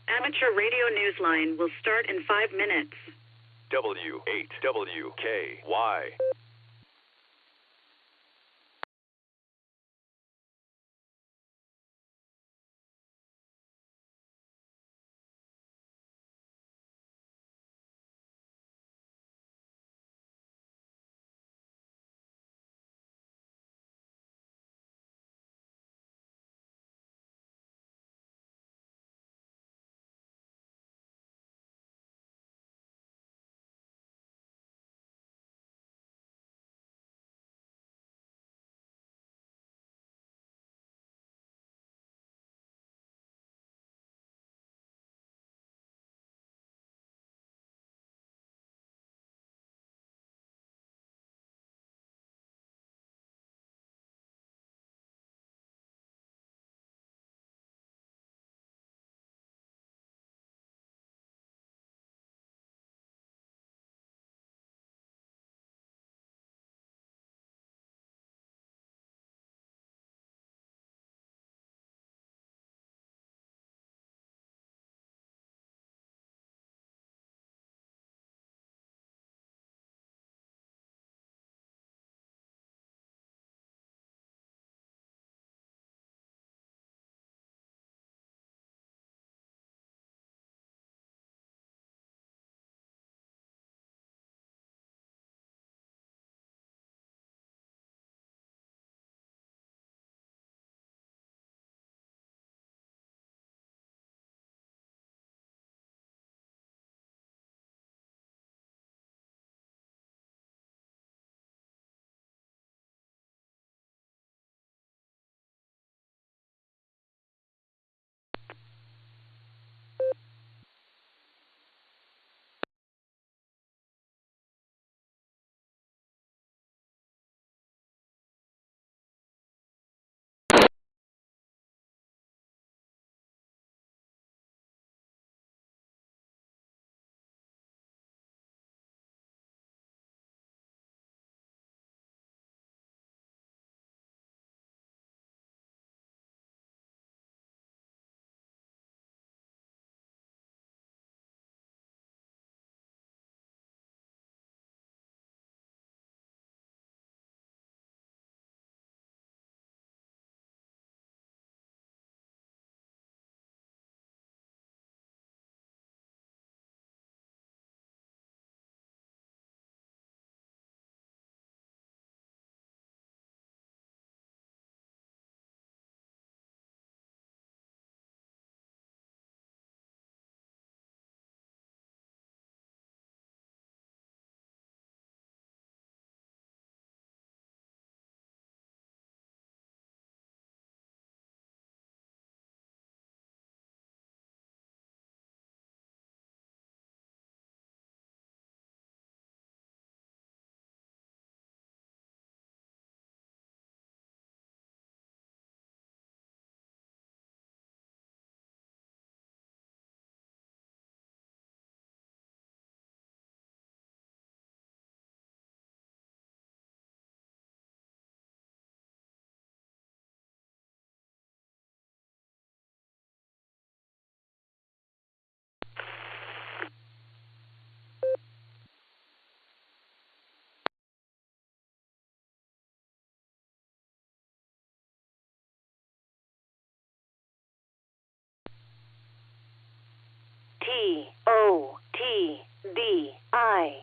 Amateur radio newsline will start in 5 minutes. W8WKY.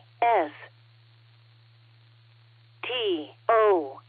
TOTDIS TOTDIS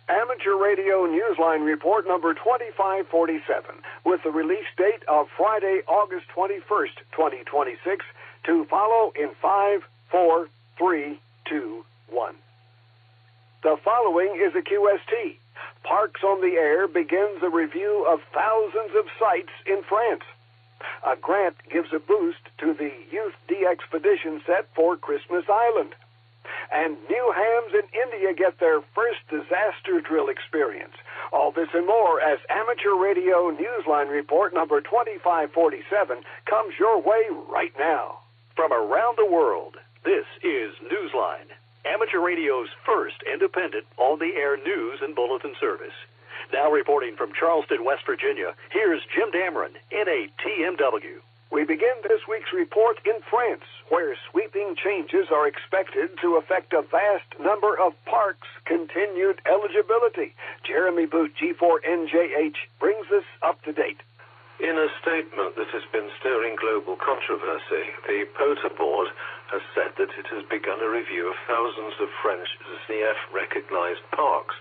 Amateur Radio Newsline Report number 2547, with the release date of Friday, August 21st, 2026, to follow in 5, 4, 3, 2, 1. The following is a QST. Parks on the Air begins a review of thousands of sites in France. A grant gives a boost to the Youth De-Expedition set for Christmas Island. And new hams in India get their first disaster drill experience. All this and more as Amateur Radio Newsline Report number 2547 comes your way right now. From around the world, this is Newsline, Amateur Radio's first independent on-the-air news and bulletin service. Now reporting from Charleston, West Virginia, here's Jim Dameron in a TMW. We begin this week's report in France, where sweeping changes are expected to affect a vast number of parks' continued eligibility. Jeremy Boot, G4NJH, brings us up to date. In a statement that has been stirring global controversy, the POTA board has said that it has begun a review of thousands of French SNIEF-recognized parks,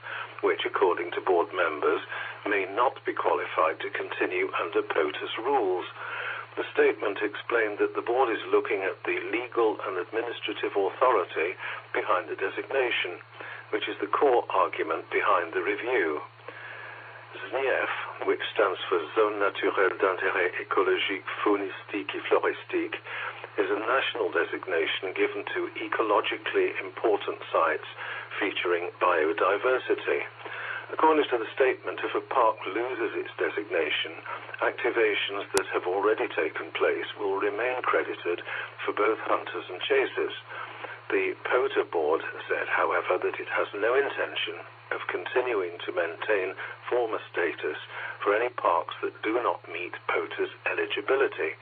which, according to board members, may not be qualified to continue under POTA's rules. The statement explained that the board is looking at the legal and administrative authority behind the designation, which is the core argument behind the review. SNIEF, which stands for Zone Naturelle d'Intérêt Écologique, Faunistique et Floristique, is a national designation given to ecologically important sites featuring biodiversity. According to the statement, if a park loses its designation, activations that have already taken place will remain credited for both hunters and chasers. The POTA board said, however, that it has no intention of continuing to maintain former status for any parks that do not meet POTA's eligibility.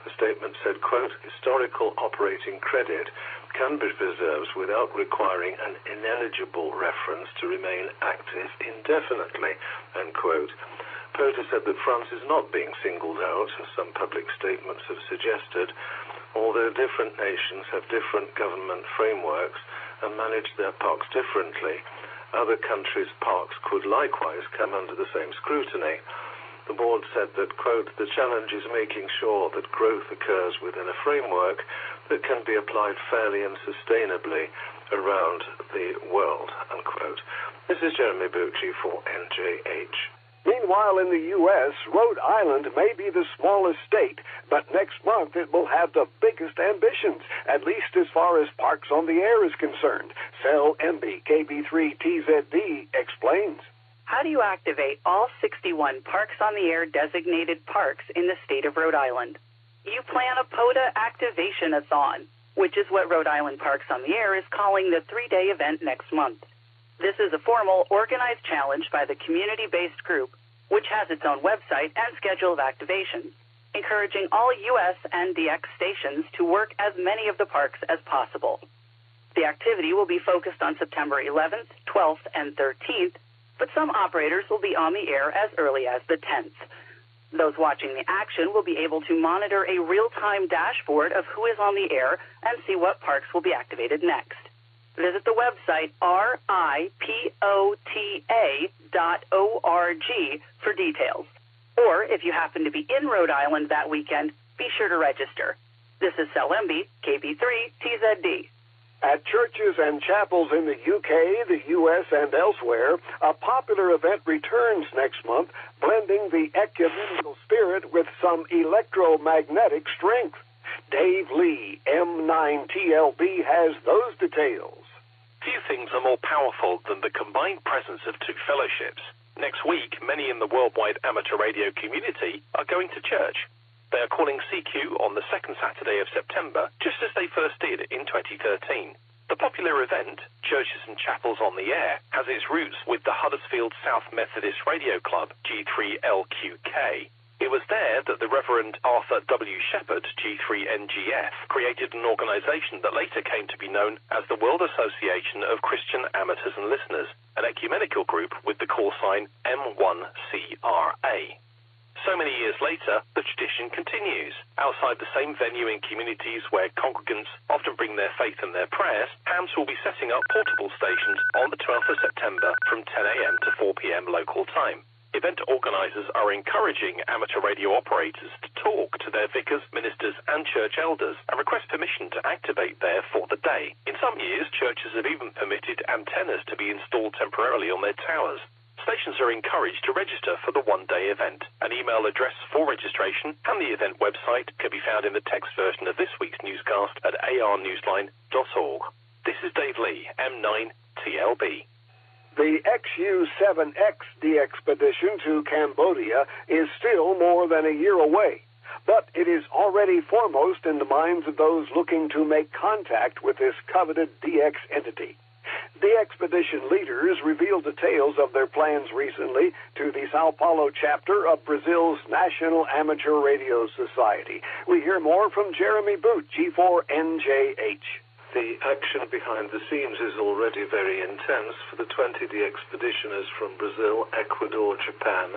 The statement said, quote, historical operating credit can be preserved without requiring an ineligible reference to remain active indefinitely, end quote. POTA said that France is not being singled out, as some public statements have suggested, although different nations have different government frameworks and manage their parks differently. Other countries' parks could likewise come under the same scrutiny. The board said that, quote, the challenge is making sure that growth occurs within a framework that can be applied fairly and sustainably around the world, unquote. This is Jeremy Bucci for NJH. Meanwhile, in the U.S., Rhode Island may be the smallest state, but next month it will have the biggest ambitions, at least as far as Parks on the Air is concerned. Cell MB KB3TZD explains. How do you activate all 61 Parks on the Air designated parks in the state of Rhode Island? You plan a POTA Activation-a-thon, which is what Rhode Island Parks on the Air is calling the 3-day event next month. This is a formal, organized challenge by the community-based group, which has its own website and schedule of activations, encouraging all U.S. and DX stations to work as many of the parks as possible. The activity will be focused on September 11th, 12th, and 13th, but some operators will be on the air as early as the 10th. Those watching the action will be able to monitor a real-time dashboard of who is on the air and see what parks will be activated next. Visit the website ripota.org for details. Or if you happen to be in Rhode Island that weekend, be sure to register. This is Cell MB, KB3TZD. At churches and chapels in the UK, the US, and elsewhere, a popular event returns next month, blending the ecumenical spirit with some electromagnetic strength. Dave Lee, M9TLB, has those details. Few things are more powerful than the combined presence of two fellowships. Next week, many in the worldwide amateur radio community are going to church. They are calling CQ on the second Saturday of September, just as they first did in 2013. The popular event, Churches and Chapels on the Air, has its roots with the Huddersfield South Methodist Radio Club, G3LQK. It was there that the Reverend Arthur W. Shepherd, G3NGF, created an organization that later came to be known as the World Association of Christian Amateurs and Listeners, an ecumenical group with the call sign M1CRA. So many years later, the tradition continues. Outside the same venue in communities where congregants often bring their faith and their prayers, hams will be setting up portable stations on the 12th of September from 10 a.m. to 4 p.m. local time. Event organisers are encouraging amateur radio operators to talk to their vicars, ministers and church elders and request permission to activate there for the day. In some years, churches have even permitted antennas to be installed temporarily on their towers. Stations are encouraged to register for the one-day event. An email address for registration and the event website can be found in the text version of this week's newscast at arnewsline.org. This is Dave Lee, M9TLB. The XU-7X DXpedition to Cambodia is still more than a year away, but it is already foremost in the minds of those looking to make contact with this coveted DX entity. The expedition leaders revealed details of their plans recently to the Sao Paulo chapter of Brazil's National Amateur Radio Society. We hear more from Jeremy Boot, G4NJH. The action behind the scenes is already very intense for the 20 expeditioners from Brazil, Ecuador, Japan,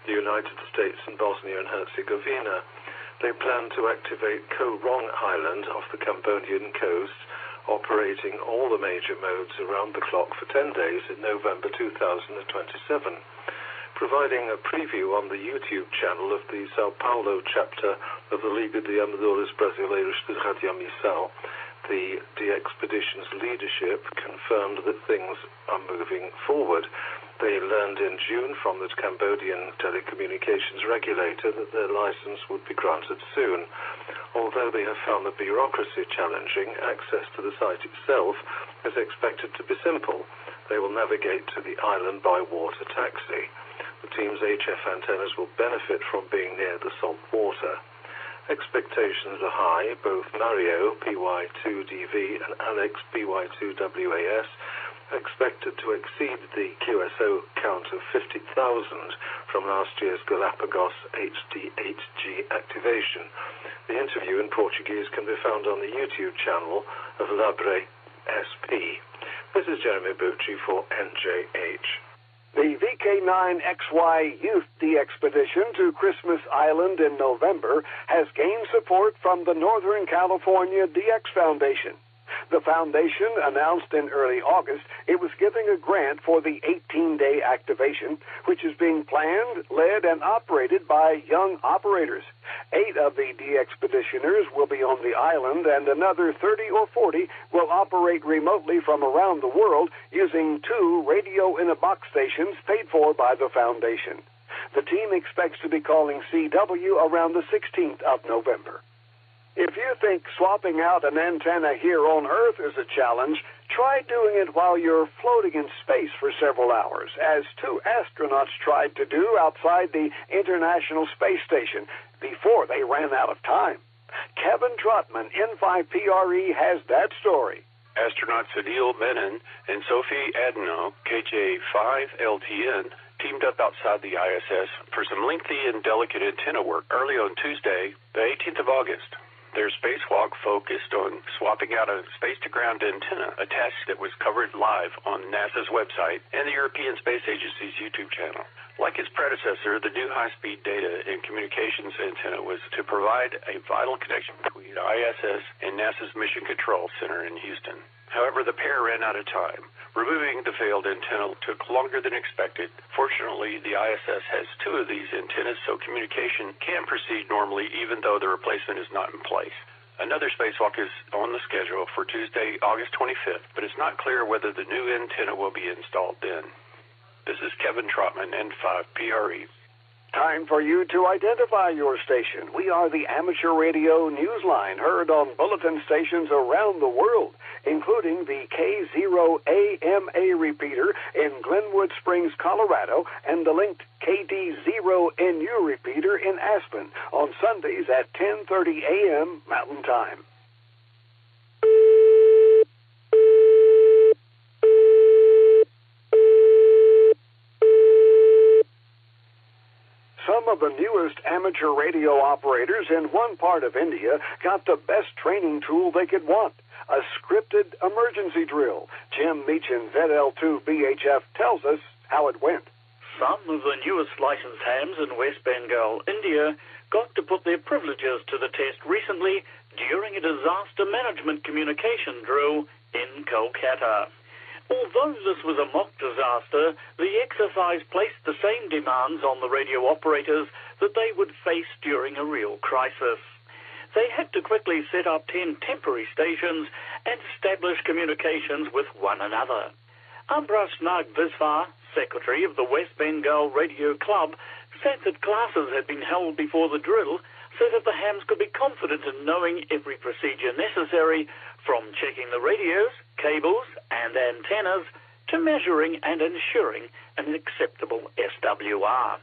the United States and Bosnia and Herzegovina. They plan to activate Koh Rong Island off the Cambodian coast, operating all the major modes around the clock for 10 days in November 2027. Providing a preview on the YouTube channel of the Sao Paulo chapter of the Liga de Amadores Brasileiros de Radiomissão, the expedition's leadership confirmed that things are moving forward. They learned in June from the Cambodian telecommunications regulator that their license would be granted soon. Although they have found the bureaucracy challenging, access to the site itself is expected to be simple. They will navigate to the island by water taxi. The team's HF antennas will benefit from being near the salt water. Expectations are high. Both Mario, PY2DV, and Alex, PY2WAS, are expected to exceed the QSO count of 50,000 from last year's Galapagos HD8G activation. The interview in Portuguese can be found on the YouTube channel of Labre SP. This is Jeremy Bucci for NJH. The VK9XY Youth DXpedition to Christmas Island in November has gained support from the Northern California DX Foundation. The foundation announced in early August it was giving a grant for the 18-day activation, which is being planned, led, and operated by young operators. 8 of the DXpeditioners will be on the island, and another 30 or 40 will operate remotely from around the world using 2 radio-in-a-box stations paid for by the foundation. The team expects to be calling CW around the 16th of November. If you think swapping out an antenna here on Earth is a challenge, try doing it while you're floating in space for several hours, as 2 astronauts tried to do outside the International Space Station before they ran out of time. Kevin Trotman, N5PRE, has that story. Astronauts Adil Menon and Sophie Adno, KJ5LTN, teamed up outside the ISS for some lengthy and delicate antenna work early on Tuesday, the 18th of August. Their spacewalk focused on swapping out a space-to-ground antenna, a task that was covered live on NASA's website and the European Space Agency's YouTube channel. Like its predecessor, the new high-speed data and communications antenna was to provide a vital connection between ISS and NASA's Mission Control Center in Houston. However, the pair ran out of time. Removing the failed antenna took longer than expected. Fortunately, the ISS has 2 of these antennas, so communication can proceed normally even though the replacement is not in place. Another spacewalk is on the schedule for Tuesday, August 25th, but it's not clear whether the new antenna will be installed then. This is Kevin Trotman, N5PRE. Time for you to identify your station. We are the Amateur Radio Newsline, heard on bulletin stations around the world, including the K0AMA repeater in Glenwood Springs, Colorado, and the linked KD0NU repeater in Aspen on Sundays at 10:30 a.m. Mountain Time. Some of the newest amateur radio operators in one part of India got the best training tool they could want, a scripted emergency drill. Jim Meachin, ZL2BHF, tells us how it went. some of the newest licensed hams in West Bengal, India, got to put their privileges to the test recently during a disaster management communication drill in Kolkata. Although this was a mock disaster, the exercise placed the same demands on the radio operators that they would face during a real crisis. They had to quickly set up 10 temporary stations and establish communications with one another. Ambrash Nag Viswar, secretary of the West Bengal Radio Club, said that classes had been held before the drill so that the hams could be confident in knowing every procedure necessary, from checking the radios, cables and antennas to measuring and ensuring an acceptable SWR.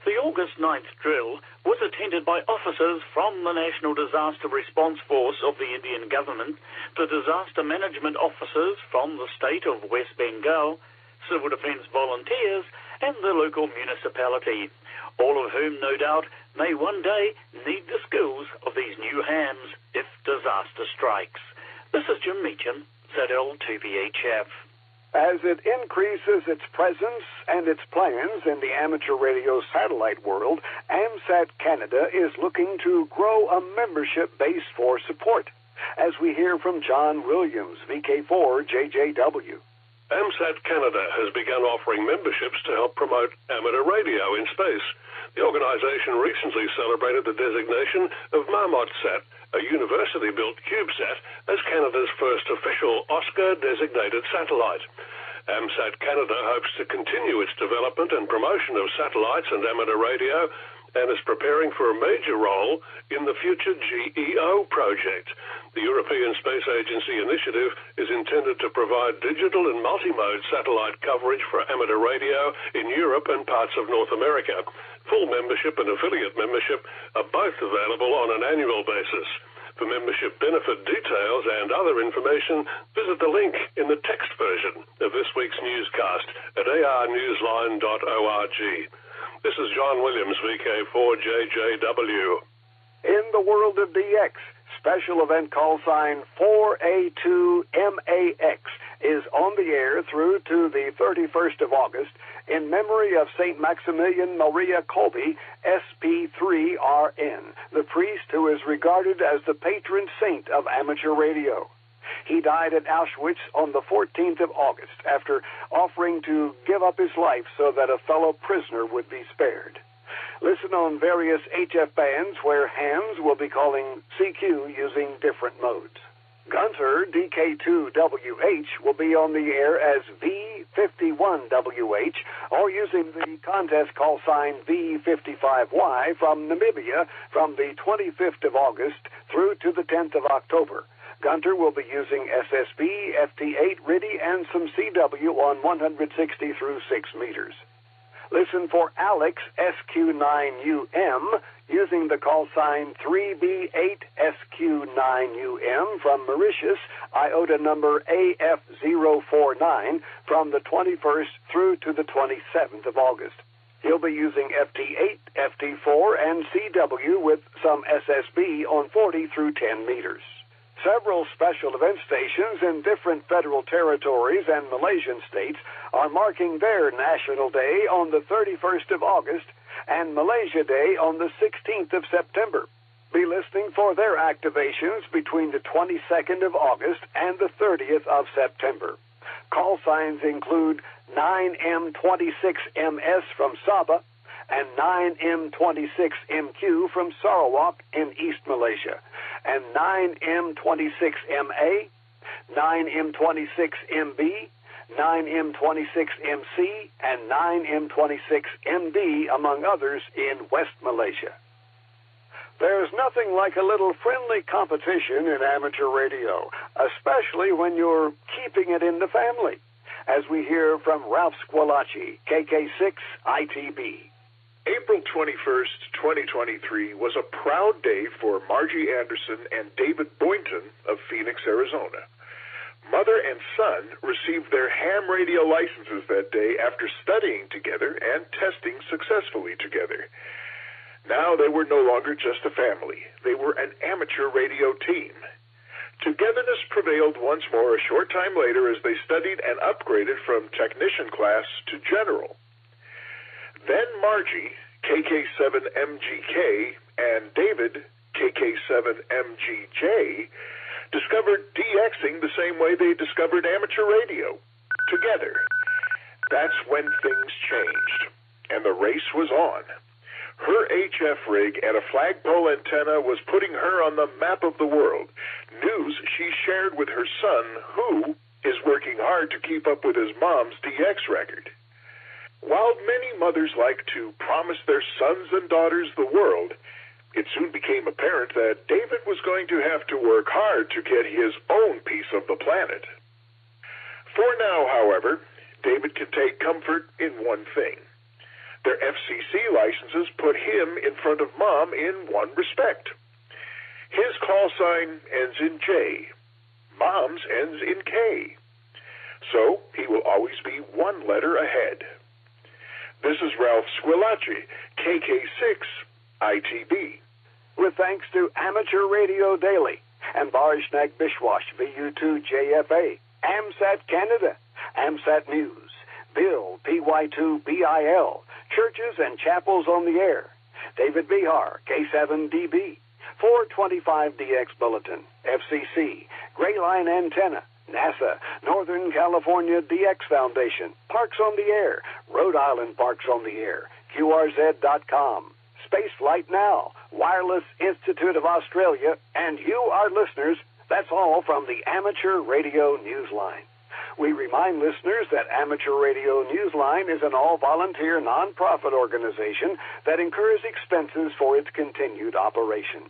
The August 9th drill was attended by officers from the National Disaster Response Force of the Indian government, the disaster management officers from the state of West Bengal, civil defence volunteers and the local municipality, all of whom no doubt may one day need the skills of these new hams if disaster strikes. This is Jim Meacham, ZL2BHF. As it increases its presence and its plans in the amateur radio satellite world, AMSAT Canada is looking to grow a membership base for support, as we hear from John Williams, VK4JJW. AMSAT Canada has begun offering memberships to help promote amateur radio in space. The organization recently celebrated the designation of Marmotsat, a university-built CubeSat, as Canada's first official Oscar-designated satellite. AMSAT Canada hopes to continue its development and promotion of satellites and amateur radio and is preparing for a major role in the future GEO project. The European Space Agency initiative is intended to provide digital and multimode satellite coverage for amateur radio in Europe and parts of North America. Full membership and affiliate membership are both available on an annual basis. For membership benefit details and other information, visit the link in the text version of this week's newscast at arnewsline.org. This is John Williams, VK4JJW. In the world of DX, special event call sign 4A2MAX is on the air through to the 31st of August in memory of St. Maximilian Maria Kolbe, SP3RN, the priest who is regarded as the patron saint of amateur radio. He died at Auschwitz on the 14th of August after offering to give up his life so that a fellow prisoner would be spared. Listen on various HF bands where hams will be calling CQ using different modes. Gunter DK2WH will be on the air as V51WH or using the contest call sign V55Y from Namibia from the 25th of August through to the 10th of October. Gunter will be using SSB, FT8, RIDI, and some CW on 160 through 6 meters. Listen for Alex, SQ9UM, using the call sign 3B8SQ9UM from Mauritius, IOTA number AF049, from the 21st through to the 27th of August. He'll be using FT8, FT4, and CW with some SSB on 40 through 10 meters. Several special event stations in different federal territories and Malaysian states are marking their National Day on the 31st of August and Malaysia Day on the 16th of September. Be listening for their activations between the 22nd of August and the 30th of September. Call signs include 9M26MS from Sabah and 9M26MQ from Sarawak in East Malaysia, and 9M26MA, 9M26MB, 9M26MC, and 9M26MD, among others, in West Malaysia. There's nothing like a little friendly competition in amateur radio, especially when you're keeping it in the family, as we hear from Ralph Squilacci, KK6ITB. April 21st, 2023 was a proud day for Margie Anderson and David Boynton of Phoenix, Arizona. Mother and son received their ham radio licenses that day after studying together and testing successfully together. Now they were no longer just a family. They were an amateur radio team. Togetherness prevailed once more a short time later as they studied and upgraded from technician class to general. Then Margie, KK7MGK, and David, KK7MGJ, discovered DXing the same way they discovered amateur radio, together. That's when things changed, and the race was on. Her HF rig and a flagpole antenna was putting her on the map of the world, news she shared with her son, who is working hard to keep up with his mom's DX record. While many mothers like to promise their sons and daughters the world, it soon became apparent that David was going to have to work hard to get his own piece of the planet. For now, however, David can take comfort in one thing. Their FCC licenses put him in front of Mom in one respect. His call sign ends in J. Mom's ends in K. So he will always be one letter ahead. This is Ralph Squillaci, KK6ITB. With thanks to Amateur Radio Daily and Varishnak Bishwash VU2JFA, AMSAT Canada, AMSAT News, Bill PY2BIL, Churches and Chapels on the Air, David Bihar, K7DB, 425DX Bulletin, FCC, Gray Line Antenna, NASA, Northern California DX Foundation, Parks on the Air, Rhode Island Parks on the Air, QRZ.com, Spaceflight Now, Wireless Institute of Australia, and you, our listeners. That's all from the Amateur Radio Newsline. We remind listeners that Amateur Radio Newsline is an all-volunteer, non-profit organization that incurs expenses for its continued operation.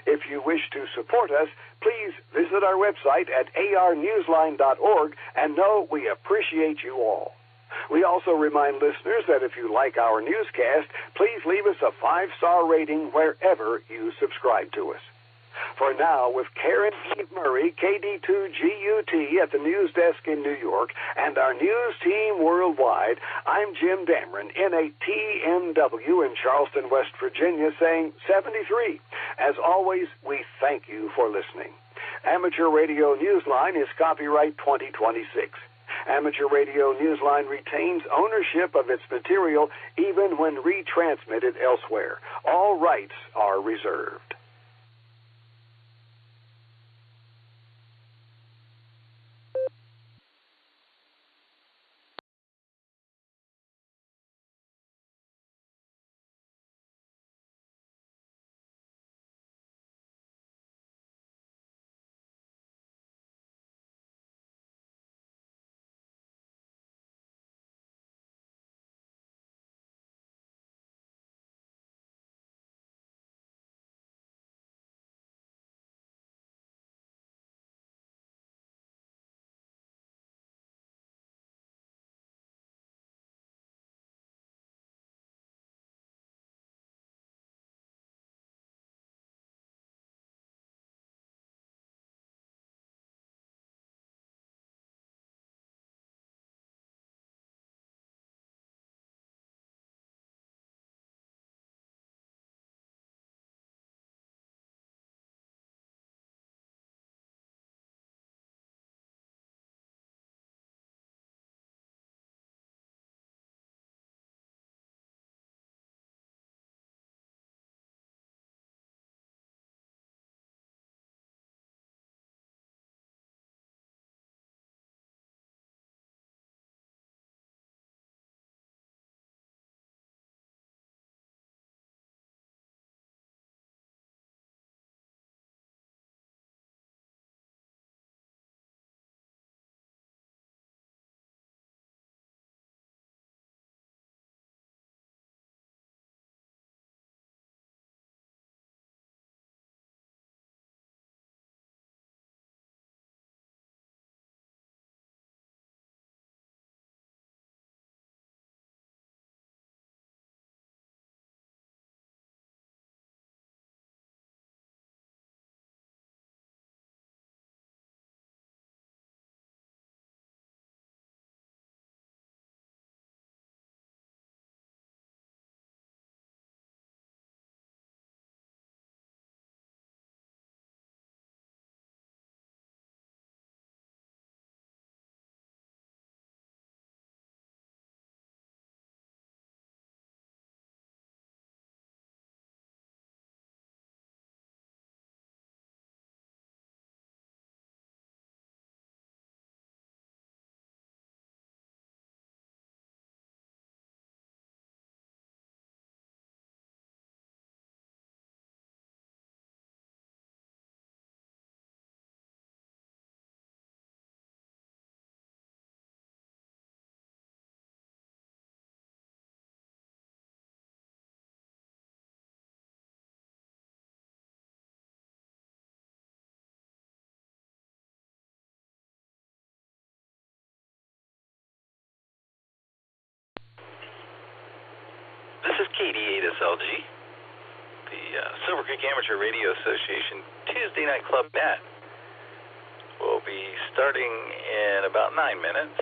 If you wish to support us, please visit our website at arnewsline.org and know we appreciate you all. We also remind listeners that if you like our newscast, please leave us a 5-star rating wherever you subscribe to us. For now, with Karen Eve Murray, KD2GUT at the news desk in New York, and our news team worldwide, I'm Jim Dameron, NATMW in Charleston, West Virginia, saying 73. As always, we thank you for listening. Amateur Radio Newsline is copyright 2026. Amateur Radio Newsline retains ownership of its material even when retransmitted elsewhere. All rights are reserved. KD8SLG, the Silvercreek Amateur Radio Association Tuesday Night Club Net. We'll be starting in about 9 minutes.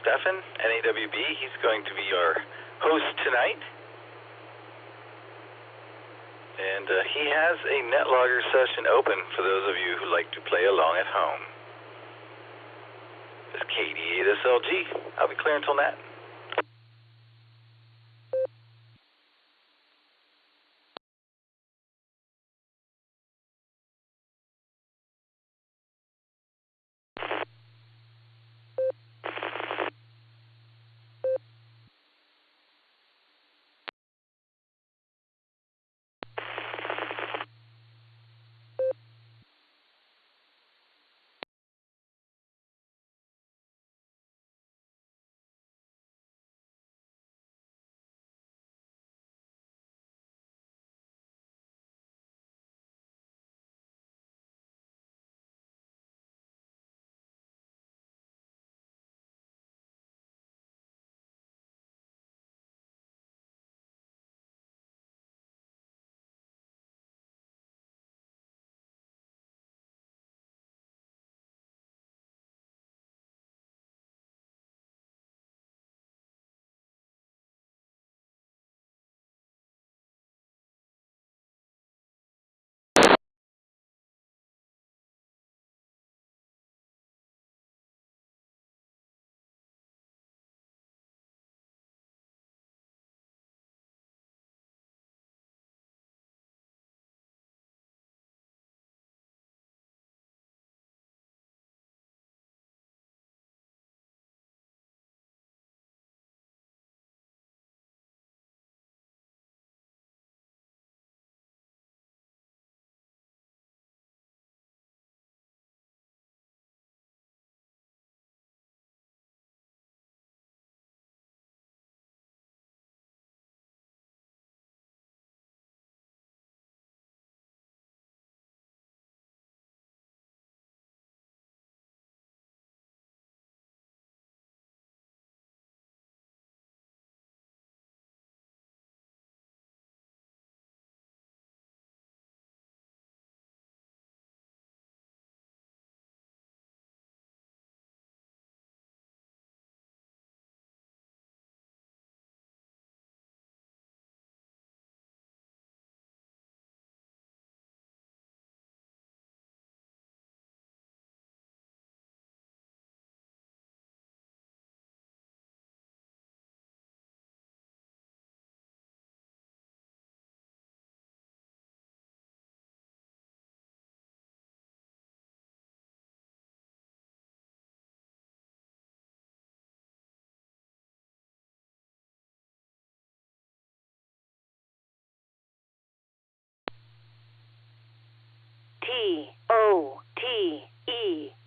Stefan, NAWB, he's going to be our host tonight. And he has a NetLogger session open for those of you who like to play along at home. This is KD8SLG. I'll be clear until net.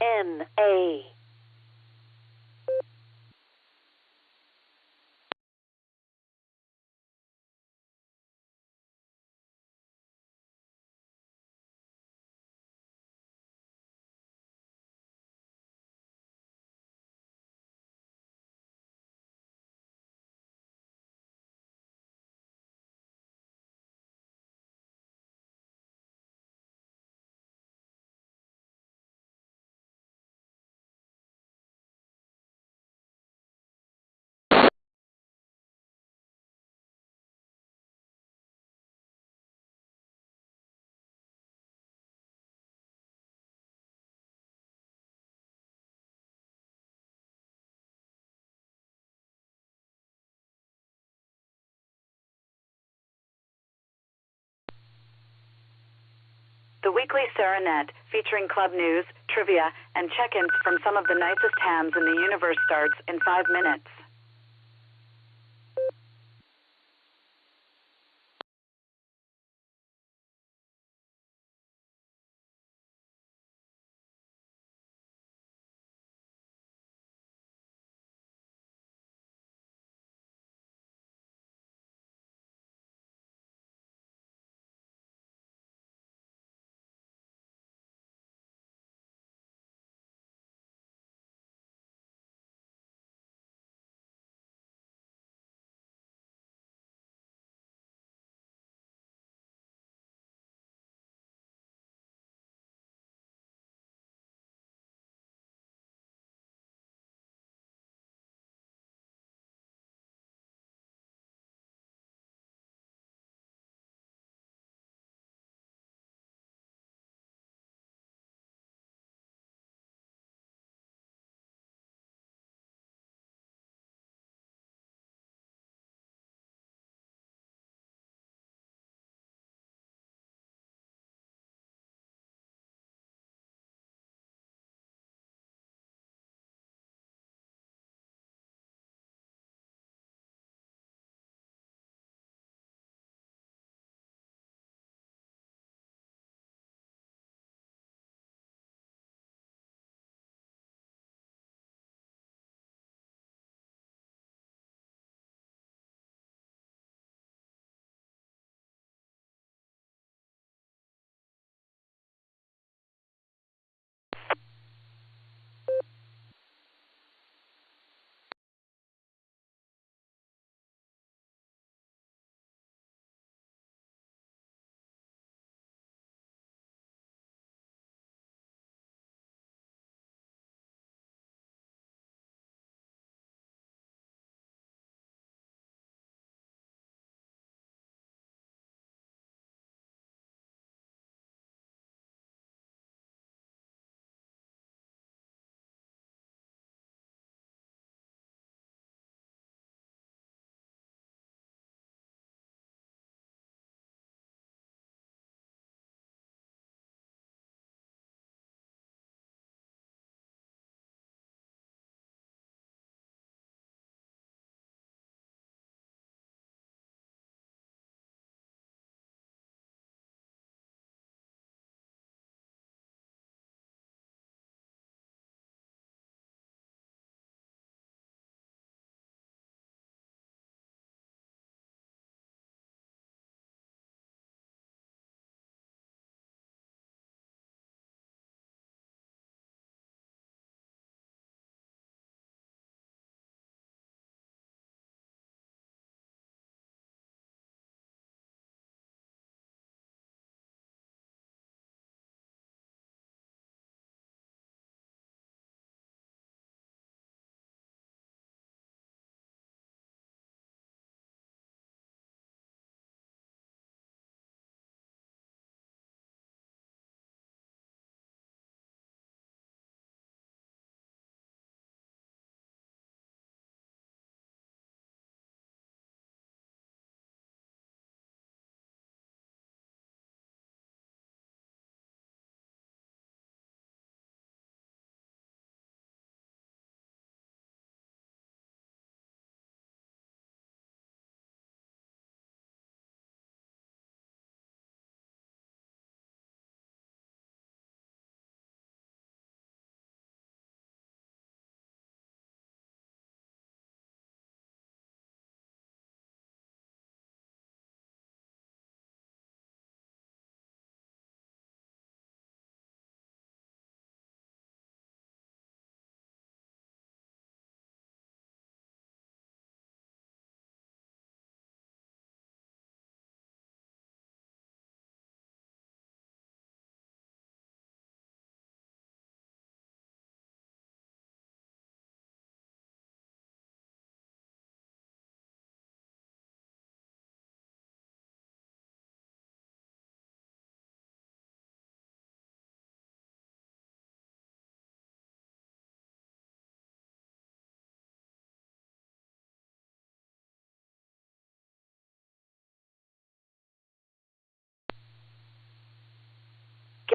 TOTENA. The weekly Serenet, featuring club news, trivia, and check-ins from some of the nicest hams in the universe, starts in 5 minutes.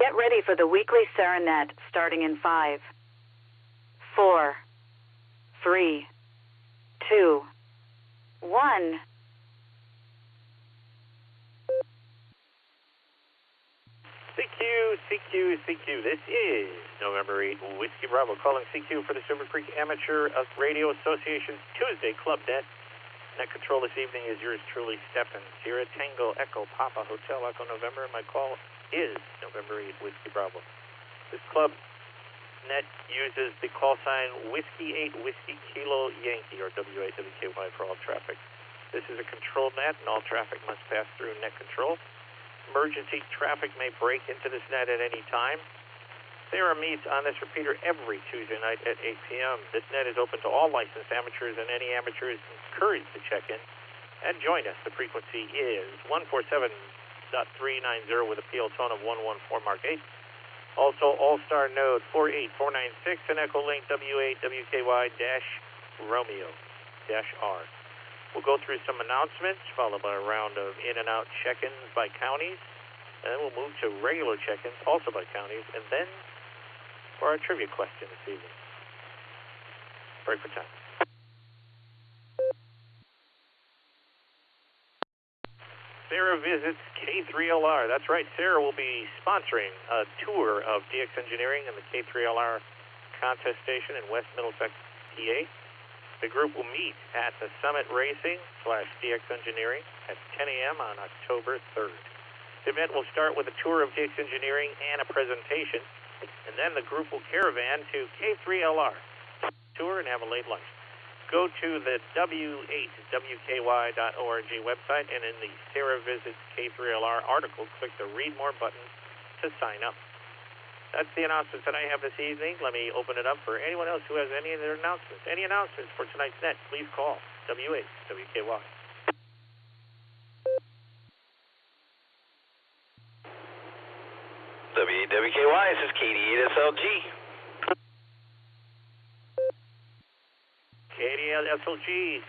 Get ready for the weekly Serenet starting in 5, 4, 3, 2, 1. CQ. This is November 8, Whiskey Bravo calling CQ for the Silvercreek Amateur Radio Association's Tuesday Club Net. Net control this evening is yours truly, Stefan. Sierra Tango Echo Papa Hotel Echo November. My call is November 8, Whiskey Bravo. This club net uses the call sign Whiskey 8 Whiskey Kilo Yankee, or WAWKY for all traffic. This is a controlled net, and all traffic must pass through net control. Emergency traffic may break into this net at any time. Sarah meets on this repeater every Tuesday night at 8 p.m. This net is open to all licensed amateurs, and any amateur is encouraged to check in and join us. The frequency is 147.390 with a PL tone of 114 Mark 8. Also, Allstar Node 48496 and Echolink W8WKY-Romeo-R. We'll go through some announcements, followed by a round of in and out check-ins by counties. And then we'll move to regular check-ins, also by counties, and then for our trivia question this evening. Break for time. Sarah visits K3LR. That's right, Sarah will be sponsoring a tour of DX Engineering and the K3LR contest station in West Middlesex, PA. The group will meet at the Summit Racing/DX Engineering at 10 a.m. on October 3rd. The event will start with a tour of DX Engineering and a presentation, and then the group will caravan to K3LR, tour and have a late lunch. Go to the W8WKY.org website, and in the Sarah Visits K3LR article, click the Read More button to sign up. That's the announcements that I have this evening. Let me open it up for anyone else who has any other announcements. Any announcements for tonight's net, please call W8WKY. W8WKY, this is KD8SLG. KD8SLG.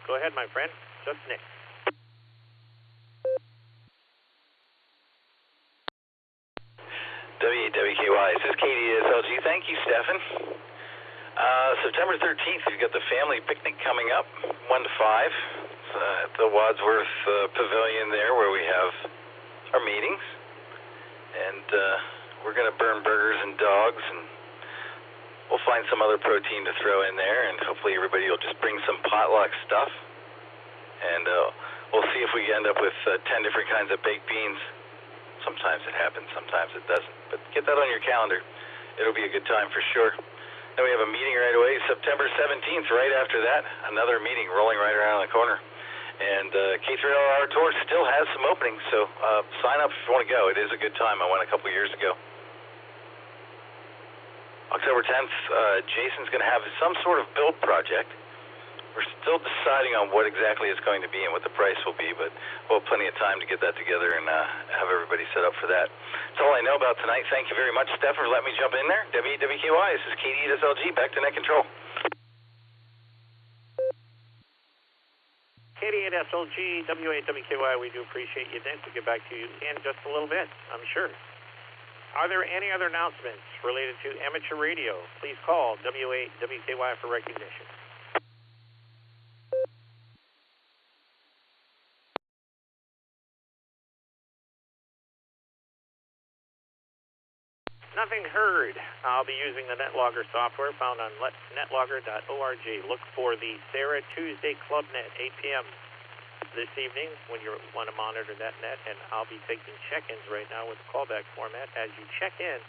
Go ahead, my friend. Just Nick. W8WKY, this is KD8SLG. Thank you, Stefan. September 13th, we've got the family picnic coming up, 1 to 5. It's at the Wadsworth Pavilion there where we have our meetings. And we're going to burn burgers and dogs, and we'll find some other protein to throw in there, and hopefully everybody will just bring some potluck stuff. And we'll see if we end up with 10 different kinds of baked beans. Sometimes it happens, sometimes it doesn't. But get that on your calendar. It'll be a good time for sure. Then we have a meeting right away, September 17th, right after that. Another meeting rolling right around the corner. And K3LR Tour still has some openings, so sign up if you want to go. It is a good time. I went a couple years ago. October 10th, Jason's going to have some sort of build project. We're still deciding on what exactly it's going to be and what the price will be, but we'll have plenty of time to get that together and have everybody set up for that. That's all I know about tonight. Thank you very much, Steph, for letting me jump in there. W8WKY, this is KD8SLG, back to net control. KD8SLG, W8WKY, we do appreciate you, Nick. We'll get back to you in just a little bit, I'm sure. Are there any other announcements related to amateur radio? Please call W8WKY for recognition. Nothing heard. I'll be using the NetLogger software found on netlogger.org. Look for the Sarah Tuesday Club Net, 8 p.m. this evening when you want to monitor that net, and I'll be taking check-ins right now with the callback format. As you check in,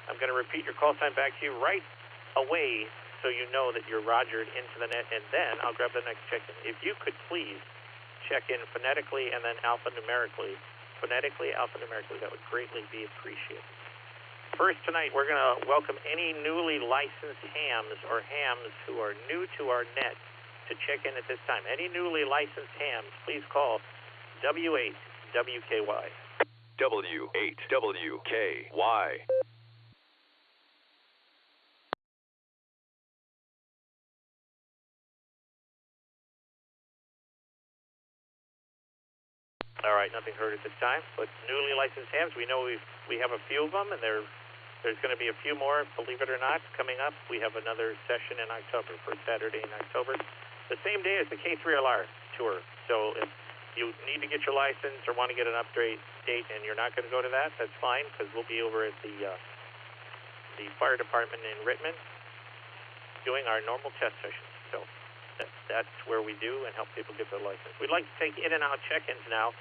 I'm going to repeat your call sign back to you right away so you know that you're rogered into the net, and then I'll grab the next check-in. If you could please check in phonetically and then alphanumerically. Phonetically, alphanumerically, that would greatly be appreciated. First tonight, we're going to welcome any newly licensed hams or hams who are new to our net to check in at this time. Any newly licensed hams, please call W8WKY. W8WKY. All right, nothing heard at this time, but newly licensed hams, we know we've We have a few of them, and there's going to be a few more, believe it or not, coming up. We have another session in October, for Saturday in October, the same day as the K3LR tour. So if you need to get your license or want to get an upgrade date and you're not going to go to that, that's fine, because we'll be over at the fire department in Rittman doing our normal test sessions. So that's where we do and help people get their license. We'd like to take in and out check-ins now,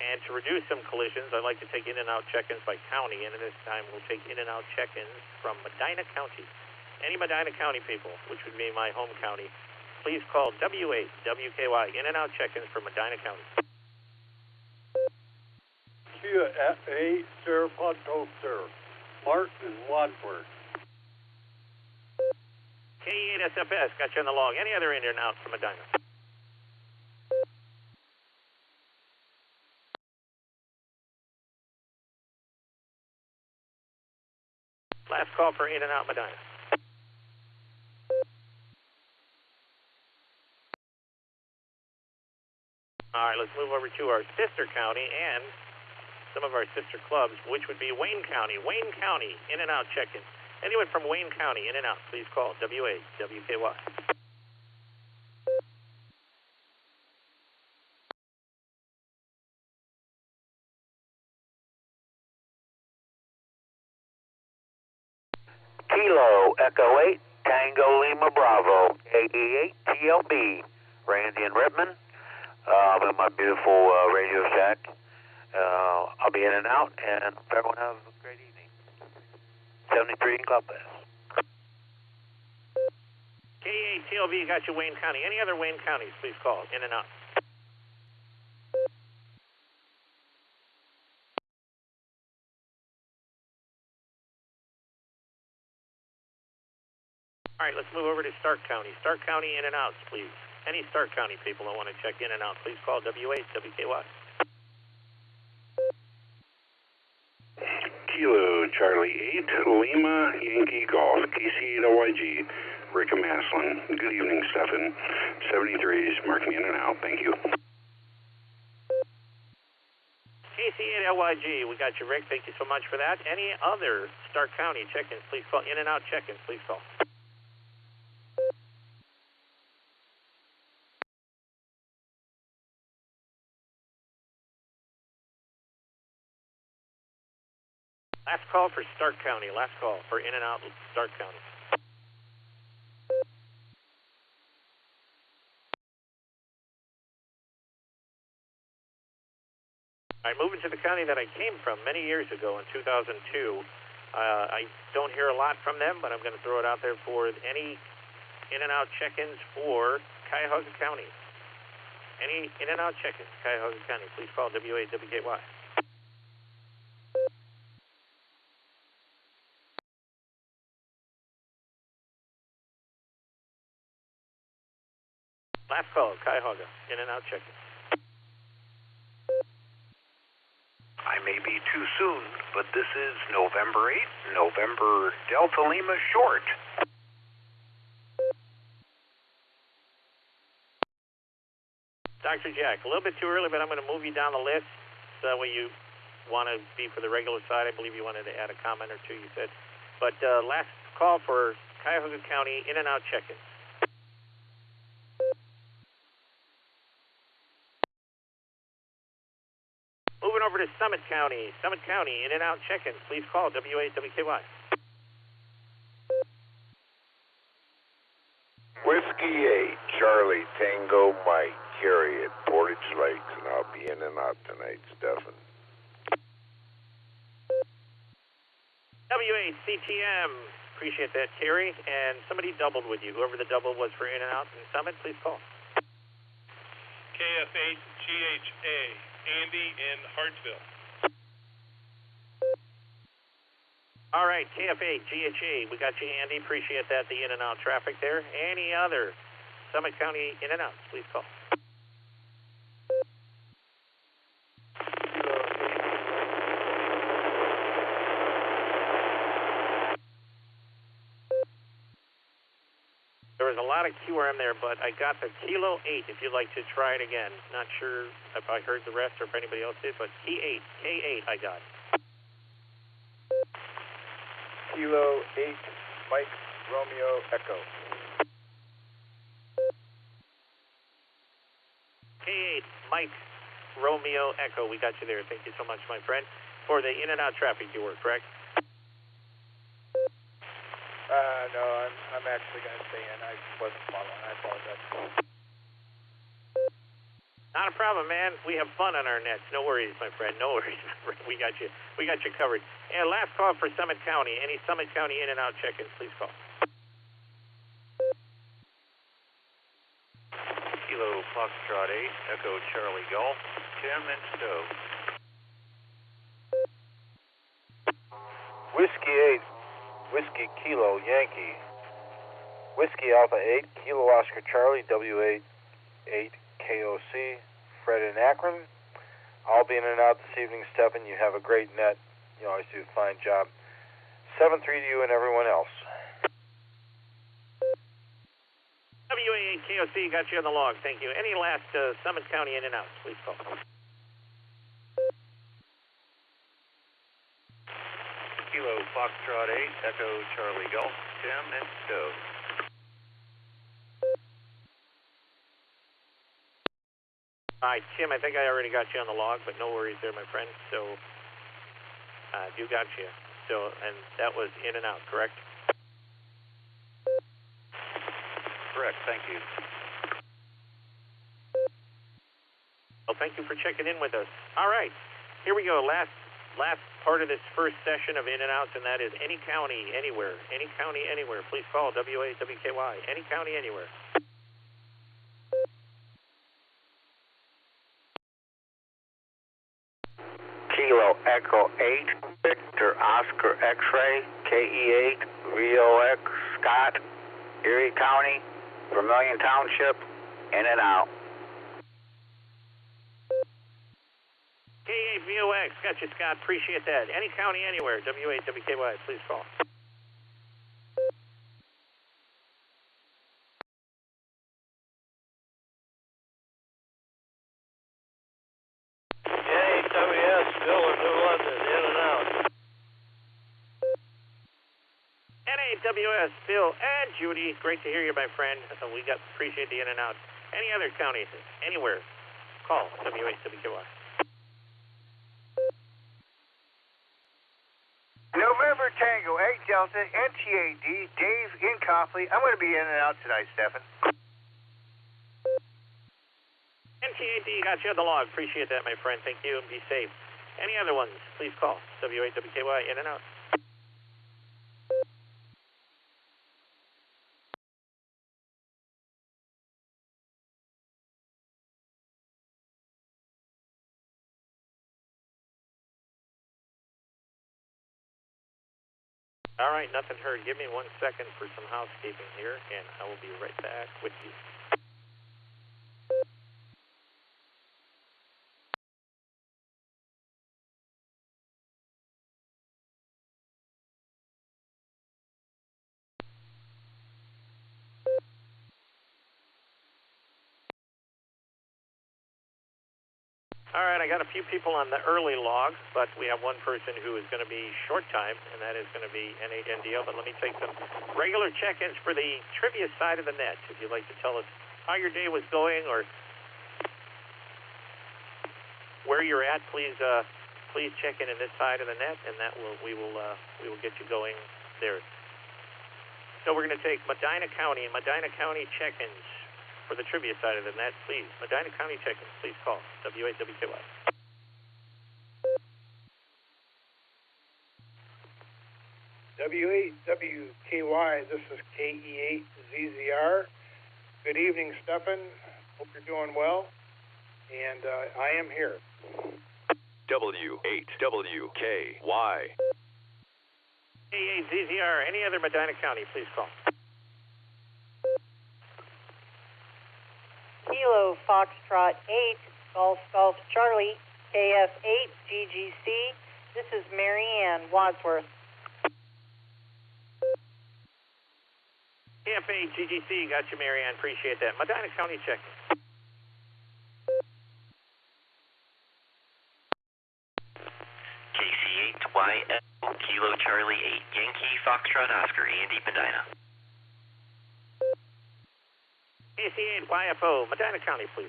and to reduce some collisions, I'd like to take in and out check-ins by county, and this time we'll take in and out check-ins from Medina County. Any Medina County people, which would be my home county, please call W8WKY, in and out check-ins for Medina County. Kia FA, Sir Ponto, Sir. Martin Wadsworth. K8SFS, got you on the log. Any other in and out from Medina? Last call for in and out Medina. All right, let's move over to our sister county and some of our sister clubs, which would be Wayne County. Wayne County, in and out check-in. Anyone from Wayne County, in and out, please call WAWKY. Kilo Echo 8, Tango Lima Bravo, AE8 TLB, Randy and Rittman. I'm in my beautiful Radio Shack. I'll be in and out, and everyone have a great evening. 73 in Club Pass. K8 TLB got you Wayne County. Any other Wayne counties, please call in and out. All right, let's move over to Stark County. Stark County in and outs, please. Any Stark County people that want to check in and out, please call W8WKY. Kilo Charlie 8, Lima Yankee Golf, KC8LYG, Rick Maslin. Good evening, Stefan. 73s, mark me in and out. Thank you. KC8LYG, we got you, Rick. Thank you so much for that. Any other Stark County check-ins, please call. In and out check-ins, please call. Last call for Stark County. Last call for in and out Stark County. All right, moving to the county that I came from many years ago in 2002. I don't hear a lot from them, but I'm going to throw it out there for any in and out check-ins for Cuyahoga County. Any in and out check-ins, Cuyahoga County, please call W8WKY. Last call, Cuyahoga, in and out check-in. I may be too soon, but this is November 8th, November Delta Lima Short. Dr. Jack, a little bit too early, but I'm going to move you down the list. So that way you want to be for the regular side. I believe you wanted to add a comment or two, you said. But last call for Cuyahoga County in and out check-in. Moving over to Summit County. Summit County, in and out check-in. Please call W8WKY. Whiskey 8, Charlie Tango Mike, Carry at Portage Lakes, and I'll be in and out tonight, Stefan. W8CTM, appreciate that, Terry. And somebody doubled with you. Whoever the double was for in and out in Summit, please call. KF8GHA, Andy in Hartsville. All right, KF8GHA, we got you, Andy. Appreciate that, the in and out traffic there. Any other Summit County in and out, please call. There was a lot of QRM there, but I got the Kilo 8 if you'd like to try it again. Not sure if I heard the rest or if anybody else did, but K8 I got. Kilo 8 Mike Romeo Echo. K8 Mike Romeo Echo, we got you there. Thank you so much, my friend. For the in and out traffic you were, correct? No, I'm actually going to stay in. I wasn't following. I apologize. Not a problem, man. We have fun on our nets. No worries, my friend. No worries. We got you. We got you covered. And last call for Summit County. Any Summit County in and out check-ins, please call. Kilo Foxtrot 8, Echo Charlie Golf, Tim and Stowe. Whiskey 8, Whiskey Kilo Yankee. Whiskey Alpha 8, Kilo Oscar Charlie, W8 KOC, Fred in Akron. I'll be in and out this evening, Stephen. You have a great net. You always do a fine job. 7-3 to you and everyone else. WA8 KOC got you on the log. Thank you. Any last Summit County in and out, please call. Kilo Foxtrot 8, Echo Charlie Golf, Tim and Stowe. All right, Tim, I think I already got you on the log, but no worries there, my friend. So, do got you. So, and that was in and out, correct? Correct, thank you. Well, thank you for checking in with us. All right, here we go. Last part of this first session of in and outs, and that is any county, anywhere. Any county, anywhere. Please call WA, WKY. Any county, anywhere. Kilo Echo 8, Victor Oscar X-Ray, KE8, Rio X, Scott, Erie County, Vermilion Township, in and out. K8 VOX, got you, Scott. Appreciate that. Any county, anywhere. WA, WKY, please call. WS, Bill of New London, in and out. NAWS, Bill and Judy, great to hear you, my friend. We appreciate the in and out. Any other counties, anywhere, call WA, WKY. November Tango 8 Delta, NTAD, Dave in Copley. I'm going to be in and out tonight, Stephen. NTAD got you on the log. Appreciate that, my friend. Thank you, and be safe. Any other ones, please call. WA, WKY, in and out. All right, nothing heard. Give me 1 second for some housekeeping here, and I will be right back with you. All right, I got a few people on the early log, but we have one person who is going to be short time, and that is going to be NHNDO. But let me take some regular check-ins for the trivia side of the net. If you'd like to tell us how your day was going or where you're at, please check in this side of the net, and that we will get you going there. So we're going to take Medina County and Medina County check-ins. For the trivia side of the net, please. Medina County check-in, please call. WA, WKY. WA, WKY, this is KE8 ZZR. Good evening, Stephen. Hope you're doing well. And I am here. W8 WKY. KE8 ZZR, any other Medina County, please call. Kilo Foxtrot 8, Golf Charlie, KF8 GGC. This is Mary Ann Wadsworth. KF8 GGC, got you, Mary Ann. Appreciate that. Medina County check. KC8YL, Kilo Charlie 8, Yankee Foxtrot Oscar, Andy, Medina. KC8 YFO, Medina County, please.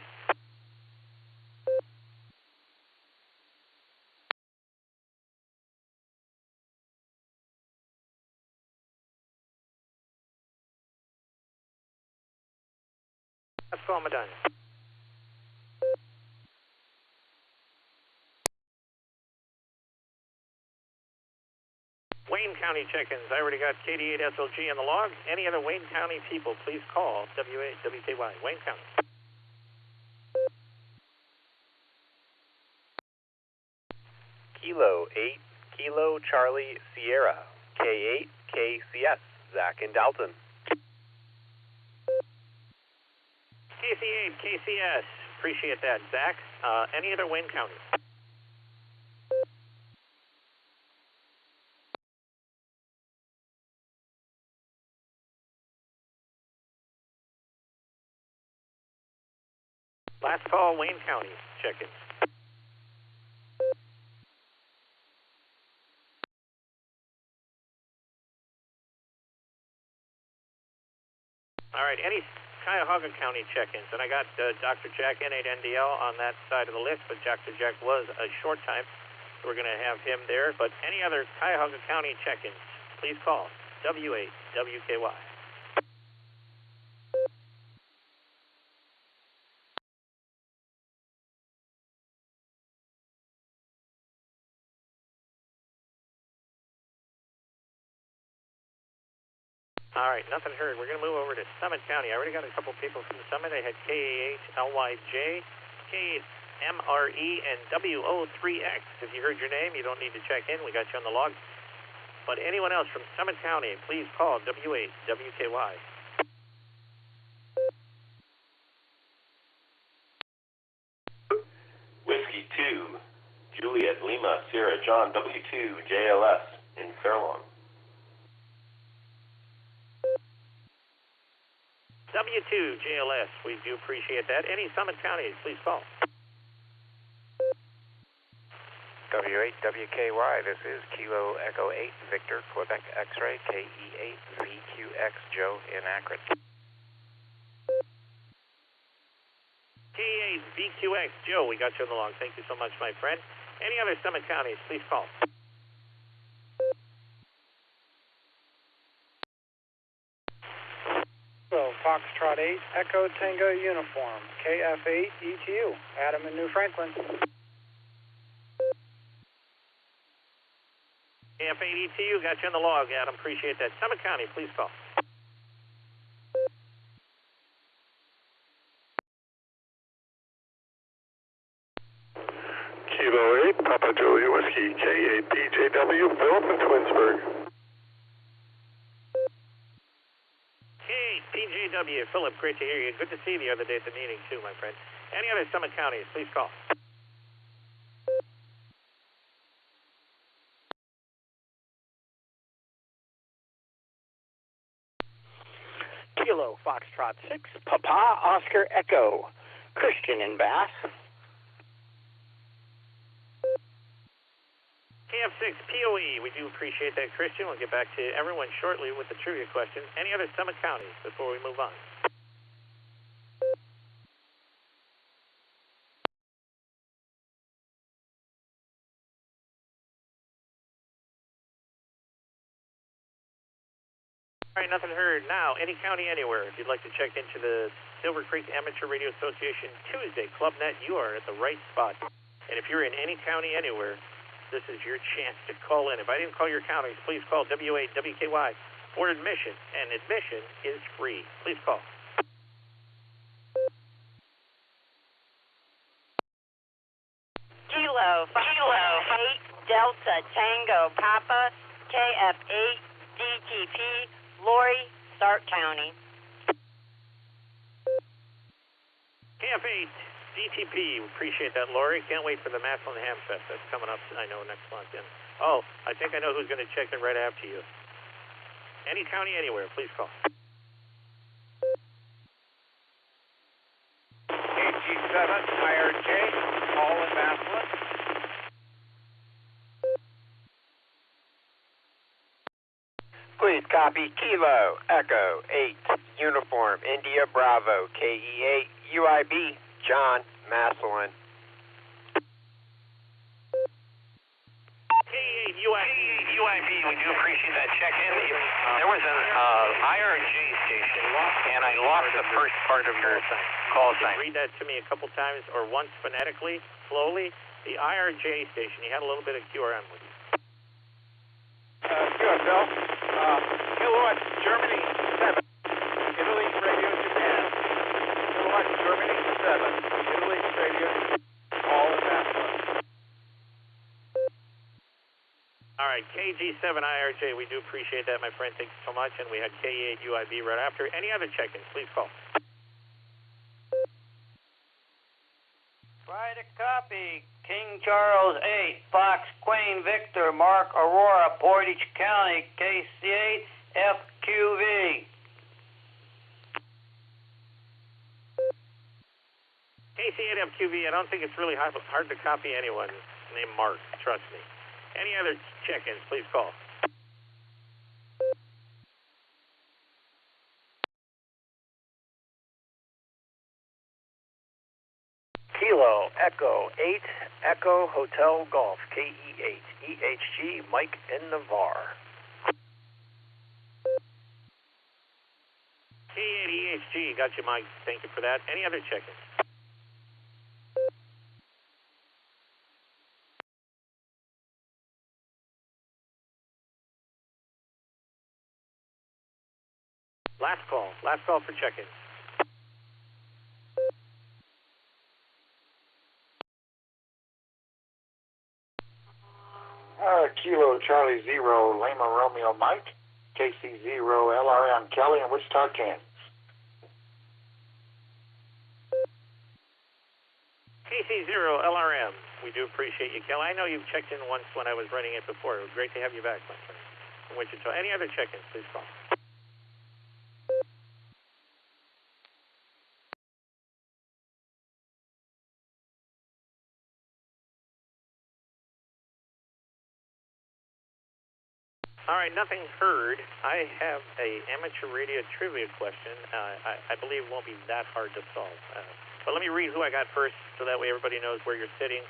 Let's call Medina. Wayne County check-ins. I already got KD8 SLG in the log. Any other Wayne County people, please call WKY. Wayne County. Kilo 8, Kilo Charlie Sierra, K8, KCS, Zach in Dalton. KC8, KCS. Appreciate that, Zach. Any other Wayne County? Last call, Wayne County check-ins. All right, any Cuyahoga County check-ins, and I got Dr. Jack N8NDL on that side of the list, but Dr. Jack was a short time, so we're going to have him there. But any other Cuyahoga County check-ins, please call W8WKY. All right, nothing heard. We're going to move over to Summit County. I already got a couple people from Summit. I had KAH, LYJ, KMRE, and WO3X. If you heard your name, you don't need to check in. We got you on the log. But anyone else from Summit County, please call W8WKY. Whiskey 2, Juliet Lima Sierra John W2 JLS in Fairlawn. W2 JLS, we do appreciate that. Any Summit counties, please call. W8WKY, this is Kilo Echo 8 Victor Quebec X-Ray KE8 VQX Joe in Akron. KE8 VQX Joe, we got you on the log. Thank you so much, my friend. Any other Summit counties, please call. So, Foxtrot 8, Echo Tango Uniform, KF8 ETU, Adam in New Franklin. KF8 ETU, got you on the log, Adam. Appreciate that. Summit County, please call. Kilo 8, Papa Julia Whiskey, K8 PJW, Philip in Twinsburg. PJW, Philip, great to hear you. Good to see you the other day at the meeting, too, my friend. Any other Summit counties, please call. Kilo Foxtrot 6, Papa Oscar Echo, Christian in Bass. KF6 POE, we do appreciate that, Christian. We'll get back to everyone shortly with the trivia question. Any other Summit counties before we move on? All right, nothing heard. Now, any county anywhere, if you'd like to check into the Silvercreek Amateur Radio Association Tuesday Club Net, you are at the right spot. And if you're in any county anywhere, this is your chance to call in. If I didn't call your counties, please call W8WKY for admission, and admission is free. Please call. Kilo 8 Delta Tango Papa KF8 DTP Lori, Stark County. KF8 DTP, appreciate that, Lori. Can't wait for the Maslin Ham Fest. That's coming up, I know, next month. And, oh, I think I know who's going to check in right after you. Any county, anywhere, please call. KG7, IRJ, Paul in Maslin. copy. Kilo Echo 8 Uniform India Bravo KE8 UIB John Maslin. KE8 UIB, we do appreciate that check-in. There was an IRJ station, and I lost the first part of your call sign. Read that to me a couple times, or once phonetically, slowly. The IRJ station, you had a little bit of QRM with you. QSL, Kilowatt Germany 7, Italy Radio Japan, Kilowatt Germany 7, Italy Radio all in that one. All right, KG7 IRJ, we do appreciate that, my friend. Thank you so much. And we had K8 UIB right after. Any other check-ins, please call. Try to copy. King Charles 8, Fox Queen Victor, Mark Aurora, Portage County, KC8 FQV. KC8 FQV, I don't think it's really hard to copy anyone named Mark, trust me. Any other check-ins, please call. Kilo Echo 8 Echo Hotel Golf KE8 EHG Mike in Navarre. K8 EHG, got you, Mike. Thank you for that. Any other check-ins? Last call for check-ins. Kilo Charlie 0 Lima Romeo Mike, KC 0 LRM Kelly in Wichita, Kansas. KC 0 LRM, we do appreciate you, Kelly. I know you've checked in once when I was running it before. It was great to have you back, my friend, from Wichita. Any other check-ins, please call. All right, nothing heard. I have a amateur radio trivia question. I believe it won't be that hard to solve. But let me read who I got first so that way everybody knows where you're sitting.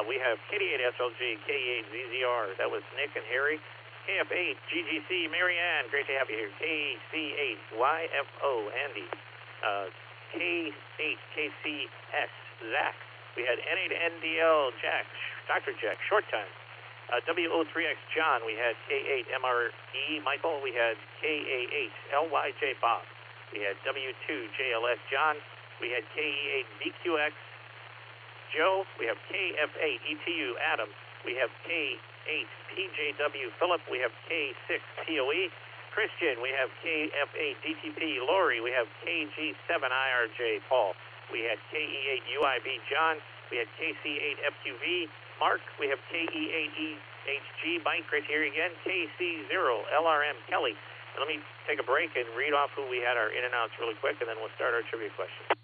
We have KD8 SLG, K8 ZZR. That was Nick and Harry. KF8 GGC, Marianne. Great to have you here. KC8 YFO, Andy. K8 KCS, Zach. We had N8NDL, Jack, Dr. Jack, short time. WO3X John, we had K8 MRE Michael, we had KA8 LYJ Bob, we had W2 JLS John, we had KE8 BQX Joe, we have KF8 ETU Adam, we have K8 PJW Philip, we have K6 TOE Christian, we have KF8 DTP Lori, we have KG7 IRJ Paul, we had KE8 UIB John, we had KC8 FQV Mark, we have KE8EHG Mike right here again, KC0 LRM Kelly. And let me take a break and read off who we had our in and outs really quick, and then we'll start our trivia question.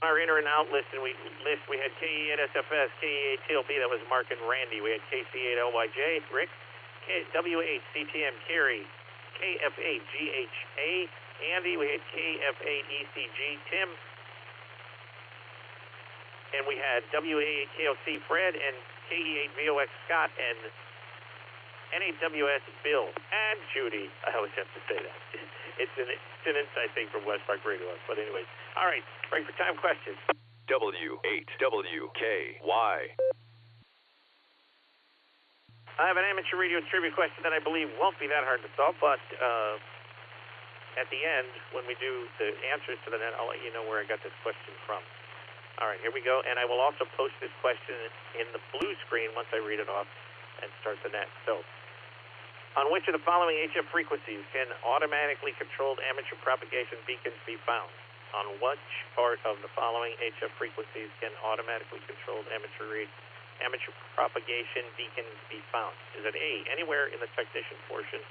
Our in and out list, we had KE8 SFS, KE8 TLB, that was Mark and Randy. We had KC8 LYJ, Rick, W8 CTM Carrie, KF8 GHA, Andy, we had KF8 ECG Tim, and we had WA8 KOC Fred and KE8 VOX Scott and N8WS Bill and Judy. I always have to say that. It's an inside thing from West Park Radio. But anyways, all right, break for time questions. W8WKY. I have an amateur radio trivia question that I believe won't be that hard to solve, but at the end, when we do the answers to the net, I'll let you know where I got this question from. All right, here we go, and I will also post this question in the blue screen once I read it off and start the net. So, on which of the following HF frequencies can automatically controlled amateur propagation beacons be found? On which part of the following HF frequencies can automatically controlled amateur propagation beacons be found? Is it A, anywhere in the technician portion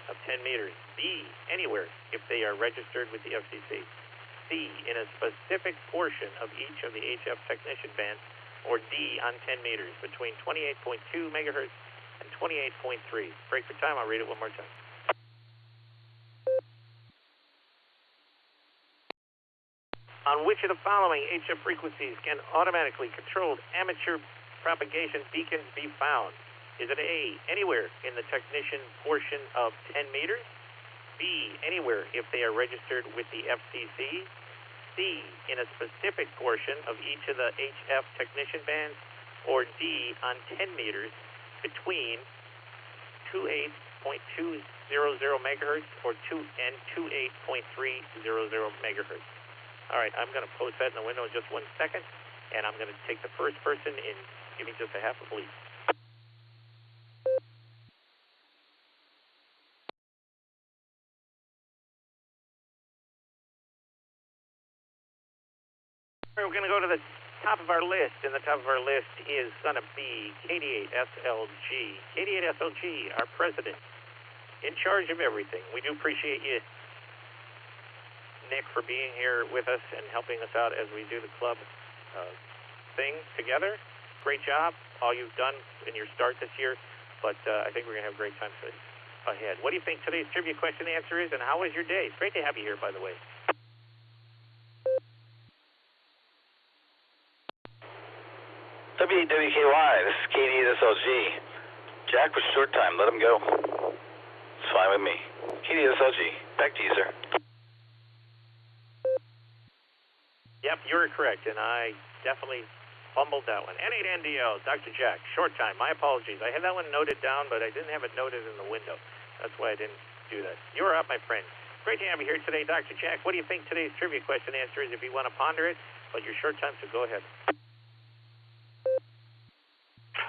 of 10 meters, B, anywhere if they are registered with the FCC, C, in a specific portion of each of the HF technician bands, or D, on 10 meters between 28.2 megahertz and 28.3. Break for time. I'll read it one more time. On which of the following HF frequencies can automatically controlled amateur propagation beacons be found? Is it A, anywhere in the technician portion of 10 meters? B, anywhere if they are registered with the FCC? C, in a specific portion of each of the HF technician bands? Or D, on 10 meters between 28.200 megahertz or 28.300 megahertz? All right, I'm going to post that in the window in just 1 second, and I'm going to take the first person in giving just a half a bleep. We're going to go to the top of our list, and the top of our list is going to be KD8SLG. KD8SLG, our president, in charge of everything. We do appreciate you, Nick, for being here with us and helping us out as we do the club thing together. Great job, all you've done in your start this year, but I think we're going to have a great time ahead. What do you think today's trivia question answer is, and how was your day? It's great to have you here, by the way. WKY, this is KD8SLG. Jack was short time, let him go. It's fine with me. KD8SLG, back to you, sir. Yep, you're correct, and I definitely fumbled that one. N8NDL, Dr. Jack, short time. My apologies. I had that one noted down, but I didn't have it noted in the window. That's why I didn't do that. You're up, my friend. Great to have you here today, Dr. Jack. What do you think today's trivia question answer is if you want to ponder it? But your short time, so go ahead.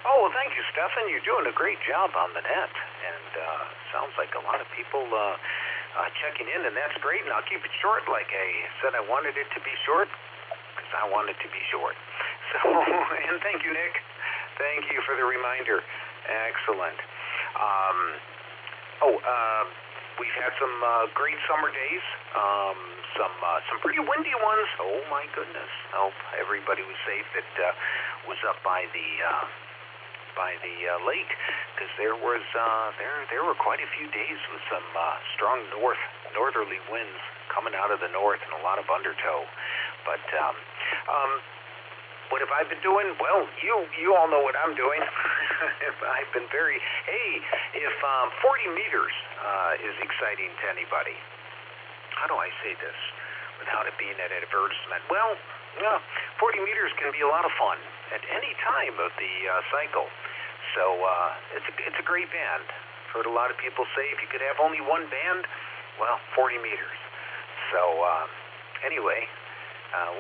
Oh, well, thank you, Stefan. You're doing a great job on the net, and sounds like a lot of people checking in, and that's great, and I'll keep it short. Like I said, I wanted it to be short because I want it to be short. So, and thank you, Nick. Thank you for the reminder. Excellent. We've had some great summer days, some pretty windy ones. Oh, my goodness. I hope everybody was safe that was up by the lake, because there were quite a few days with some strong northerly winds coming out of the north and a lot of undertow. But what have I been doing? Well, you all know what I'm doing. I've been if 40 meters is exciting to anybody, how do I say this without it being an advertisement? Well, 40 meters can be a lot of fun at any time of the cycle. So it's a great band. I've heard a lot of people say if you could have only one band, well, 40 meters. So anyway,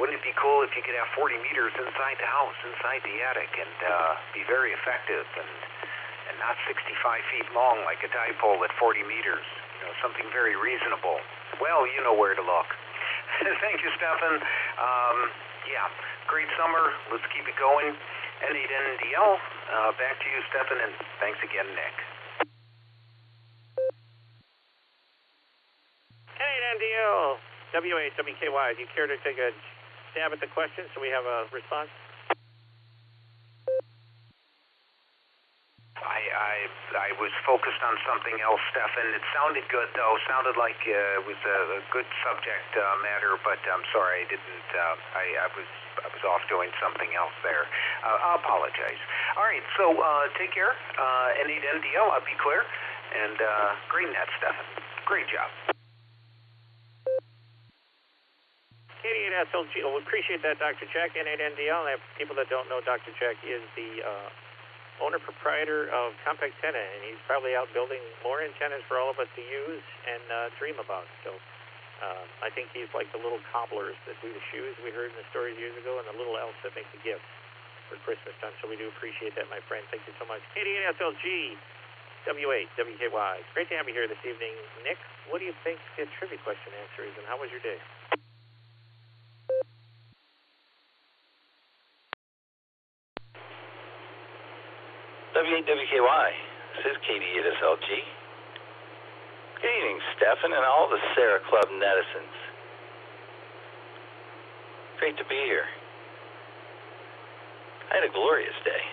wouldn't it be cool if you could have 40 meters inside the house, inside the attic, and be very effective and not 65 feet long like a dipole at 40 meters? You know, something very reasonable. Well, you know where to look. Thank you, Stefan. Great summer. Let's keep it going. N8NDL, back to you, Stefan, and thanks again, Nick. N8NDL, W8WKY, do you care to take a stab at the question so we have a response? I was focused on something else, Stefan. It sounded good, though. Sounded like it was a good subject matter, but I'm sorry, I didn't. I was off doing something else there. I apologize. All right, so take care. N8NDL, I'll be clear. And great net, Stefan. Great job. KD8SLG, we appreciate that, Dr. Jack. N8NDL, and people that don't know, Dr. Jack is the owner-proprietor of Compact Antenna, and he's probably out building more antennas for all of us to use and dream about. So I think he's like the little cobblers that do the shoes we heard in the stories years ago, and the little elves that make the gifts for Christmas time. So we do appreciate that, my friend. Thank you so much. KD8SLG, W8WKY. Great to have you here this evening. Nick, what do you think the trivia question answer is, and how was your day? W8WKY, this is KD8SLG. Good evening, Stefan, and all the Sarah Club netizens. Great to be here. I had a glorious day.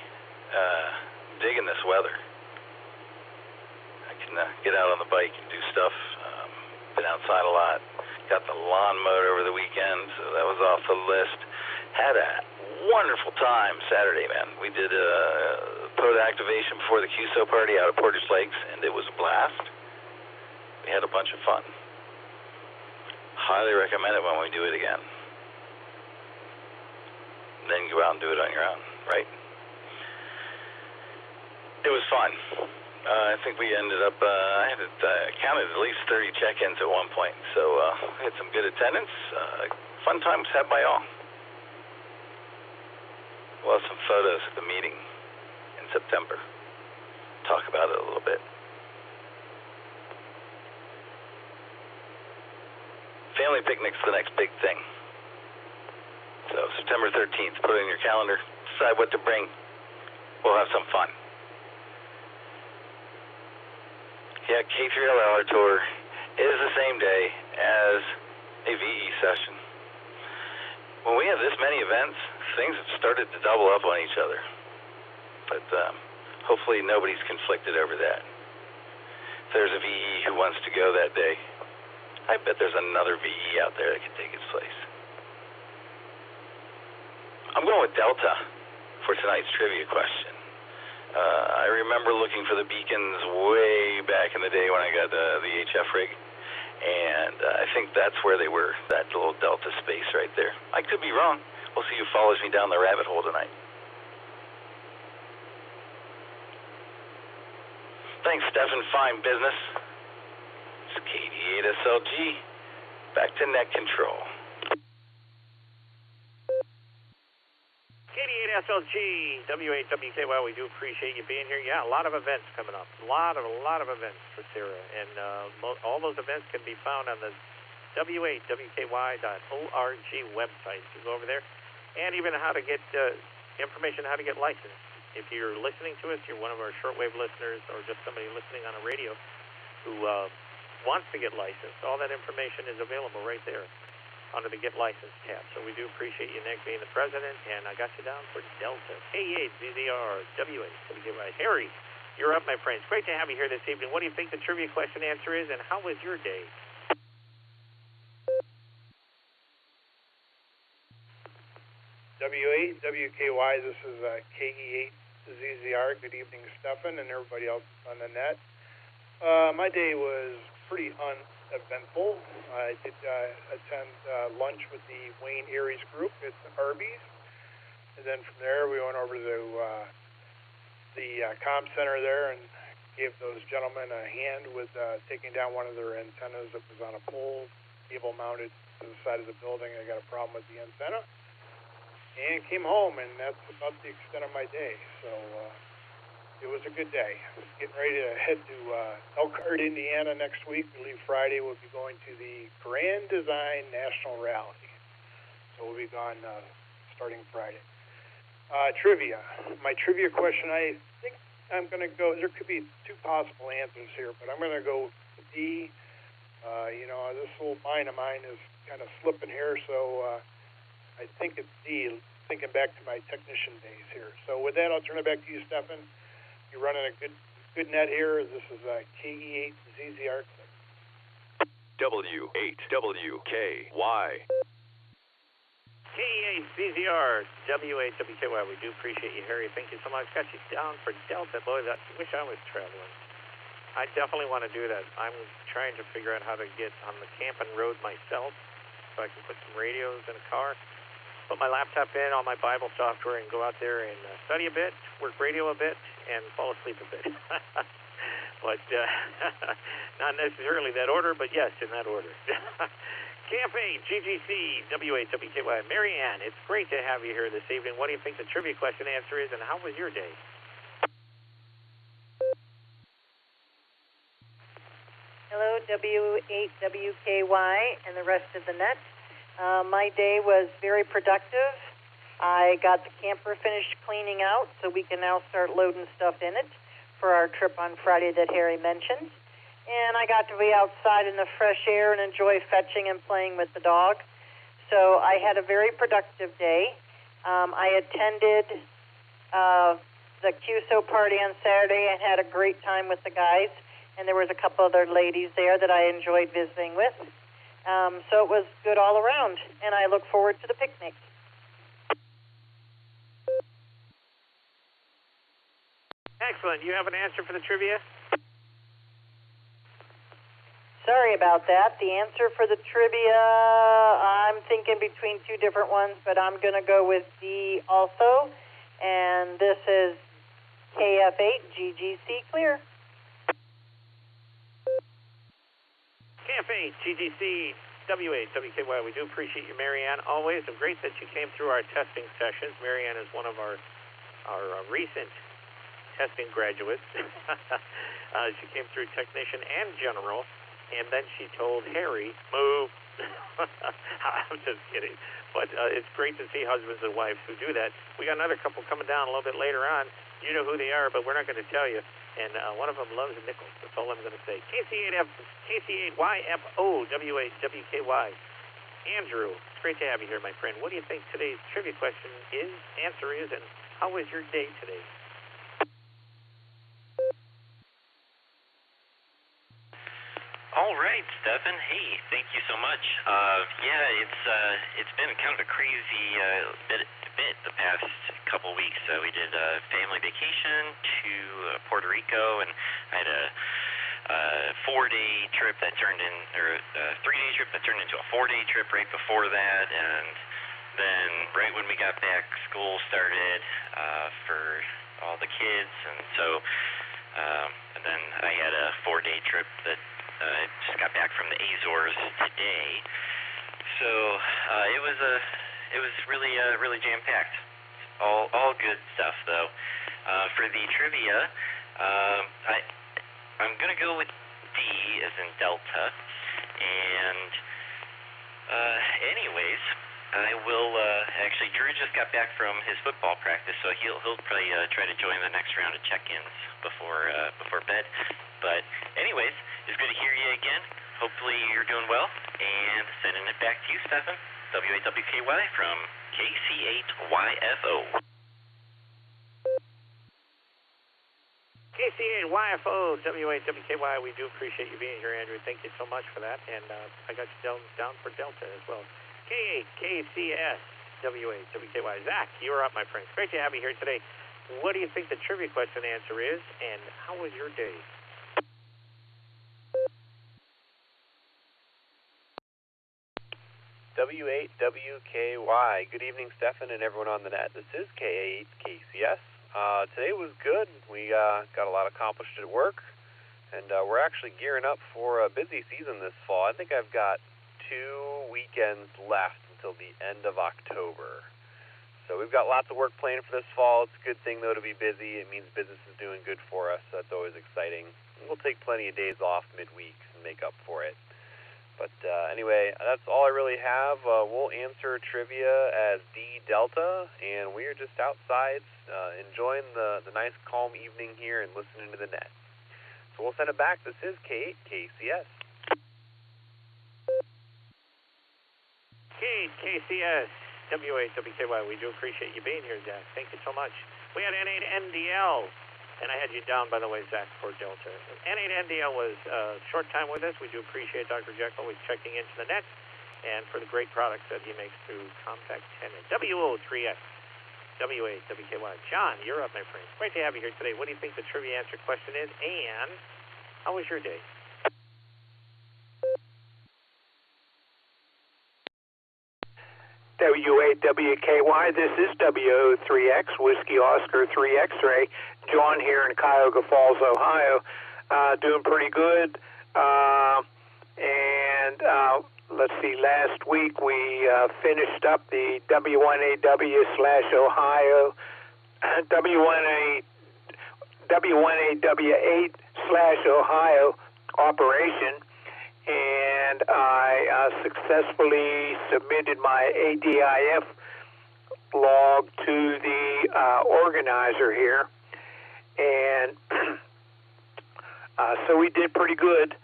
Digging this weather. reason to get out on the bike and do stuff. Been outside a lot. Got the lawn mowed over the weekend, so that was off the list. Had a wonderful time Saturday, man. We did a POD activation before the QSO party out at Portage Lakes, and it was a blast. We had a bunch of fun. Highly recommend it when we do it again. Then go out and do it on your own, right? It was fun. I think we ended up, I had counted at least 30 check-ins at one point, so we had some good attendance. Fun times had by all. We'll have some photos at the meeting in September. Talk about it a little bit. Family picnic's the next big thing. So September 13th, put it in your calendar, decide what to bring. We'll have some fun. Yeah, K3LR tour is the same day as a VE session. When we have this many events, things have started to double up on each other. But hopefully nobody's conflicted over that. If there's a VE who wants to go that day, I bet there's another VE out there that could take its place. I'm going with Delta for tonight's trivia question. I remember looking for the beacons way back in the day when I got the HF rig, and I think that's where they were, that little Delta space right there. I could be wrong. We'll see who follows me down the rabbit hole tonight. Thanks, Stefan. Fine business. It's KD8SLG. Back to net control. KD8SLG, W8WKY, we do appreciate you being here. Yeah, a lot of events coming up. A lot of events for Sarah. And all those events can be found on the W8WKY.org website. You go over there. And even how to get information how to get licensed. If you're listening to us, you're one of our shortwave listeners or just somebody listening on a radio who wants to get licensed, all that information is available right there under the Get Licensed tab. So we do appreciate you, Nick, being the president, and I got you down for Delta. K8ZZR, W8WKY. Harry, you're up, my friend. It's great to have you here this evening. What do you think the trivia question answer is, and how was your day? W8WKY, this is KE8ZZR. Good evening, Stefan, and everybody else on the net. My day was pretty uneventful. I did attend lunch with the Wayne Aries group at Arby's, and then from there we went over to the comm center there and gave those gentlemen a hand with taking down one of their antennas that was on a pole, cable mounted to the side of the building. I got a problem with the antenna. And came home, and that's about the extent of my day. So it was a good day. Getting ready to head to Elkhart, Indiana next week. We leave Friday. We'll be going to the Grand Design National Rally. So we'll be gone starting Friday. Trivia. My trivia question, I think I'm going to go, there could be two possible answers here, but I'm going to go with D. This little mind of mine is kind of slipping here, so I think it's D, thinking back to my technician days here. So with that, I'll turn it back to you, Stefan. You're running a good net here. This is KE8ZZR. W8WKY. KE8ZZR, W8WKY. We do appreciate you, Harry. Thank you so much. Got you down for Delta. Boy, I wish I was traveling. I definitely want to do that. I'm trying to figure out how to get on the camping road myself so I can put some radios in a car, put my laptop in, all my Bible software, and go out there and study a bit, work radio a bit, and fall asleep a bit. But not necessarily that order, but yes, in that order. Camp 8, GGC, W8WKY. Marianne, it's great to have you here this evening. What do you think the trivia question answer is, and how was your day? Hello, W8WKY and the rest of the net. My day was very productive. I got the camper finished cleaning out, so we can now start loading stuff in it for our trip on Friday that Harry mentioned. And I got to be outside in the fresh air and enjoy fetching and playing with the dog. So I had a very productive day. I attended the QSO party on Saturday and had a great time with the guys. and there was a couple other ladies there that I enjoyed visiting with. So it was good all around, and I look forward to the picnic. Excellent. You have an answer for the trivia? Sorry about that. The answer for the trivia, I'm thinking between two different ones, but I'm going to go with D also, and this is KF8 GGC clear. KF8 GGC W8 WKY. We do appreciate you, Marianne, always. And great that you came through our testing sessions. Marianne is one of our recent testing graduates. She came through technician and general, and then she told Harry, move. I'm just kidding. But it's great to see husbands and wives who do that. We got another couple coming down a little bit later on. You know who they are, but we're not going to tell you. And one of them loves nickels. That's all I'm going to say. KC8YFO W8 WKY. Andrew, it's great to have you here, my friend. What do you think today's trivia question is, answer is, and how was your day today? All right, Stefan. Hey, thank you so much. It's been kind of a crazy bit the past couple weeks. We did a family vacation to Puerto Rico, and I had a 4-day trip that turned in, or a 3-day trip that turned into a 4-day trip right before that, and then right when we got back, school started for all the kids, and so and then I had a 4-day trip that just got back from the Azores today, so it was really jam-packed. All good stuff though. For the trivia, I'm gonna go with D as in Delta, and anyways, I will actually. Drew just got back from his football practice, so he'll probably try to join the next round of check-ins before bed. But anyways, it's good to hear you again. Hopefully you're doing well, and sending it back to you, Stefan. W8WKY from KC8YFO. KC8YFO W8WKY. We do appreciate you being here, Andrew. Thank you so much for that, and I got you down for Delta as well. K8KCS W8WKY. Zach, you're up, my friend. Great to have you here today. What do you think the trivia question answer is, and how was your day? W8WKY. Good evening, Stefan, and everyone on the net. This is K8KCS. Today was good. We got a lot accomplished at work, and we're actually gearing up for a busy season this fall. I think I've got 2 weekends left until the end of October. So we've got lots of work planned for this fall. It's a good thing, though, to be busy. It means business is doing good for us. So that's always exciting. We'll take plenty of days off midweek and make up for it. But anyway, that's all I really have. We'll answer trivia as D Delta, and we are just outside enjoying the nice, calm evening here and listening to the net. So we'll send it back. This is K8KCS. KCS W8WKY. We do appreciate you being here, Zach. Thank you so much. We had N8NDL. And I had you down, by the way, Zach, for Delta. N8NDL was a short time with us. We do appreciate Dr. Jekyll always checking into the net and for the great products that he makes through Compact 10 and WO3X, W8WKY. John, you're up, my friend. Great to have you here today. What do you think the trivia answer question is, and how was your day? W8WKY, this is WO3X, Whiskey Oscar 3 X-Ray. John here in Cuyahoga Falls, Ohio. Doing pretty good. Let's see, last week we finished up the W1AW/Ohio, W1AW8/Ohio operation. And I successfully submitted my ADIF log to the organizer here, and so we did pretty good.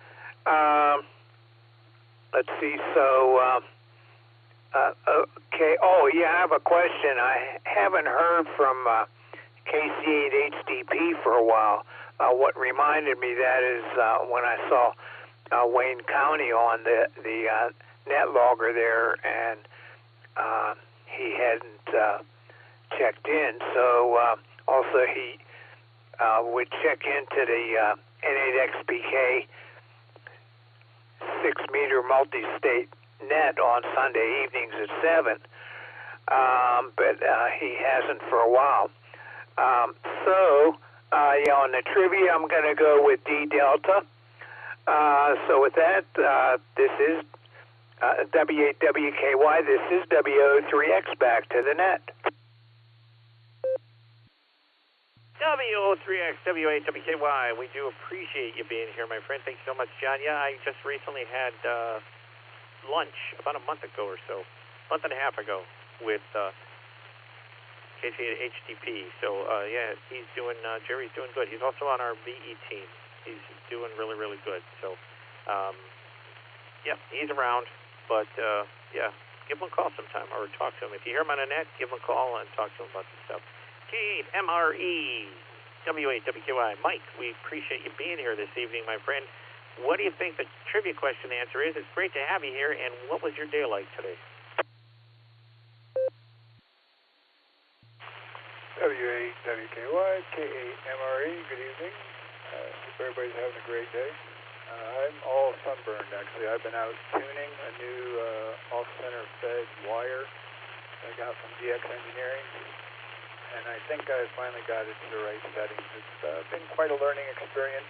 Let's see, so, okay, oh yeah, I have a question. I haven't heard from KC8HDP for a while. what reminded me that is when I saw Wayne County on the net logger there, and he hadn't checked in. So also he would check into the N8XPK 6-meter multi-state net on Sunday evenings at 7, but he hasn't for a while. On the trivia, I'm going to go with D Delta. So with that, this is W8WKY. This is WO3X back to the net. WO3X, W8WKY. We do appreciate you being here, my friend. Thank you so much, John. Yeah, I just recently had lunch about a month ago or so, month and a half ago, with KC HTP. So, yeah, he's doing, Jerry's doing good. He's also on our VE team. He's doing really, really good. So, yeah, he's around. But, yeah, give him a call sometime or talk to him. If you hear him on the net, give him a call and talk to him about some stuff. K8MRE, W8WKY. Mike, we appreciate you being here this evening, my friend. What do you think the trivia question answer is? It's great to have you here, and what was your day like today? W8WKY, K8MRE, good evening. Hope everybody's having a great day. I'm all sunburned, actually. I've been out tuning a new off-center fed wire I got from DX Engineering, and I think I finally got it to the right settings. It's been quite a learning experience.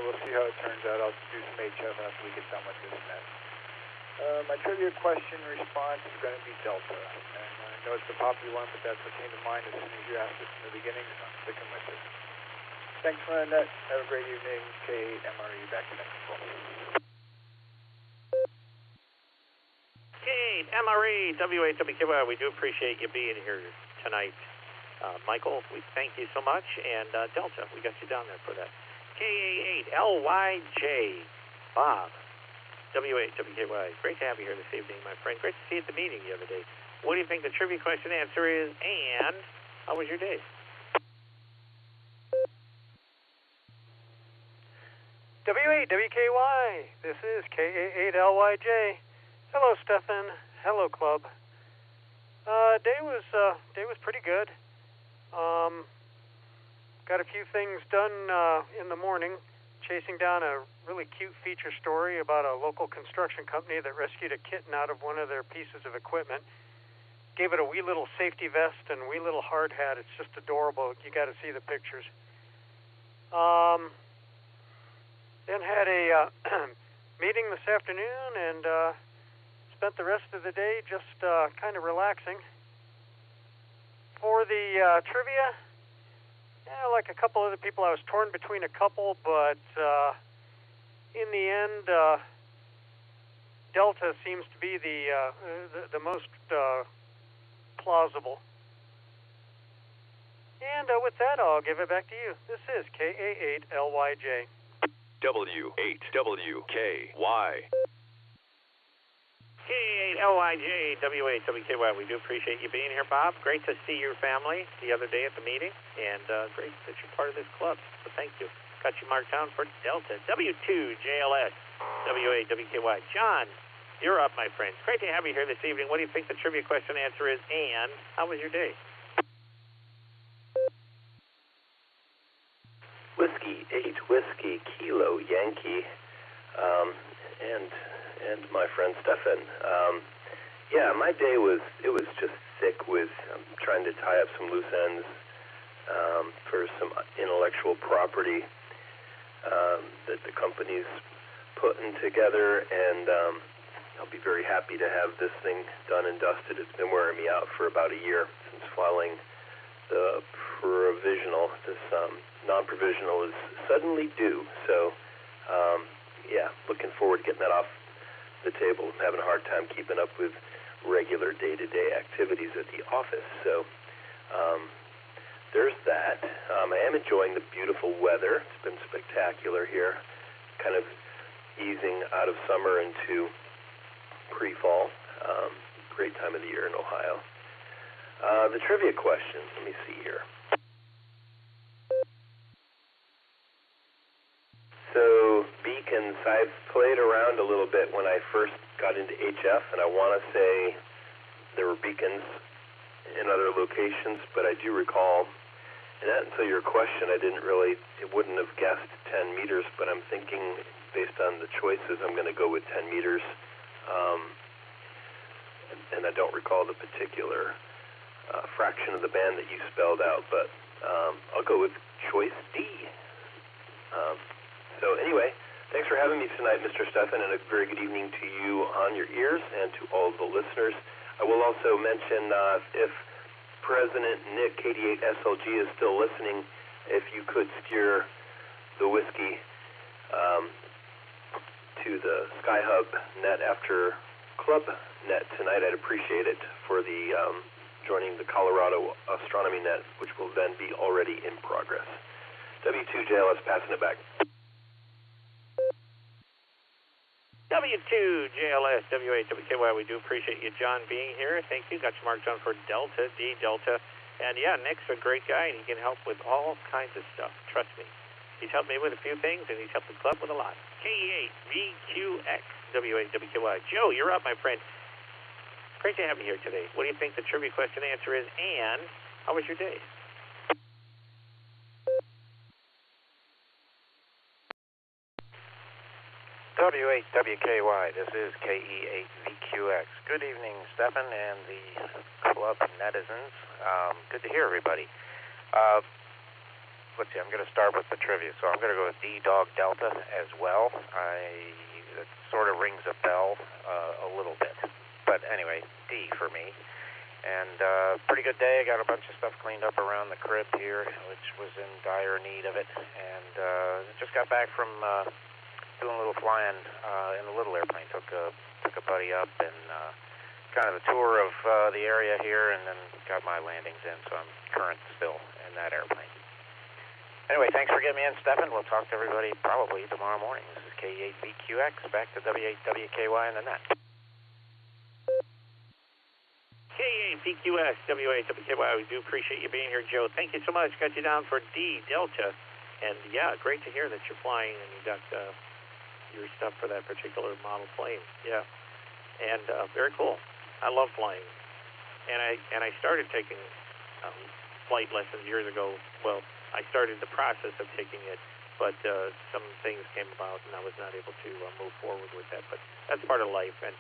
We'll see how it turns out. I'll do some HF after we get done with this net. My trivia question response is going to be Delta. And I know it's a popular one, but that's what came to mind as soon as you asked it in the beginning, so I'm sticking with it. Thanks for that. Have a great evening. K8MRE back to next call. K8MRE, W8WKY, we do appreciate you being here tonight. Michael, we thank you so much. And Delta, we got you down there for that. K88LYJ, Bob, W8WKY. Great to have you here this evening, my friend. Great to see you at the meeting the other day. What do you think the trivia question answer is, and how was your day? W8WKY, this is K88LYJ. Hello, Stefan. Hello, Club. Day was pretty good. Got a few things done in the morning, chasing down a really cute feature story about a local construction company that rescued a kitten out of one of their pieces of equipment. Gave it a wee little safety vest and wee little hard hat. It's just adorable. You got to see the pictures. Then had a meeting this afternoon and spent the rest of the day just kind of relaxing. For the trivia, like a couple other people, I was torn between a couple, but in the end, Delta seems to be the most plausible. And with that, I'll give it back to you. This is K88LYJ. W8WKY. K8LYJ, W8WKY. We do appreciate you being here, Bob. Great to see your family the other day at the meeting, and great that you're part of this club. So thank you. Got you marked down for Delta. W2JLS, W8WKY. John, you're up, my friend. Great to have you here this evening. What do you think the trivia question answer is, and how was your day? Whiskey 8 Whiskey Kilo Yankee, and my friend Stefan. Yeah, my day was just thick with trying to tie up some loose ends for some intellectual property that the company's putting together, and I'll be very happy to have this thing done and dusted. It's been wearing me out for about a year since filing the provisional. This non-provisional is suddenly due, so yeah, looking forward to getting that off the table. I'm having a hard time keeping up with regular day-to-day activities at the office, so there's that. I am enjoying the beautiful weather. It's been spectacular here, kind of easing out of summer into pre-fall. Great time of the year in Ohio. The trivia question, let me see here. beacons. I've played around a little bit when I first got into HF, and I want to say there were beacons in other locations, but I do recall, and not until your question, it wouldn't have guessed 10 meters, but I'm thinking based on the choices, I'm going to go with 10 meters, and I don't recall the particular fraction of the band that you spelled out, but I'll go with choice D. So anyway, thanks for having me tonight, Mr. Stefan, and a very good evening to you on your ears and to all the listeners. I will also mention if President Nick, KD8SLG, is still listening, if you could steer the whiskey to the Skyhub net after Club net tonight, I'd appreciate it for the joining the Colorado Astronomy net, which will then be already in progress. W2JLS passing it back. W2JLS, W8WKY, we do appreciate you, John, being here. Thank you. Got you marked on for Delta, D Delta. And yeah, Nick's a great guy, and he can help with all kinds of stuff. Trust me. He's helped me with a few things, and he's helped the club with a lot. KE8VQX, W8WKY. Joe, you're up, my friend. Great to have you here today. What do you think the trivia question answer is, and how was your day? W8WKY, this is KE8VQX. Good evening, Stefan and the club netizens. Good to hear everybody. Let's see, I'm going to start with the trivia. So I'm going to go with D-Dog Delta as well. It sort of rings a bell a little bit. But anyway, D for me. And pretty good day. I got a bunch of stuff cleaned up around the crib here, which was in dire need of it. And just got back from doing a little flying in a little airplane. Took a buddy up and kind of a tour of the area here, and then got my landings in, so I'm current still in that airplane. Anyway, thanks for getting me in, Stefan. We'll talk to everybody probably tomorrow morning. This is K8VQX, back to W8WKY in the net. K8VQX, W8WKY, we do appreciate you being here, Joe. Thank you so much. Got you down for D Delta, and yeah, great to hear that you're flying and you got your stuff for that particular model plane. Yeah, and very cool. I love flying, and I started taking flight lessons years ago. Well, I started the process of taking it, but some things came about, and I was not able to move forward with that. But that's part of life, and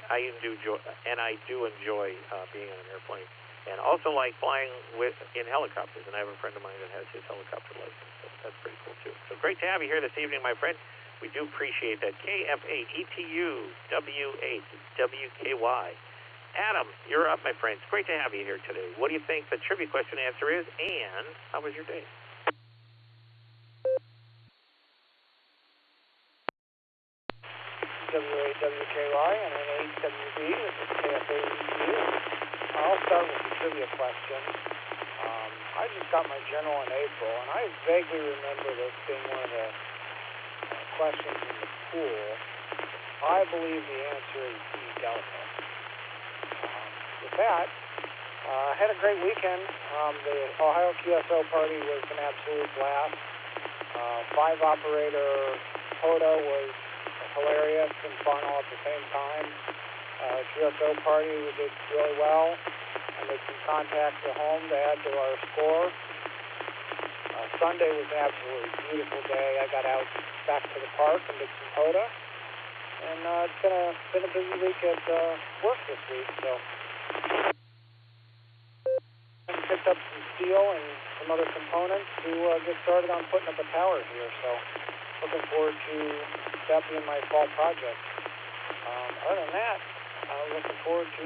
I do enjoy being on an airplane, and also like flying in helicopters. And I have a friend of mine that has his helicopter license, so that's pretty cool too. So great to have you here this evening, my friend. We do appreciate that. KF8ETU W8WKY. Adam, you're up, my friend. It's great to have you here today. What do you think the trivia question answer is, and how was your day? W8WKY and an 8WB. This is KF8ETU. I'll start with the trivia question. I just got my journal in April, and I vaguely remember this being one of the questions in the pool. I believe the answer is D Delta. With that, I had a great weekend. The Ohio QSO party was an absolute blast. 5-operator POTA was hilarious and fun all at the same time. QSO party, we did really well. I made some contacts at home to add to our score. Sunday was an absolutely beautiful day. I got out back to the park and did some POTA. And it's been a busy week at work this week, so I picked up some steel and some other components to get started on putting up a tower here. So looking forward to that being my fall project. Other than that, looking forward to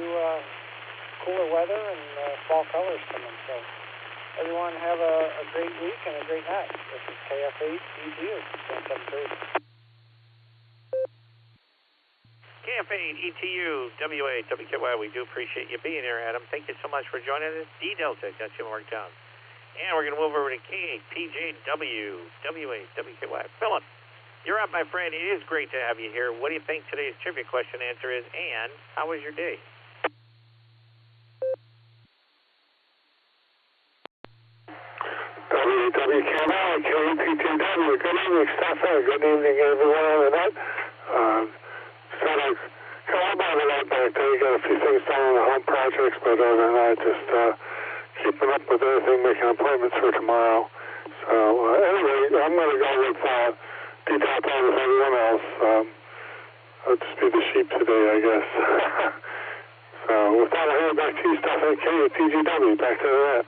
cooler weather and fall colors coming. So everyone have a great week and a great night. This is KF8ETU, 773. KF8ETU, W8WKY, we do appreciate you being here, Adam. Thank you so much for joining us. D Delta, got you marked down. And we're going to move over to K8PJW, W8WKY. Philip, you're up, my friend. It is great to have you here. What do you think today's trivia question answer is, and how was your day? This is WAWKY, KPTW. Good evening, Stefan. Good evening, everyone on the net. Sort of come on the net back there. You got a few things done on the home projects, but other than that, just keeping up with everything, making appointments for tomorrow. So anyway, I'm going to go with detailed time with everyone else. I'll just be the sheep today, I guess. So with that, I'll hand it back to you, Stefan K at TGW. Back to the net.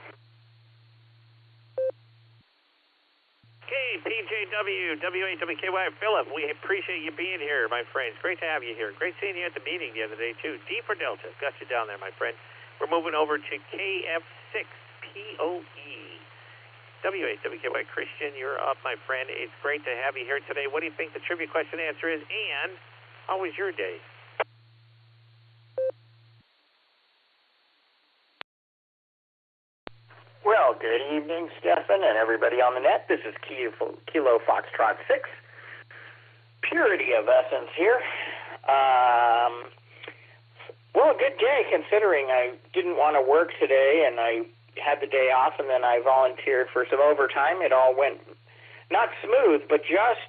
PJW, WAWKY, Philip, we appreciate you being here, my friends. Great to have you here. Great seeing you at the meeting the other day, too. D for Delta. Got you down there, my friend. We're moving over to KF6POE. WAWKY, Christian, you're up, my friend. It's great to have you here today. What do you think the trivia question answer is, and how was your day? Well, good evening, Stefan, and everybody on the net. This is Kilo Foxtrot 6. Purity of Essence here. Well, a good day, considering I didn't want to work today, and I had the day off, and then I volunteered for some overtime. It all went not smooth, but just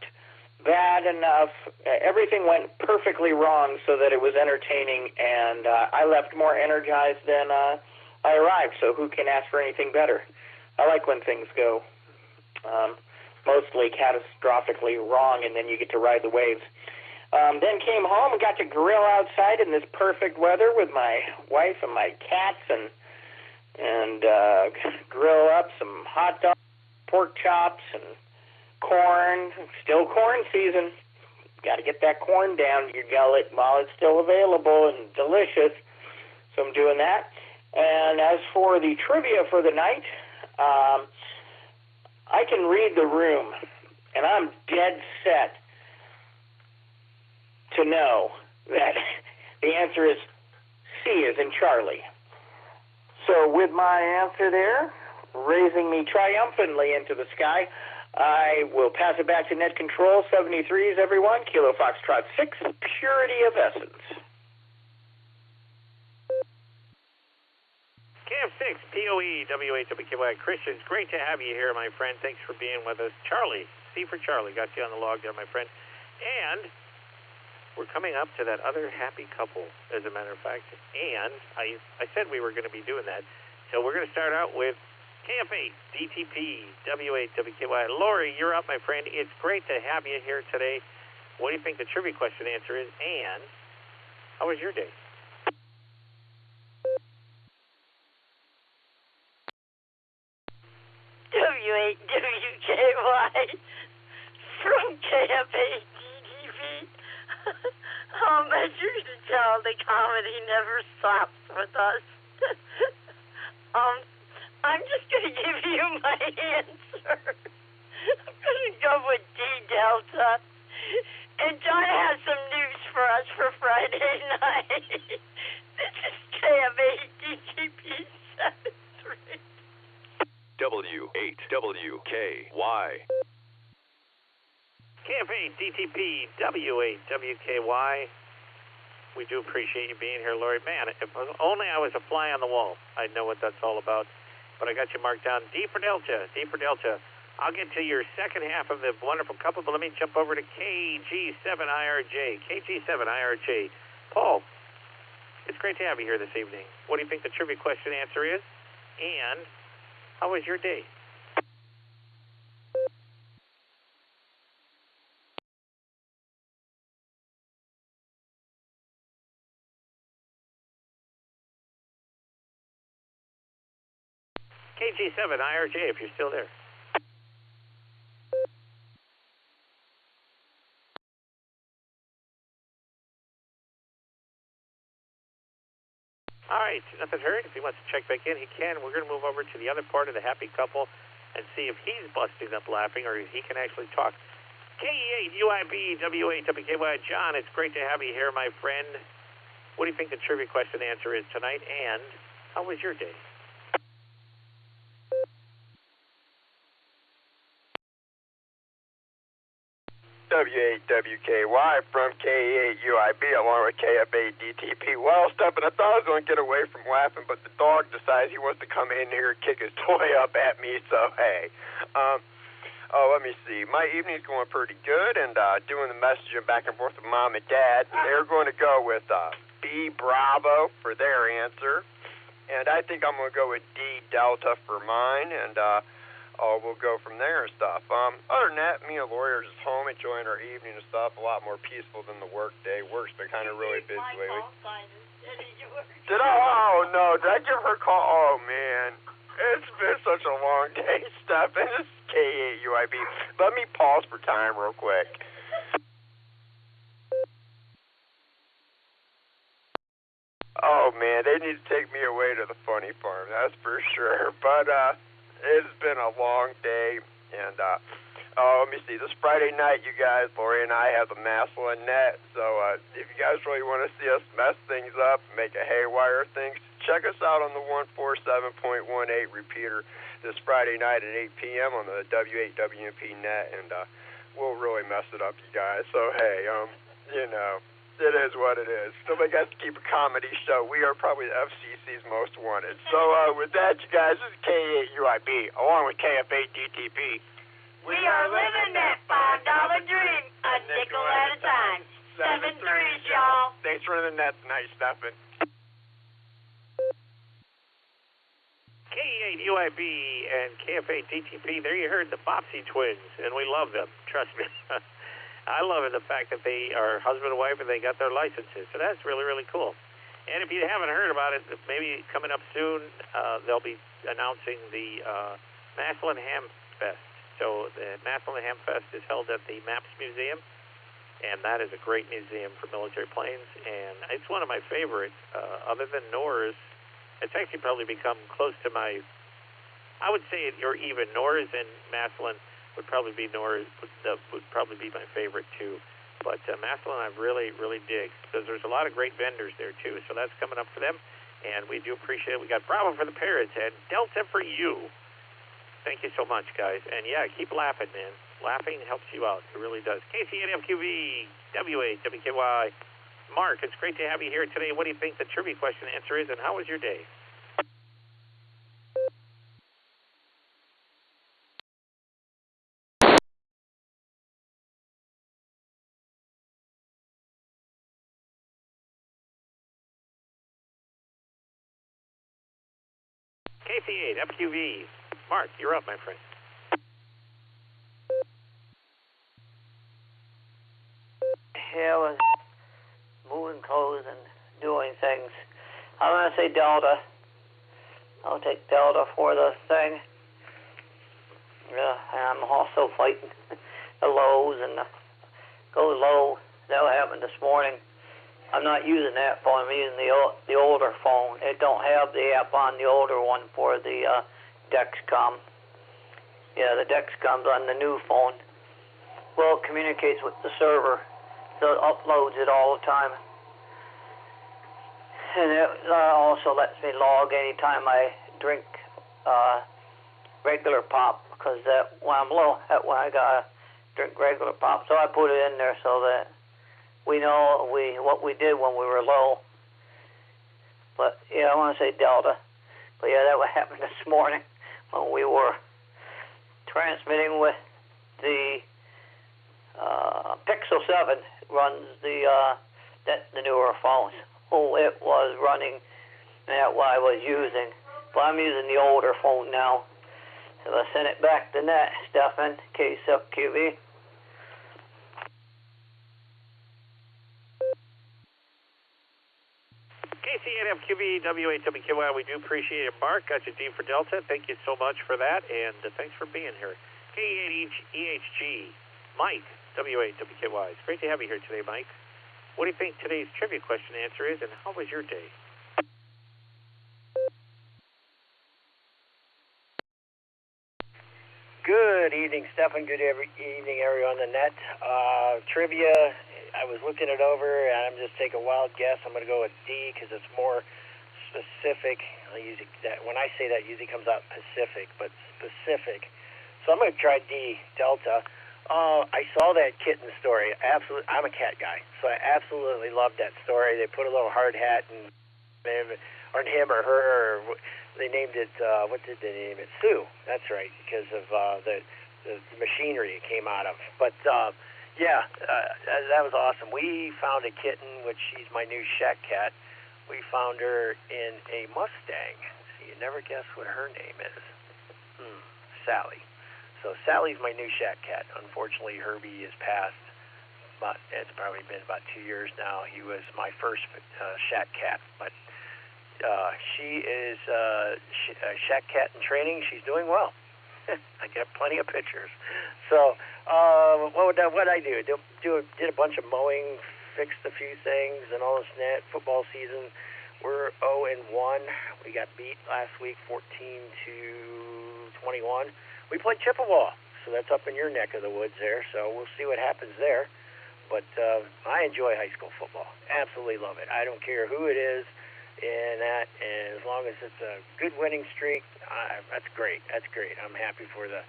bad enough. Everything went perfectly wrong so that it was entertaining, and I left more energized than I arrived, so who can ask for anything better? I like when things go mostly catastrophically wrong, and then you get to ride the waves. Then came home and got to grill outside in this perfect weather with my wife and my cats, and grill up some hot dogs, pork chops, and corn. Still corn season. Got to get that corn down your gullet while it's still available and delicious. So I'm doing that. And as for the trivia for the night, I can read the room, and I'm dead set to know that the answer is C as in Charlie. So with my answer there, raising me triumphantly into the sky, I will pass it back to Net Control 73s, everyone. Kilo Foxtrot 6, Purity of Essence. KF6, POE, WAWKY, Christian, it's great to have you here, my friend. Thanks for being with us. Charlie, C for Charlie, got you on the log there, my friend. And we're coming up to that other happy couple, as a matter of fact. And I said we were going to be doing that. So we're going to start out with KF8, DTP, WAWKY. Lori, you're up, my friend. It's great to have you here today. What do you think the trivia question answer is? And how was your day? WAWKY from KF8 DTV. As you can tell, the comedy never stops with us. I'm just going to give you my answer. I'm going to go with D Delta. And John has some news for us for Friday night. This is KF8 DTP 73. W8WKY. KF8 DTP W8WKY. We do appreciate you being here, Lori. Man, if only I was a fly on the wall, I'd know what that's all about. But I got you marked down. D for Delta. D for Delta. I'll get to your second half of the wonderful couple, but let me jump over to KG7IRJ. KG7IRJ. Paul, it's great to have you here this evening. What do you think the trivia question answer is? And how was your day? KG7IRJ, if you're still there. All right, nothing heard. If he wants to check back in, he can. We're going to move over to the other part of the happy couple and see if he's busting up laughing or if he can actually talk. KE8 UIB WAWKY. John, it's great to have you here, my friend. What do you think the trivia question answer is tonight? And how was your day? W8WKY from K8UIB along with KF8DTP. Well, Stephen, I thought I was going to get away from laughing, but the dog decides he wants to come in here and kick his toy up at me, so hey. Let me see. My evening's going pretty good, and doing the messaging back and forth with Mom and Dad. They're going to go with B Bravo for their answer, and I think I'm going to go with D Delta for mine, and we'll go from there and stuff. Other than that, me and Lori are just home enjoying our evening and stuff. A lot more peaceful than the work day. Work's been kind of really busy lately. Did I? Oh no! Did I give her a call? Oh man, it's been such a long day, Stephen. This is K8UIB. Let me pause for time real quick. Oh man, they need to take me away to the funny farm. That's for sure. But it's been a long day, and let me see. This Friday night, you guys, Lori and I have the Mosley net. So if you guys really want to see us mess things up, make a haywire things, check us out on the 147.18 repeater this Friday night at 8 p.m. on the W8WMP net, and we'll really mess it up, you guys. So hey, you know, it is what it is. Somebody got to keep a comedy show. We are probably the FCC's most wanted. So with that, you guys, this is K8UIB along with KF8DTP. We are living that $5 dream, a nickel at a time. 7 threes, y'all. Thanks for running the net tonight, Stephen. K8UIB and KF8DTP, there you heard the Bopsy twins, and we love them, trust me. I love it, the fact that they are husband and wife and they got their licenses, so that's really, really cool. And if you haven't heard about it, maybe coming up soon, they'll be announcing the Maslin Ham Fest. So the Maslin Ham Fest is held at the Maps Museum, and that is a great museum for military planes, and it's one of my favorites. Other than Norris, it's actually probably become close to my, I would say you're even. Norris and Maslin would probably be would probably be my favorite too. But Maslin I really, really dig, because there's a lot of great vendors there too, so that's coming up for them, and we do appreciate it. We got Bravo for the Parrots and Delta for you. Thank you so much, guys. And yeah, keep laughing, man. Laughing helps you out. It really does. KC8MQV, W8WKY. Mark, it's great to have you here today. What do you think the trivia question answer is, and how was your day? KC8MQV. Mark, you're up, my friend. Yeah, I was moving clothes and doing things. I'm going to say Delta. I'll take Delta for the thing. Yeah, and I'm also fighting the lows and the go low. That happened this morning. I'm not using that phone. I'm using the older phone. It don't have the app on the older one for the Dexcom. Yeah, the Dexcom's on the new phone. Well, it communicates with the server, so it uploads it all the time. And it also lets me log anytime I drink regular pop, because when I'm low, when I gotta drink regular pop. So I put it in there so that we know what we did when we were low. But yeah, I want to say Delta. But yeah, that what happened this morning when we were transmitting with the Pixel 7 runs the newer phones. Oh, it was running that what I was using. But I'm using the older phone now. So I sent it back to net, Stefan, KSFQV. KC8MQV, W8WKY, we do appreciate it. Mark, got you D for Delta. Thank you so much for that, and thanks for being here. K8EHG, Mike, W8WKY. It's great to have you here today, Mike. What do you think today's trivia question answer is, and how was your day? Good evening, Stefan. Good evening, everyone on the net. Trivia, I was looking it over, and I'm just taking a wild guess. I'm going to go with D because it's more specific. When I say that, it usually comes out Pacific, but specific. So I'm going to try D, Delta. I saw that kitten story. Absolutely, I'm a cat guy, so I absolutely loved that story. They put a little hard hat and him or her, or they named it. What did they name it? Sue. That's right, because of the machinery it came out of. But that was awesome. We found a kitten, which she's my new shack cat. We found her in a Mustang. So you never guess what her name is. Sally. So Sally's my new shack cat. Unfortunately, Herbie is passed, but it's probably been about 2 years now. He was my first shack cat, but she is a shack cat in training. She's doing well. I got plenty of pictures. So what I do? Did a bunch of mowing, fixed a few things, and all this net. Football season, we're 0-1. We got beat last week, 14-21. We played Chippewa, so that's up in your neck of the woods there. So we'll see what happens there. But I enjoy high school football. Absolutely love it. I don't care who it is in that, and as long as it's a good winning streak, that's great. That's great. I'm happy for the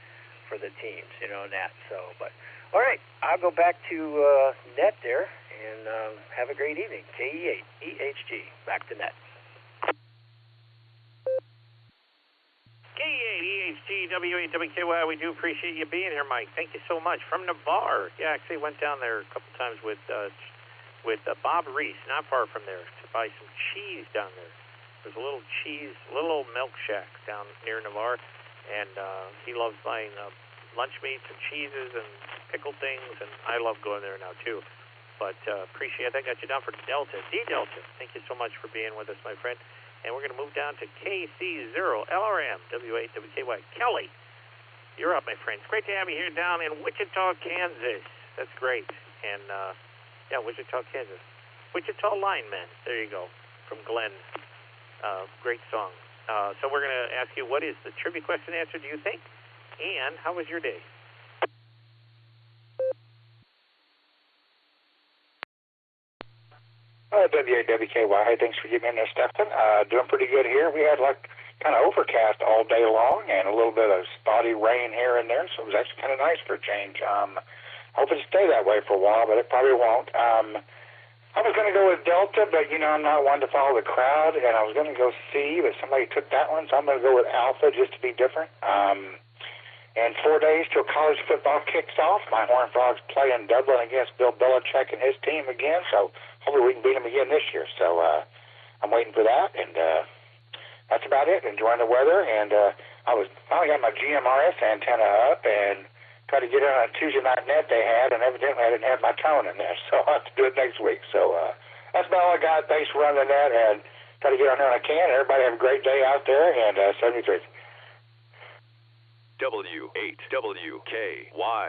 teams, that. So, but all right, I'll go back to net there and have a great evening. KE8 EHG back to net. KE8 EHG W8 WKY. We do appreciate you being here, Mike. Thank you so much. From Navarre. Yeah, actually went down there a couple times with Bob Reese, not far from there, to buy some cheese down there. There's a little old milk shack down near Navarre, and he loves buying lunch meats and cheeses and pickled things, and I love going there now too. But appreciate that. Got you down for Delta. D Delta, thank you so much for being with us, my friend. And we're going to move down to KC0 LRM W8 WKY. Kelly, you're up, my friend. It's great to have you here down in Wichita, Kansas. That's great. And Wichita, Kansas. Wichita Lineman. There you go. From Glenn. Great song. So we're going to ask you, what is the trivia question answer, do you think? And how was your day? W8WKY, thanks for getting in there, Stefan. Doing pretty good here. We had kind of overcast all day long and a little bit of spotty rain here and there, so it was actually kind of nice for a change. Hope it'll stay that way for a while, but it probably won't. I was going to go with Delta, but, I'm not one to follow the crowd, and I was going to go C, but somebody took that one, so I'm going to go with Alpha just to be different. And 4 days till college football kicks off. My Horned Frogs play in Dublin against Bill Belichick and his team again, so hopefully we can beat them again this year. So I'm waiting for that, and that's about it. Enjoying the weather, and I finally got my GMRS antenna up and tried to get it on a Tuesday night net they had, and evidently I didn't have my tone in there, so I'll have to do it next week. So that's about all I got. Thanks for running the net, and try to get on there when I can. Everybody have a great day out there, and 73. W8WKY.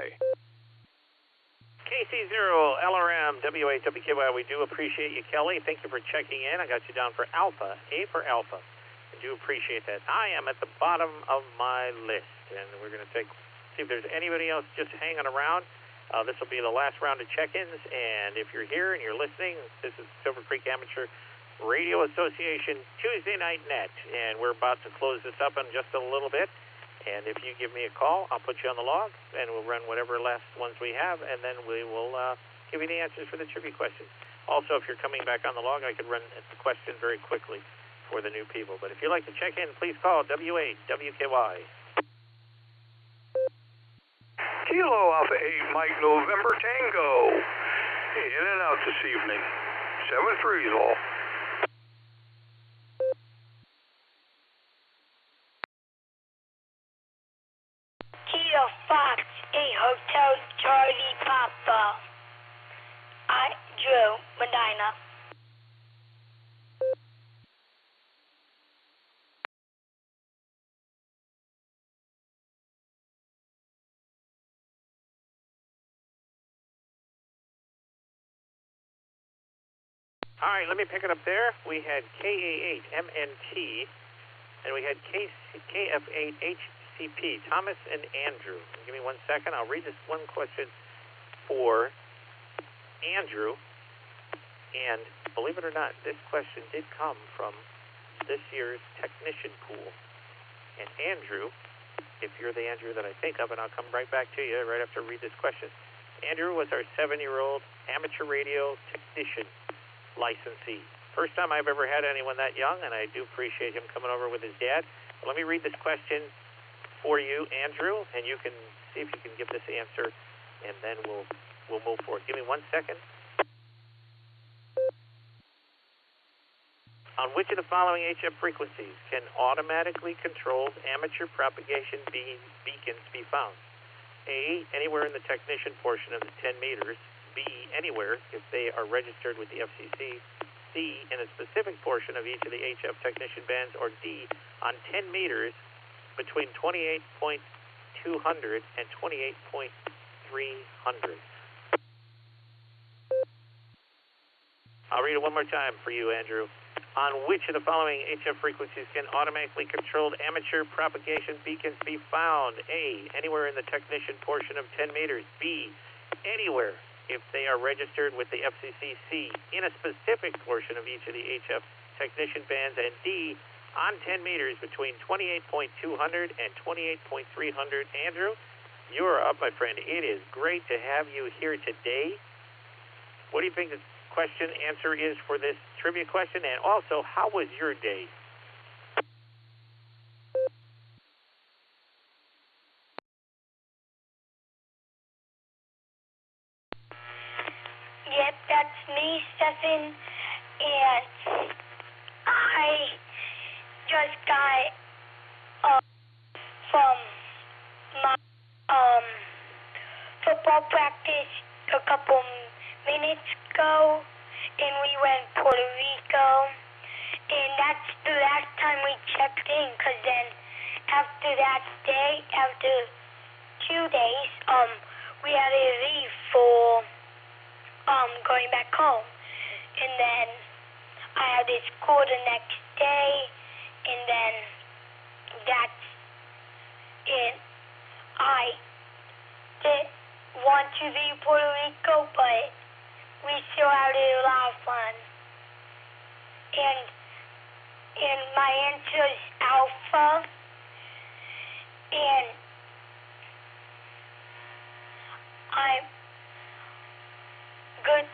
KC0 LRM W8 WKY. We do appreciate you, Kelly. Thank you for checking in. I got you down for Alpha, A for Alpha. I do appreciate that. I am at the bottom of my list, and we're going to see if there's anybody else just hanging around. This will be the last round of check-ins, and if you're here and you're listening, this is Silvercreek Amateur Radio Association Tuesday Night Net, and we're about to close this up in just a little bit. And if you give me a call, I'll put you on the log, and we'll run whatever last ones we have, and then we will give you the answers for the trivia questions. Also, if you're coming back on the log, I could run the question very quickly for the new people. But if you'd like to check in, please call W8 WKY. Kilo Alpha 8 Mike November Tango. In and out this evening. 7-3's all. Kilo Fox 8 Hotel Charlie Papa. I Drew Medina. All right, let me pick it up there. We had KA8 MNT, and we had KF8 HCP, Thomas and Andrew. Give me 1 second. I'll read this one question for Andrew. And believe it or not, this question did come from this year's technician pool. And Andrew if you're the Andrew that I think of, and I'll come right back to you right after I read this question. Andrew was our 7-year-old amateur radio technician licensee. First time I've ever had anyone that young, and I do appreciate him coming over with his dad. But let me read this question for you, Andrew, and you can see if you can give this answer, and then we'll move forward. Give me 1 second. On which of the following HF frequencies can automatically controlled amateur propagation beacons be found? A, anywhere in the technician portion of the 10 meters. B, anywhere if they are registered with the FCC. C, in a specific portion of each of the HF technician bands. Or D, on 10 meters between 28.200 and 28.300. I'll read it one more time for you, Andrew. On which of the following HF frequencies can automatically controlled amateur propagation beacons be found? A, anywhere in the technician portion of 10 meters. B, anywhere if they are registered with the FCC. C, in a specific portion of each of the HF technician bands. And D, on 10 meters between 28.200 and 28.300. Andrew, you're up, my friend. It is great to have you here today. What do you think the question answer is for this trivia question? And also, how was your day? Yep, that's me, Stefan, and I just got from my football practice a couple minutes ago, and we went to Puerto Rico, and that's the last time we checked in, because then after that day, after 2 days, we had to leave for going back home, and then I had to school the next day, and then that's it. I didn't want to leave Puerto Rico, but we still had a lot of fun. And my answer is Alpha. And I'm good to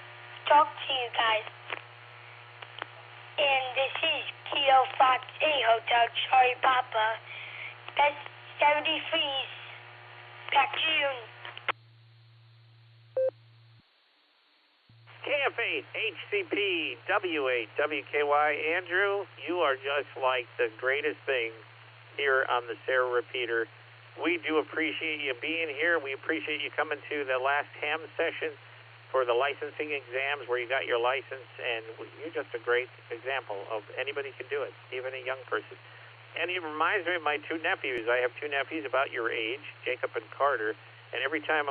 talk to you guys. And this is Kilo Fox 8 Hotel Charlie Papa. Best 73s. Back to you. KF8, HCP, W8, WKY. Andrew, you are just like the greatest thing here on the Sarah Repeater. We do appreciate you being here. We appreciate you coming to the last ham session for the licensing exams where you got your license, and you're just a great example of anybody can do it, even a young person. And it reminds me of my 2 nephews. I have 2 nephews about your age, Jacob and Carter, and every time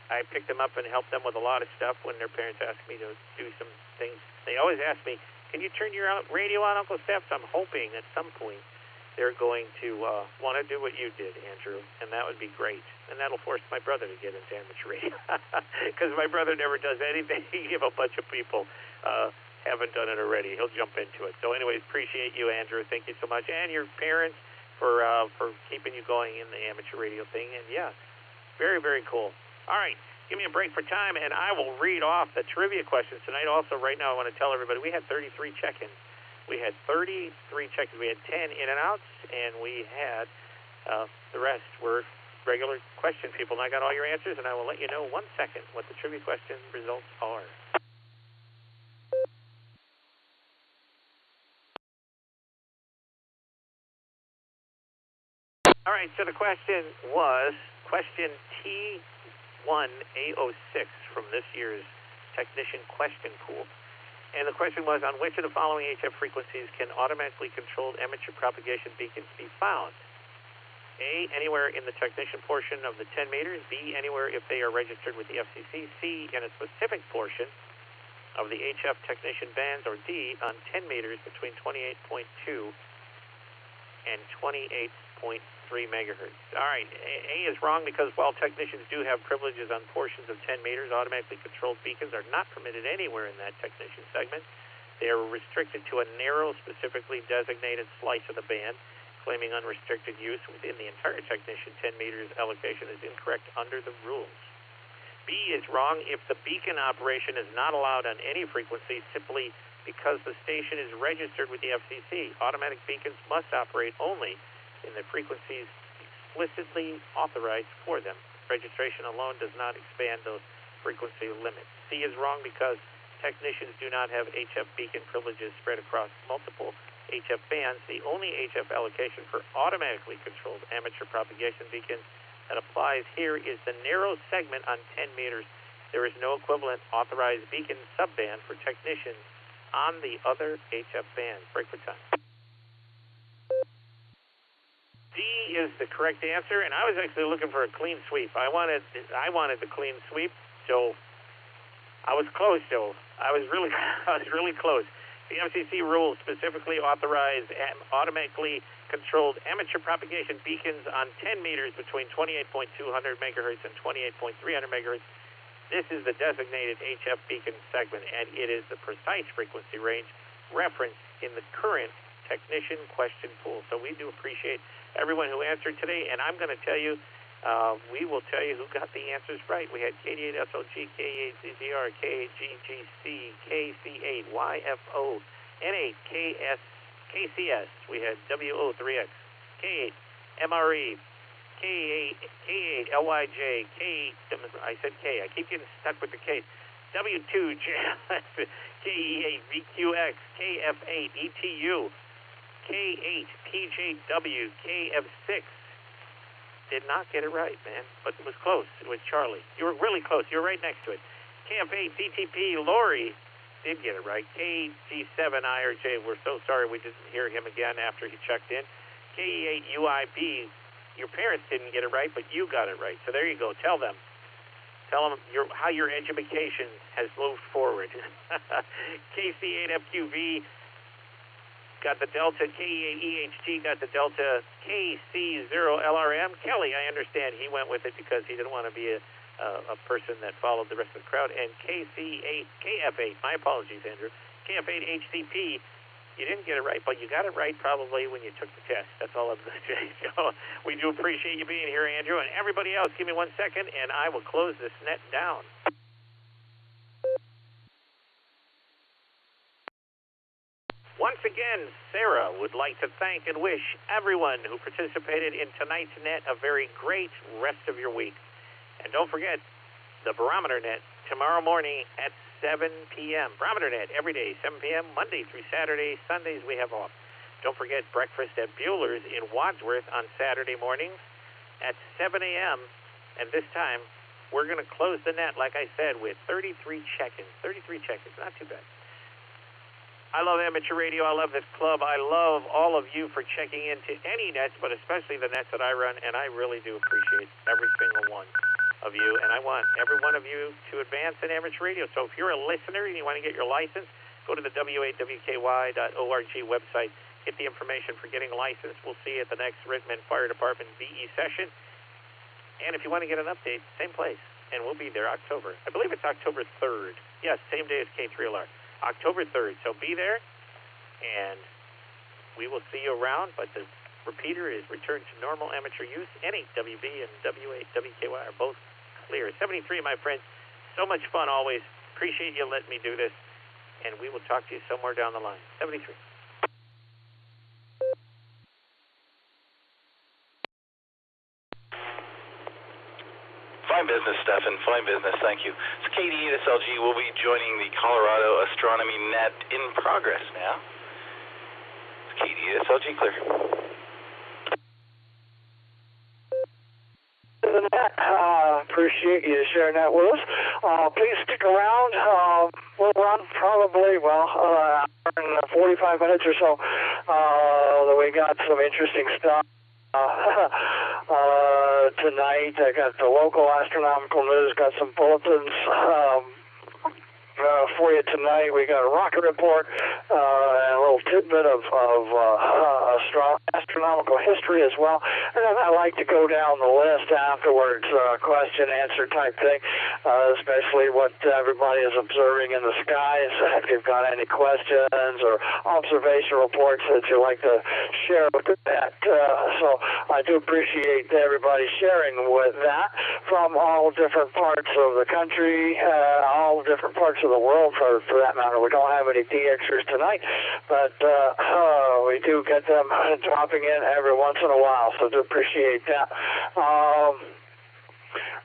I pick them up and help them with a lot of stuff when their parents ask me to do some things. They always ask me, can you turn your radio on, Uncle Steph? So I'm hoping at some point they're going to want to do what you did, Andrew, and that would be great. And that'll force my brother to get into amateur radio, because my brother never does anything if a bunch of people haven't done it already. He'll jump into it. So anyways, appreciate you, Andrew. Thank you so much. And your parents for keeping you going in the amateur radio thing. And yeah, very, very cool. All right, give me a break for time, and I will read off the trivia questions tonight. Also, right now, I want to tell everybody we had 33 check-ins. We had 33 check-ins. We had 10 in-and-outs, and we had the rest were regular question people. And I got all your answers, and I will let you know 1 second what the trivia question results are. All right, so the question was question T1A06 from this year's technician question pool. And the question was, on which of the following HF frequencies can automatically controlled amateur propagation beacons be found? A, anywhere in the technician portion of the 10 meters. B, anywhere if they are registered with the FCC. C, in a specific portion of the HF technician bands. Or D, on 10 meters between 28.2 and 28.3 megahertz. All right, A is wrong because while technicians do have privileges on portions of 10 meters, automatically controlled beacons are not permitted anywhere in that technician segment. They are restricted to a narrow, specifically designated slice of the band. claiming unrestricted use within the entire technician 10 meters allocation is incorrect under the rules. B is wrong if the beacon operation is not allowed on any frequency simply because the station is registered with the FCC. Automatic beacons must operate only in the frequencies explicitly authorized for them. Registration alone does not expand those frequency limits. C is wrong because technicians do not have HF beacon privileges spread across multiple HF bands. The only HF allocation for automatically controlled amateur propagation beacons that applies here is the narrow segment on 10 meters. There is no equivalent authorized beacon subband for technicians on the other HF bands. Break for time. D is the correct answer, and I was actually looking for a clean sweep. I wanted the clean sweep, so I was close, Joe. I was really close. The FCC rules specifically authorize automatically controlled amateur propagation beacons on 10 meters between 28.200 megahertz and 28.300 megahertz. This is the designated HF beacon segment, and it is the precise frequency range referenced in the current technician question pool. So we do appreciate everyone who answered today, and I'm going to tell you, we will tell you who got the answers right. We had KD8 SLG, K8 ZZR, K8 GGC, KC8 YFO, N8 KCS. We had WO3X, K8 MRE, K8 LYJ, I said K. I keep getting stuck with the K. W2 KE8 VQX, KF8 ETU, K8 PJW, KF6. Did not get it right, man, but it was close. It was Charlie. You were really close. You were right next to it. KF8 DTP Lori did get it right. KG7 IRJ, we're so sorry we didn't hear him again after he checked in. KE8 UIB, your parents didn't get it right, but you got it right. So there you go. Tell them how your education has moved forward. KC8 FQV got the Delta. KE8 EHG got the Delta. KC0LRM. Kelly, I understand he went with it because he didn't want to be a person that followed the rest of the crowd. And KF8, my apologies, Andrew. KF8 HCP, you didn't get it right, but you got it right probably when you took the test. That's all I'm going to say. So we do appreciate you being here, Andrew. And everybody else, give me 1 second, and I will close this net down. Once again, Sarah would like to thank and wish everyone who participated in tonight's net a very great rest of your week. And don't forget, the Barometer Net tomorrow morning at 7 p.m. Barometer Net every day, 7 p.m., Monday through Saturday. Sundays we have off. Don't forget breakfast at Bueller's in Wadsworth on Saturday mornings at 7 a.m. And this time, we're going to close the net, like I said, with 33 check-ins. 33 check-ins, not too bad. I love amateur radio. I love this club. I love all of you for checking into any nets, but especially the nets that I run, and I really do appreciate every single one of you, and I want every one of you to advance in amateur radio. So if you're a listener and you want to get your license, go to the w8wky.org website, get the information for getting a license. We'll see you at the next Rittman Fire Department VE session. And if you want to get an update, same place, and we'll be there October. I believe it's October 3rd. Yes, same day as K3LR. October 3rd. So be there, and we will see you around. But the repeater is returned to normal amateur use. N8WB and W8WKY are both clear. 73, my friends. So much fun always. Appreciate you letting me do this, and we will talk to you somewhere down the line. 73. Fine business, Stefan. Fine business. Thank you. So KD8 SLG will be joining the Colorado Astronomy Net in progress now. It's KD8 SLG clear. Appreciate you sharing that with us. Please stick around. We'll run probably, in 45 minutes or so. We got some interesting stuff. Tonight I got the local astronomical news, got some bulletins, for you tonight. We got a rocket report and a little tidbit of astronomical history as well. And then I like to go down the list afterwards, question, answer type thing, especially what everybody is observing in the skies. If you've got any questions or observation reports that you'd like to share with that. So I do appreciate everybody sharing with that from all different parts of the country, all different parts of the world for that matter. We don't have any DXers tonight, but we do get them dropping in every once in a while, so do appreciate that.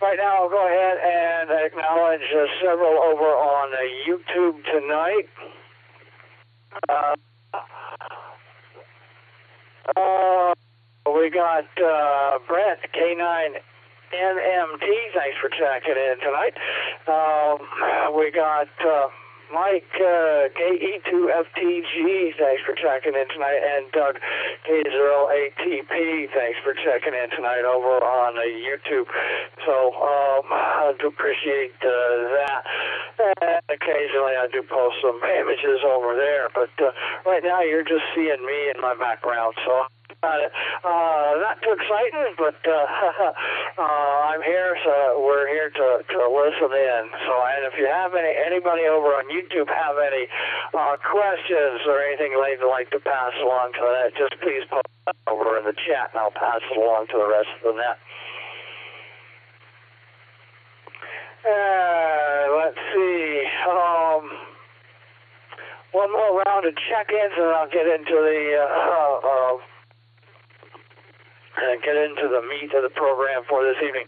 Right now, I'll go ahead and acknowledge several over on YouTube tonight. We got Brent, K9 NMT, thanks for checking in tonight. We got Mike, KE2FTG, thanks for checking in tonight. And Doug, K0ATP, thanks for checking in tonight over on YouTube. So I do appreciate that. And occasionally I do post some images over there. But right now you're just seeing me in my background. So not too exciting, but I'm here, so we're here to listen in. So, and if you have anybody over on YouTube have any questions or anything they'd like to pass along to that, just please post that over in the chat, and I'll pass it along to the rest of the net. Let's see. One more round of check-ins, and I'll get into the meat of the program for this evening.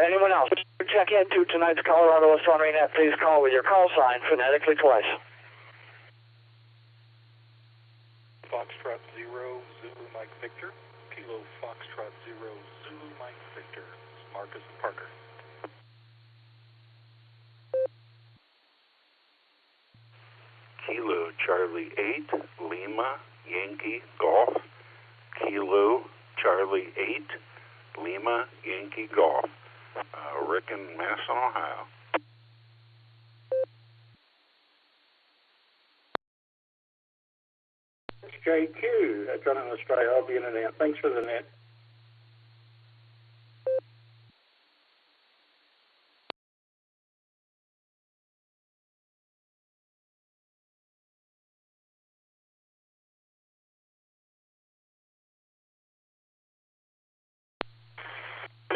Anyone else? Check into tonight's Colorado Astronomy Net. Please call with your call sign phonetically twice. Foxtrot 0, Zulu Mike Victor. Kilo Foxtrot 0, Zulu Mike Victor. Marcus Parker. Kilo Charlie 8, Lima Yankee Golf. Kilo Charlie 8, Lima Yankee Golf. Rick in Madison, Ohio. JQ, that's running in Australia. I'll be in and out. Thanks for the net.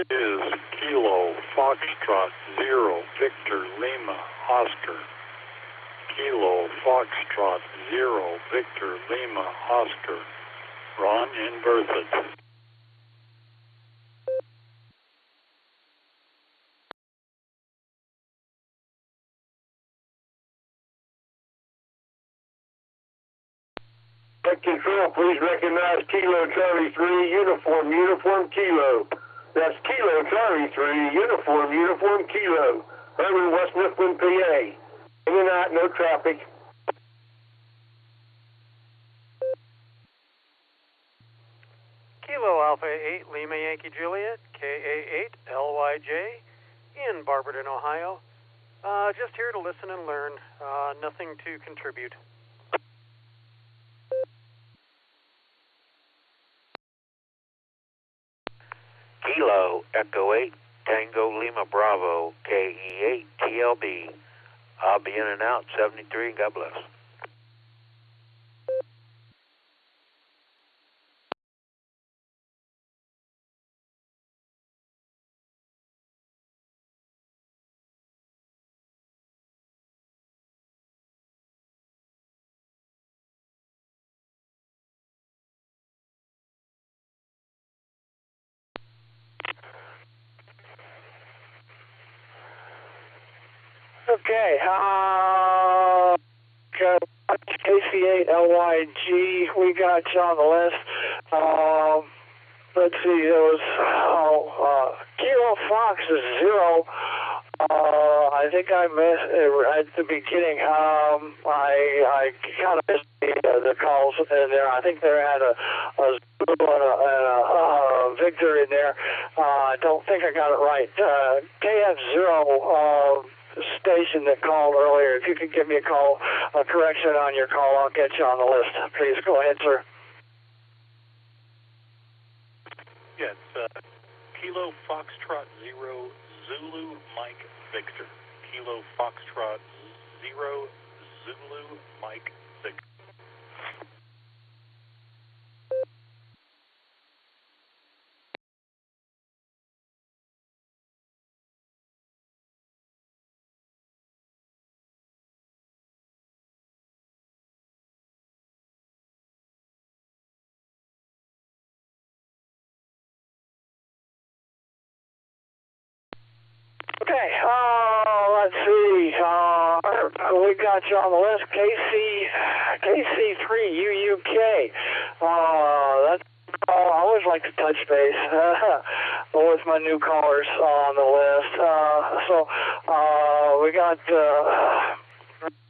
Is Kilo Foxtrot 0, Victor Lima Oscar. Kilo Foxtrot 0, Victor Lima Oscar. Ron in Berthoud. Control, please recognize Kilo Charlie 3, Uniform Kilo. That's Kilo Charlie 3, Uniform Kilo. Urban West Mifflin, PA. In and out, no traffic. Kilo Alpha 8, Lima Yankee Juliet, KA8, LYJ, in Barberton, Ohio. Just here to listen and learn. Nothing to contribute. Kilo Echo 8, Tango Lima Bravo, KE8, TLB. I'll be in and out, 73, God bless. Okay, KC8LYG, we got you on the list. Let's see, there was Kilo Fox is 0. I think I missed at the beginning. I kind of missed the calls in there. I think there had a Zulu and a Victor in there. I don't think I got it right. KF0. station that called earlier. If you could give me a call, a correction on your call, I'll get you on the list. Please go ahead, sir. Yes, Kilo Foxtrot 0 Zulu Mike Victor. Kilo Foxtrot 0 Zulu Mike Victor. Okay, let's see. We got you on the list. KC3UUK. That's. I always like to touch base with my new callers on the list. We got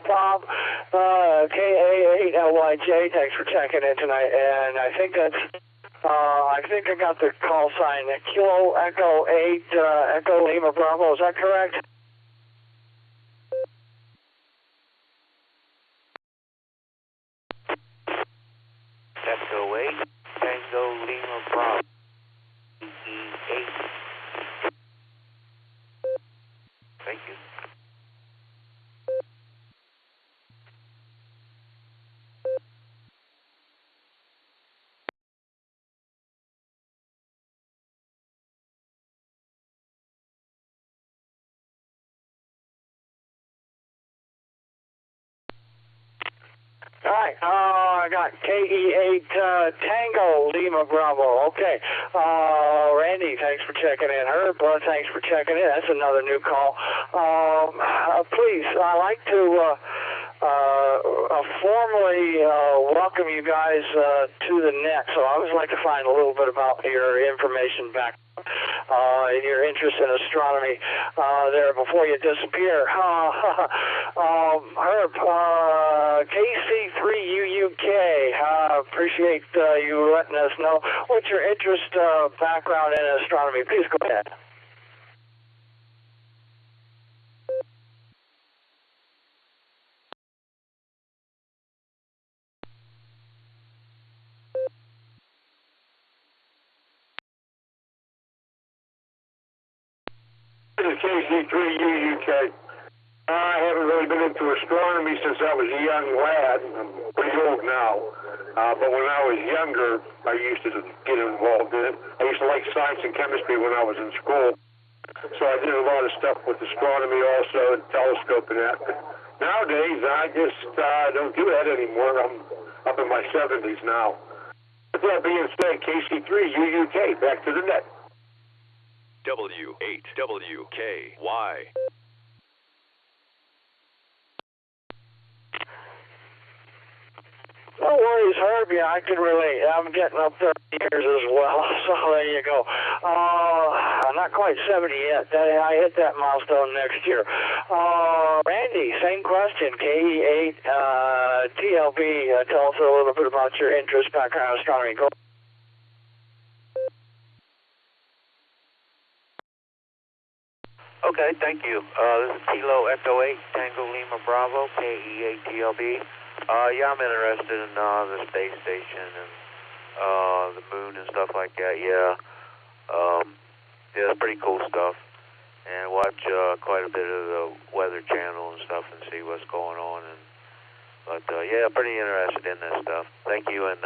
Bob, KA8LYJ. Thanks for checking in tonight. And I think I got the call sign. Kilo Echo 8 Echo Lima Bravo. Is that correct? Echo 8 Tango Lima Bravo. E8. Thank you. All right, I got KE8 Tango Lima Bravo. Okay, Randy, thanks for checking in. Herb, thanks for checking in. That's another new call. Please, I'd like to formally welcome you guys to the net. So I always like to find a little bit about your information back. Your interest in astronomy there before you disappear. Herb, KC3UUK, appreciate you letting us know what's your interest background in astronomy. Please go ahead. This is KC3UUK. I haven't really been into astronomy since I was a young lad. I'm pretty old now. But when I was younger, I used to get involved in it. I used to like science and chemistry when I was in school. So I did a lot of stuff with astronomy also and telescope and that. But nowadays, I just don't do that anymore. I'm up in my 70s now. With that being said, KC3UUK, back to the net. W8WKY. No worries, Herb. Yeah, I can relate. I'm getting up 30 years as well, so there you go. I'm not quite 70 yet. I hit that milestone next year. Randy, same question. KE8 TLB. Tell us a little bit about your interest, background, astronomy. Go. Okay, thank you. This is Kilo Echo 8 Tango Lima Bravo, KE8 TLB. Yeah, I'm interested in the space station and the moon and stuff like that. Yeah, it's pretty cool stuff. And watch quite a bit of the Weather Channel and stuff and see what's going on. But yeah, pretty interested in this stuff. Thank you. And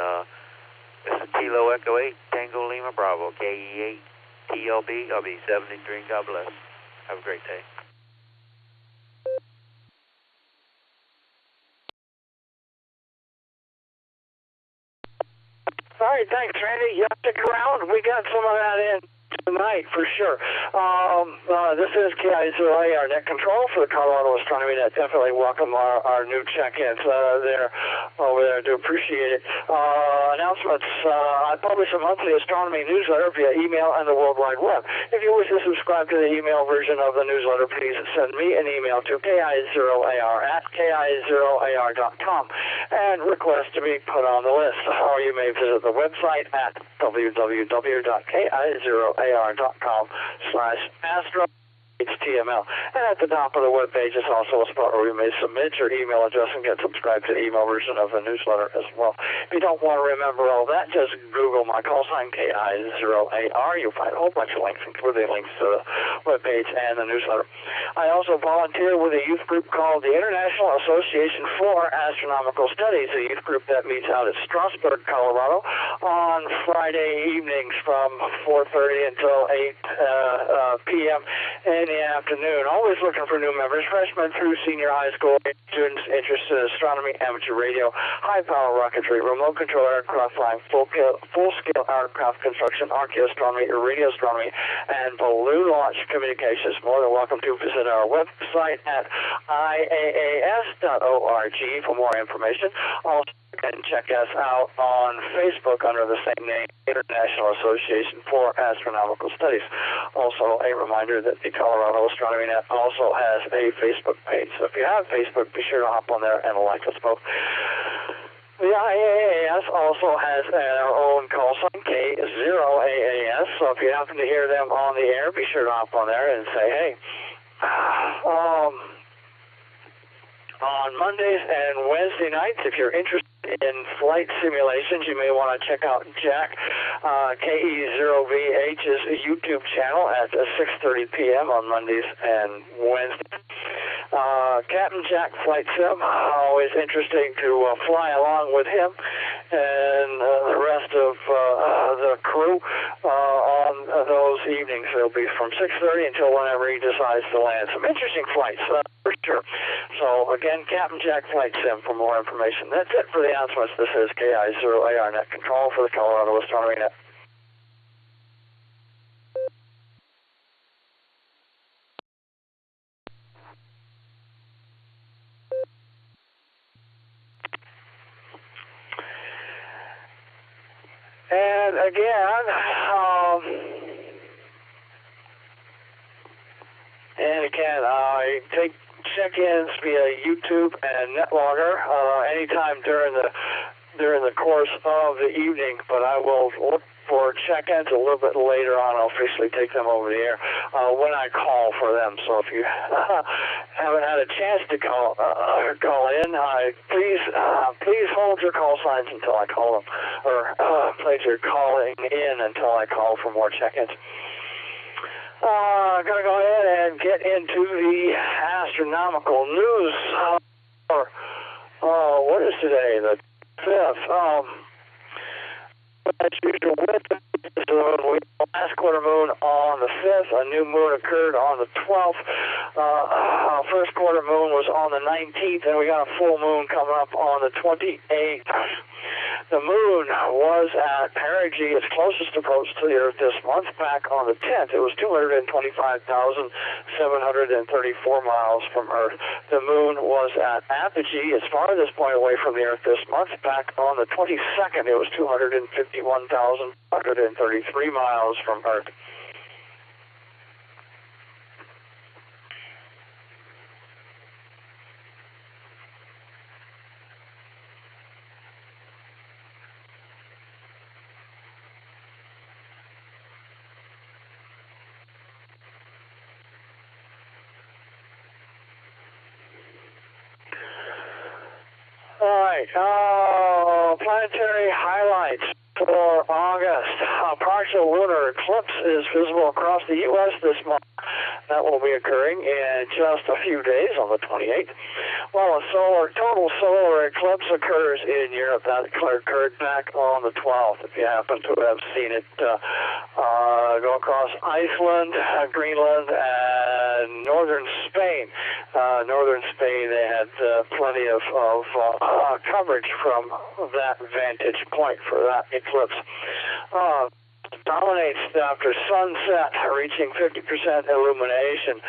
this is Kilo Echo 8 Tango Lima Bravo, KE8 TLB. I'll be 73. God bless. Have a great day. All right, thanks, Randy. You stick around. We got some of that in tonight for sure. This is KI0A, our net control for the Colorado Astronomy Net. Definitely welcome our new check-ins over there. Do appreciate it. Announcements. I publish a monthly astronomy newsletter via email and the World Wide Web. If you wish to subscribe to the email version of the newsletter, please send me an email to ki0ar@ki0ar.com and request to be put on the list. Or you may visit the website at www.ki0ar.com/astro. HTML. And at the top of the web page is also a spot where you may submit your email address and get subscribed to the email version of the newsletter as well. If you don't want to remember all that, just Google my call sign, KI0AR. You'll find a whole bunch of links, including links to the web page and the newsletter. I also volunteer with a youth group called the International Association for Astronomical Studies, a youth group that meets out at Strasburg, Colorado on Friday evenings from 4:30 until 8 p.m. in the afternoon. Always looking for new members, freshmen through senior high school, students interested in astronomy, amateur radio, high-power rocketry, remote control aircraft flying, full-scale aircraft construction, archaeoastronomy, radio astronomy, and balloon launch communications. More than welcome to visit our website at iaas.org for more information. Also, you can check us out on Facebook under the same name, International Association for Astronomical Studies. Also, a reminder that the Colorado Astronomy Net also has a Facebook page. So if you have Facebook, be sure to hop on there and like us both. The IAAS also has our own call sign, K0AAS. So if you happen to hear them on the air, be sure to hop on there and say, hey. On Mondays and Wednesday nights, if you're interested in flight simulations, you may want to check out Jack, KE0VH's YouTube channel at 6:30 p.m. on Mondays and Wednesdays. Captain Jack Flight Sim, always interesting to fly along with him and the rest of the crew on those evenings. It'll be from 6:30 until whenever he decides to land. Some interesting flights, for sure. So, again, Captain Jack Flight Sim for more information. That's it for the announcements. This is KI0AR Net Control for the Colorado Astronomy Net. And again, I take check-ins via YouTube and NetLogger anytime during the course of the evening, but I will look for check-ins a little bit later on. I'll officially take them over the air when I call for them. So if you haven't had a chance to call in, please hold your call signs until I call them, or place your calling in until I call for more check-ins. I'm going to go ahead and get into the astronomical news. What is today? The 5th. As usual, with the last quarter moon on the 5th, a new moon occurred on the 12th. First quarter moon was on the 19th, and we got a full moon coming up on the 28th. The moon was at perigee, its closest approach to the Earth this month, back on the 10th. It was 225,734 miles from Earth. The moon was at apogee, its farthest point away from the Earth this month, back on the 22nd. It was 251,133 miles from Earth. All right, planetary highlights for August. A partial lunar eclipse is visible across the U.S. this month. That will be occurring in just a few days on the 28th. While a total solar eclipse occurs in Europe, that occurred back on the 12th. If you happen to have seen it go across Iceland, Greenland, and northern Spain. Northern Spain, they had plenty of coverage from that vantage point for that eclipse. Dominates after sunset, reaching 50% illumination.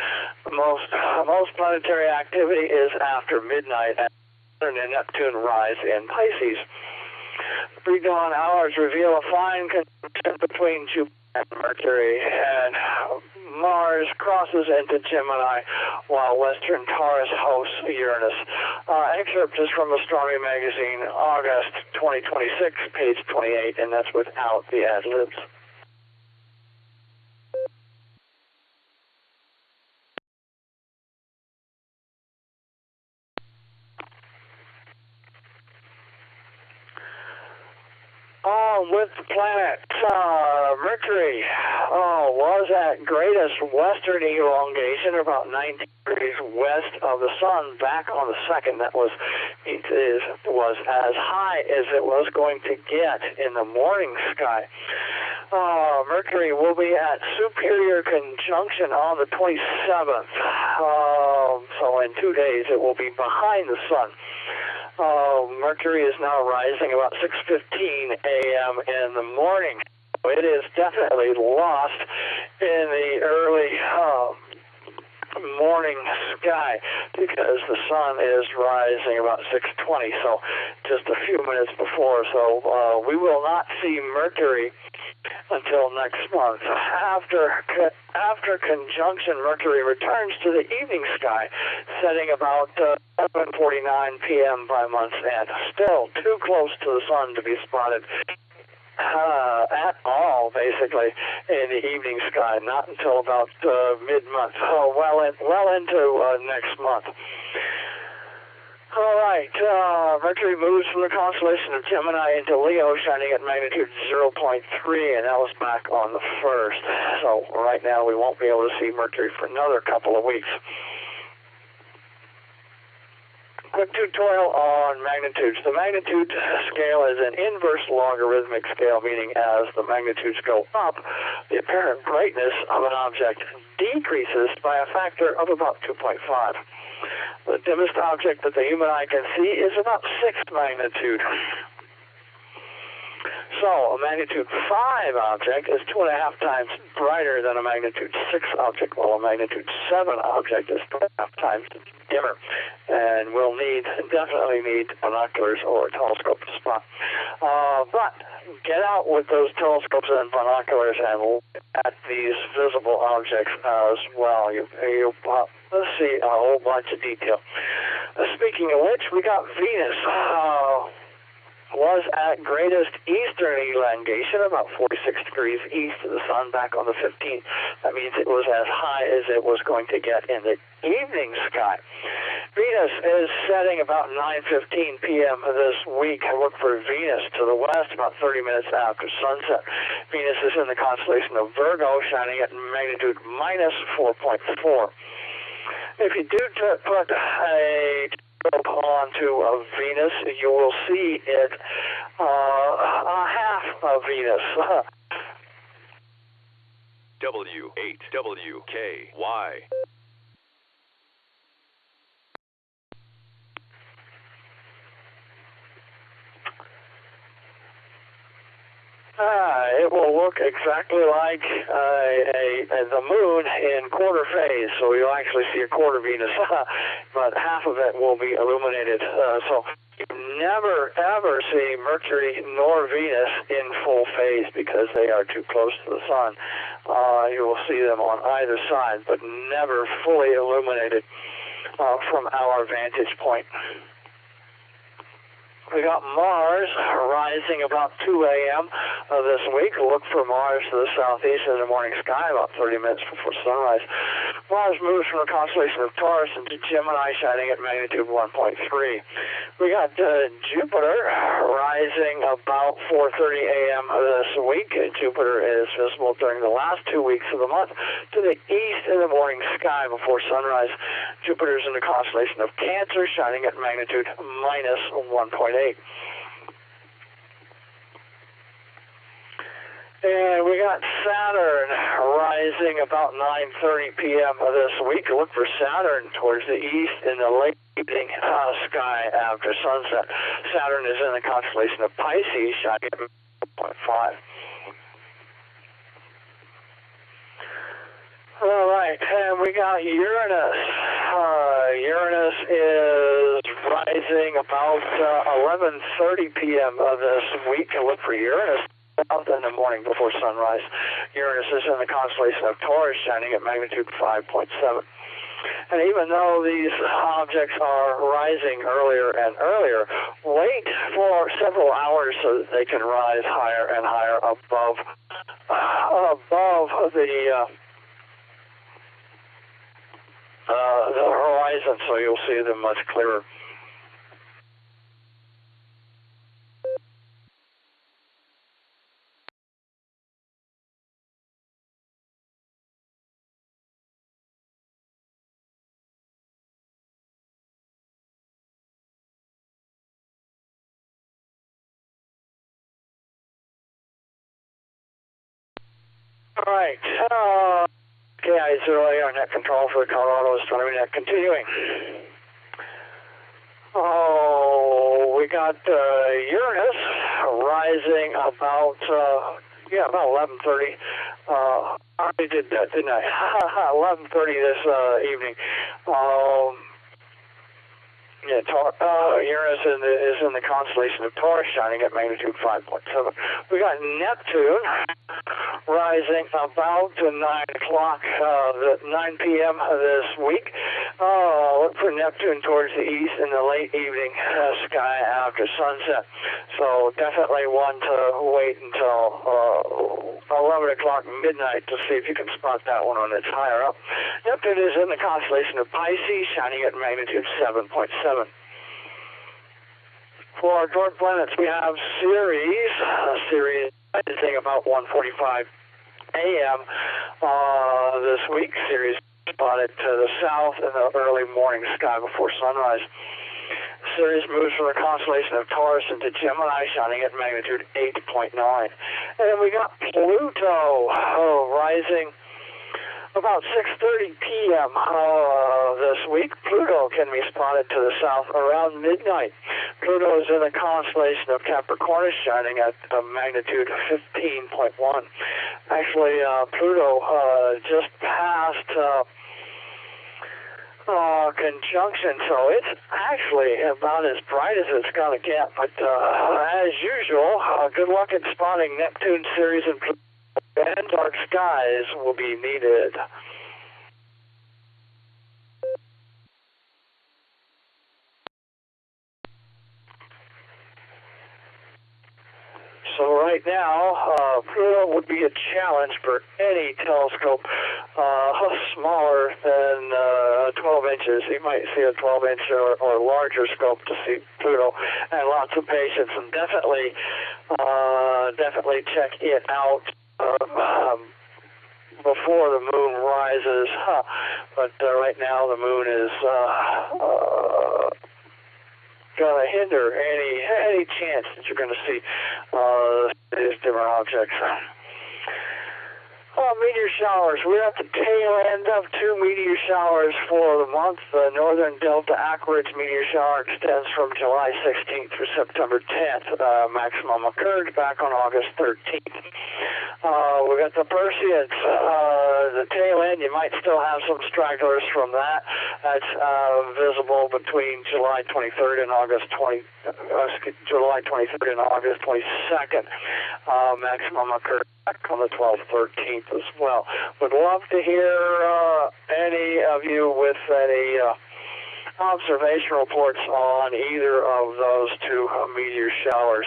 Most planetary activity is after midnight, and Saturn and Neptune rise in Pisces. Pre-dawn hours reveal a fine conjunction between Jupiter and Mercury, and Mars crosses into Gemini, while Western Taurus hosts Uranus. Excerpt is from Astronomy Magazine, August 2026, page 28, and that's without the ad-libs. on with the planet. Mercury was at greatest western elongation, about 90 degrees west of the sun, back on the 2nd. That was as high as it was going to get in the morning sky. Mercury will be at superior conjunction on the 27th. So in 2 days it will be behind the sun. Mercury is now rising about 6:15 a.m. in the morning. It is definitely lost in the early morning sky because the sun is rising about 6:20, so just a few minutes before. So we will not see Mercury until next month. After conjunction, Mercury returns to the evening sky, setting about 7:49 p.m. by month's end. Still too close to the sun to be spotted at all, basically, in the evening sky. Not until about mid-month. Well into next month. All right, Mercury moves from the constellation of Gemini into Leo, shining at magnitude 0.3, and that was back on the 1st. So right now we won't be able to see Mercury for another couple of weeks. Quick tutorial on magnitudes. The magnitude scale is an inverse logarithmic scale, meaning as the magnitudes go up, the apparent brightness of an object decreases by a factor of about 2.5. The dimmest object that the human eye can see is about 6th magnitude. So a magnitude 5 object is 2.5 times brighter than a magnitude 6 object, while a magnitude 7 object is 2.5 times dimmer, and will definitely need binoculars or a telescope to spot. But get out with those telescopes and binoculars and look at these visible objects as well. You'll see a whole bunch of detail. Speaking of which, we got Venus. Was at greatest eastern elongation, about 46 degrees east of the sun, back on the 15th. That means it was as high as it was going to get in the evening sky. Venus is setting about 9:15 p.m. this week. I look for Venus to the west about 30 minutes after sunset. Venus is in the constellation of Virgo, shining at magnitude minus 4.4. If you do put a onto a Venus, you will see it a half of Venus. W8WKY. It will look exactly like the moon in quarter phase, so you'll actually see a quarter Venus, but half of it will be illuminated. So you never, ever see Mercury nor Venus in full phase because they are too close to the sun. You will see them on either side, but never fully illuminated from our vantage point. We got Mars rising about 2 a.m. This week. Look for Mars to the southeast in the morning sky about 30 minutes before sunrise. Mars moves from the constellation of Taurus into Gemini, shining at magnitude 1.3. We got Jupiter rising about 4:30 a.m. this week. Jupiter is visible during the last 2 weeks of the month to the east in the morning sky before sunrise. Jupiter is in the constellation of Cancer, shining at magnitude minus 1.8. And we got Saturn rising about 9:30 p.m. this week. Look for Saturn towards the east in the late evening sky after sunset. Saturn is in the constellation of Pisces, shining at 1.5. All right, and we got Uranus. Uranus is rising about 11:30 p.m. this week. Look for Uranus out in the morning before sunrise. Uranus is in the constellation of Taurus, shining at magnitude 5.7. And even though these objects are rising earlier and earlier, wait for several hours so that they can rise higher and higher above the horizon, so you'll see them much clearer. All right. KI0AR net control for the Colorado Astronomy Net. Continuing. Oh, we got Uranus rising about 11:30. I did that, didn't I? 11:30 this evening. Uranus is in the constellation of Taurus, shining at magnitude 5.7. We got Neptune rising about 9 o'clock, 9 p.m. this week. Look for Neptune towards the east in the late evening sky after sunset. So definitely one to wait until 11 o'clock midnight to see if you can spot that one when it's higher up. Neptune is in the constellation of Pisces, shining at magnitude 7.7. For our dwarf planets, we have Ceres. Ceres rising about 1:45 a.m. This week. Ceres spotted to the south in the early morning sky before sunrise. Ceres moves from the constellation of Taurus into Gemini, shining at magnitude 8.9. And then we got Pluto rising about 6:30 p.m. This week. Pluto can be spotted to the south around midnight. Pluto is in the constellation of Capricornus, shining at a magnitude 15.1. Actually, Pluto just passed conjunction, so it's actually about as bright as it's going to get. But as usual, good luck in spotting Neptune, Ceres, and Pluto. And dark skies will be needed. So right now, Pluto would be a challenge for any telescope smaller than 12 inches. You might see a 12-inch or larger scope to see Pluto, and lots of patience, and definitely check it out before the moon rises. But right now the moon is going to hinder any chance that you're going to see these different objects. Meteor showers. We're at the tail end of 2 meteor showers for the month. The Northern Delta Anchorage meteor shower extends from July 16th through September 10th. Maximum occurred back on August 13th. We got the Perseids. The tail end, you might still have some stragglers from that. That's visible between July 23rd and August 22nd. Maximum occurred back on the 12th, 13th as well. Would love to hear any of you with any observation reports on either of those 2 meteor showers.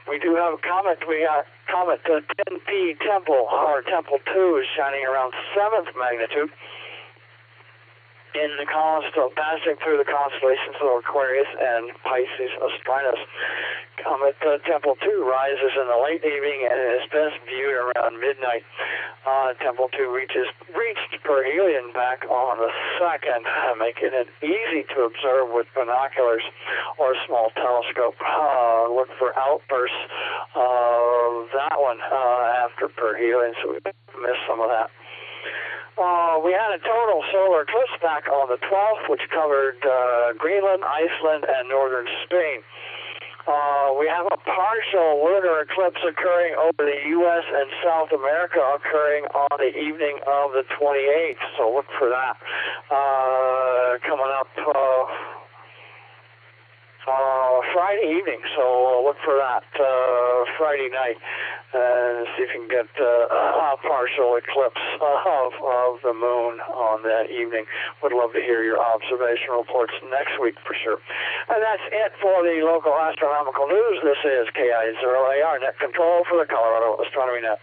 We do have a comet. We got comet 10P Temple, or Temple 2 is shining around 7th magnitude in the passing through the constellations of Aquarius and Pisces Astrinus. Comet Temple 2 rises in the late evening and is best viewed around midnight. Temple 2 reached perihelion back on the 2nd, making it easy to observe with binoculars or a small telescope. Look for outbursts of that one after perihelion, so we missed some of that. We had a total solar eclipse back on the 12th, which covered Greenland, Iceland, and northern Spain. We have a partial lunar eclipse occurring over the U.S. and South America occurring on the evening of the 28th, so look for that coming up Friday evening, so look for that Friday night and see if you can get a partial eclipse of the moon on that evening. Would love to hear your observation reports next week for sure. And that's it for the local astronomical news. This is KI0AR Net Control for the Colorado Astronomy Net.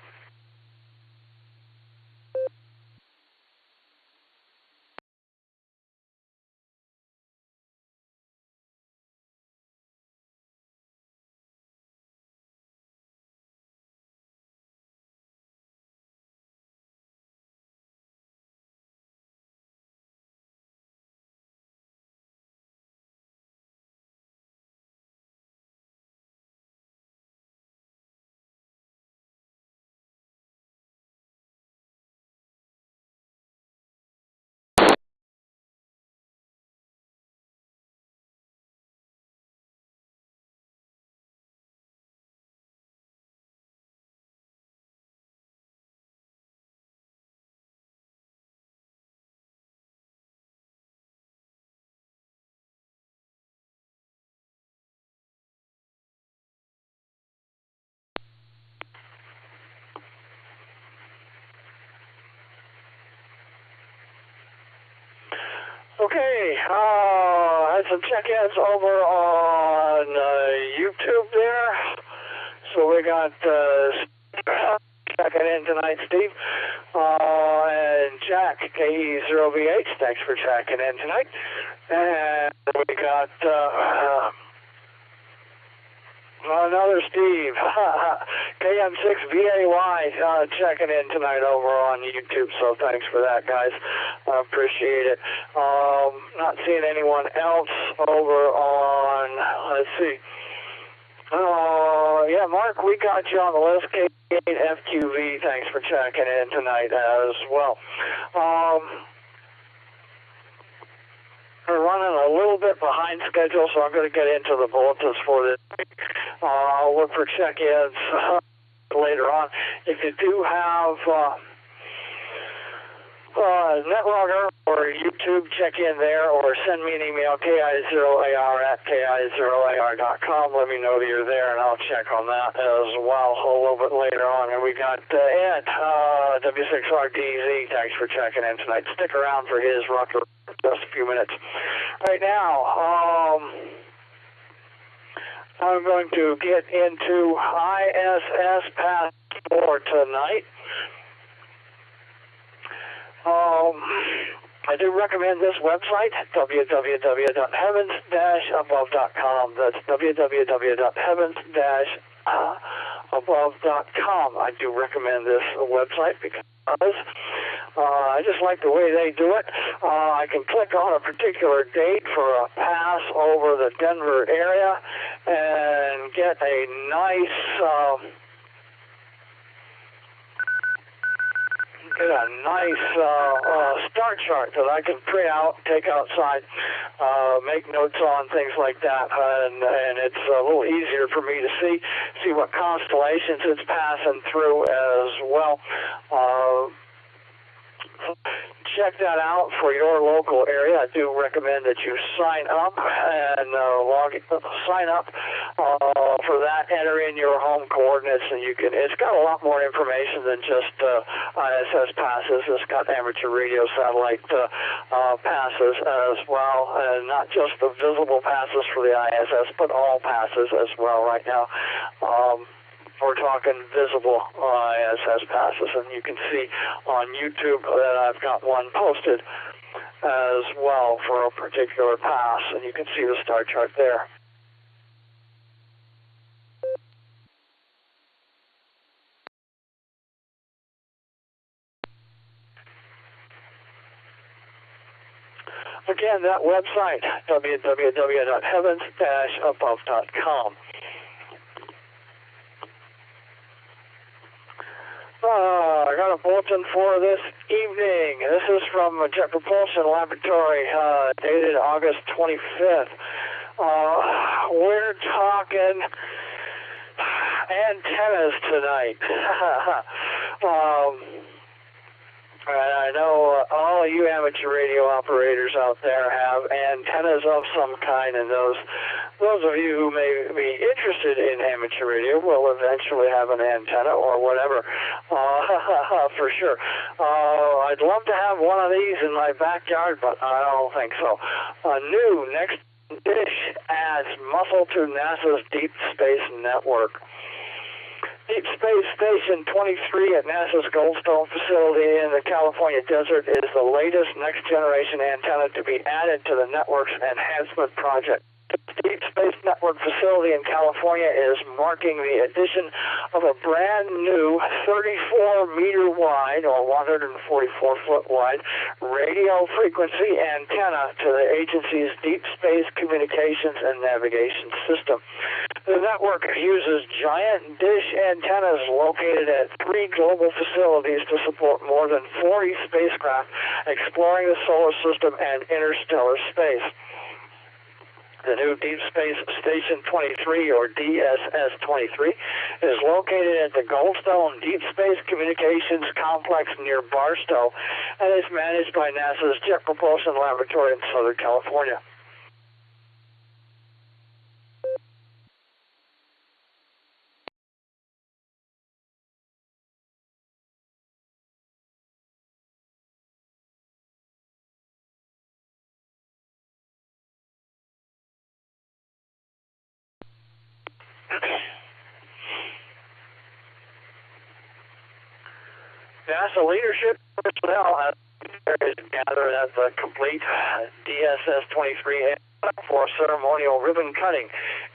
Okay, had some check-ins over on YouTube there. So we got checking in tonight, Steve. And Jack, KE0VH, thanks for checking in tonight. And we got another Steve, KM6VAY, checking in tonight over on YouTube, so thanks for that, guys. I appreciate it. Not seeing anyone else over on, let's see. Yeah, Mark, we got you on the list. K8FQV, thanks for checking in tonight as well. We're running a little bit behind schedule, so I'm going to get into the bulletins for this week. I'll look for check-ins later on. If you do have NetLogger or YouTube, check in there or send me an email, ki0ar@ki0ar.com. Let me know that you're there, and I'll check on that as well a little bit later on. And we got Ed, W6RDZ, thanks for checking in tonight. Stick around for his rucker for just a few minutes. Right now, I'm going to get into ISS Pass 4 tonight. I do recommend this website, www.heavens-above.com. That's www.heavens-above.com. I do recommend this website because I just like the way they do it. I can click on a particular date for a pass over the Denver area and get a nice star chart that I can print out, take outside, make notes on, things like that, and it's a little easier for me to see what constellations it's passing through as well. Check that out for your local area. I do recommend that you sign up and sign up for that. Enter in your home coordinates, and you can. It's got a lot more information than just ISS passes. It's got amateur radio satellite passes as well, and not just the visible passes for the ISS, but all passes as well. Right now. We're talking visible ISS passes, and you can see on YouTube that I've got one posted as well for a particular pass, and you can see the star chart there. Again, that website, www.heavens-above.com. I got a bulletin for this evening. This is from Jet Propulsion Laboratory, dated August 25th. We're talking antennas tonight. I know all of you amateur radio operators out there have antennas of some kind, and those of you who may be interested in amateur radio will eventually have an antenna or whatever, for sure. I'd love to have one of these in my backyard, but I don't think so. A new next dish adds muscle to NASA's Deep Space Network. Deep Space Station 23 at NASA's Goldstone facility in the California desert is the latest next-generation antenna to be added to the network's enhancement project. The Deep Space Network facility in California is marking the addition of a brand new 34-meter wide or 144-foot wide radio frequency antenna to the agency's Deep Space Communications and Navigation System. The network uses giant dish antennas located at 3 global facilities to support more than 40 spacecraft exploring the solar system and interstellar space. The new Deep Space Station 23, or DSS-23, is located at the Goldstone Deep Space Communications Complex near Barstow and is managed by NASA's Jet Propulsion Laboratory in Southern California. NASA leadership personnel has gathered at the complete DSS-23 for ceremonial ribbon cutting.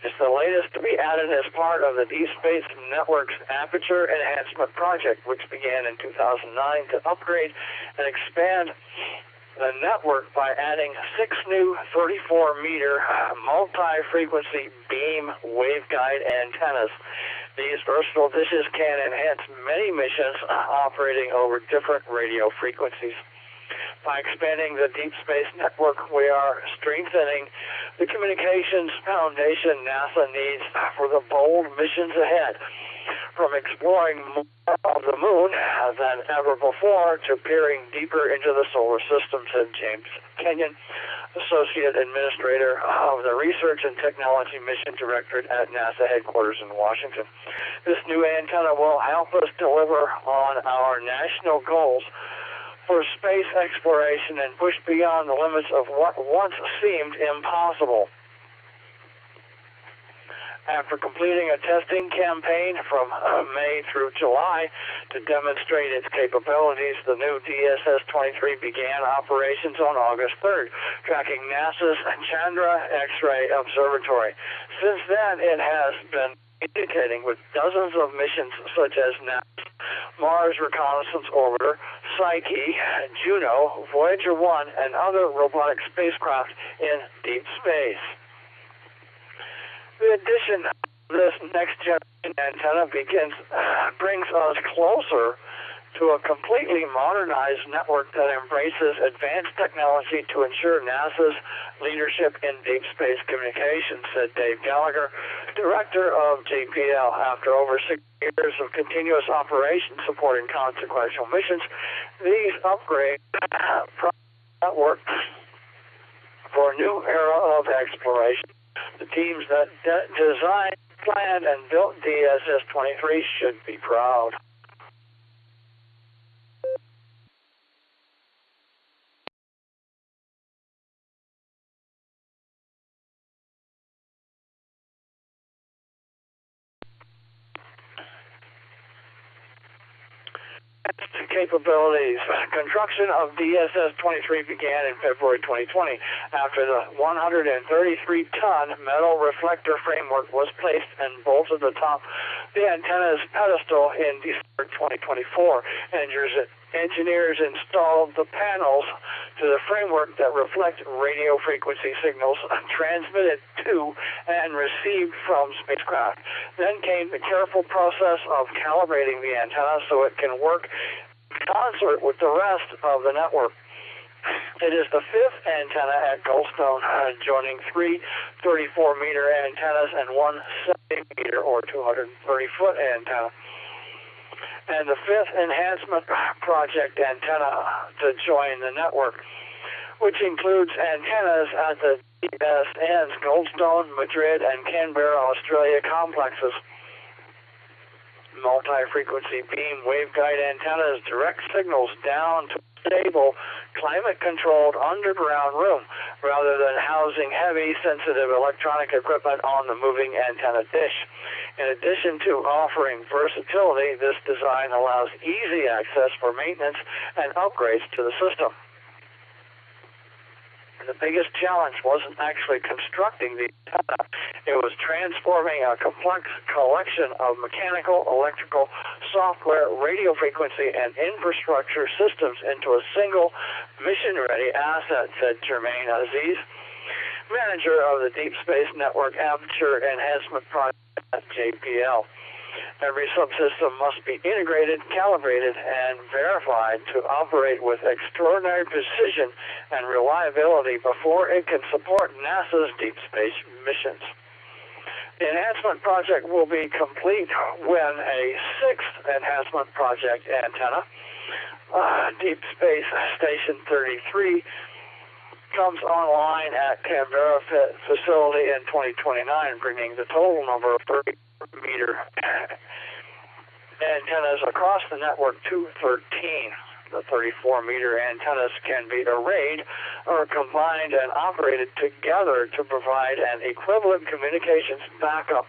It's the latest to be added as part of the Deep Space Network's Aperture Enhancement Project, which began in 2009 to upgrade and expand the network by adding 6 new 34-meter multi-frequency beam waveguide antennas. These versatile dishes can enhance many missions operating over different radio frequencies. By expanding the Deep Space Network, we are strengthening the communications foundation NASA needs for the bold missions ahead. From exploring more of the moon than ever before to peering deeper into the solar system, said James Kenyon, Associate Administrator of the Research and Technology Mission Directorate at NASA headquarters in Washington. This new antenna will help us deliver on our national goals for space exploration and push beyond the limits of what once seemed impossible. After completing a testing campaign from May through July to demonstrate its capabilities, the new DSS-23 began operations on August 3rd, tracking NASA's Chandra X-ray Observatory. Since then, it has been communicating with dozens of missions such as NASA's Mars Reconnaissance Orbiter, Psyche, Juno, Voyager 1, and other robotic spacecraft in deep space. The addition of this next-generation antenna brings us closer to a completely modernized network that embraces advanced technology to ensure NASA's leadership in deep space communications, said Dave Gallagher, director of JPL. After over 6 years of continuous operation supporting consequential missions, these upgrades network for a new era of exploration. The teams that designed, planned, and built DSS-23 should be proud. Capabilities. Construction of DSS-23 began in February 2020 after the 133-ton metal reflector framework was placed and bolted atop the antenna's pedestal in December 2024. Engineers installed the panels to the framework that reflect radio frequency signals transmitted to and received from spacecraft. Then came the careful process of calibrating the antenna so it can work in concert with the rest of the network. It is the 5th antenna at Goldstone, joining 3 34-meter antennas and 1 70-meter or 230-foot antenna, and the 5th enhancement project antenna to join the network, which includes antennas at the DSN's Goldstone, Madrid, and Canberra, Australia complexes. Multi-frequency beam waveguide antennas direct signals down to a stable, climate-controlled underground room rather than housing heavy, sensitive electronic equipment on the moving antenna dish. In addition to offering versatility, this design allows easy access for maintenance and upgrades to the system. The biggest challenge wasn't actually constructing the antenna. It was transforming a complex collection of mechanical, electrical, software, radio frequency, and infrastructure systems into a single mission-ready asset, said Jermaine Aziz, manager of the Deep Space Network Aperture Enhancement Project at JPL. Every subsystem must be integrated, calibrated, and verified to operate with extraordinary precision and reliability before it can support NASA's deep space missions. The enhancement project will be complete when a 6th enhancement project antenna, Deep Space Station 33, comes online at Canberra facility in 2029, bringing the total number of 30-meter antennas across the network to 13. The 34-meter antennas can be arrayed or combined and operated together to provide an equivalent communications backup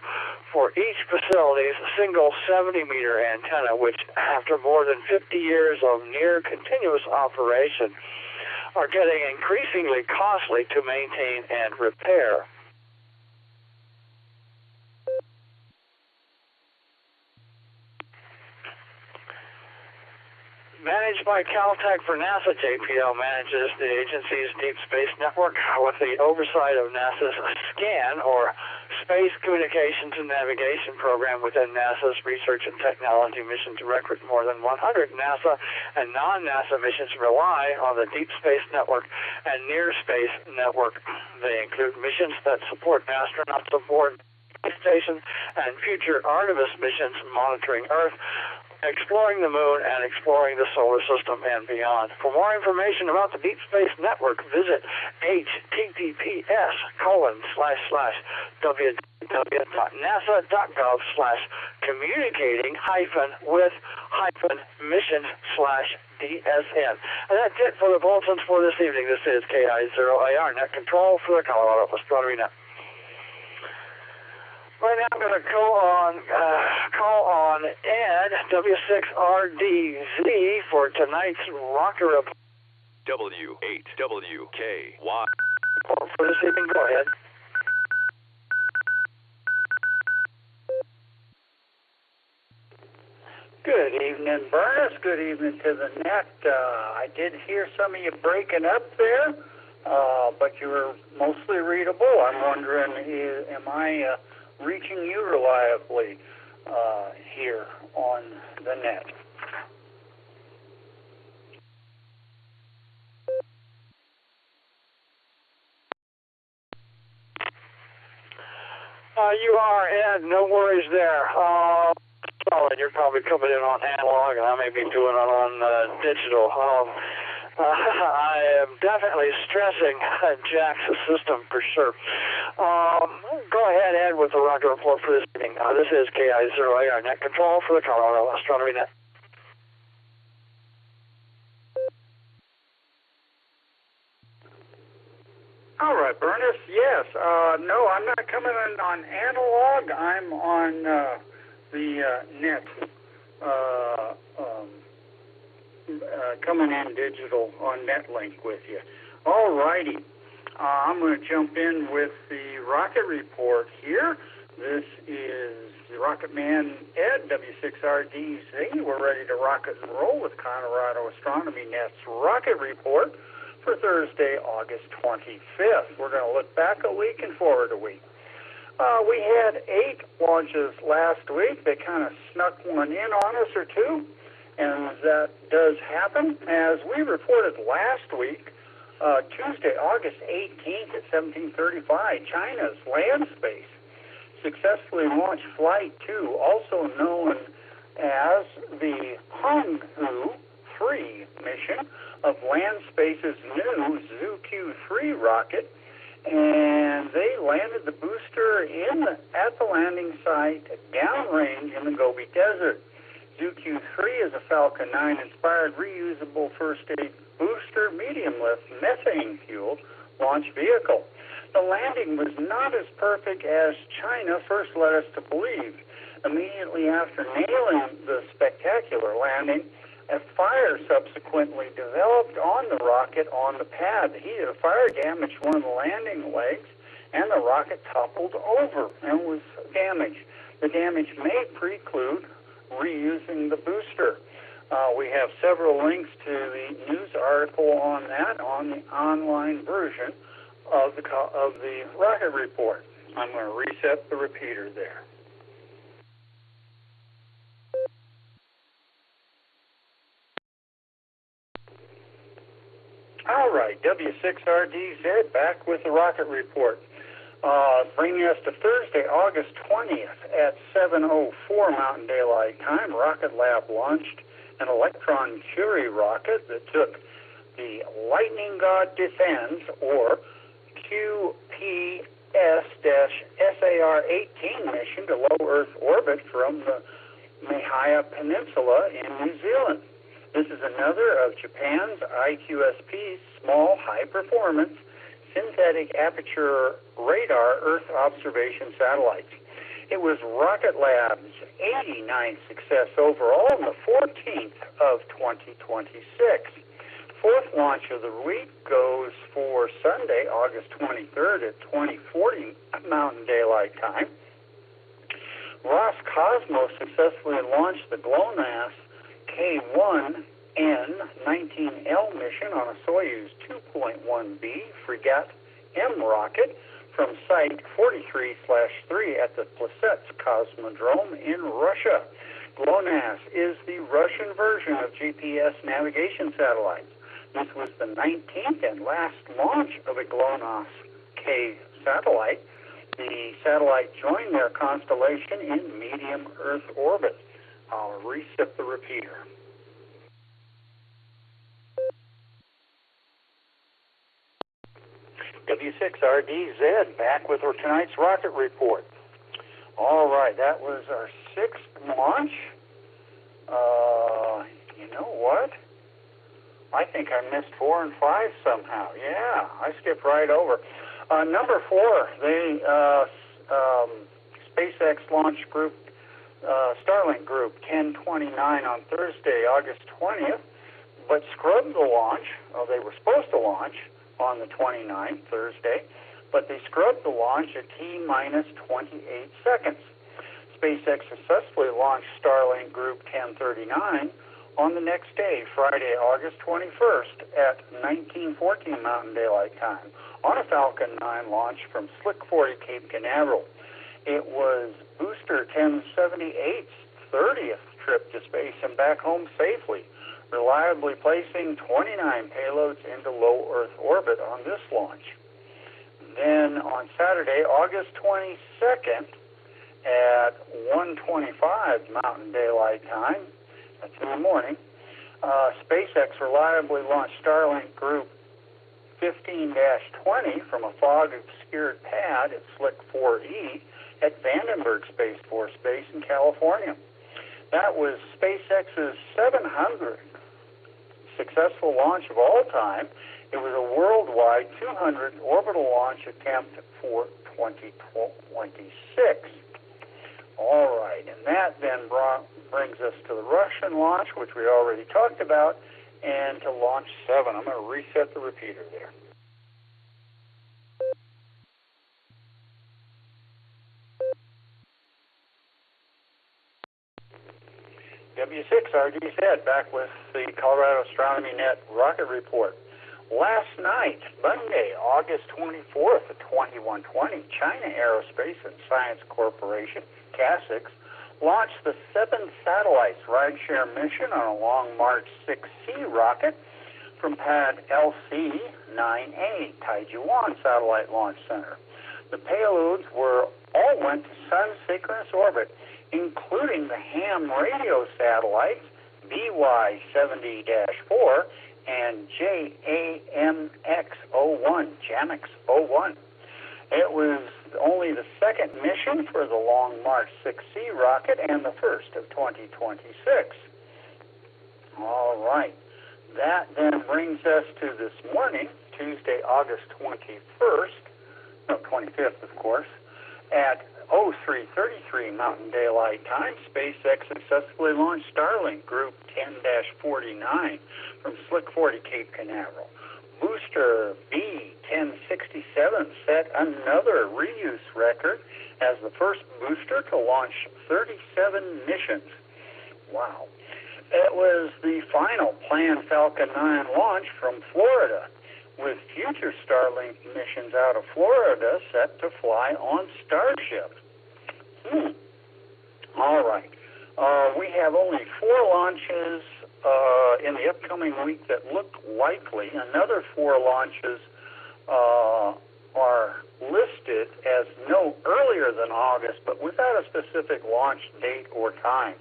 for each facility's single 70-meter antenna, which after more than 50 years of near continuous operation are getting increasingly costly to maintain and repair. Managed by Caltech for NASA, JPL manages the agency's deep space network with the oversight of NASA's SCAN, or Space Communications and Navigation Program, within NASA's Research and Technology Mission Directorate. More than 100 NASA and non-NASA missions rely on the deep space network and near space network. They include missions that support astronauts aboard the station and future Artemis missions monitoring Earth, exploring the moon, and exploring the solar system and beyond. For more information about the Deep Space Network, visit https://www.nasa.gov/communicating-with-missions/DSN. And that's it for the bulletins for this evening. This is KI0AR, Net Control for the Colorado Astronomy Net. Right now I'm going to call on Ed, W6RDZ, for tonight's rocker report. W8WKY. For this evening, go ahead. Good evening, Burnus. Good evening to the net. I did hear some of you breaking up there, but you were mostly readable. I'm wondering, am I reaching you reliably here on the net? You are, Ed. No worries there. And you're probably coming in on analog, and I may be doing it on digital. I am definitely stressing Jack's system for sure. Go ahead, Ed, with the rocket report for this evening. This is KI0AR, Net Control for the Colorado Astronomy Net. All right, Burnus. Yes. No, I'm not coming in on analog. I'm on the net. Coming in digital on NetLink with you. All righty. I'm going to jump in with the rocket report here. This is the Rocket Man Ed, W6RDZ. We're ready to rocket and roll with Colorado Astronomy Net's rocket report for Thursday, August 25th. We're going to look back a week and forward a week. We had 8 launches last week. They kind of snuck one in on us or two, and that does happen. As we reported last week, Tuesday, August 18th at 17:35, China's land space successfully launched Flight 2, also known as the Hangzhou 3 mission of Land Space's new Zhu-Q3 rocket, and they landed the booster at the landing site downrange in the Gobi Desert. Zhu-Q3 is a Falcon 9 inspired reusable first-stage booster medium-lift methane-fueled launch vehicle. The landing was not as perfect as China first led us to believe. Immediately after nailing the spectacular landing, a fire subsequently developed on the rocket on the pad. The heat of the fire damaged one of the landing legs, and the rocket toppled over and was damaged. The damage may preclude reusing the booster. We have several links to the news article on that on the online version of the rocket report. I'm going to reset the repeater there. All right, W6RDZ back with the rocket report. Bringing us to Thursday, August 20th at 7:04 Mountain Daylight Time. Rocket Lab launched an Electron Curie rocket that took the Lightning God Defense, or QPS-SAR-18 mission to low Earth orbit from the Mahia Peninsula in New Zealand. This is another of Japan's IQSP's small, high-performance synthetic aperture radar Earth observation satellites. It was Rocket Lab's 89th success overall and the 14th of 2026. Fourth launch of the week goes for Sunday, August 23rd at 2040 Mountain Daylight Time. Roscosmos successfully launched the GLONASS K1N-19L mission on a Soyuz 2.1B Fregat M rocket from Site 43/3 at the Plesetsk Cosmodrome in Russia. GLONASS is the Russian version of GPS navigation satellites. This was the 19th and last launch of a GLONASS K satellite. The satellite joined their constellation in medium Earth orbit. I'll reset the repeater. W6RDZ back with tonight's rocket report. All right, that was our 6th launch. You know what? I think I missed 4 and 5 somehow. Yeah, I skipped right over. Number 4, the SpaceX launch group, Starlink group 1029 on Thursday, August 20th, but scrubbed the launch. They were supposed to launch on the 29th, Thursday, but they scrubbed the launch at T-minus 28 seconds. SpaceX successfully launched Starlink Group 1039 on the next day, Friday, August 21st at 1914 Mountain Daylight Time on a Falcon 9 launch from Slick 40 Cape Canaveral. It was Booster 1078's 30th trip to space and back home safely, reliably placing 29 payloads into low Earth orbit on this launch. Then on Saturday, August 22nd at 1:25 Mountain Daylight Time, that's in the morning, SpaceX reliably launched Starlink Group 15-20 from a fog-obscured pad at Slick 4E at Vandenberg Space Force Base in California. That was SpaceX's 700th successful launch of all time. It was a worldwide 200 orbital launch attempt for 2026. All right, and that then brings us to the Russian launch, which we already talked about, and to Launch 7. I'm going to reset the repeater there. W6RDZ back with the Colorado Astronomy Net rocket report. Last night, Monday, August 24th at 2120, China Aerospace and Science Corporation, CASIX, launched the 7 satellites rideshare mission on a Long March 6C rocket from pad LC-9A, Taijuan Satellite Launch Center. The payloads all went to sun-synchronous orbit, including the ham radio satellites BY-70-4 and JAMX-01. It was only the second mission for the Long March 6C rocket and the first of 2026. All right. That then brings us to this morning, Tuesday, August 25th, of course, at 03:33 Mountain Daylight Time. SpaceX successfully launched Starlink Group 10-49 from Slick 40 Cape Canaveral. Booster B-1067 set another reuse record as the first booster to launch 37 missions. Wow. It was the final planned Falcon 9 launch from Florida, with future Starlink missions out of Florida set to fly on Starship. All right. We have only 4 launches in the upcoming week that look likely. Another 4 launches are listed as no earlier than August, but without a specific launch date or time.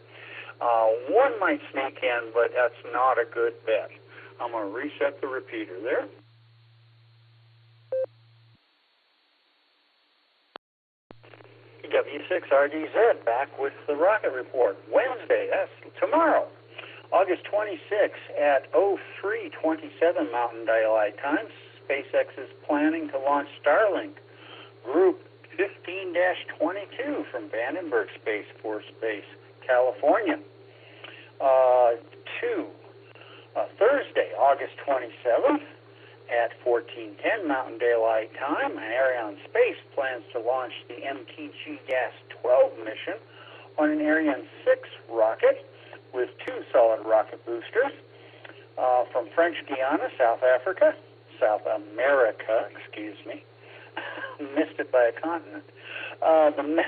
One might sneak in, but that's not a good bet. I'm going to reset the repeater there. W6RDZ back with the rocket report. Wednesday, that's tomorrow, August 26th at 03:27 Mountain Daylight Time. SpaceX is planning to launch Starlink Group 15-22 from Vandenberg Space Force Base, California. Thursday, August 27th at 14:10 Mountain Daylight Time, Ariane Space plans to launch the MTG-12 mission on an Ariane 6 rocket with 2 solid rocket boosters from French Guiana, South America, missed it by a continent. The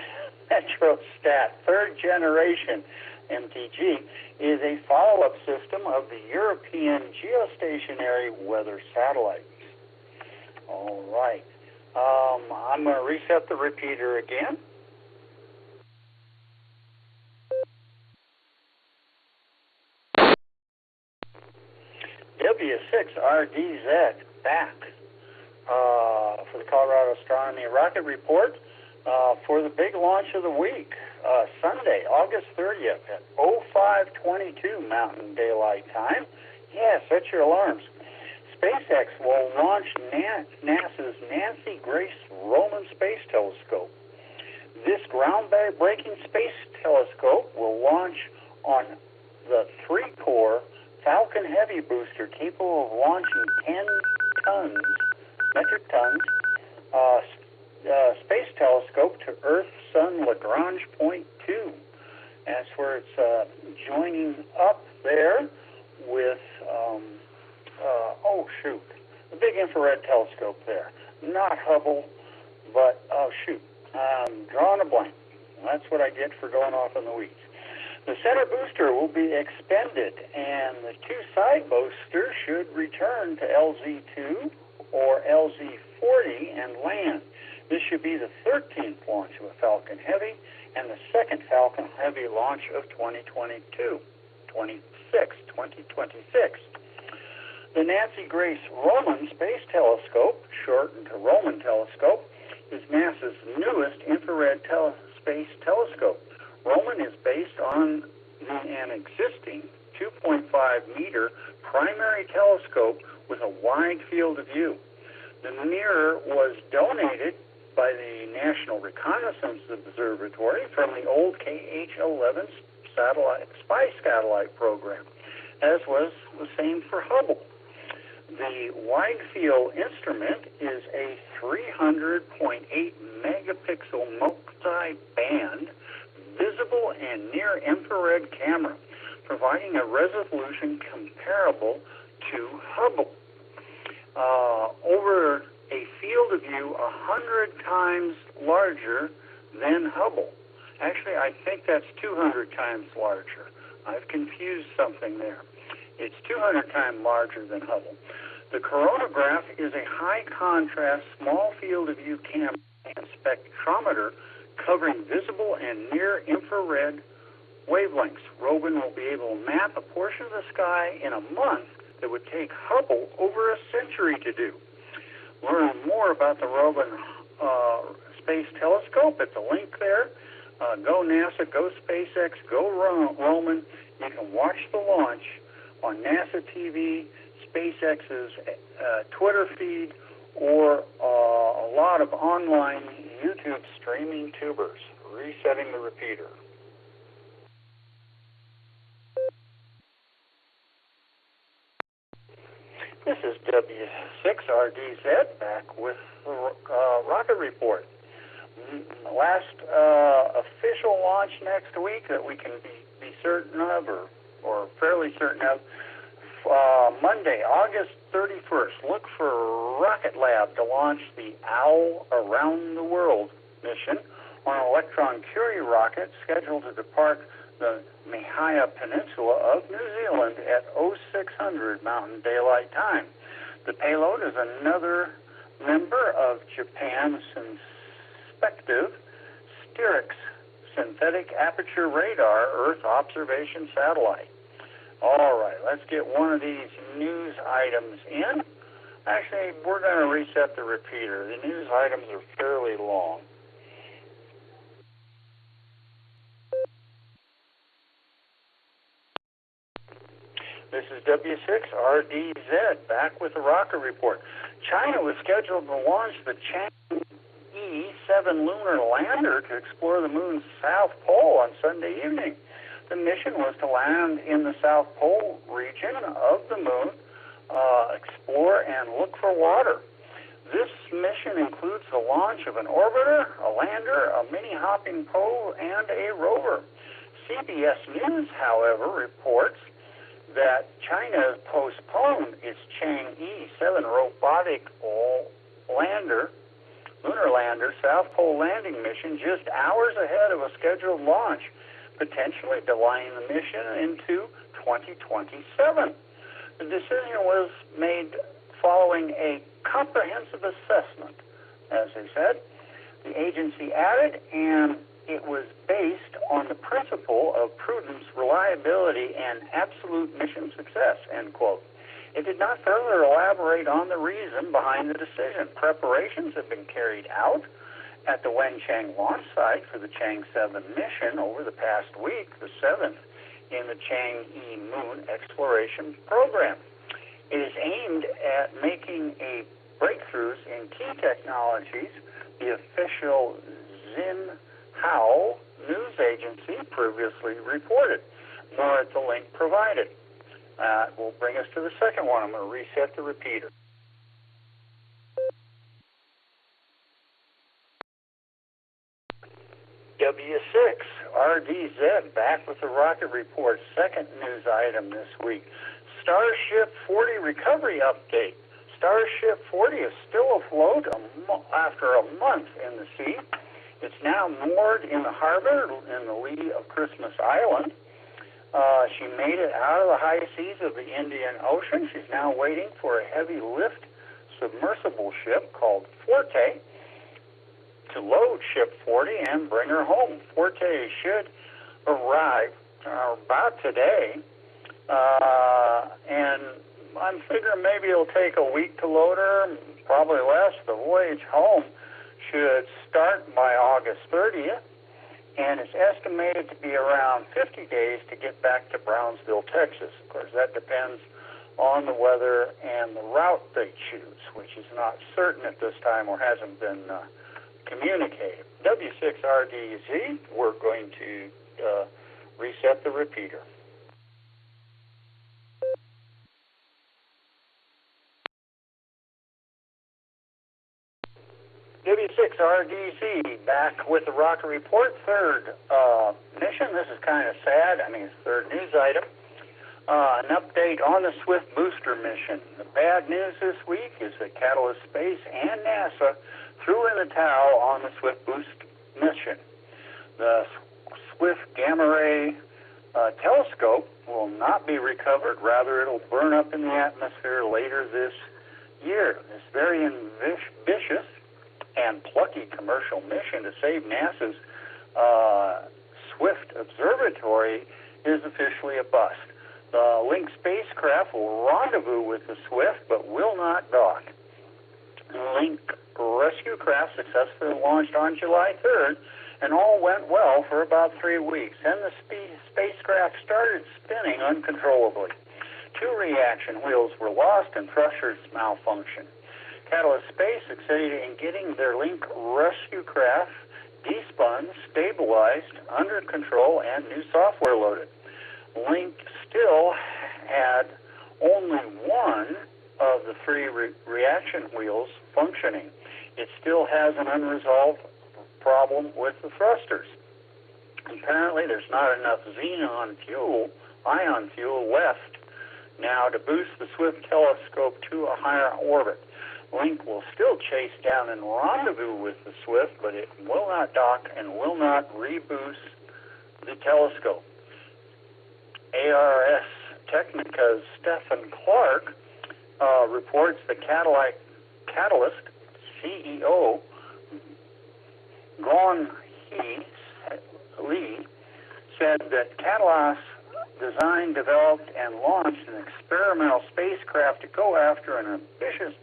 Metrostat 3rd generation MTG is a follow-up system of the European geostationary weather satellites. All right. I'm going to reset the repeater again. W6RDZ back for the Colorado Astronomy Rocket Report for the big launch of the week, Sunday, August 30th at 05:22 Mountain Daylight Time. Yeah, set your alarms. SpaceX will launch NASA's Nancy Grace Roman Space Telescope. This groundbreaking space telescope will launch on the 3-core Falcon Heavy booster capable of launching 10 metric tons, space telescope to Earth-Sun Lagrange Point 2. That's where it's joining up there with, the big infrared telescope there. Not Hubble, but, I'm drawing a blank. That's what I get for going off in the weeds. The center booster will be expended, and the 2 side boosters should return to LZ2 or LZ40 and land. This should be the 13th launch of a Falcon Heavy and the 2nd Falcon Heavy launch of 2026. The Nancy Grace Roman Space Telescope, shortened to Roman Telescope, is NASA's newest infrared space telescope. Roman is based on an existing 2.5-meter primary telescope with a wide field of view. The mirror was donated by the National Reconnaissance Observatory from the old KH-11 spy satellite program, as was the same for Hubble. The wide field instrument is a 300.8 megapixel multi-band visible and near infrared camera, providing a resolution comparable to Hubble. Over a field of view 100 times larger than Hubble. Actually, I think that's 200 times larger. I've confused something there. It's 200 times larger than Hubble. The coronagraph is a high-contrast, small field of view camera and spectrometer covering visible and near-infrared wavelengths. Roman will be able to map a portion of the sky in a month that would take Hubble over a century to do. Learn more about the Roman Space Telescope at the link there. Go NASA, go SpaceX, go Roman. You can watch the launch on NASA TV, SpaceX's Twitter feed, or a lot of online YouTube streaming tubers. Resetting the repeater. This is W6RDZ back with the Rocket Report. Last official launch next week that we can be certain of, or fairly certain of, Monday, August 31st. Look for Rocket Lab to launch the OWL Around the World mission on an Electron Curie rocket scheduled to depart the Mahia Peninsula of New Zealand at 0600 Mountain Daylight Time. The payload is another member of Japan's Synspective Styrex Synthetic Aperture Radar Earth Observation Satellite. All right, let's get one of these news items in. Actually, we're going to reset the repeater. The news items are fairly long. This is W6RDZ back with the Rocket Report. China was scheduled to launch the Chang'e 7 lunar lander to explore the moon's south pole on Sunday evening. The mission was to land in the South Pole region of the moon, explore and look for water. This mission includes the launch of an orbiter, a lander, a mini-hopping probe, and a rover. CBS News, however, reports that China has postponed its Chang'e 7 robotic lunar lander South Pole landing mission just hours ahead of a scheduled launch, potentially delaying the mission into 2027. The decision was made following a comprehensive assessment, as they said. The agency added, and it was based on the principle of prudence, reliability, and absolute mission success, end quote. It did not further elaborate on the reason behind the decision. Preparations have been carried out at the Wenchang launch site for the Chang 7 mission over the past week, the 7th in the Chang'e moon exploration program. It is aimed at making breakthroughs in key technologies, the official Xinhua news agency previously reported. More at the link provided. Will bring us to the second one. I'm going to reset the repeater. W6RDZ back with the rocket report. Second news item this week. Starship 40 recovery update. Starship 40 is still afloat after a month in the sea. It's now moored in the harbor in the lee of Christmas Island. She made it out of the high seas of the Indian Ocean. She's now waiting for a heavy lift submersible ship called Forte to load Ship 40 and bring her home. Forte should arrive about today, and I'm figuring maybe it'll take a week to load her, probably less. The voyage home should start by August 30th, and it's estimated to be around 50 days to get back to Brownsville, Texas. Of course, that depends on the weather and the route they choose, which is not certain at this time or hasn't been communicated. W6RDZ, we're going to reset the repeater. W6RDC back with the rocket report. Third mission. This is kind of sad. I mean, it's third news item. An update on the Swift booster mission. The bad news this week is that Catalyst Space and NASA threw in the towel on the Swift boost mission. The Swift Gamma Ray telescope will not be recovered. Rather, it'll burn up in the atmosphere later this year. This very ambitious and plucky commercial mission to save NASA's Swift Observatory is officially a bust. The Link spacecraft will rendezvous with the Swift but will not dock. The Link rescue craft successfully launched on July 3rd, and all went well for about 3 weeks. Then the spacecraft started spinning uncontrollably. 2 reaction wheels were lost and thrusters malfunctioned. Catalyst Space succeeded in getting their Link rescue craft despun, stabilized, under control, and new software loaded. Link still had only one of the 3 reaction wheels functioning. It still has an unresolved problem with the thrusters. Apparently, there's not enough ion fuel left now to boost the Swift telescope to a higher orbit. Link will still chase down and rendezvous with the Swift, but it will not dock and will not reboost the telescope. ARS Technica's Stephen Clark reports the Catalyst CEO Gon Lee said that Catalyst designed, developed, and launched an experimental spacecraft to go after an ambitious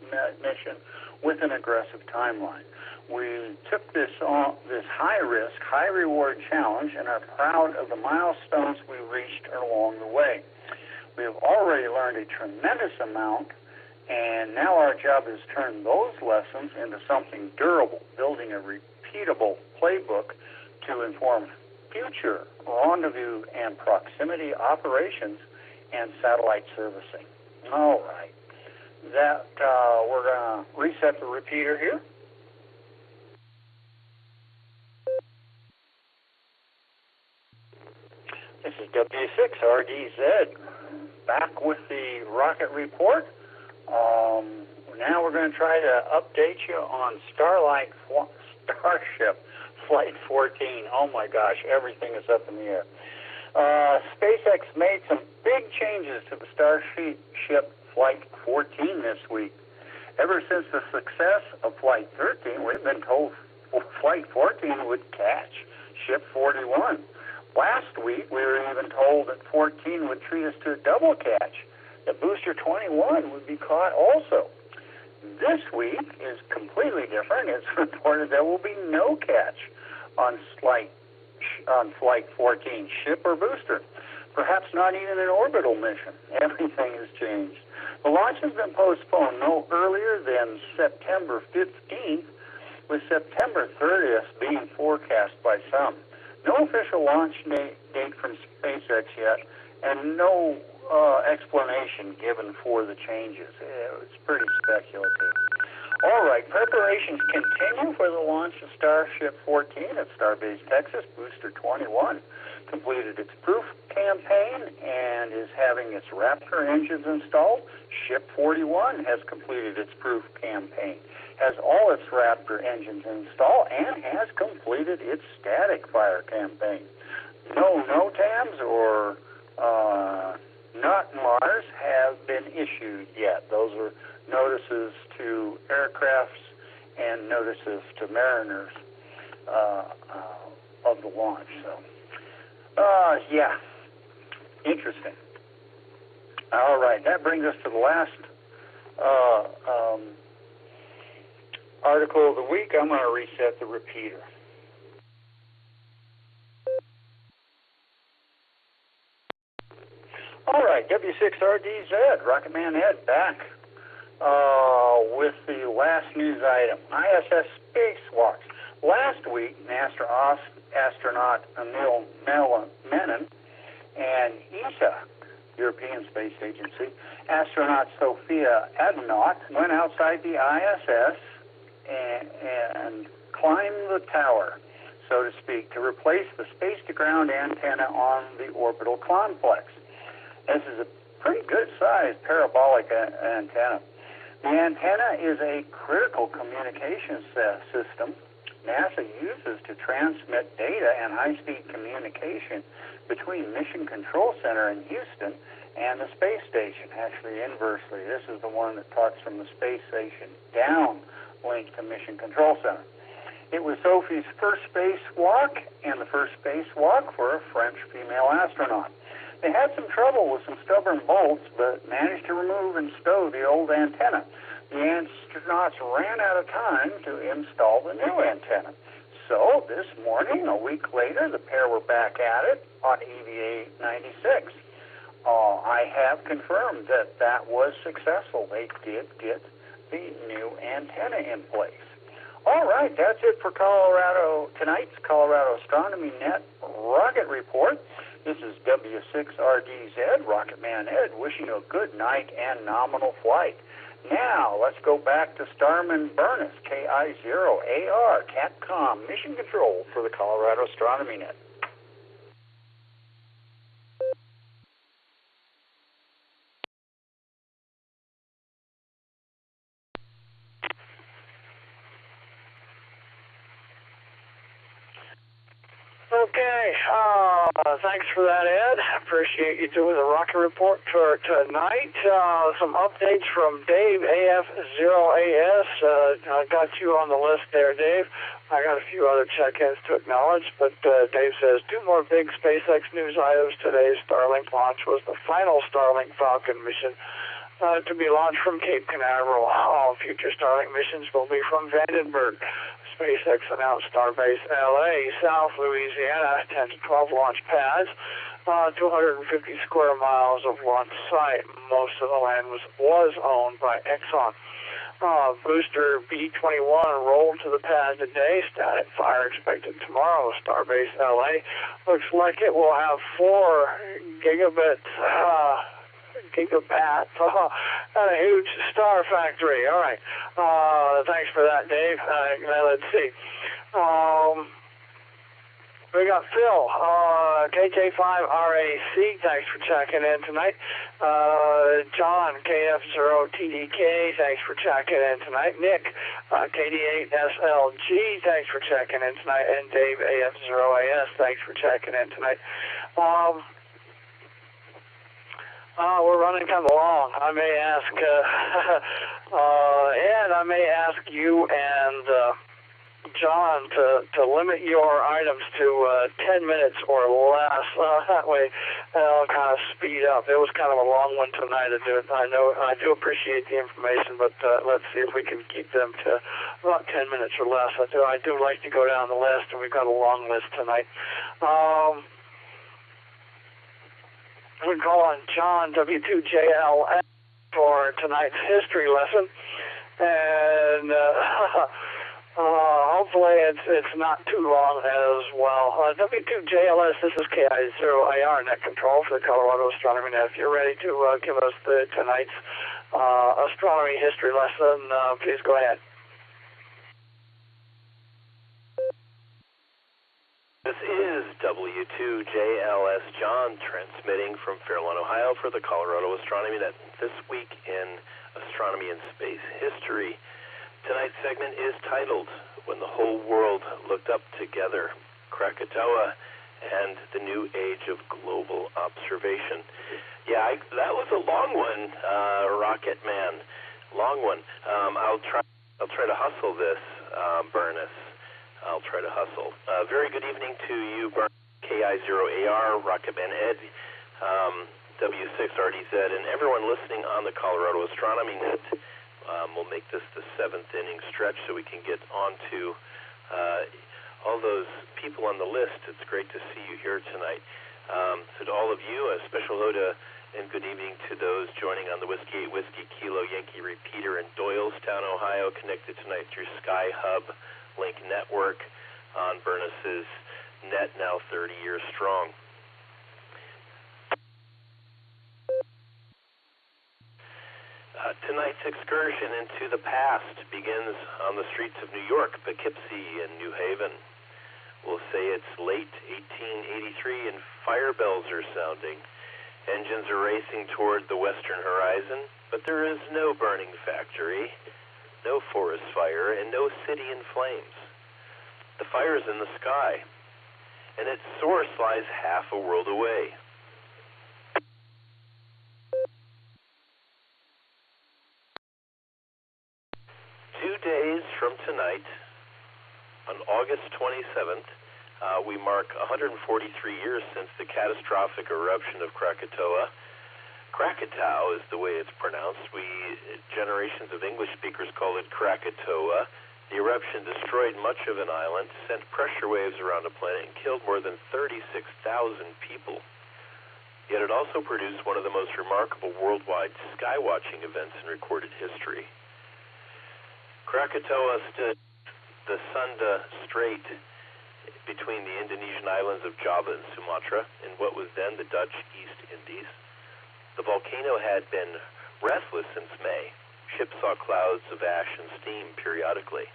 mission with an aggressive timeline. We took this high-risk, high-reward challenge and are proud of the milestones we reached along the way. We have already learned a tremendous amount, and now our job is to turn those lessons into something durable, building a repeatable repeatable playbook to inform future rendezvous and proximity operations and satellite servicing. All right. That we're going to reset the repeater here. This is W6RDZ back with the rocket report. Now we're going to try to update you on Starship Flight 14. Oh my gosh, everything is up in the air. SpaceX made some big changes to the Starship Flight 14 this week. Ever since the success of Flight 13, we've been told Flight 14 would catch Ship 41. Last week, we were even told that 14 would treat us to a double catch, that Booster 21 would be caught also. This week is completely different. It's reported there will be no catch on Flight 14, ship or booster. Perhaps not even an orbital mission. Everything has changed. The launch has been postponed no earlier than September 15th, with September 30th being forecast by some. No official launch date from SpaceX yet, and no explanation given for the changes. It's pretty speculative. All right, preparations continue for the launch of Starship 14 at Starbase Texas. Booster 21 completed its proof campaign and is having its Raptor engines installed. Ship 41 has completed its proof campaign, has all its Raptor engines installed, and has completed its static fire campaign. No NOTAMs or NOTMARs have been issued yet. Those are notices to aircrafts and notices to mariners of the launch. So, yeah, interesting. All right, that brings us to the last article of the week. I'm going to reset the repeater. All right, W6RDZ, Rocketman Ed, back with the last news item, ISS spacewalks. Last week, NASA astronaut Emil Menon and ESA, European Space Agency, astronaut Sophia Adenauer went outside the ISS and climbed the tower, so to speak, to replace the space-to-ground antenna on the orbital complex. This is a pretty good-sized parabolic antenna. The antenna is a critical communications system NASA uses to transmit data and high-speed communication between Mission Control Center in Houston and the space station. Actually, inversely, this is the one that talks from the space station downlink to Mission Control Center. It was Sophie's first spacewalk and the first spacewalk for a French female astronaut. They had some trouble with some stubborn bolts, but managed to remove and stow the old antenna. The astronauts ran out of time to install the new antenna. So this morning, a week later, the pair were back at it on EVA 96. I have confirmed that that was successful. They did get the new antenna in place. All right, that's it for tonight's Colorado Astronomy Net Rocket Report. This is W6RDZ, Rocketman Ed, wishing you a good night and nominal flight. Now, let's go back to Starman Burness, KI0AR, Capcom Mission Control for the Colorado Astronomy Net. Okay, thanks for that, Ed. Appreciate you doing the rocket report for tonight. Some updates from Dave, AF0AS. I got you on the list there, Dave. I got a few other check-ins to acknowledge, but Dave says, 2 more big SpaceX news items today. Starlink launch was the final Starlink Falcon mission to be launched from Cape Canaveral. All future Starlink missions will be from Vandenberg. SpaceX announced Starbase LA, South Louisiana, 10 to 12 launch pads, 250 square miles of launch site. Most of the land was owned by Exxon. Booster B-21 rolled to the pad today. Static fire expected tomorrow. Starbase LA looks like it will have 4 gigabat and a huge star factory. All right. Thanks for that, Dave. Let's see. We got Phil, KJ5RAC, thanks for checking in tonight. John, KF0TDK, thanks for checking in tonight. Nick, KD8SLG, thanks for checking in tonight. And Dave, AF0AS, thanks for checking in tonight. We're running kind of long. I may ask, Ed, I may ask you and John to limit your items to 10 minutes or less. That way it'll kind of speed up. It was kind of a long one tonight to do it. I know I do appreciate the information, but let's see if we can keep them to about 10 minutes or less. I do like to go down the list, and we've got a long list tonight. We call on John W2JLS for tonight's history lesson, and hopefully it's not too long as well. W2JLS, this is KI0AR net control for the Colorado Astronomy Net. If you're ready to give us tonight's astronomy history lesson, please go ahead. This is W2JLS John transmitting from Fairlawn, Ohio for the Colorado Astronomy Net. This week in Astronomy and Space History, tonight's segment is titled When the Whole World Looked Up Together, Krakatoa and the New Age of Global Observation. Yeah, that was a long one, Rocket Man. Long one. I'll try to hustle this, Burness. I'll try to hustle. Very good evening to you, KI0AR, Rocketman Ed, W6RDZ, and everyone listening on the Colorado Astronomy Net. We'll make this the 7th inning stretch so we can get on to all those people on the list. It's great to see you here tonight. So to all of you, a special hello and good evening to those joining on the Whiskey 8 Whiskey Kilo Yankee Repeater in Doylestown, Ohio, connected tonight through Sky Hub Link Network on Burness's net, now 30 years strong. Tonight's excursion into the past begins on the streets of New York, Poughkeepsie, and New Haven. We'll say it's late 1883 and fire bells are sounding. Engines are racing toward the western horizon, but there is no burning factory, no forest fire, and no city in flames. The fire is in the sky, and its source lies half a world away. Days from tonight, on August 27th, we mark 143 years since the catastrophic eruption of Krakatoa. Krakatoa is the way it's pronounced. Generations of English speakers call it Krakatoa. The eruption destroyed much of an island, sent pressure waves around the planet, and killed more than 36,000 people. Yet it also produced one of the most remarkable worldwide skywatching events in recorded history. Krakatoa stood the Sunda Strait between the Indonesian islands of Java and Sumatra in what was then the Dutch East Indies. The volcano had been restless since May. Ships saw clouds of ash and steam periodically.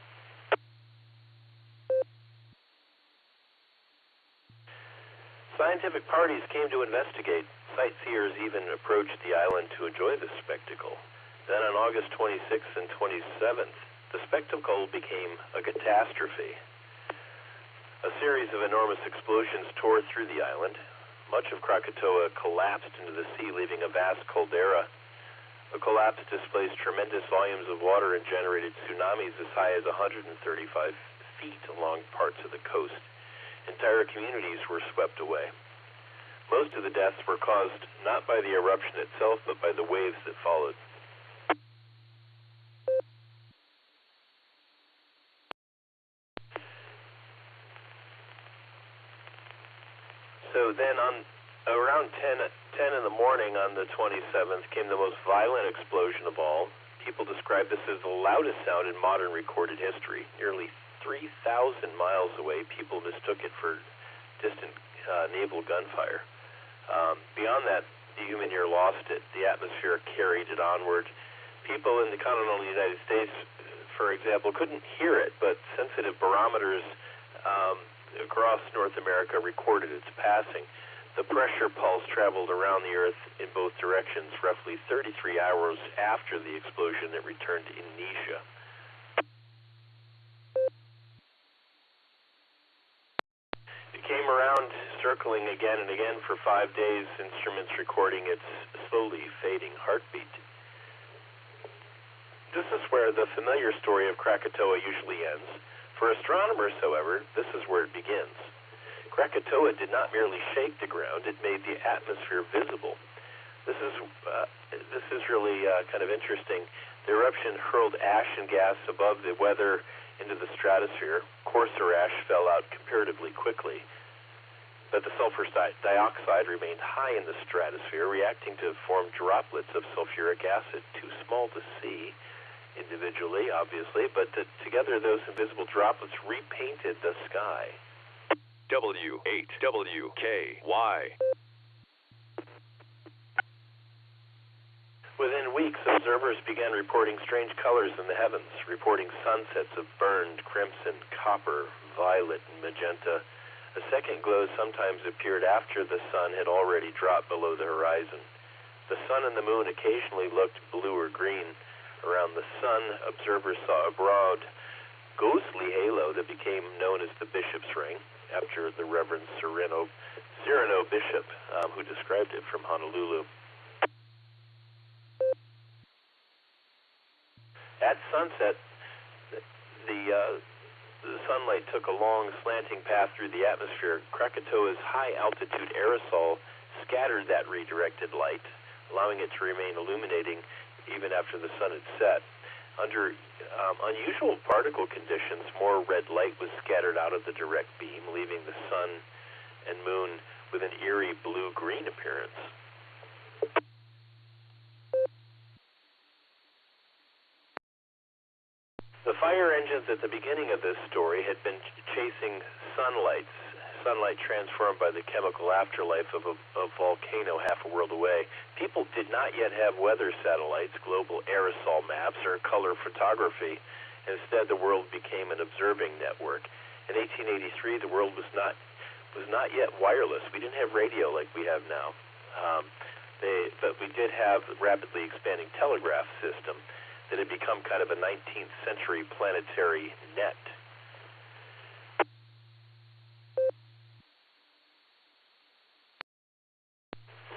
Scientific parties came to investigate. Sightseers even approached the island to enjoy the spectacle. Then on August 26th and 27th, the spectacle became a catastrophe. A series of enormous explosions tore through the island. Much of Krakatoa collapsed into the sea, leaving a vast caldera. The collapse displaced tremendous volumes of water and generated tsunamis as high as 135 feet along parts of the coast. Entire communities were swept away. Most of the deaths were caused not by the eruption itself, but by the waves that followed. So then on around 10 in the morning on the 27th came the most violent explosion of all. People describe this as the loudest sound in modern recorded history. Nearly 3,000 miles away, people mistook it for distant naval gunfire. Beyond that, the human ear lost it. The atmosphere carried it onward. People in the continental United States, for example, couldn't hear it, but sensitive barometers across North America recorded its passing. The pressure pulse traveled around the Earth in both directions. Roughly 33 hours after the explosion, it returned to Indonesia. It came around, circling again and again for 5 days, instruments recording its slowly fading heartbeat. This is where the familiar story of Krakatoa usually ends. For astronomers, however, this is where it begins. Krakatoa did not merely shake the ground, it made the atmosphere visible. This is really kind of interesting. The eruption hurled ash and gas above the weather into the stratosphere. Coarser ash fell out comparatively quickly, but the sulfur dioxide remained high in the stratosphere, reacting to form droplets of sulfuric acid, too small to see individually, obviously, but together those invisible droplets repainted the sky. W8WKY. Within weeks, observers began reporting strange colors in the heavens, reporting sunsets of burned crimson, copper, violet, and magenta. A second glow sometimes appeared after the sun had already dropped below the horizon. The sun and the moon occasionally looked blue or green. Around the sun, observers saw a broad, ghostly halo that became known as the Bishop's Ring, after the Reverend Cyrano Bishop, who described it from Honolulu. At sunset, the sunlight took a long slanting path through the atmosphere. Krakatoa's high-altitude aerosol scattered that redirected light, allowing it to remain illuminating even after the sun had set. Under unusual particle conditions, more red light was scattered out of the direct beam, leaving the sun and moon with an eerie blue-green appearance. The fire engines at the beginning of this story had been chasing sunlight transformed by the chemical afterlife of a volcano half a world away. People did not yet have weather satellites, global aerosol maps, or color photography. Instead, the world became an observing network. In 1883, the world was not yet wireless. We didn't have radio like we have now. But we did have a rapidly expanding telegraph system that had become kind of a 19th century planetary net.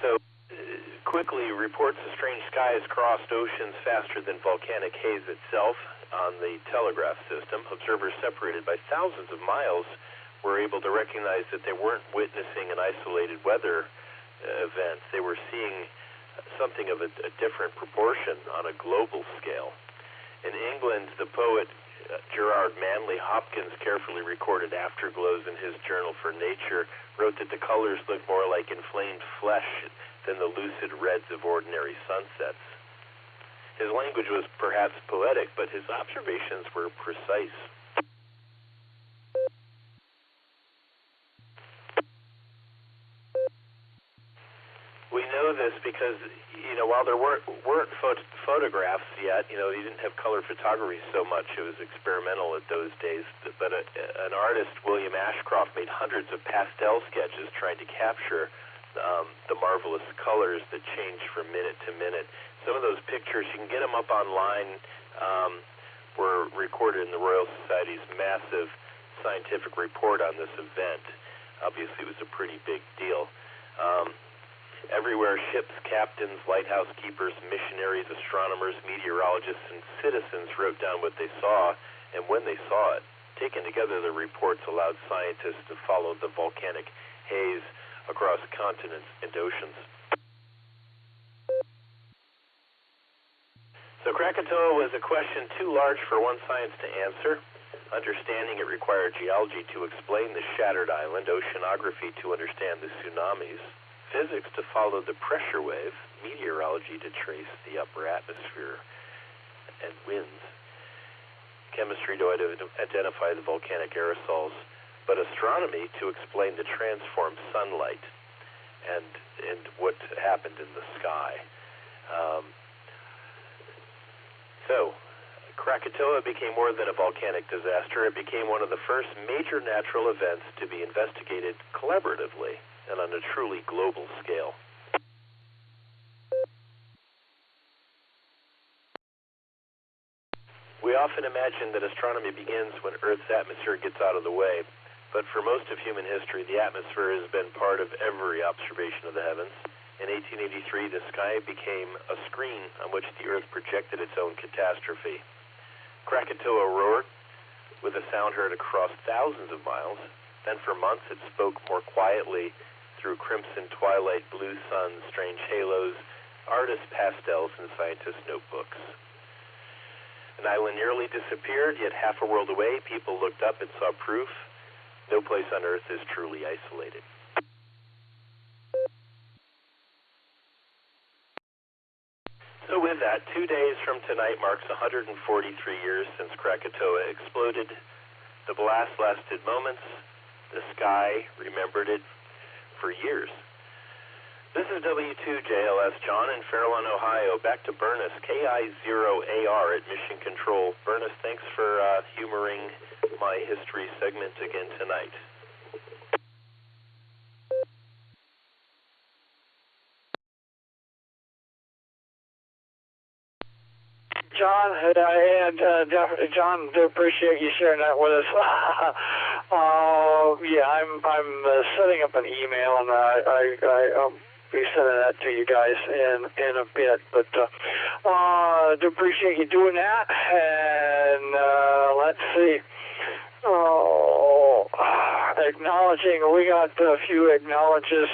So quickly, reports of strange skies crossed oceans faster than volcanic haze itself on the telegraph system. Observers separated by thousands of miles were able to recognize that they weren't witnessing an isolated weather event. They were seeing something of a different proportion on a global scale. In England, the poet Gerard Manley Hopkins carefully recorded afterglows in his journal for Nature, wrote that the colors looked more like inflamed flesh than the lucid reds of ordinary sunsets. His language was perhaps poetic, but his observations were precise. We know this because, while there weren't photographs yet, you didn't have color photography so much. It was experimental at those days. But an artist, William Ashcroft, made hundreds of pastel sketches trying to capture the marvelous colors that change from minute to minute. Some of those pictures, you can get them up online, were recorded in the Royal Society's massive scientific report on this event. Obviously, it was a pretty big deal. Everywhere, ships, captains, lighthouse keepers, missionaries, astronomers, meteorologists, and citizens wrote down what they saw and when they saw it. Taken together, the reports allowed scientists to follow the volcanic haze across continents and oceans. So Krakatoa was a question too large for one science to answer. Understanding it required geology to explain the shattered island, oceanography to understand the tsunamis, physics to follow the pressure wave, meteorology to trace the upper atmosphere. and winds, chemistry to identify the volcanic aerosols, but astronomy to explain the transformed sunlight and what happened in the sky. So Krakatoa became more than a volcanic disaster. It became one of the first major natural events to be investigated collaboratively and on a truly global scale. We often imagine that astronomy begins when Earth's atmosphere gets out of the way, but for most of human history, the atmosphere has been part of every observation of the heavens. In 1883, the sky became a screen on which the Earth projected its own catastrophe. Krakatoa roared with a sound heard across thousands of miles. Then for months it spoke more quietly through crimson twilight, blue suns, strange halos, artist pastels, and scientist notebooks. An island nearly disappeared, yet half a world away, people looked up and saw proof. No place on Earth is truly isolated. So with that, 2 days from tonight marks 143 years since Krakatoa exploded. The blast lasted moments. The sky remembered it for years. This is W2JLS John in Fairlawn, Ohio. Back to Burness, KI0AR at Mission Control. Burness, thanks for humoring my history segment again tonight. John, and John, do appreciate you sharing that with us. Yeah, I'm setting up an email, and I'll be sending that to you guys in a bit. But do appreciate you doing that. And let's see. Acknowledging, we got a few acknowledges.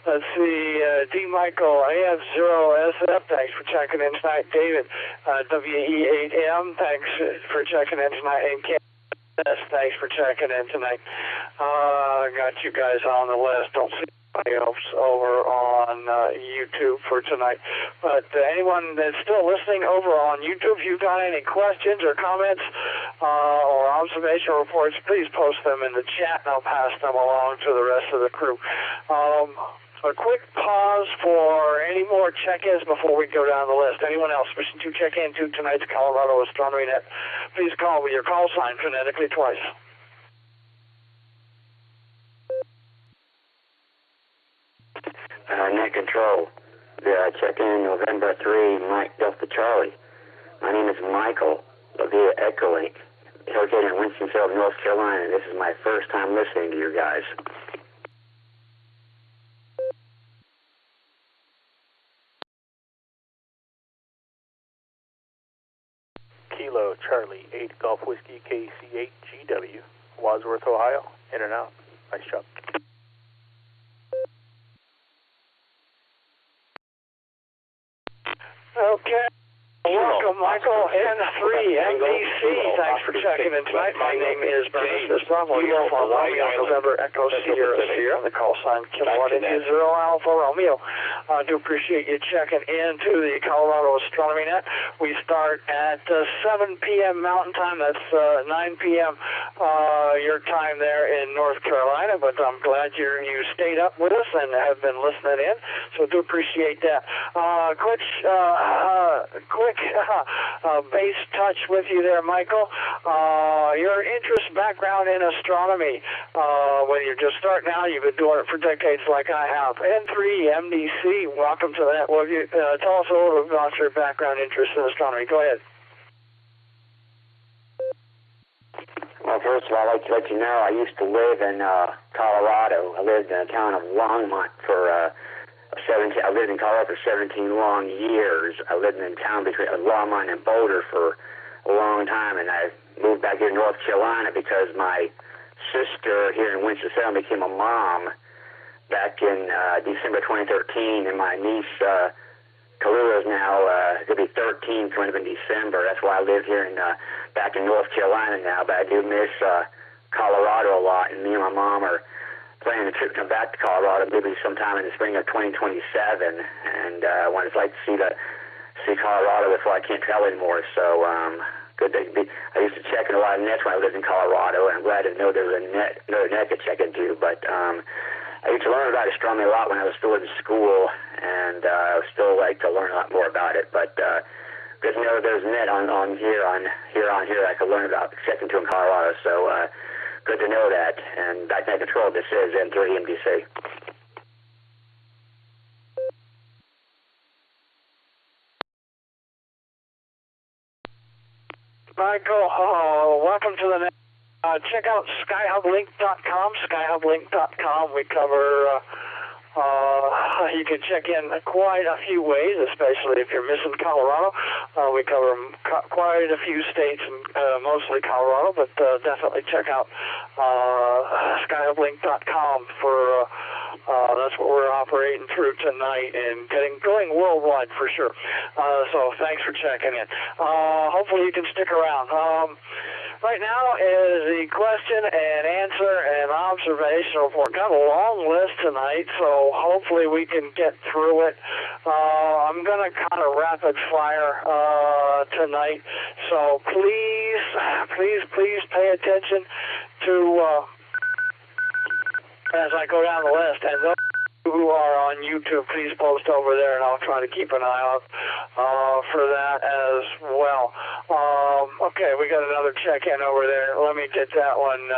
Let's see, D. Michael, AF0SF, thanks for checking in tonight. David, WE8M, thanks for checking in tonight. And KS, thanks for checking in tonight. Got you guys on the list. Don't see anybody else over on YouTube for tonight. But anyone that's still listening over on YouTube, if you've got any questions or comments or observation reports, please post them in the chat, and I'll pass them along to the rest of the crew. A quick pause for any more check-ins before we go down the list. Anyone else wishing to check into tonight's Colorado Astronomy Net, please call with your call sign phonetically twice. Net Control. Check-in November 3, Mike Delta Charlie. My name is Michael via Echolink, located in Winston-Salem, North Carolina. This is my first time listening to you guys. Kilo Charlie 8 Golf Whiskey KC8 GW, Wadsworth, Ohio. In and out. Nice job. Okay. Welcome, Michael. N3MDC. Thanks for checking in tonight. My name is Bernard. This is Romeo November Echo Sierra on the call sign Kilowatt India 0 Alpha Romeo. I do appreciate you checking into the Colorado Astronomy Net. We start at 7 p.m. Mountain Time. That's 9 p.m. Your time there in North Carolina. But I'm glad you stayed up with us and have been listening in. So do appreciate that. Quick base touch with you there, Michael. Your interest background in astronomy, when you're just starting out, you've been doing it for decades like I have. N3MDC, welcome to that. Well, tell us a little bit about your background interest in astronomy. Go ahead. Well, first of all, I'd like to let you know I used to live in Colorado. I lived in the town of Longmont for I lived in Colorado for 17 long years. I lived in town between Longmont and Boulder for a long time, and I moved back here to North Carolina because my sister here in Winston-Salem became a mom back in December 2013, and my niece Kalula is now going to be 13 coming up in December. That's why I live here back in North Carolina now, but I do miss Colorado a lot, and me and my mom are planning a trip to come back to Colorado maybe sometime in the spring of 2027, and I would like to see the see Colorado before I can't travel anymore. So good to be. I used to check in a lot of nets when I lived in Colorado, and I'm glad to know there's another net to check into. But I used to learn about astronomy a lot when I was still in school, and I would still like to learn a lot more about it. But good to know there's a net on here I could learn about checking into in Colorado. So good to know that. And back to control. This is N3 MDC. Michael, welcome to the net. Check out skyhublink.com, skyhublink.com. We cover, you can check in quite a few ways, especially if you're missing Colorado. We cover quite a few states, mostly Colorado, but definitely check out skyhublink.com for, that's what we're operating through tonight and going worldwide for sure. So thanks for checking in. Hopefully you can stick around. Right now is the question and answer and observation report. Got a long list tonight, so hopefully we can get through it. I'm going to kind of rapid fire tonight, so please pay attention to as I go down the list. And those who are on YouTube, please post over there, and I'll try to keep an eye out for that as well. Okay, we got another check-in over there. Let me get that one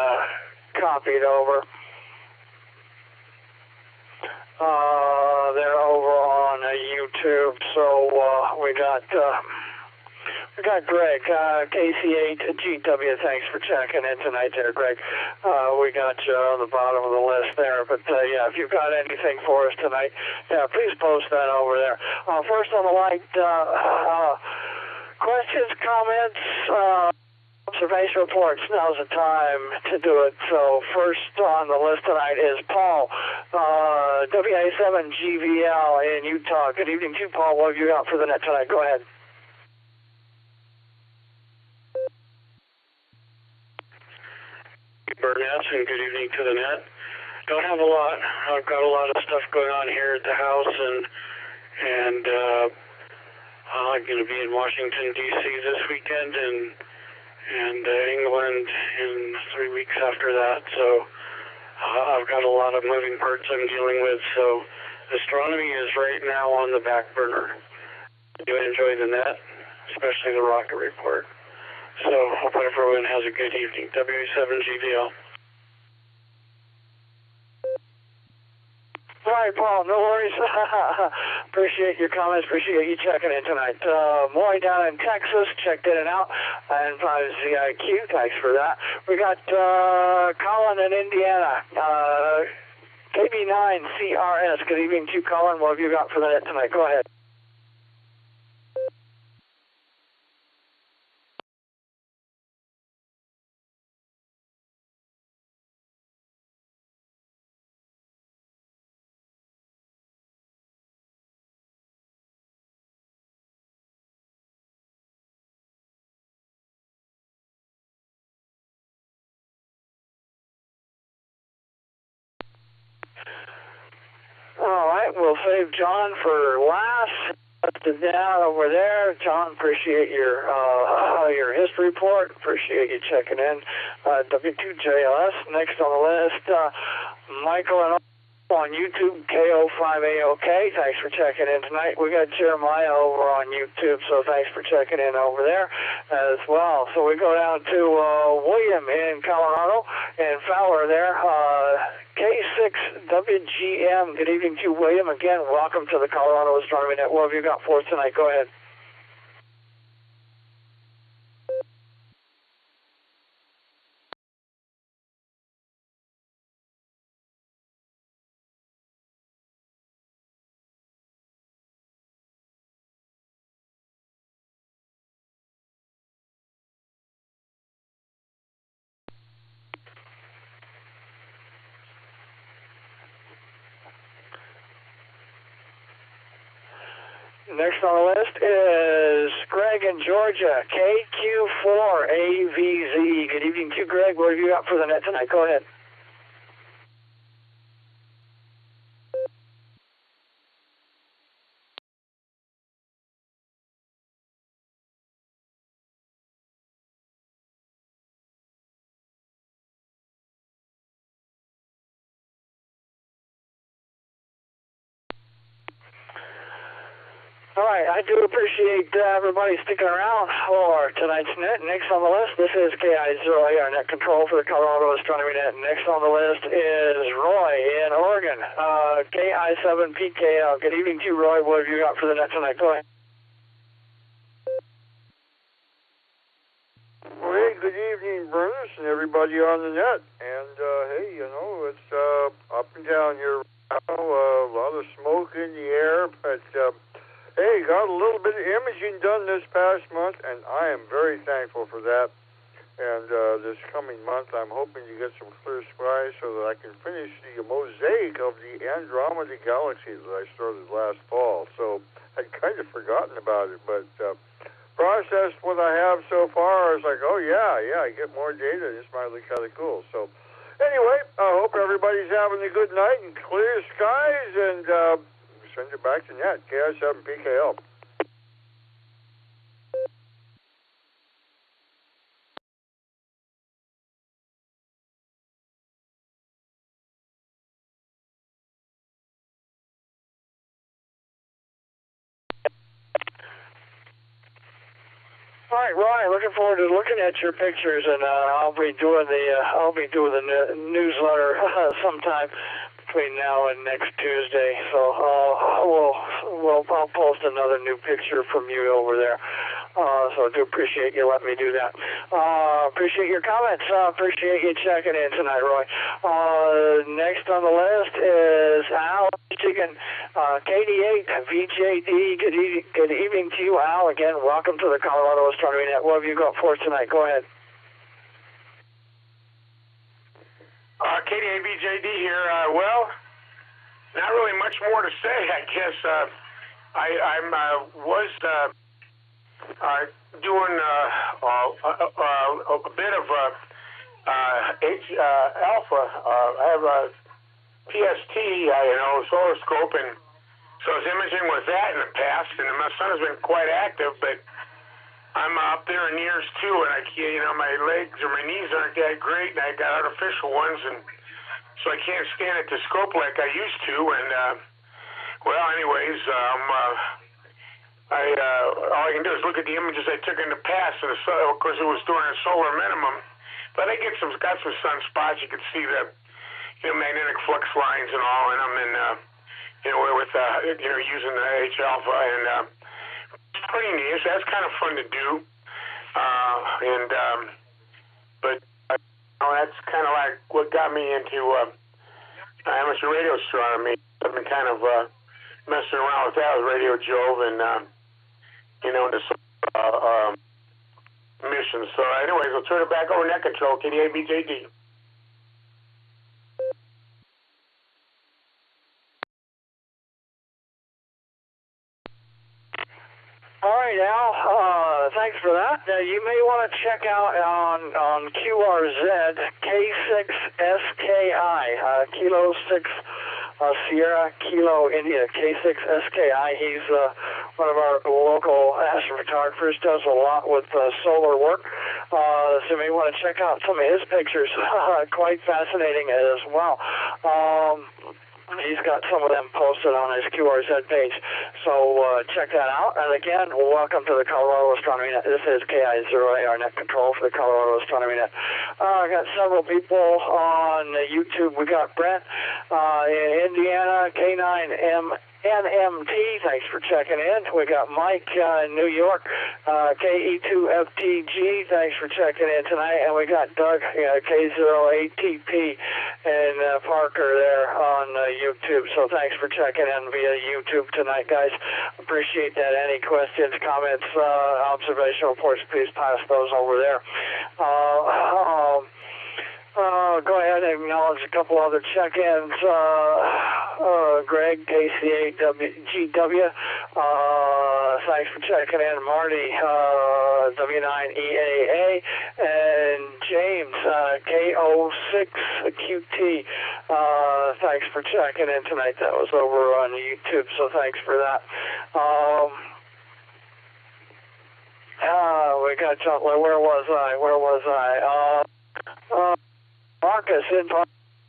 copied over. They're over on YouTube, so we got Greg, KC8GW. Thanks for checking in tonight there, Greg. We got you on the bottom of the list there. But, yeah, if you've got anything for us tonight, yeah, please post that over there. First on the line, questions, comments, observation reports. Now's the time to do it. So first on the list tonight is Paul, WA7GVL in Utah. Good evening to you, Paul. What have you got for the net tonight? Go ahead. Burnett, and good evening to the net. Don't have a lot. I've got a lot of stuff going on here at the house, and I'm going to be in Washington D.C. this weekend, and England in 3 weeks after that. So I've got a lot of moving parts I'm dealing with. So astronomy is right now on the back burner. I do enjoy the net, especially the rocket report. So hope everyone has a good evening. WA7GVL. All right, Paul, no worries. Appreciate your comments. Appreciate you checking in tonight. Moy down in Texas, checked in and out. And ZIQ, thanks for that. We got Colin in Indiana. KB9CRS. Good evening to you, Colin. What have you got for the net tonight? Go ahead. All right, we'll save John for last. Down over there, John. Appreciate your history report. Appreciate you checking in. W2JLS next on the list. Michael and on YouTube, KO5AOK. Thanks for checking in tonight. We got Jeremiah over on YouTube, so thanks for checking in over there as well. So we go down to William in Colorado and Fowler there. K6WGM. Good evening to you, William. Again, welcome to the Colorado Astronomy Net. What have you got for us tonight? Go ahead. Next on the list is Greg in Georgia, KQ4AVZ. Good evening to you, Greg. What have you got for the net tonight? Go ahead. All right, I do appreciate everybody sticking around for tonight's net. Next on the list, this is KI0A, our net control for the Colorado Astronomy Net. Next on the list is Roy in Oregon, KI7PKL. Good evening to you, Roy. What have you got for the net tonight? Go ahead. Well, hey, good evening, Bruce, and everybody on the net. And, hey, you know, it's up and down here now, a lot of smoke in the air, but, hey, got a little bit of imaging done this past month, and I am very thankful for that. And this coming month, I'm hoping to get some clear skies so that I can finish the mosaic of the Andromeda Galaxy that I started last fall. So I'd kind of forgotten about it, but processed what I have so far. I was like, oh, yeah, I get more data. This might look kind of cool. So anyway, I hope everybody's having a good night and clear skies, and send it back to net, KI7PKL. All right, Ryan. Looking forward to looking at your pictures, and I'll be doing the newsletter sometime between now and next Tuesday. So I'll post another new picture from you over there. So I do appreciate you letting me do that. Appreciate your comments. Appreciate you checking in tonight, Roy. Next on the list is Al Chicken, KD8 VJD. Good evening to you, Al. Again, welcome to the Colorado Astronomy Net. What have you got for us tonight? Go ahead. KD8 VJD here. Well, not really much more to say, I guess. I was doing a bit of alpha. I have a PST, solar scope, and so I was imaging with that in the past, and my son has been quite active, but I'm up there in years too, and my legs or my knees aren't that great, and I got artificial ones, and so I can't stand at the scope like I used to, and well, anyways, all I can do is look at the images I took in the past, and of course it was during a solar minimum, but I got some sunspots. You can see the magnetic flux lines and all in them, and with using the H alpha, and it's pretty neat. So that's kind of fun to do, but that's kind of like what got me into amateur radio astronomy. I've been kind of messing around with that with Radio Jove and the missions. So anyways, we'll turn it back over to net control, KD8 VJD. All right, Al, thanks for that. You may want to check out on QRZ K6SKI, Kilo 6 Sierra Kilo India, K6SKI. He's one of our local astrophotographers, does a lot with solar work. So you may want to check out some of his pictures. Quite fascinating as well. He's got some of them posted on his QRZ page. So check that out. And again, welcome to the Colorado Astronomy Net. This is KI0A, our net control for the Colorado Astronomy Net. I got several people on YouTube. We got Brent in Indiana, K9NMT. Thanks for checking in. We got Mike in New York, KE2FTG. Thanks for checking in tonight. And we got Doug, K08TP, and Parker there on YouTube. So thanks for checking in via YouTube tonight, guys. Appreciate that. Any questions, comments, observation reports, please pass those over there. Go ahead and acknowledge a couple other check-ins. Greg, KC8GW, thanks for checking in. Marty, W9EAA, and James, K06QT, thanks for checking in tonight. That was over on YouTube, so thanks for that. We got where was I? Marcus in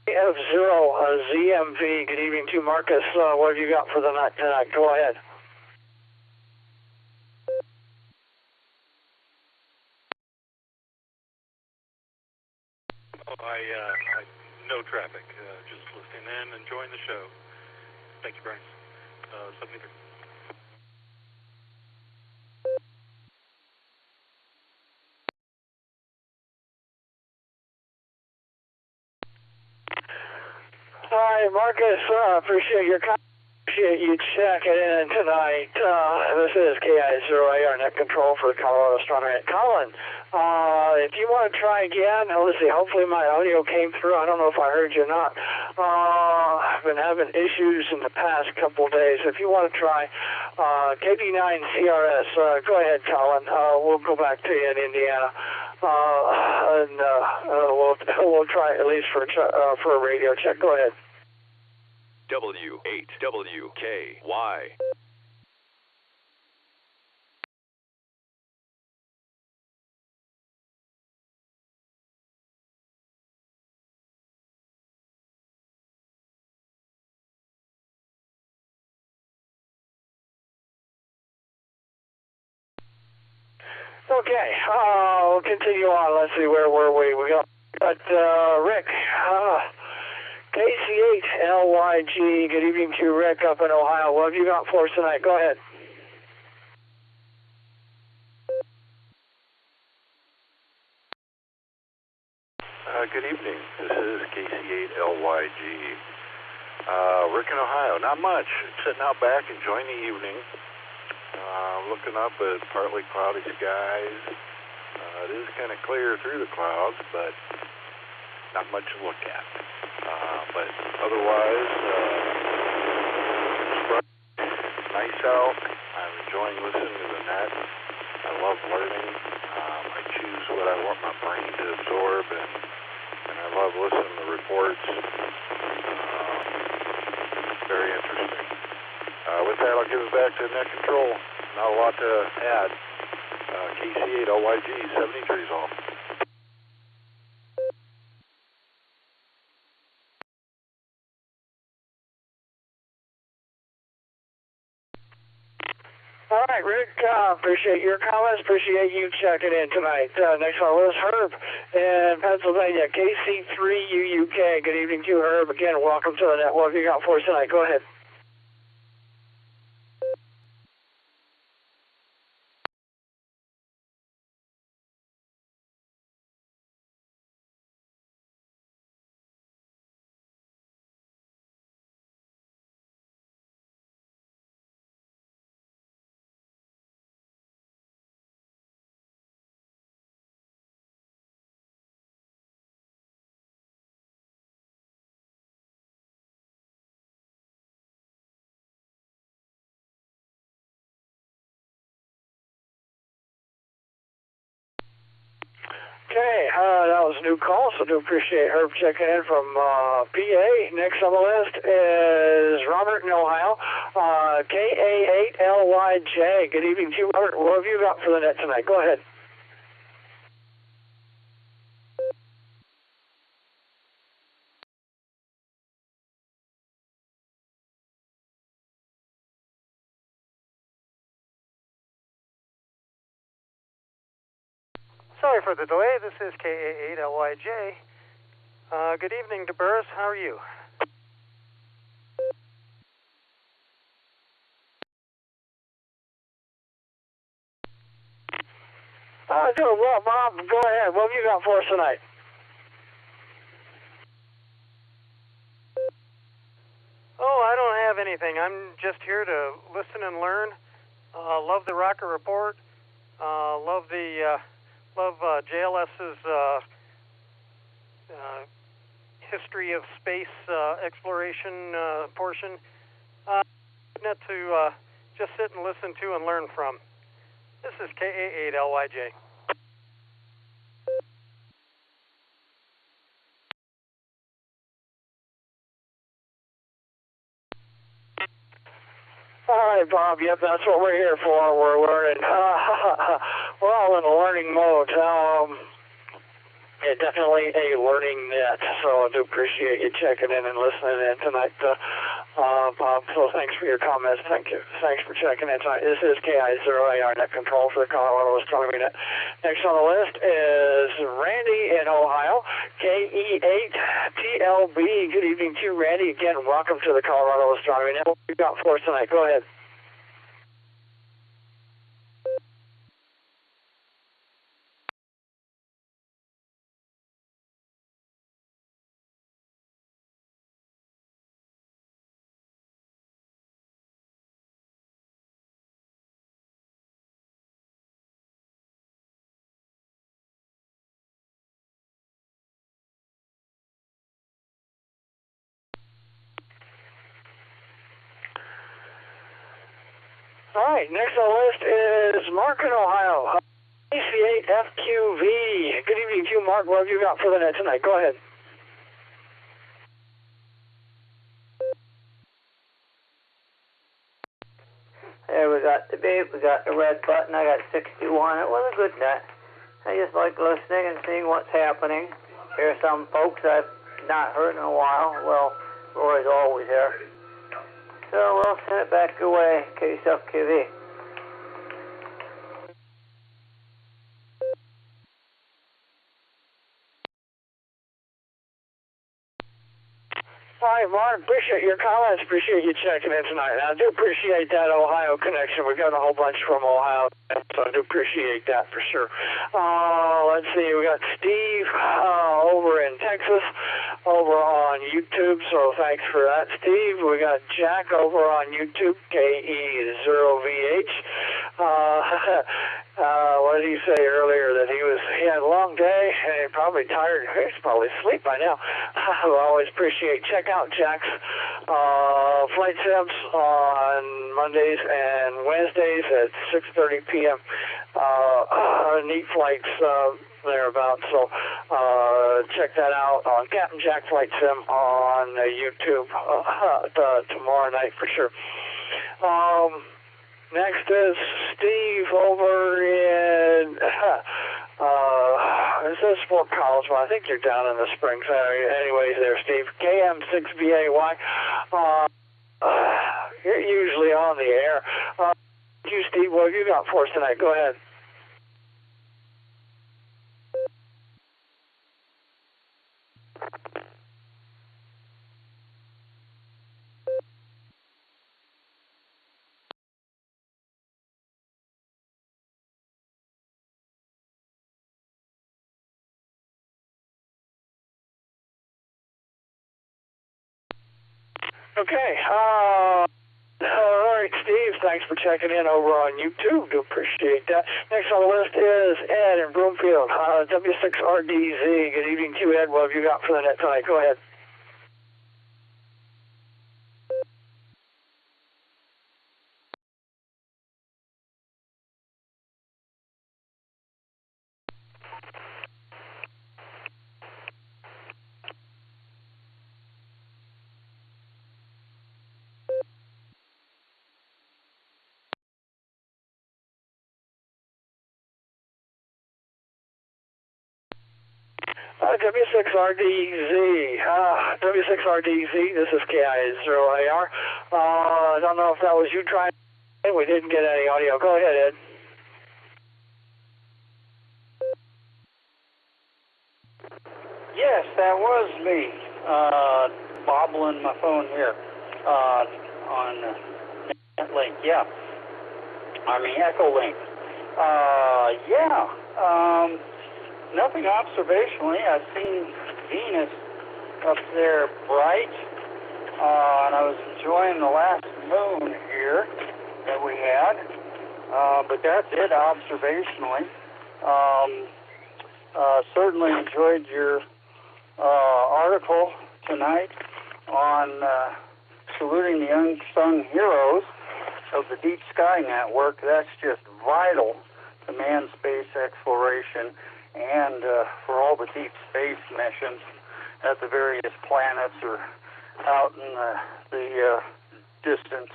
F0ZMV. Good evening to Marcus. What have you got for the night tonight? Go ahead. Thank you, Bryce. 73. Hi, Marcus. Appreciate your comment. Appreciate you checking in tonight. This is KI0AR Net Control for Colorado Astronomy. Colin, if you want to try again, let's see, hopefully my audio came through. I don't know if I heard you or not. I've been having issues in the past couple days. If you want to try KB9CRS, go ahead, Colin. We'll go back to you in Indiana. And we'll try at least for a radio check. Go ahead. W8WKY. Okay, we'll continue on. Let's see, where were we? We got Rick. KC8LYG, good evening to Rick up in Ohio. What have you got for us tonight? Go ahead. Good evening. This is KC8LYG. Rick in Ohio. Not much. Sitting out back, enjoying the evening. Looking up at partly cloudy skies. It is kind of clear through the clouds, but not much to look at. But otherwise, nice out. I'm enjoying listening to the net. I love learning. I choose what I want my brain to absorb, and I love listening to the reports. Very interesting. With that, I'll give it back to Net Control. Not a lot to add. KC8LYG, 73 is off. All right, Rick, appreciate your comments. Appreciate you checking in tonight. Next one was Herb in Pennsylvania, KC3UUK. Good evening to you, Herb. Again, welcome to the net. What have you got for us tonight? Go ahead. Okay, that was a new call, so do appreciate Herb checking in from PA. Next on the list is Robert in Ohio, KA8LYJ. Good evening to you, Robert. What have you got for the net tonight? Go ahead. Sorry for the delay. This is KA8LYJ. Good evening, DeBurse. How are you? Doing well, Bob. Go ahead. What have you got for us tonight? Oh, I don't have anything. I'm just here to listen and learn. Love the Rocket Report. Love JLS's history of space exploration portion. Net to just sit and listen to and learn from. This is KA8LYJ. All right, Bob. Yep, that's what we're here for. We're learning. We're all in a learning mode. Yeah, definitely a learning net. So I do appreciate you checking in and listening in tonight. Bob, so thanks for your comments. Thank you. Thanks for checking in tonight. This is KI0AR Net Control for the Colorado Astronomy Net. Next on the list is Randy in Ohio, KE8TLB. Good evening to you, Randy. Again, welcome to the Colorado Astronomy Net. What you got for us tonight? Go ahead. All right, next on the list is Mark in Ohio, AC8FQV. Good evening to you, Mark. What have you got for the net tonight? Go ahead. There we got the beep, we got the red button, I got 61. It was a good net. I just like listening and seeing what's happening. Here's some folks I've not heard in a while. Well, Roy's always here. So we'll send it back your way, KSFQV. Hi, Mark. Appreciate your comments. Appreciate you checking in tonight. I do appreciate that Ohio connection. We got a whole bunch from Ohio, so I do appreciate that for sure. Let's see. We got Steve over in Texas, over on YouTube, so thanks for that, Steve. We got Jack over on YouTube, KE0VH. What did he say earlier? That he had a long day and he probably tired. He's probably asleep by now. I always appreciate. Check out Jack's flight sims on Mondays and Wednesdays at 6:30 p.m. Neat flights thereabouts. So check that out on Captain Jack Flight Sim on YouTube tomorrow night for sure. Next is Steve over in, it says Fort College, but I think you're down in the Springs area. Anyways there, Steve, KM6BAY. You're usually on the air. You, Steve, what have you got for us tonight? Go ahead. Okay. All right, Steve, thanks for checking in over on YouTube. Do appreciate that. Next on the list is Ed in Broomfield, W6RDZ. Good evening to you, Ed. What have you got for the net tonight? Go ahead. W6RDZ. W6RDZ, this is KI0AR. I don't know if that was you trying. We didn't get any audio. Go ahead, Ed. Yes, that was me, bobbling my phone here on Netlink. Yeah, I mean Echolink. Nothing observationally. I've seen Venus up there bright, and I was enjoying the last moon here that we had, but that's it observationally. Certainly enjoyed your article tonight on saluting the unsung heroes of the Deep Sky Network. That's just vital to manned space exploration and for all the deep space missions at the various planets or out in the distant,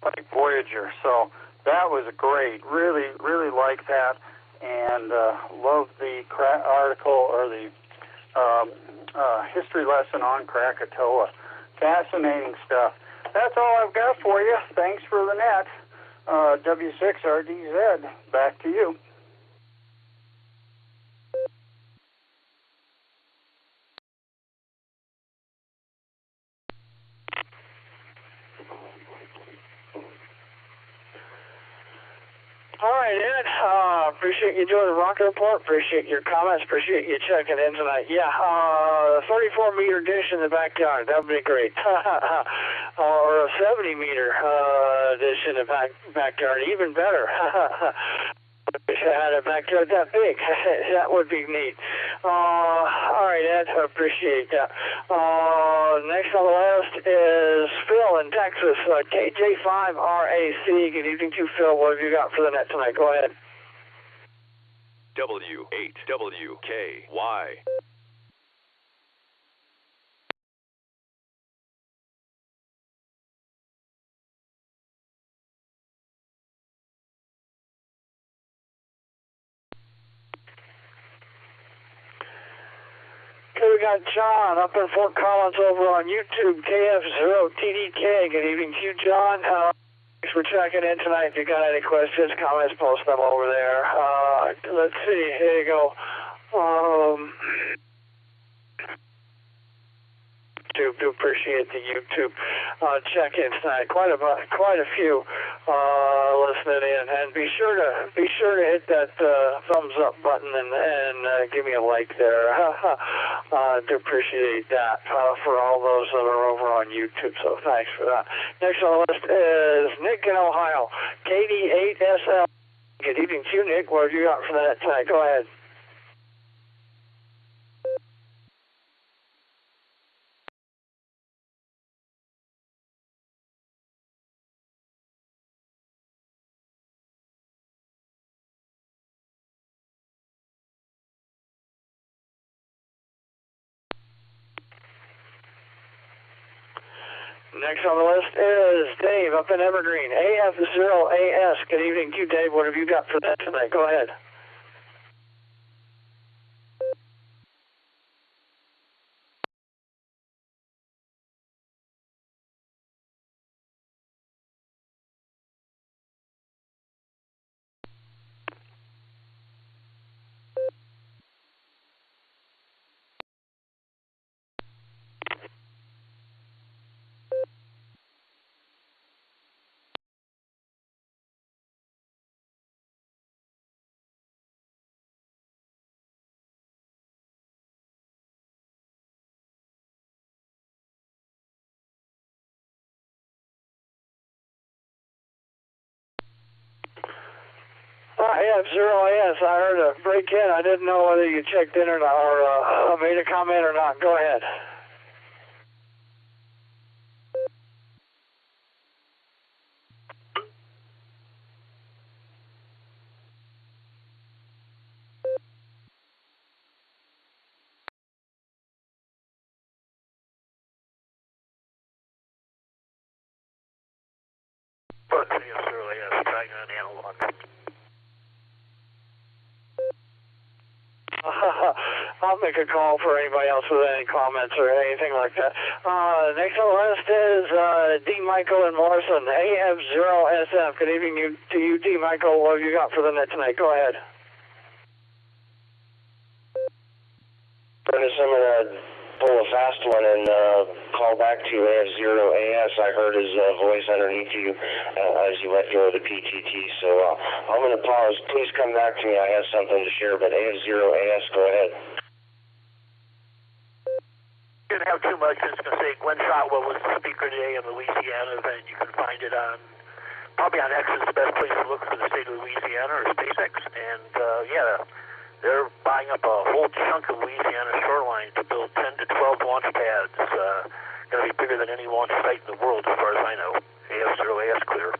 like Voyager. So that was great. Really, really like that, and love the article or the history lesson on Krakatoa. Fascinating stuff. That's all I've got for you. Thanks for the net. W6RDZ, back to you. All right, Ed. Appreciate you doing the rocket report. Appreciate your comments. Appreciate you checking in tonight. Yeah, 34-meter dish in the backyard. That would be great. Or a 70-meter dish in the backyard. Even better. Wish I had a backyard that big. That would be neat. All right, Ed. I appreciate that. Next on the list is Phil in Texas. KJ5RAC. Good evening to you, Phil. What have you got for the net tonight? Go ahead. W8WKY. Okay, we got John up in Fort Collins over on YouTube, KF0TDK. Good evening to you, John. Thanks for checking in tonight. If you got any questions, comments, post them over there. Let's see. Here you go. Do appreciate the YouTube check-ins tonight. Quite a few listening in, and be sure to hit that thumbs up button and give me a like there. Do appreciate that for all those that are over on YouTube. So thanks for that. Next on the list is Nick in Ohio, KD8SL. Good evening to you, Nick. What have you got for that tonight? Go ahead. Next on the list is Dave up in Evergreen, AF0AS. Good evening to you, Dave. What have you got for that tonight? Go ahead. AF0AS, I heard a break in. I didn't know whether you checked in or not, or made a comment or not. Go ahead. AF0AS, trying on analog. I'll make a call for anybody else with any comments or anything like that. Next on the list is D. Michael and Morrison, AF0SF. Good evening to you, D. Michael. What have you got for the net tonight? Go ahead. I'm going to pull a fast one and call back to AF0AS. I heard his voice underneath you as you let go of the PTT. So I'm going to pause. Please come back to me. I have something to share, but AF0AS, go ahead. Didn't have too much. Just going to say Glenn Shotwell was the speaker today in Louisiana event. You can find it on, probably on X is the best place to look for the state of Louisiana or SpaceX. And yeah, they're buying up a whole chunk of Louisiana shoreline to build 10 to 12 launch pads. Going to be bigger than any launch site in the world as far as I know. AF0AS clear.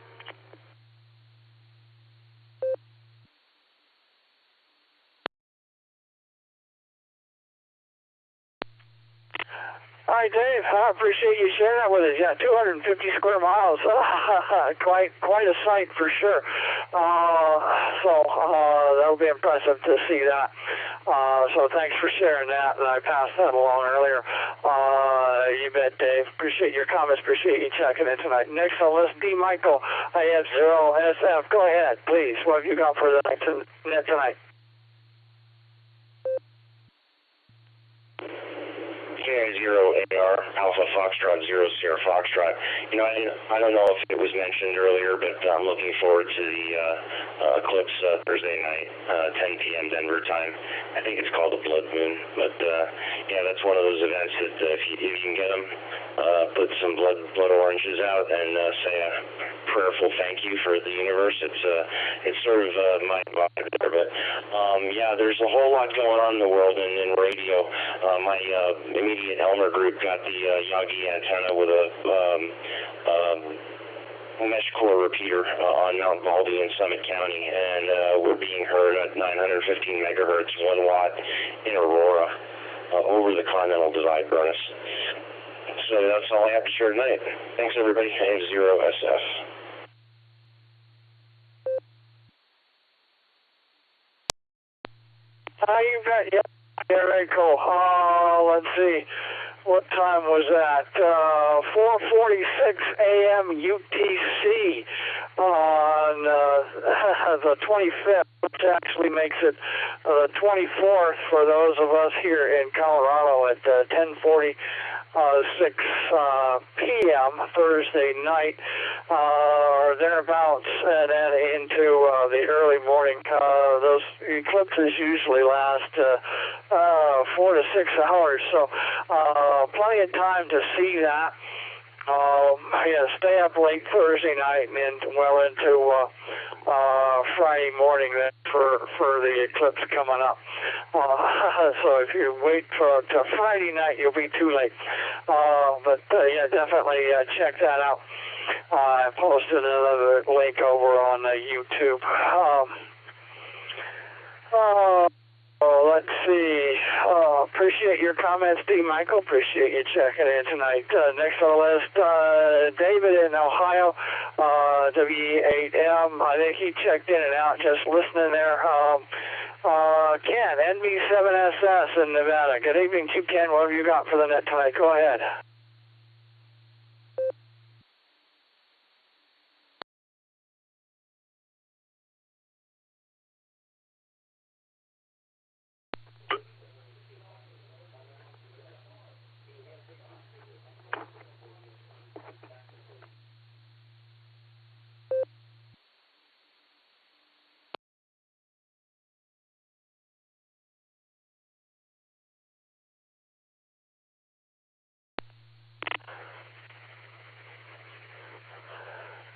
All right, right, Dave. I appreciate you sharing that with us. Yeah, 250 square miles. Quite a sight for sure. That'll be impressive to see that. So thanks for sharing that, and I passed that along earlier. You bet, Dave. Appreciate your comments. Appreciate you checking in tonight. Next on the list, D. Michael, IF0SF. Go ahead, please. What have you got for the net tonight? KI0AR, Alpha Foxtrot, 0 Sierra Foxtrot. You know, I don't know if it was mentioned earlier, but I'm looking forward to the eclipse Thursday night, 10 p.m. Denver time. I think it's called a blood moon, but yeah, that's one of those events that if you can get them, put some blood oranges out and say a prayerful thank you for the universe. It's sort of my vibe there, but yeah, there's a whole lot going on in the world and in radio. My immediate Elmer group got the Yagi antenna with a mesh core repeater on Mount Baldy in Summit County, and we're being heard at 915 megahertz, 1 watt in Aurora, over the Continental Divide bonus. So that's all I have to share tonight. Thanks, everybody. IF0SF. You bet. Yeah, very cool. Let's see. What time was that? 4:46 a.m. UTC on the 25th, which actually makes it the 24th for those of us here in Colorado at 10:46 p.m. Thursday night, or thereabouts, and then into the early morning. Those eclipses usually last 4 to 6 hours, so plenty of time to see that. Yeah, stay up late Thursday night and well into Friday morning then for the eclipse coming up. So if you wait to Friday night, you'll be too late. But yeah, definitely check that out. I posted another link over on YouTube. Let's see. Appreciate your comments, D. Michael. Appreciate you checking in tonight. Next on the list, David in Ohio, W8M. I think he checked in and out, just listening there. Ken, NB7SS in Nevada. Good evening to you, Ken. What have you got for the net tonight? Go ahead.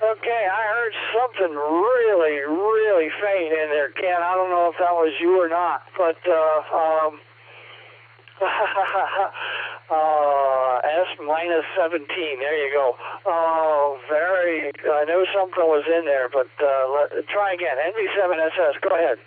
Okay, I heard something really, really faint in there, Ken. I don't know if that was you or not, but S-17, there you go. I knew something was in there, but try again. NB7SS, go ahead.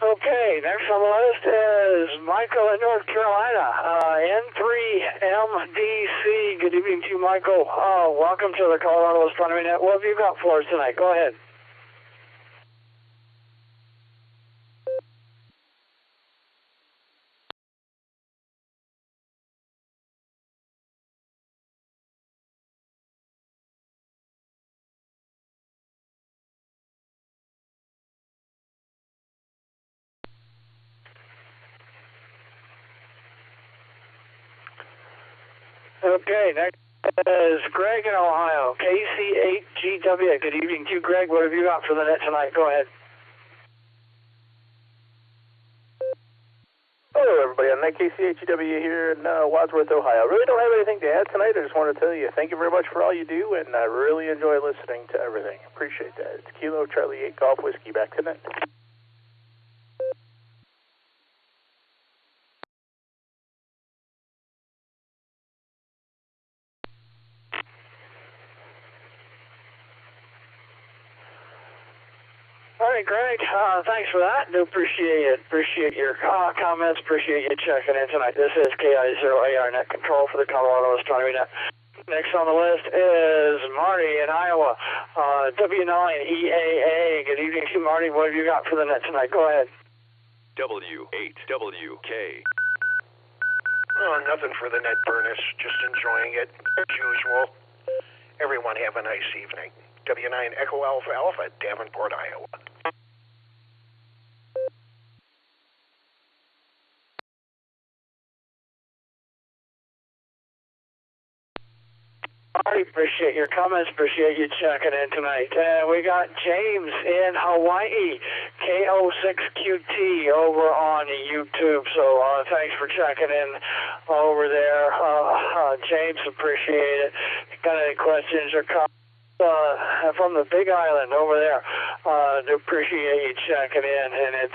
Okay, next on the list is Michael in North Carolina, N3MDC. Good evening to you, Michael. Welcome to the Colorado Astronomy Net. What have you got for us tonight? Go ahead. Okay, next is Greg in Ohio, KC8GW. Good evening to you, Greg. What have you got for the net tonight? Go ahead. everybody on KCHEW here in Wadsworth, Ohio. I really don't have anything to add tonight. I just want to tell you thank you very much for all you do, and I really enjoy listening to everything. Appreciate that. It's Kilo Charlie 8 Golf Whiskey. Back to net. All right, Greg, thanks for that. Do appreciate it. Appreciate your comments. Appreciate you checking in tonight. This is KI0AR Net Control for the Colorado Astronomy Net. Next on the list is Marty in Iowa, W9EAA. Good evening to you, Marty. What have you got for the net tonight? Go ahead. W8WK. Oh, nothing for the net, Burness. Just enjoying it, as usual. Everyone have a nice evening. W9 Echo Alpha Alpha, Davenport, Iowa. Marty, appreciate your comments. Appreciate you checking in tonight. We got James in Hawaii, KO6QT over on YouTube. So thanks for checking in over there. James, appreciate it. Got any questions or comments? From the Big Island over there, do appreciate you checking in, and it's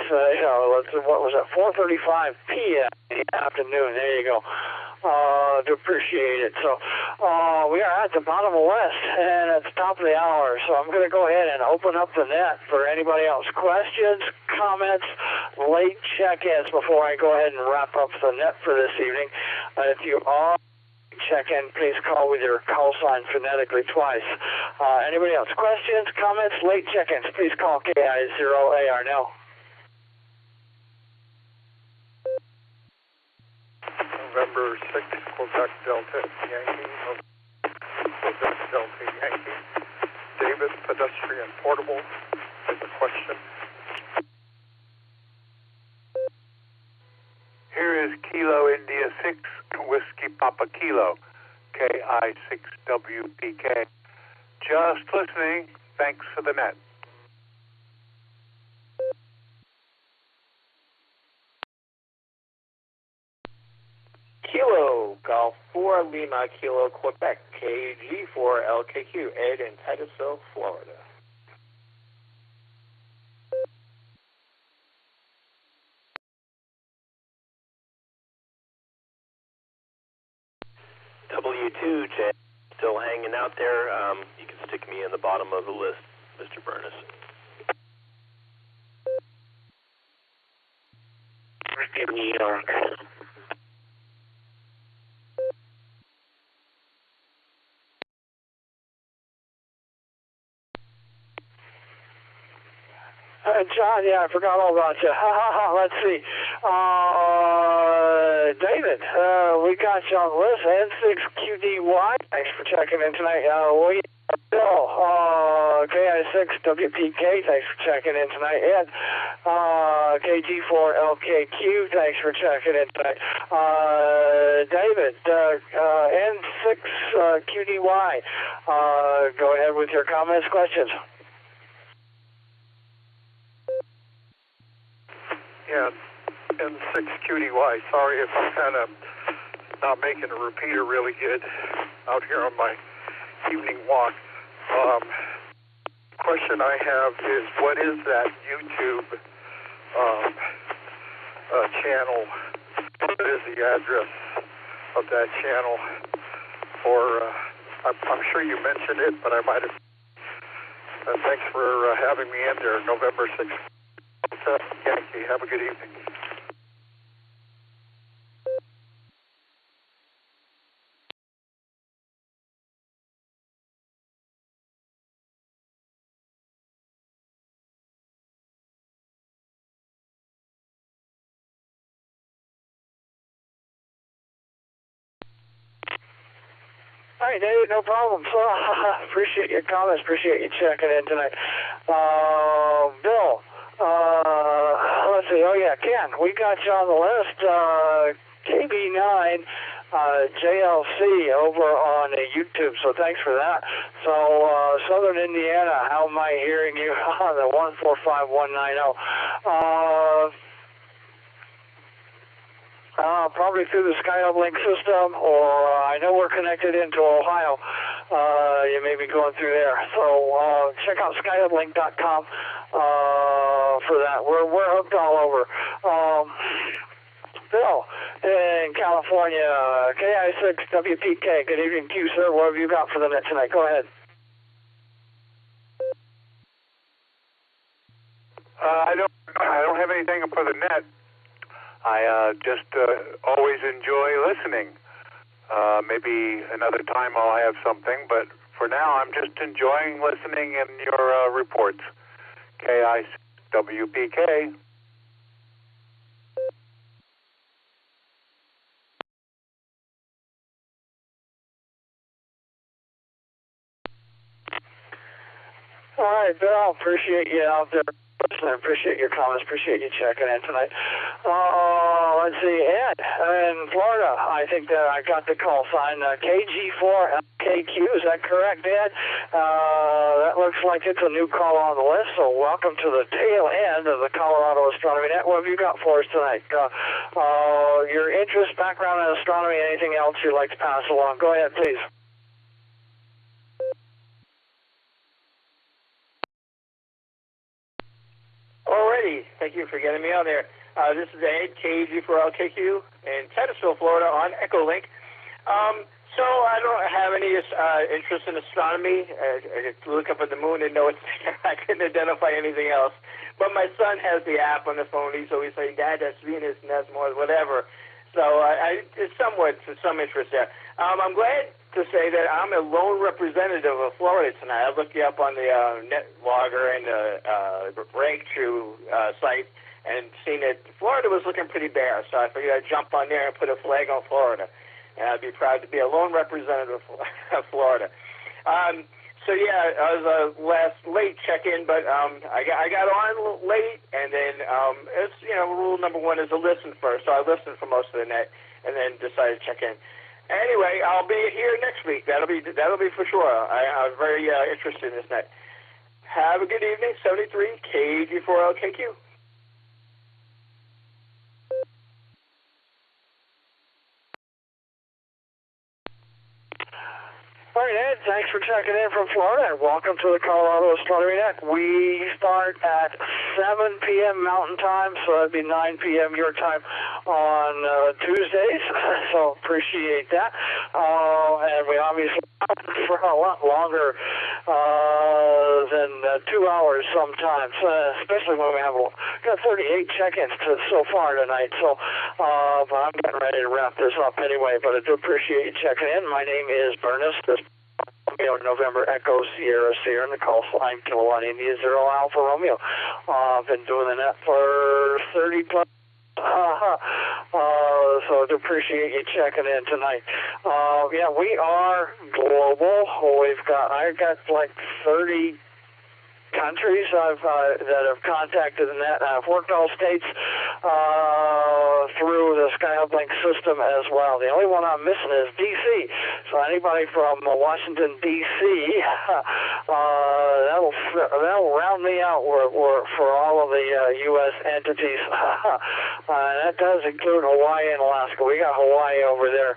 what was it, 4:35 p.m. in the afternoon. There you go. Do appreciate it. So we are at the bottom of the list and at the top of the hour. So I'm going to go ahead and open up the net for anybody else. Questions, comments, late check-ins before I go ahead and wrap up the net for this evening. If you are check-in, please call with your call sign phonetically twice. Anybody else? Questions, comments, late check-ins, please call KI0AR now. November 6th, Quebec Delta Yankee. Quebec Delta Yankee. David, pedestrian portable, has a question. Here is Kilo India 6, Whiskey Papa Kilo, KI6WPK. Just listening. Thanks for the net. Kilo Golf 4 Lima Kilo Quebec, KG4LKQ, Ed in Titusville, Florida. W2, still hanging out there. You can stick me in the bottom of the list, Mr. Burness. New York. John, yeah, I forgot all about you. Let's see. David, we got you on the list. N6QDY. Thanks for checking in tonight. Bill, KI6WPK. Thanks for checking in tonight. Ed, KG4LKQ. Thanks for checking in tonight. David, N6QDY. Go ahead with your comments, questions. Yeah, N6QDY. Sorry if I'm kind of not making a repeater really good out here on my evening walk. Question I have is, what is that YouTube channel? What is the address of that channel? Or I'm sure you mentioned it, but I might have. Thanks for having me in there. November 6th. Yankee. Have a good evening. All right, David, no problem. So, appreciate your comments. Appreciate you checking in tonight. Bill, let's see. Oh, yeah, Ken, we got you on the list. KB9 JLC over on YouTube, so thanks for that. So, Southern Indiana, how am I hearing you? The 145190. probably through the Echolink system, or I know we're connected into Ohio. You may be going through there. So check out Echolink.com for that. We're hooked all over. Bill in California, KI6WPK. Good evening to you, sir. What have you got for the net tonight? Go ahead. I don't have anything for the net. I just always enjoy listening. Maybe another time I'll have something, but for now I'm just enjoying listening in your reports. KI6WPK. All right, Bill. Appreciate you out there. I appreciate your comments. Appreciate you checking in tonight. Let's see, Ed in Florida. I think that I got the call sign KG4LKQ. Is that correct, Ed? That looks like it's a new call on the list. So welcome to the tail end of the Colorado Astronomy Net. What have you got for us tonight? Your interest, background in astronomy, anything else you'd like to pass along? Go ahead, please. Alrighty, thank you for getting me on there. This is Ed, KG4LKQ, in Titusville, Florida, on Echolink. So I don't have any interest in astronomy. I look up at the moon and know it's there. I couldn't identify anything else. But my son has the app on the phone. He's always saying, Dad, that's Venus and that's Mars, whatever. So it's somewhat some interest there. I'm glad to say that I'm a lone representative of Florida tonight. I looked you up on the NetLogger and the Rank2 site and seen that Florida was looking pretty bare. So I figured I'd jump on there and put a flag on Florida. And I'd be proud to be a lone representative of Florida. So yeah, I was late check-in, but I got on late, and then it's rule number one is to listen first. So I listened for most of the net, and then decided to check in. Anyway, I'll be here next week. That'll be for sure. I'm very interested in this net. Have a good evening. 73 KG4LKQ. All right, Ed, thanks for checking in from Florida, and welcome to the Colorado Astronomy Net. We start at 7 p.m. Mountain Time, so that'd be 9 p.m. your time on Tuesdays, so appreciate that. And we obviously for a lot longer than 2 hours sometimes, especially when we have got 38 check-ins so far tonight, so but I'm getting ready to wrap this up anyway, but I do appreciate you checking in. My name is Bernice. November Echo Sierra in the call sign Kilowatt India 0 Alpha Romeo. I've been doing the net for 30 plus. So I do appreciate you checking in tonight. Yeah, we are global. I got like 30 countries that have contacted the net. I've worked all states through the Echolink system as well. The only one I'm missing is D.C. So anybody from Washington, D.C., that'll round me out for all of the U.S. entities. That does include Hawaii and Alaska. We got Hawaii over there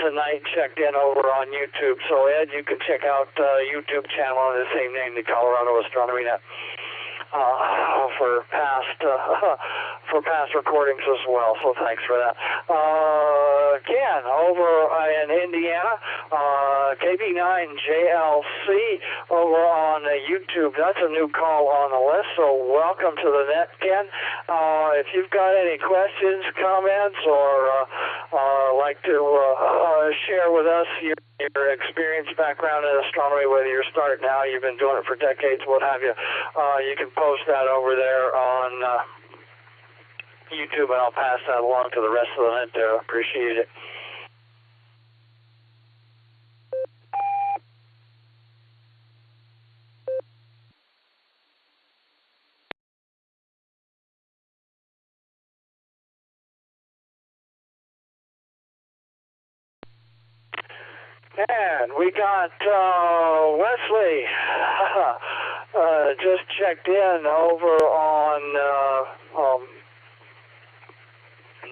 tonight, checked in over on YouTube. So Ed, you can check out YouTube channel on the same name, the Colorado Astronomy Net, for past recordings as well. So thanks for that. Ken over in Indiana, KB9JLC over on YouTube. That's a new call on the list. So welcome to the net, Ken. If you've got any questions, comments, or like to share with us your experience, background in astronomy, whether you're starting now, you've been doing it for decades, what have you, you can post that over there on YouTube, and I'll pass that along to the rest of the net there. Appreciate it. And we got Wesley just checked in over on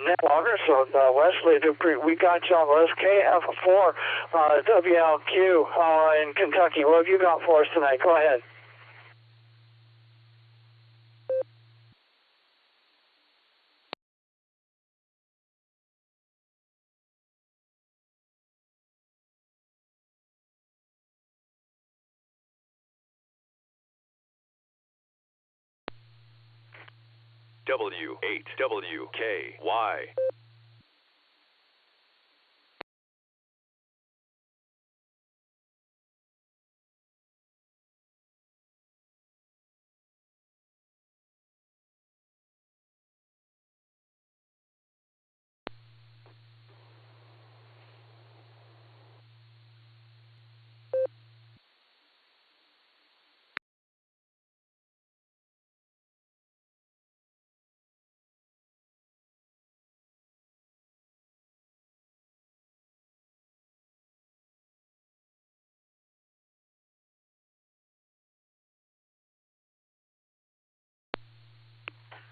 net logger. So Wesley, we got you on the list. KF4 WLQ in Kentucky. What have you got for us tonight? Go ahead. W8WKY.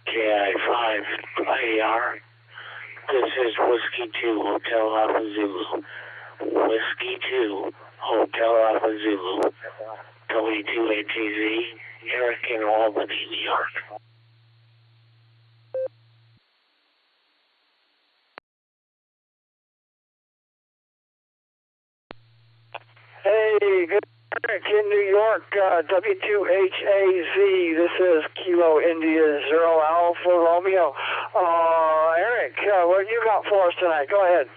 KI5 IAR. This is Whiskey 2 Hotel Alpha Zulu. Whiskey 2 Hotel Alpha Zulu. W2ATZ. Eric in Albany, New York. Hey, good Eric in New York, W2HAZ. This is Kilo India Zero Alpha Romeo. Eric, what you got for us tonight? Go ahead.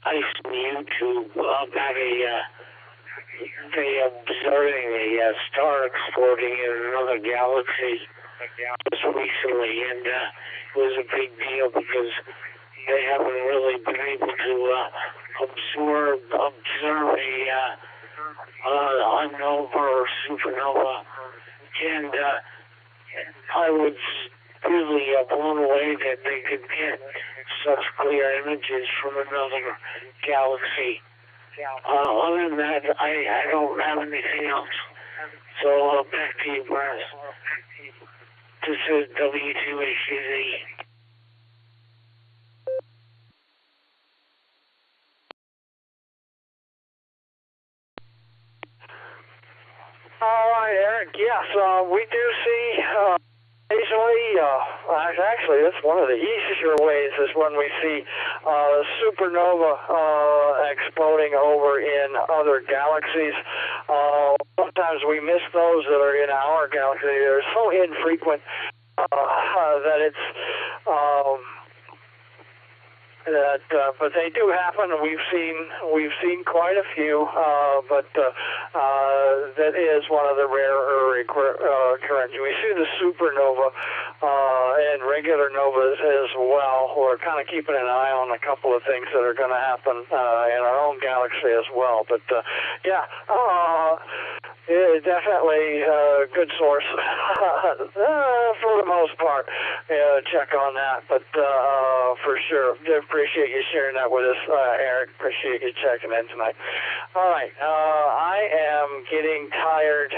I saw YouTube about they observing a star exploding in another galaxy just recently, and it was a big deal because they haven't really been able to observe a nova or supernova, and I was really blown away that they could get such clear images from another galaxy. Other than that, I don't have anything else. So back to you, Brad. This is W2HZ. All right, Eric. Yes, we do see occasionally. Actually, that's one of the easier ways is when we see supernova exploding over in other galaxies. Sometimes we miss those that are in our galaxy. They're so infrequent that it's. But they do happen. We've seen quite a few, but that is one of the rarer occurrences. We see the supernova and regular novas as well. We're kind of keeping an eye on a couple of things that are going to happen in our own galaxy as well. But yeah. Definitely a good source for the most part. Check on that, but for sure, appreciate you sharing that with us, Eric. Appreciate you checking in tonight. All right, I am getting tired.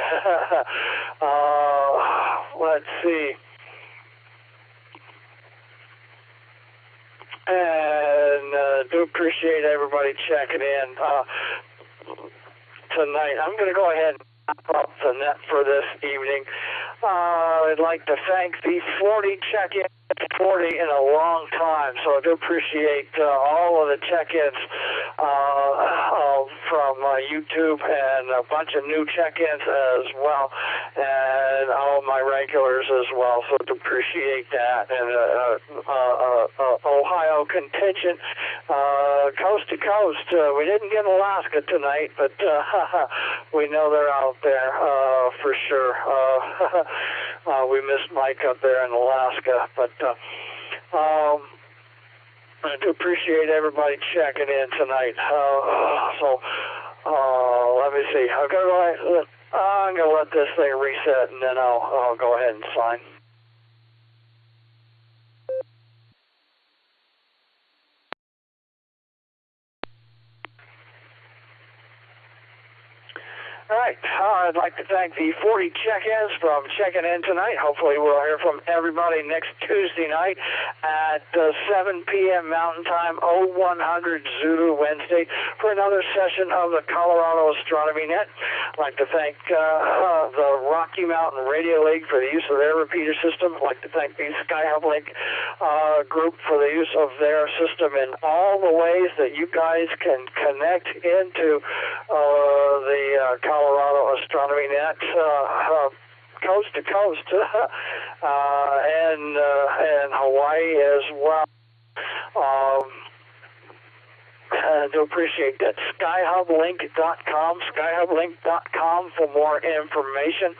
Let's see. And do appreciate everybody checking in tonight. I'm going to go ahead and wrap up the net for this evening. I'd like to thank the 40 check-ins, 40 in a long time, so I do appreciate all of the check-ins from YouTube and a bunch of new check-ins as well, and all my regulars as well, so I do appreciate that. And Ohio contingent, coast to coast. We didn't get Alaska tonight, but we know they're out there for sure. We missed Mike up there in Alaska, but I do appreciate everybody checking in tonight. So let me see. I'm gonna let this thing reset, and then I'll go ahead and sign. All right. I'd like to thank the 40 check-ins from checking in tonight. Hopefully we'll hear from everybody next Tuesday night at 7 p.m. Mountain Time, 0100 Zulu Wednesday, for another session of the Colorado Astronomy Net. I'd like to thank the Rocky Mountain Radio League for the use of their repeater system. I'd like to thank the Skyhub Link group for the use of their system in all the ways that you guys can connect into the Colorado Astronomy Net, coast to coast, and Hawaii as well. I do appreciate that. Skyhublink.com, skyhublink.com for more information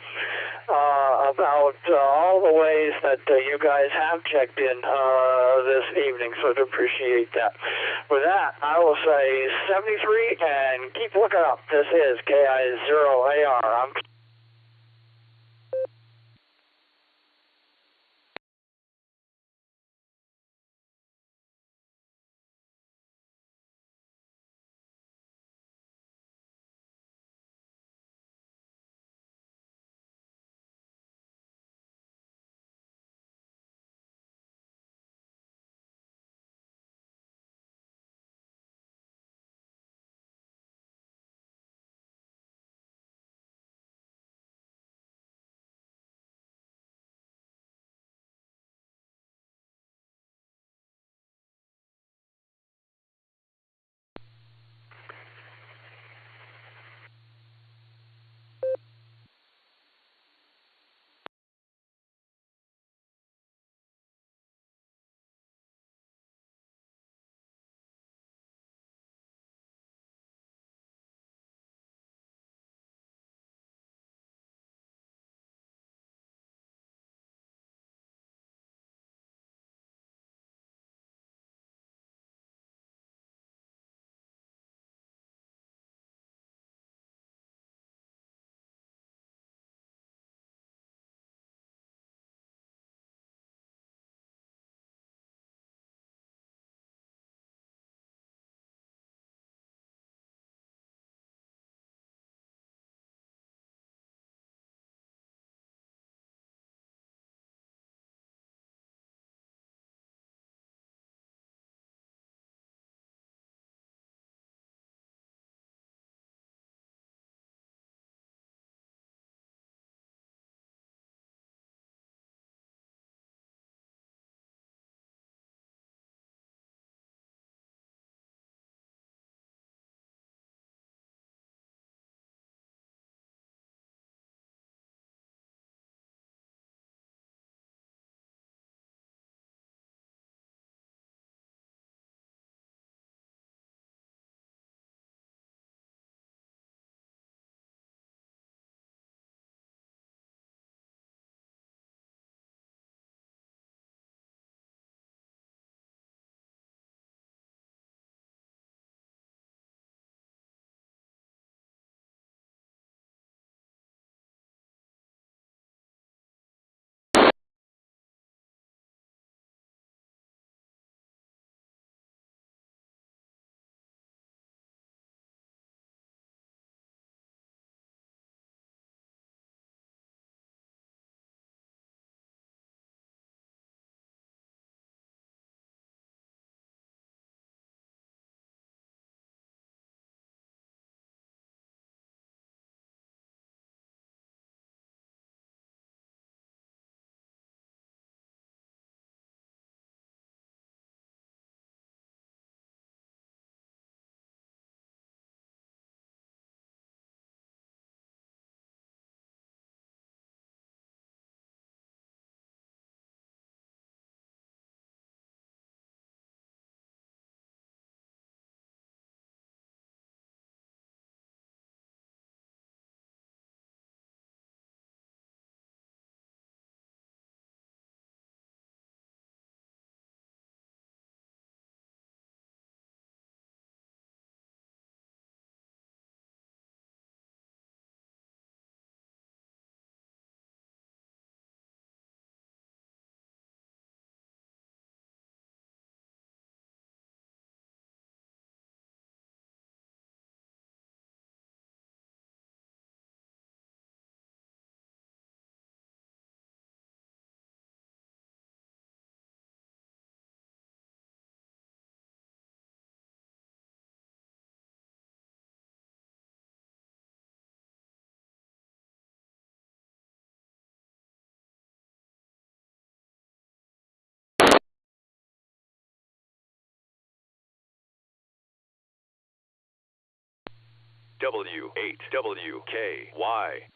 about all the ways that you guys have checked in this evening, so I do appreciate that. With that, I will say 73 and keep looking up. This is KI0AR. I'm W8WKY.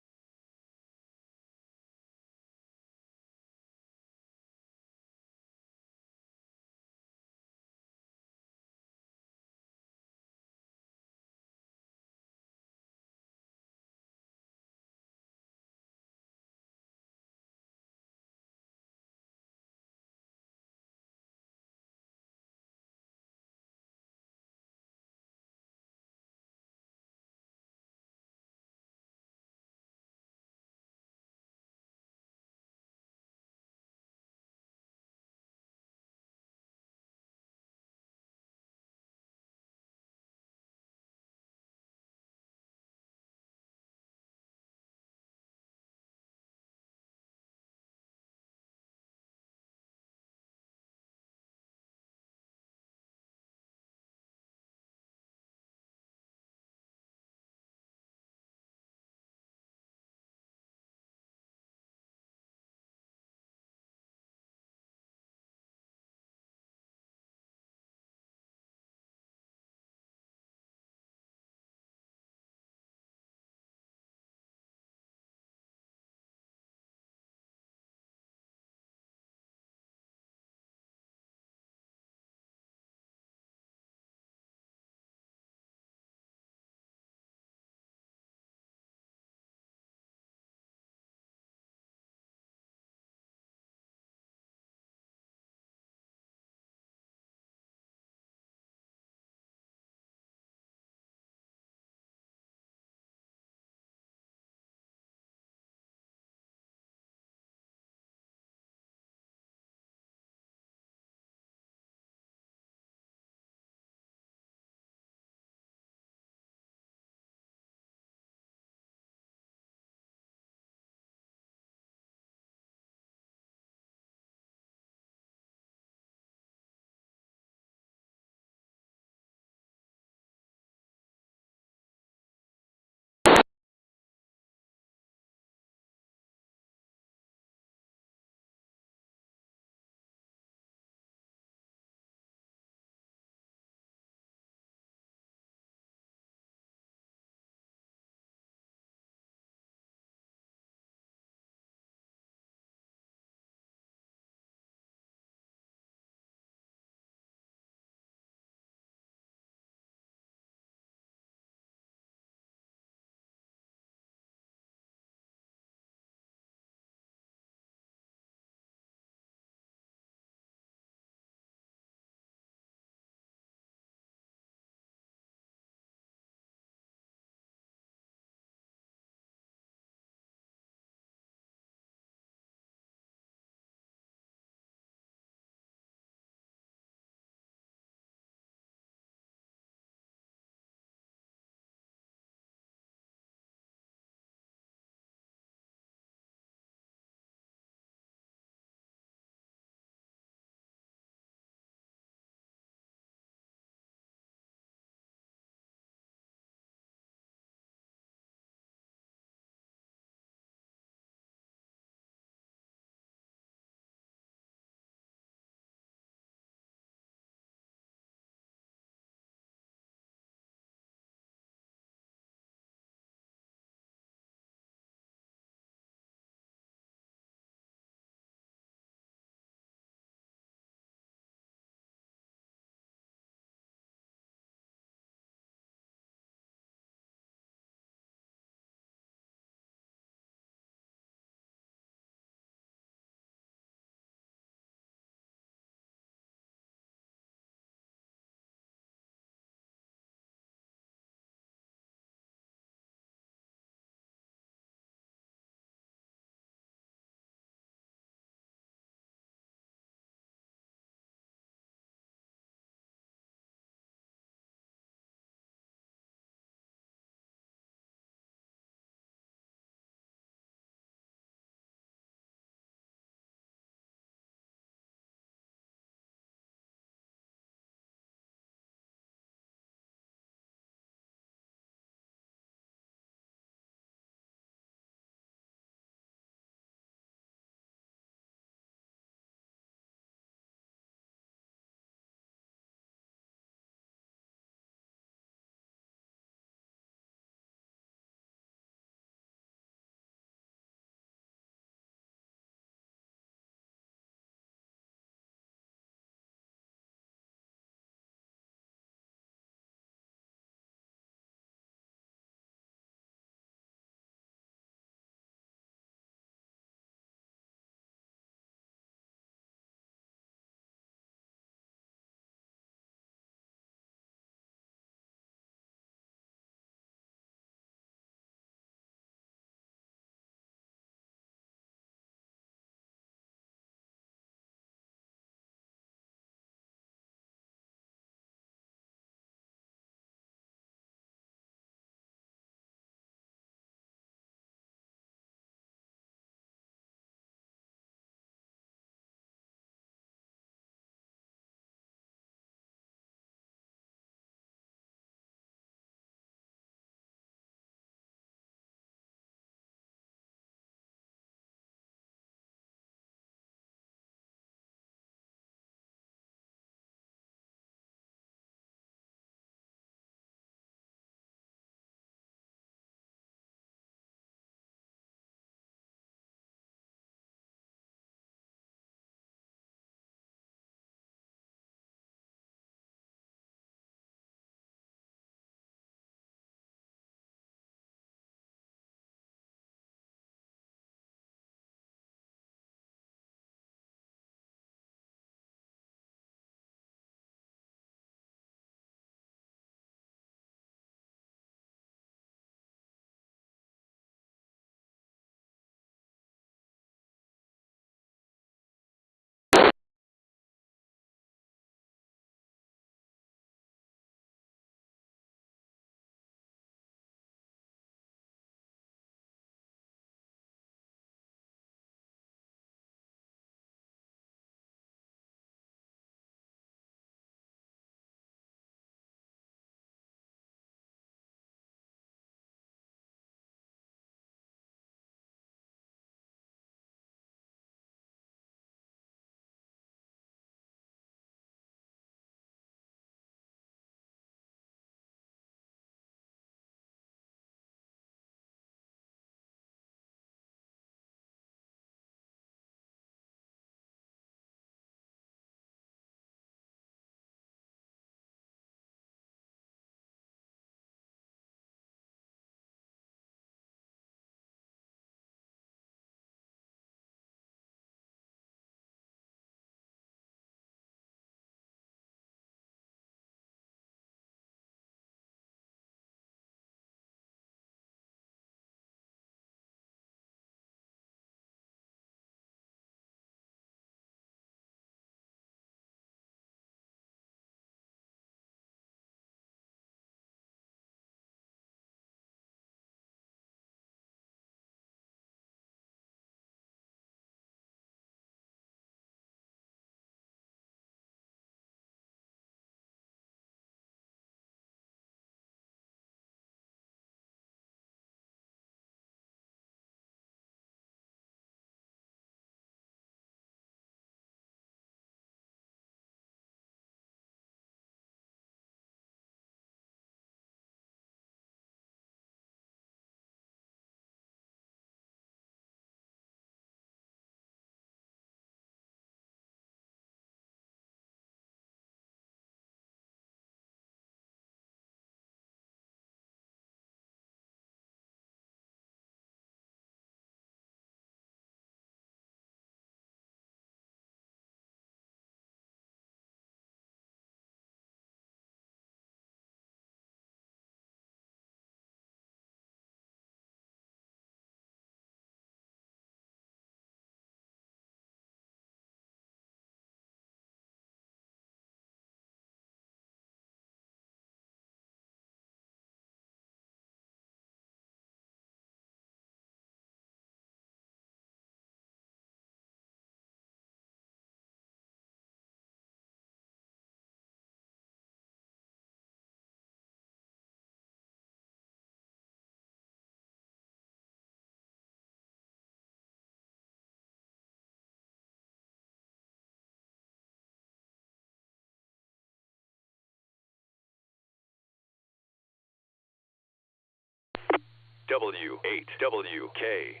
W8WKY.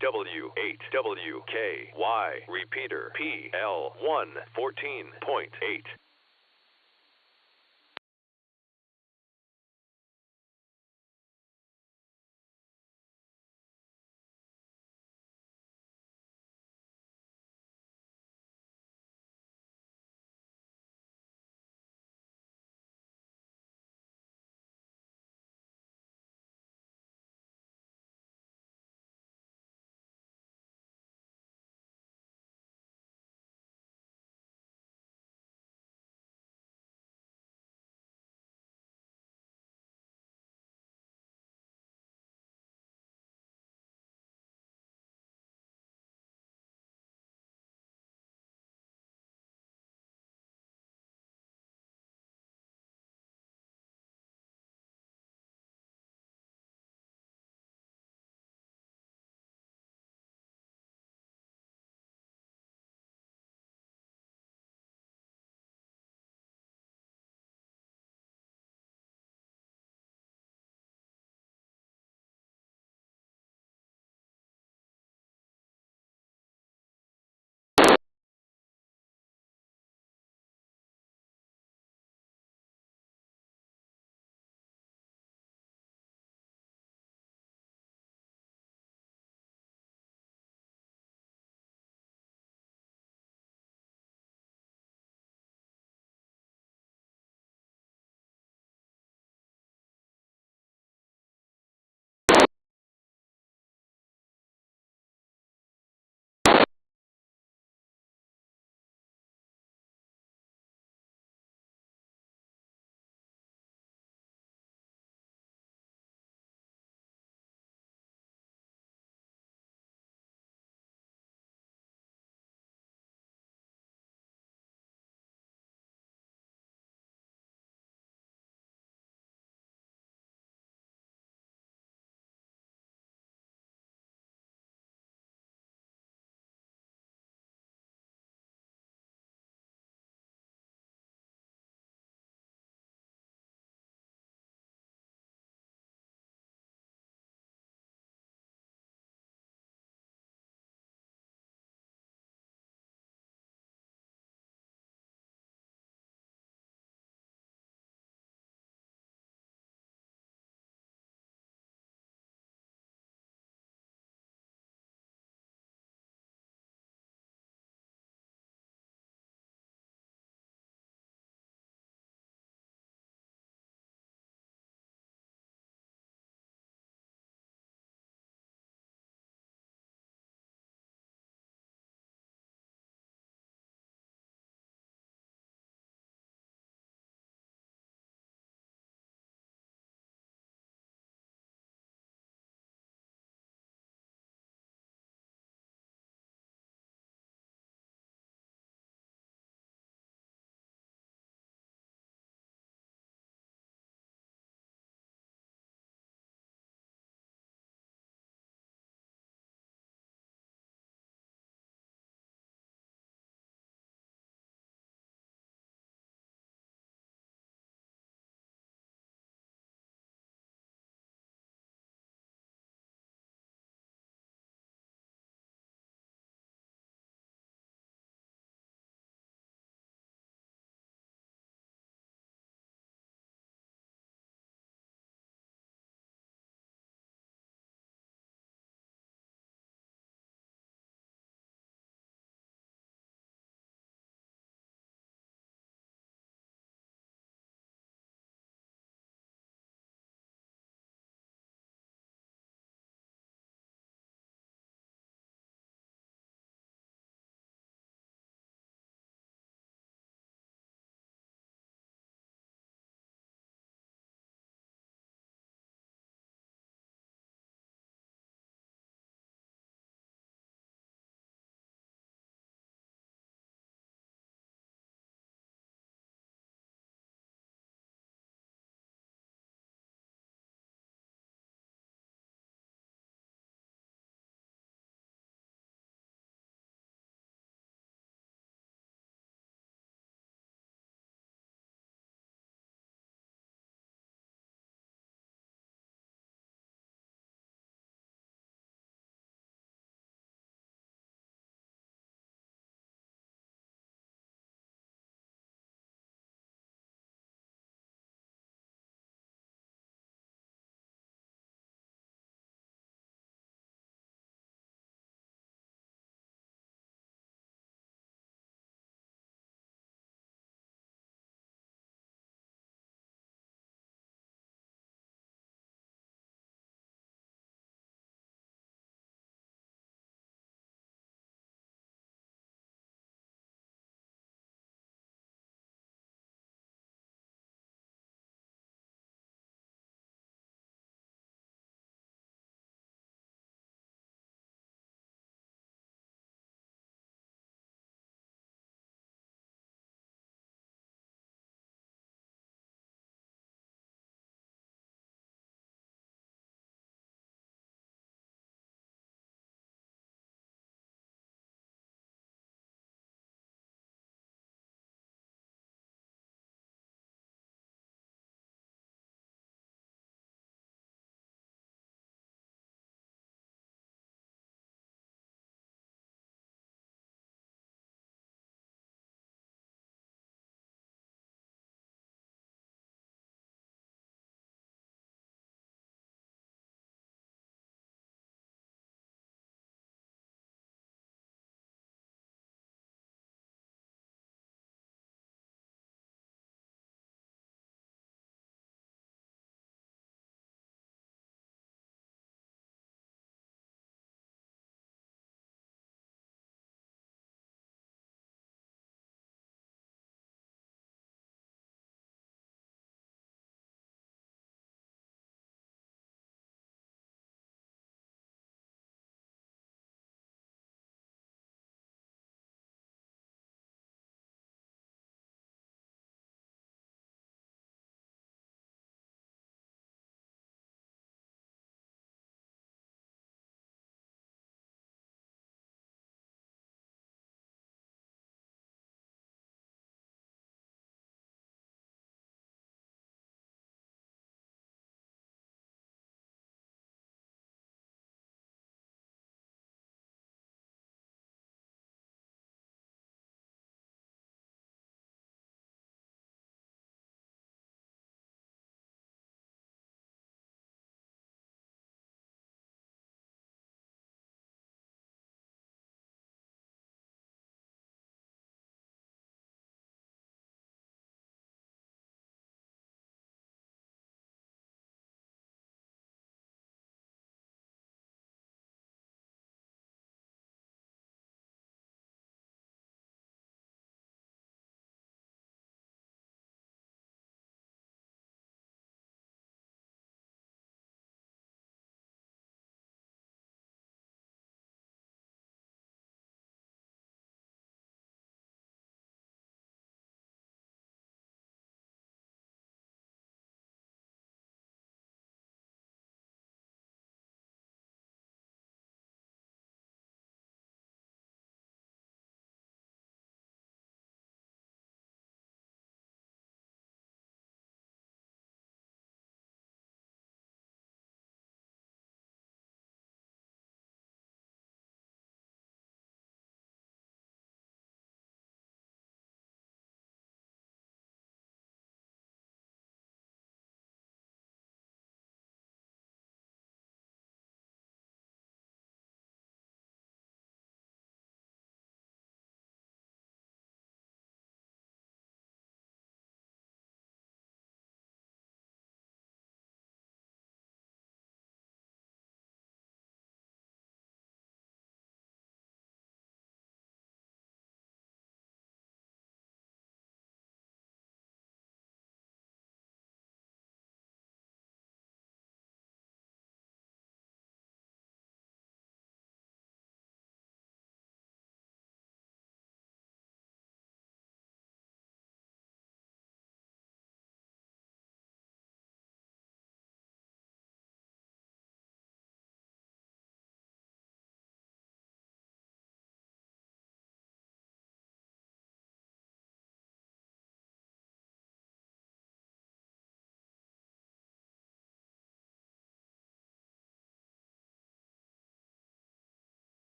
W8WKY repeater PL1 14.8.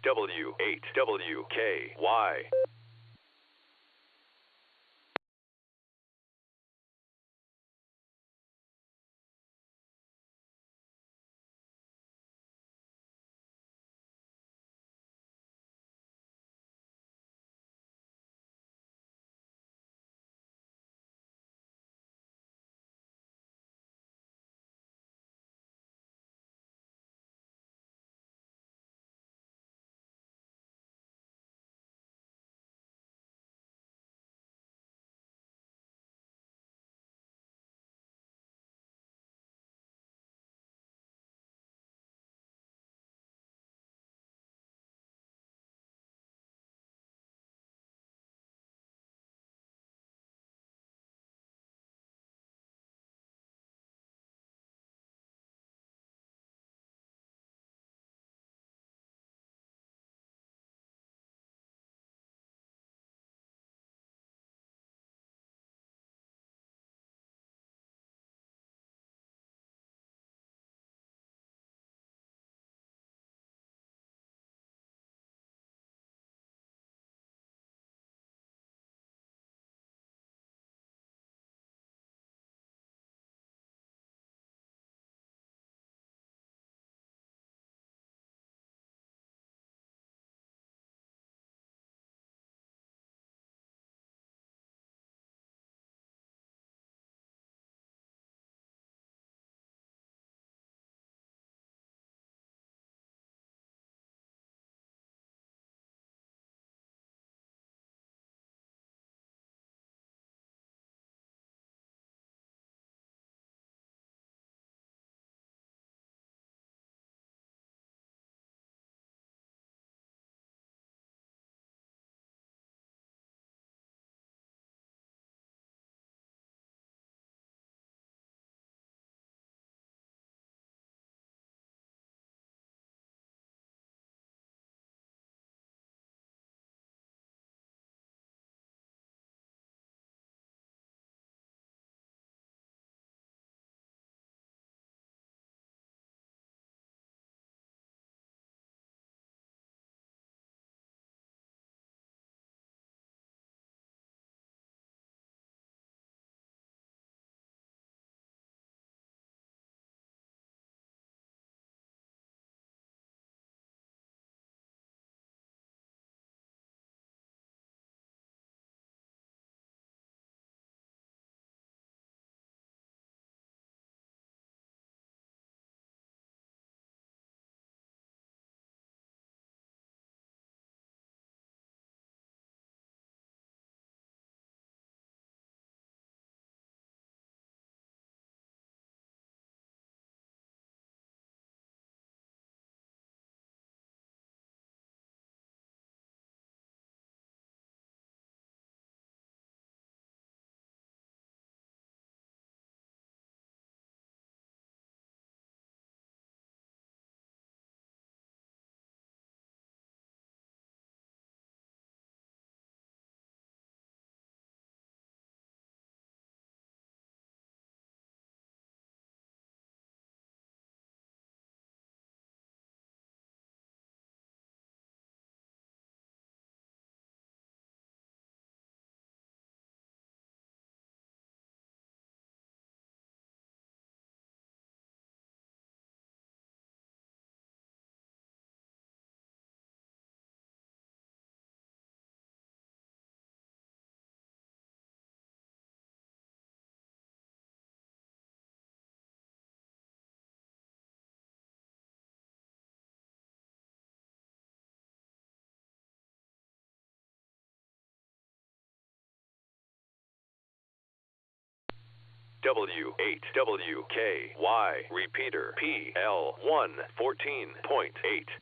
W8WKY. W8WKY. Repeater PL1 14.8.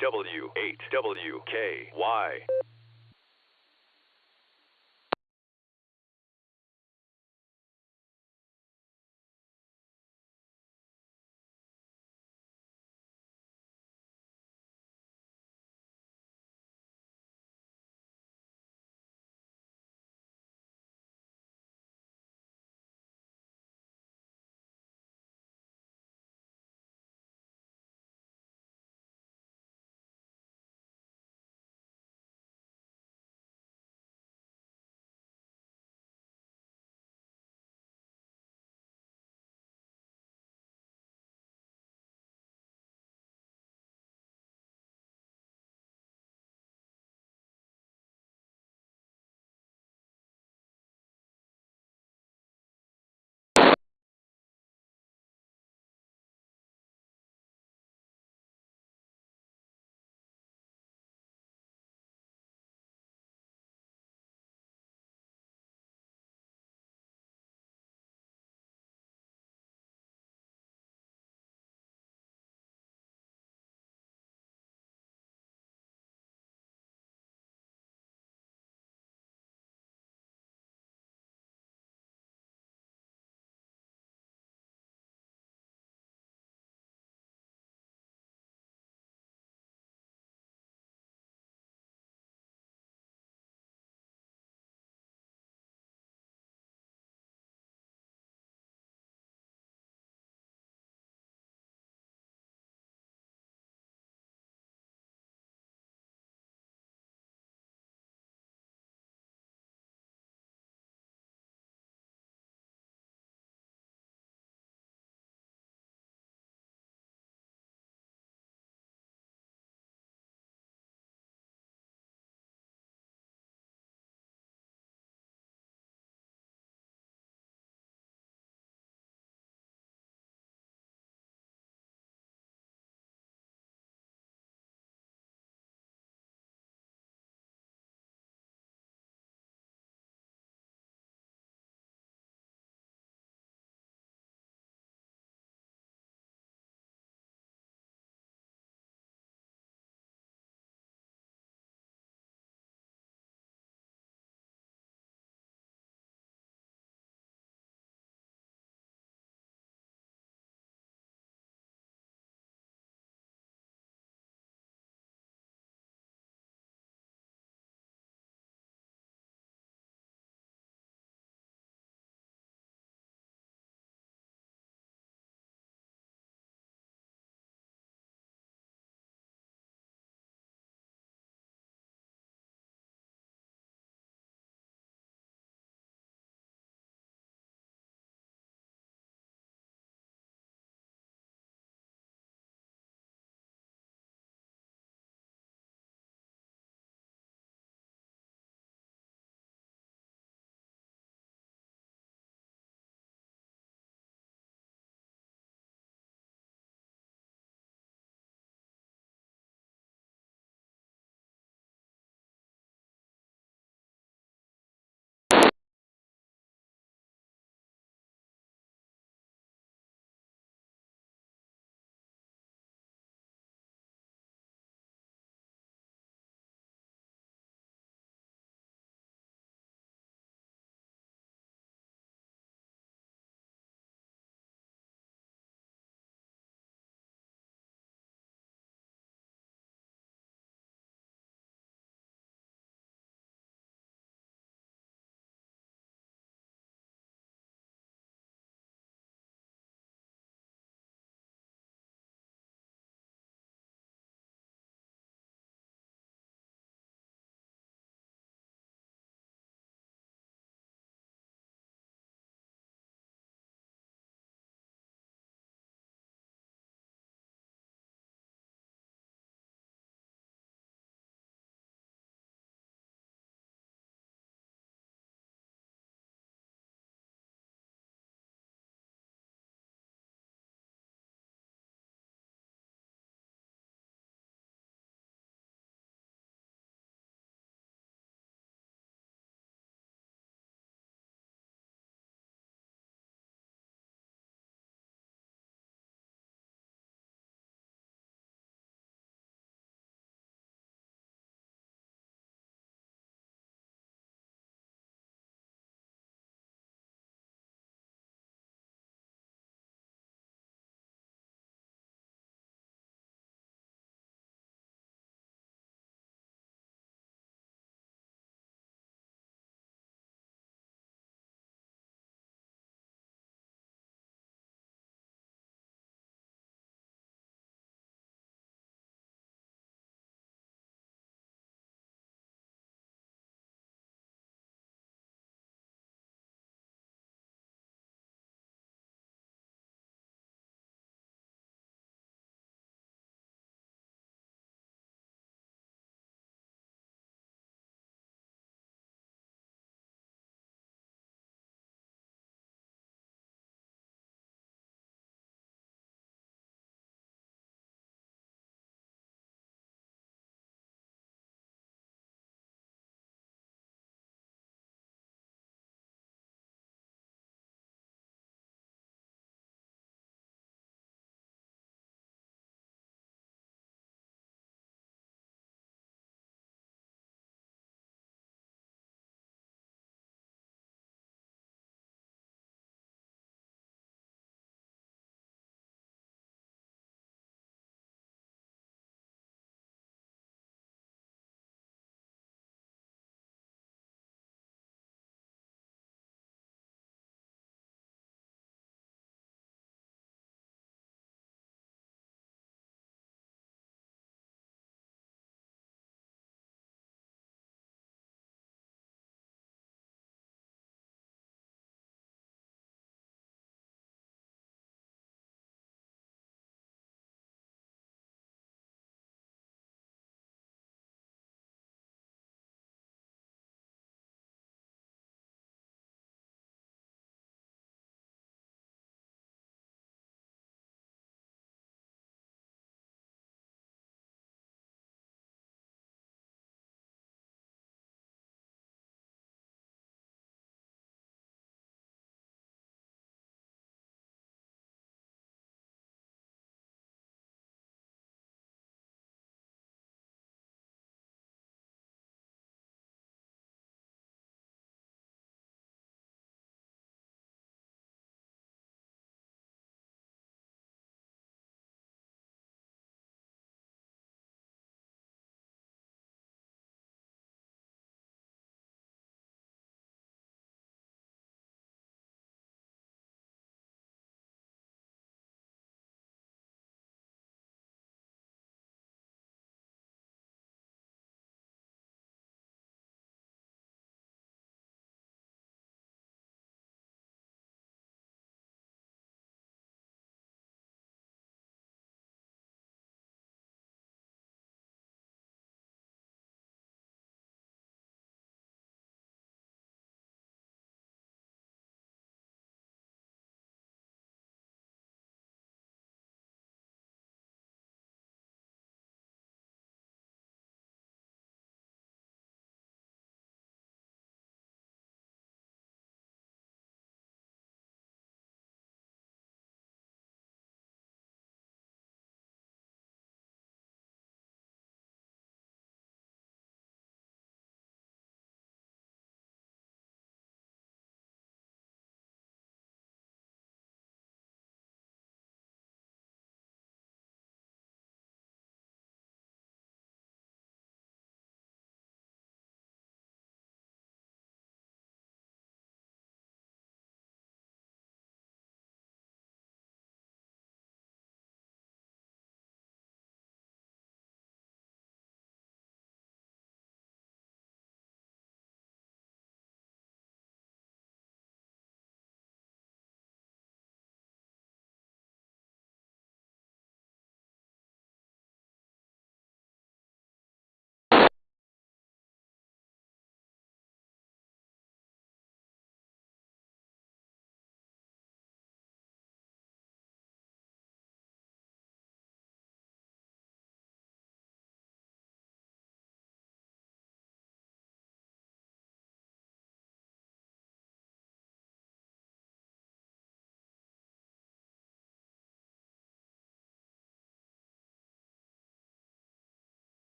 W8WKY.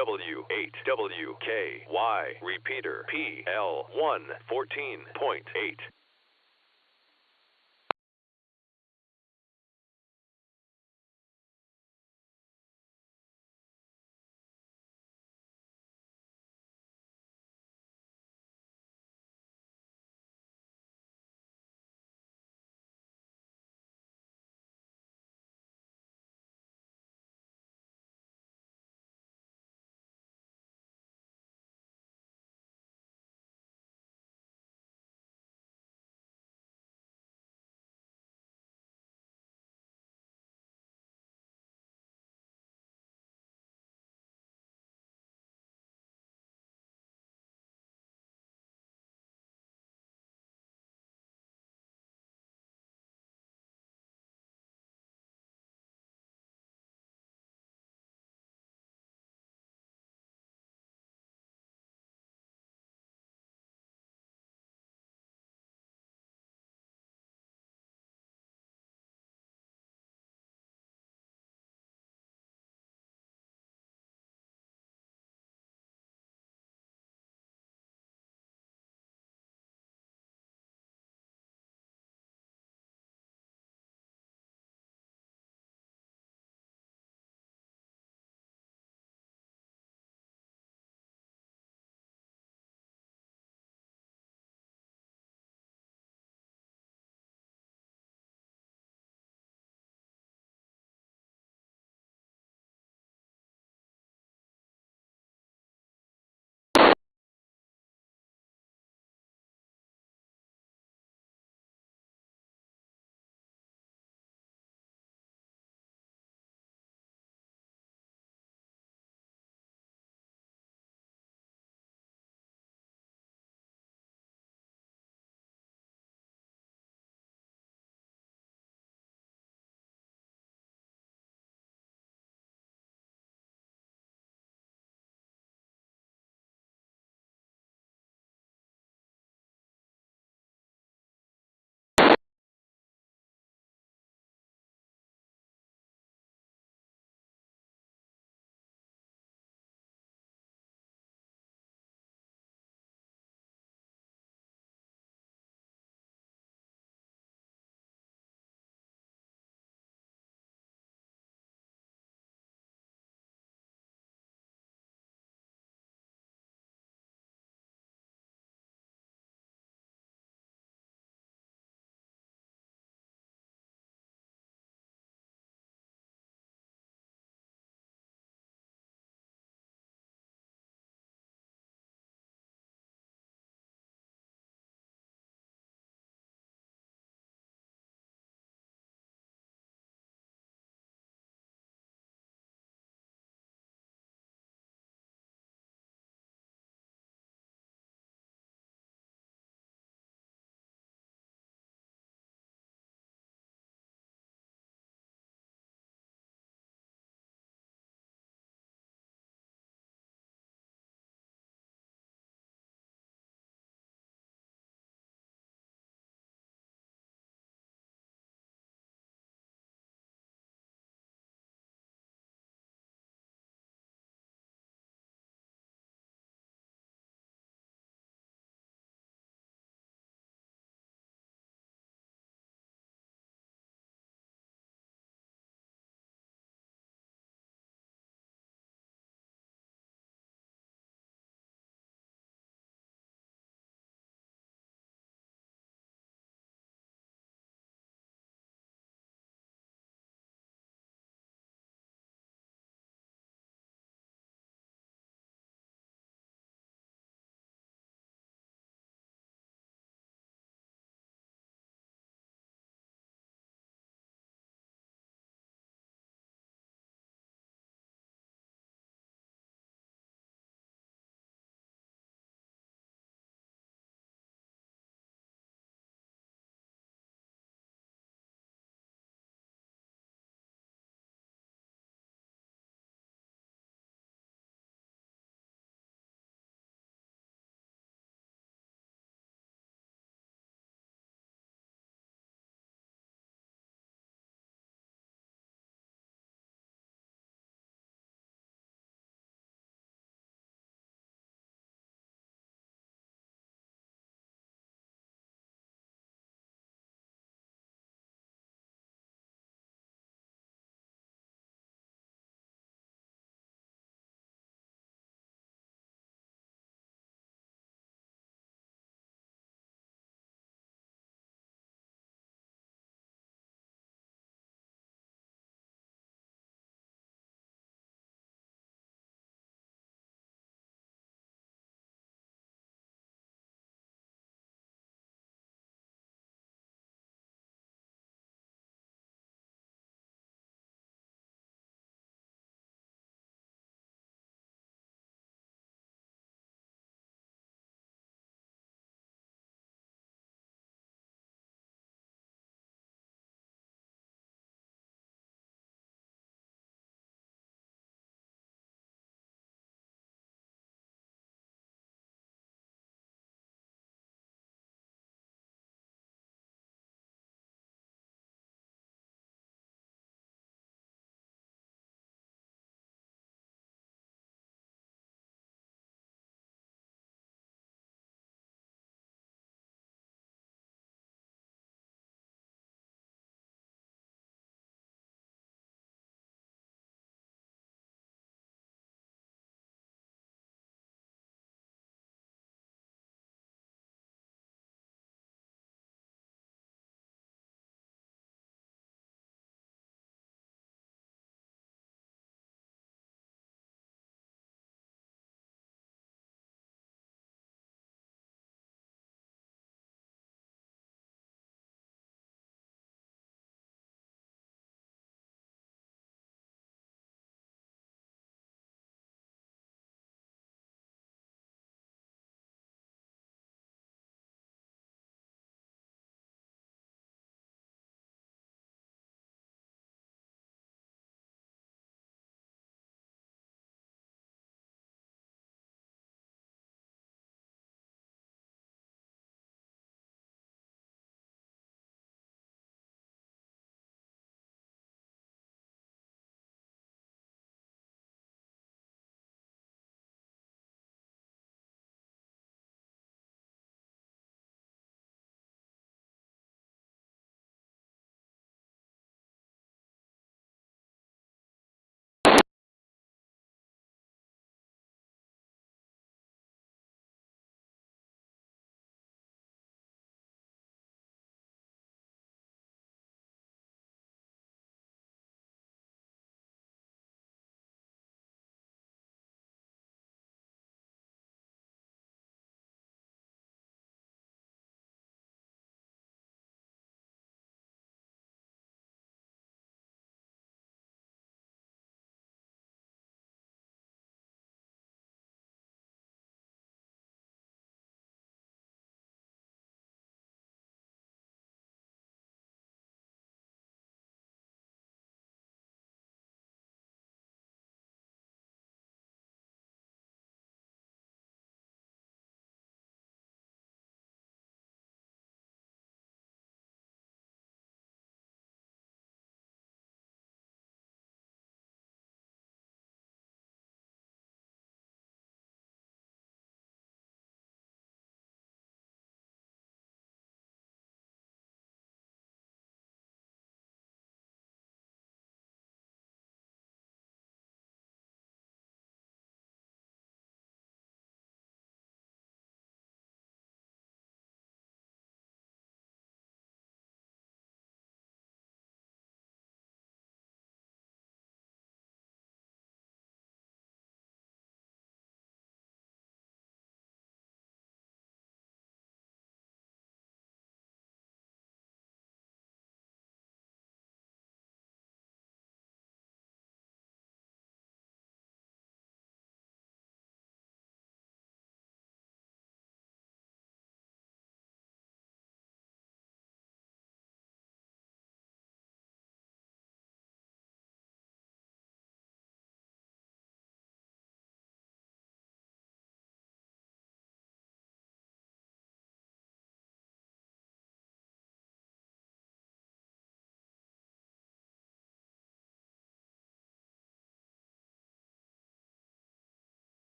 W8WKY. Repeater PL114.8.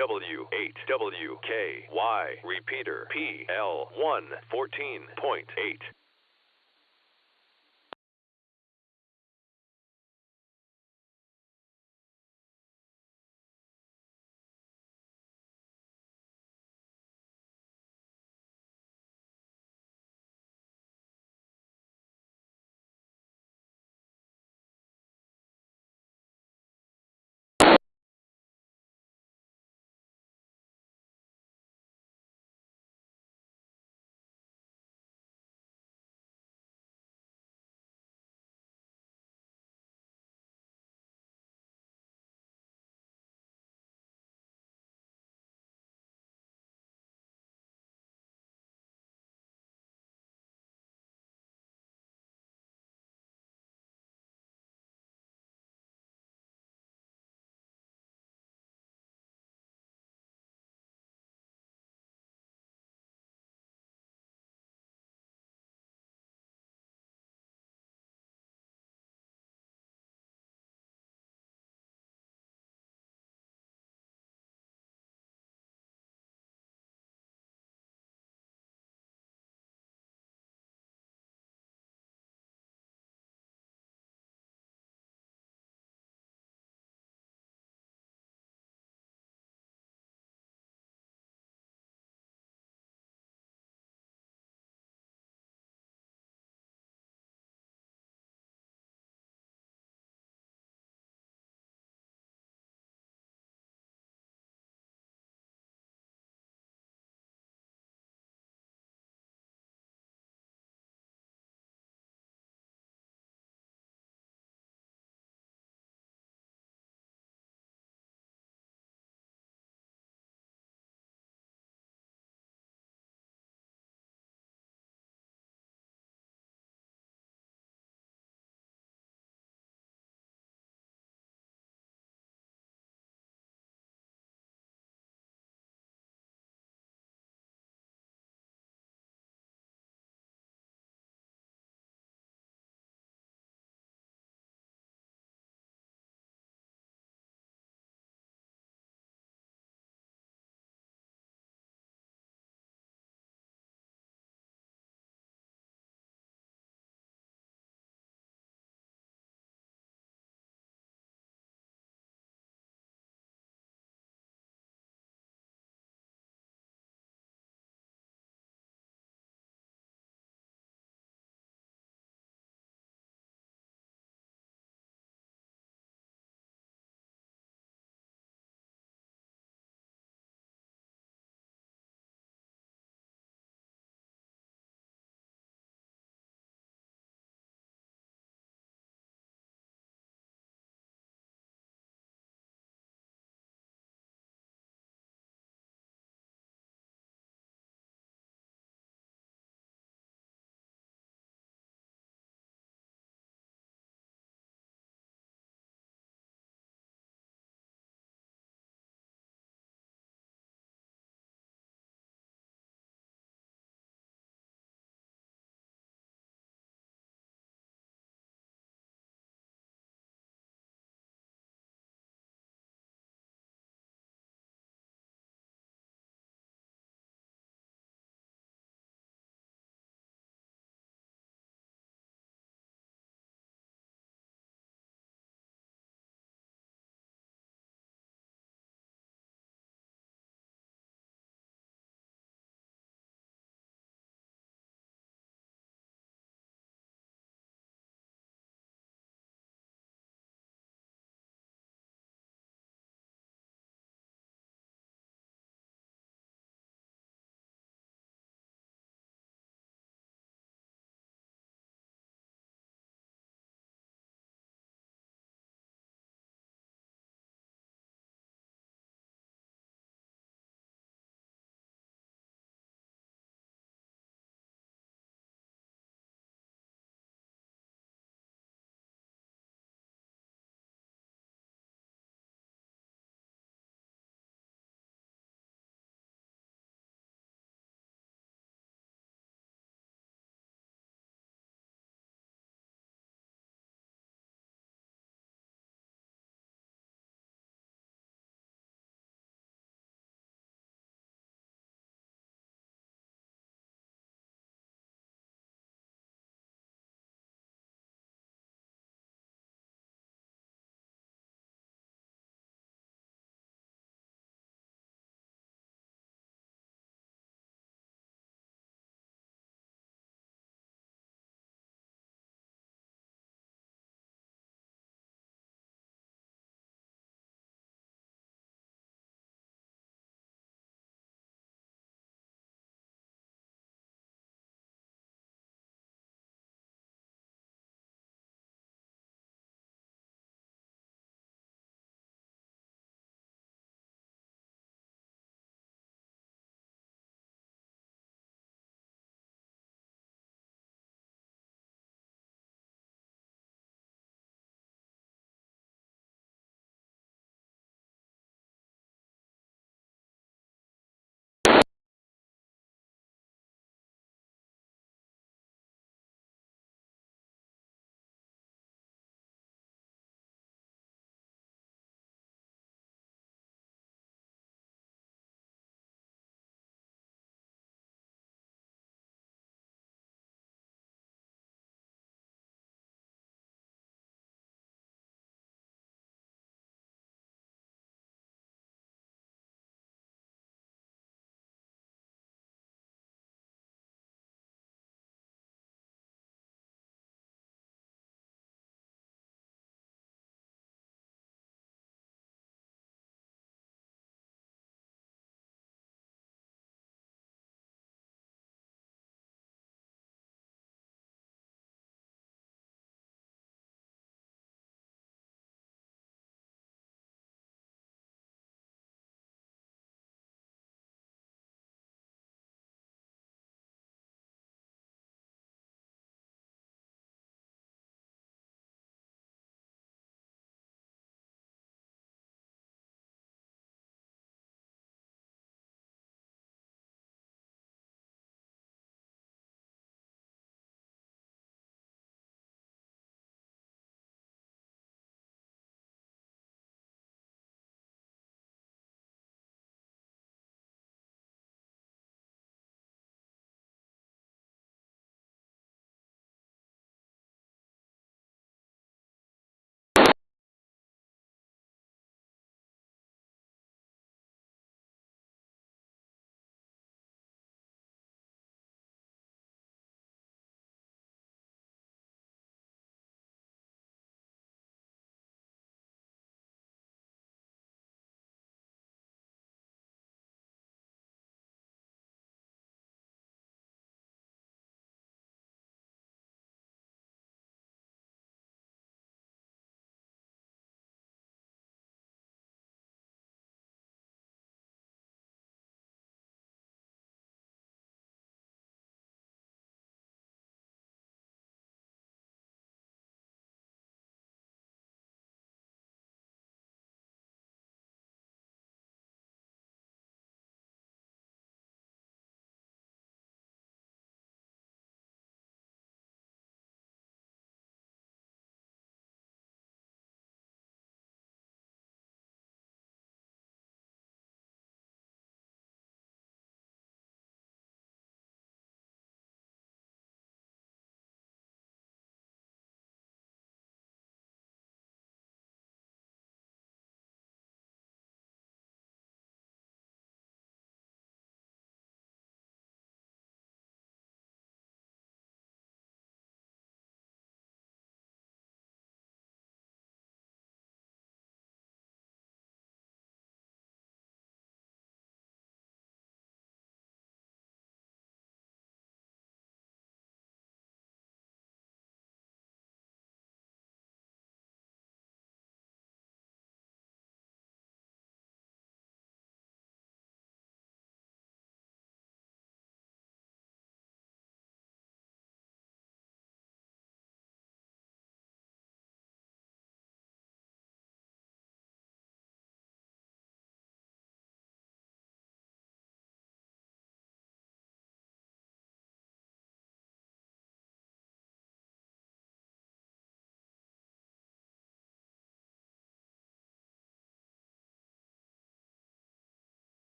W8WKY, repeater PL1 14.8.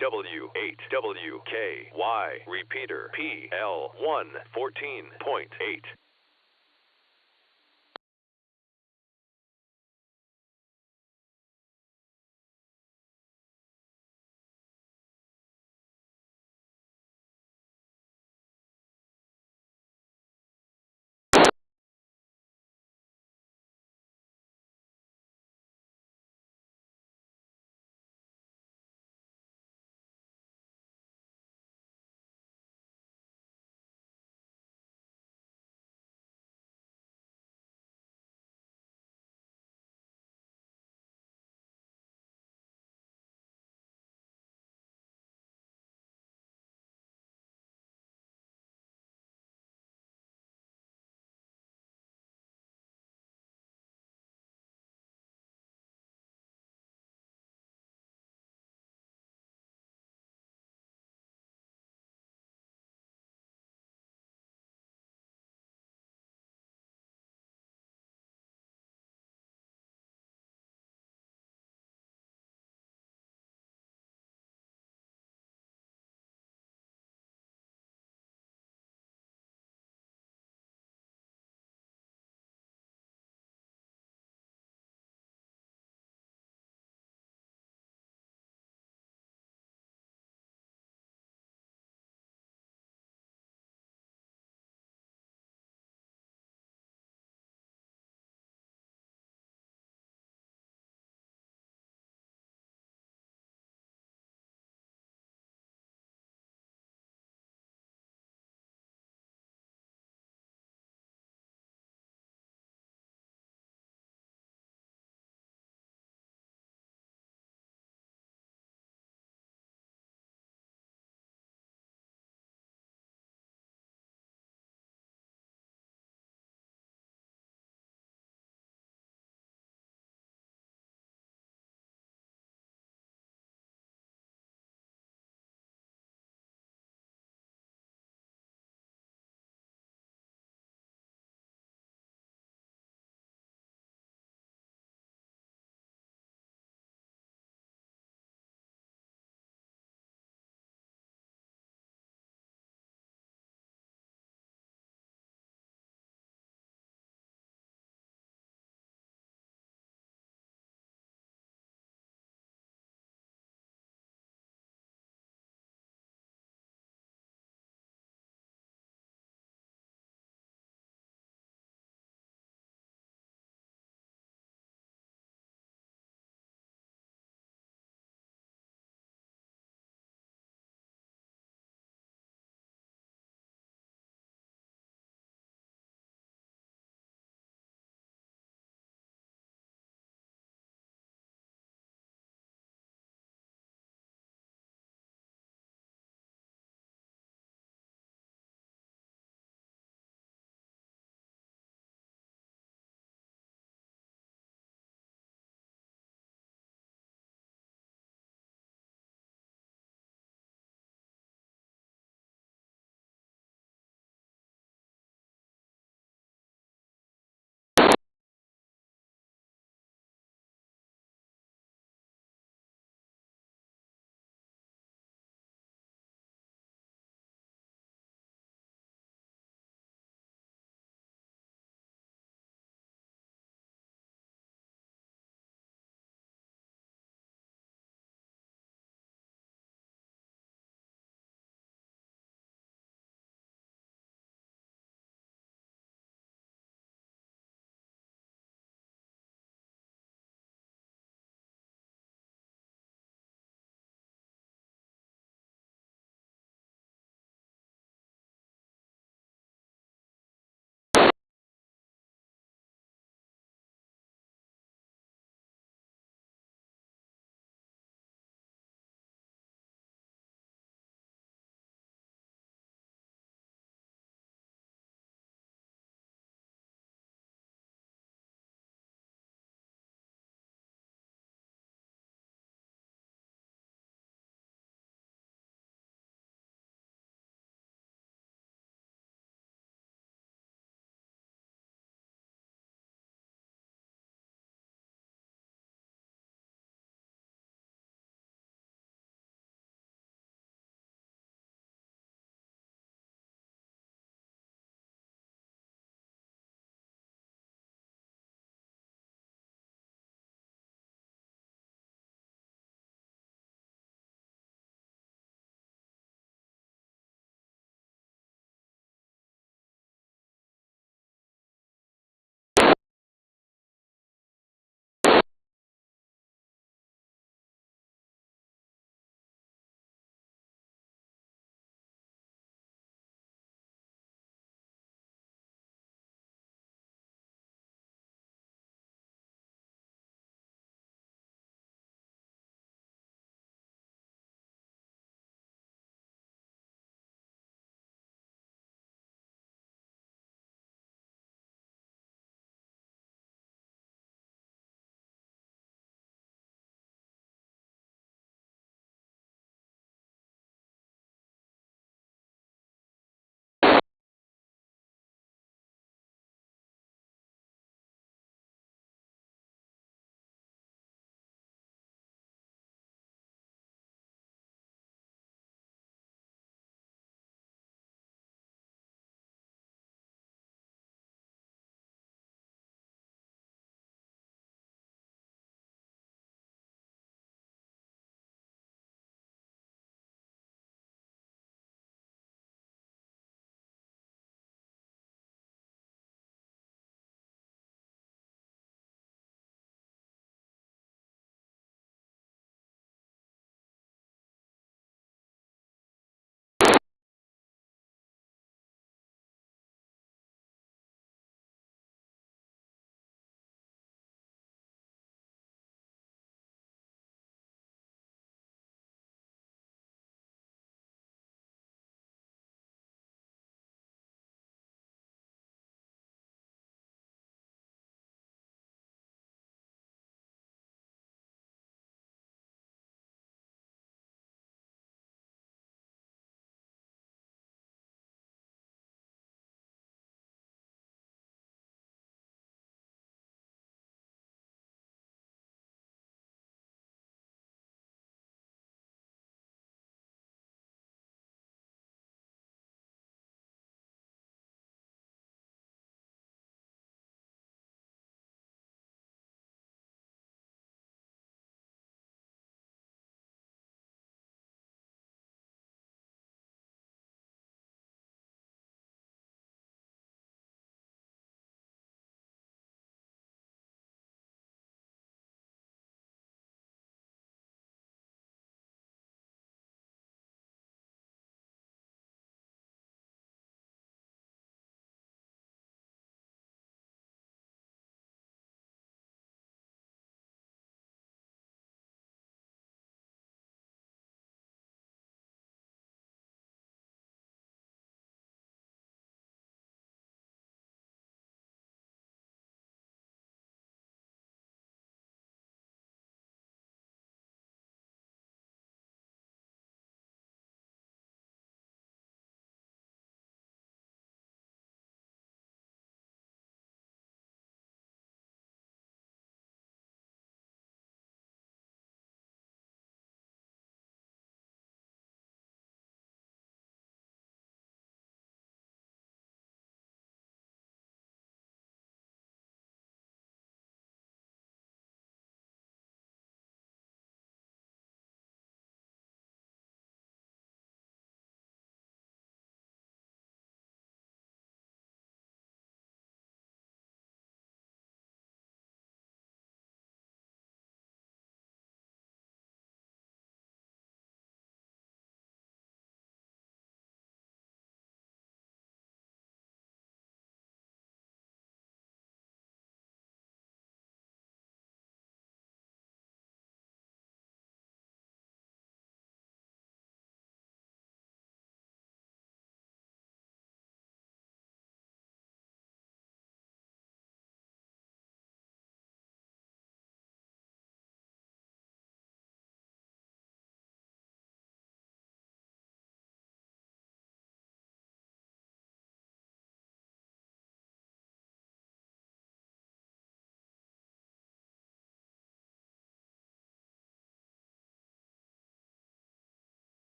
W8WKY, repeater PL1 14.8.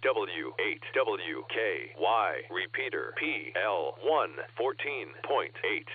W8WKY, repeater PL1 14.8.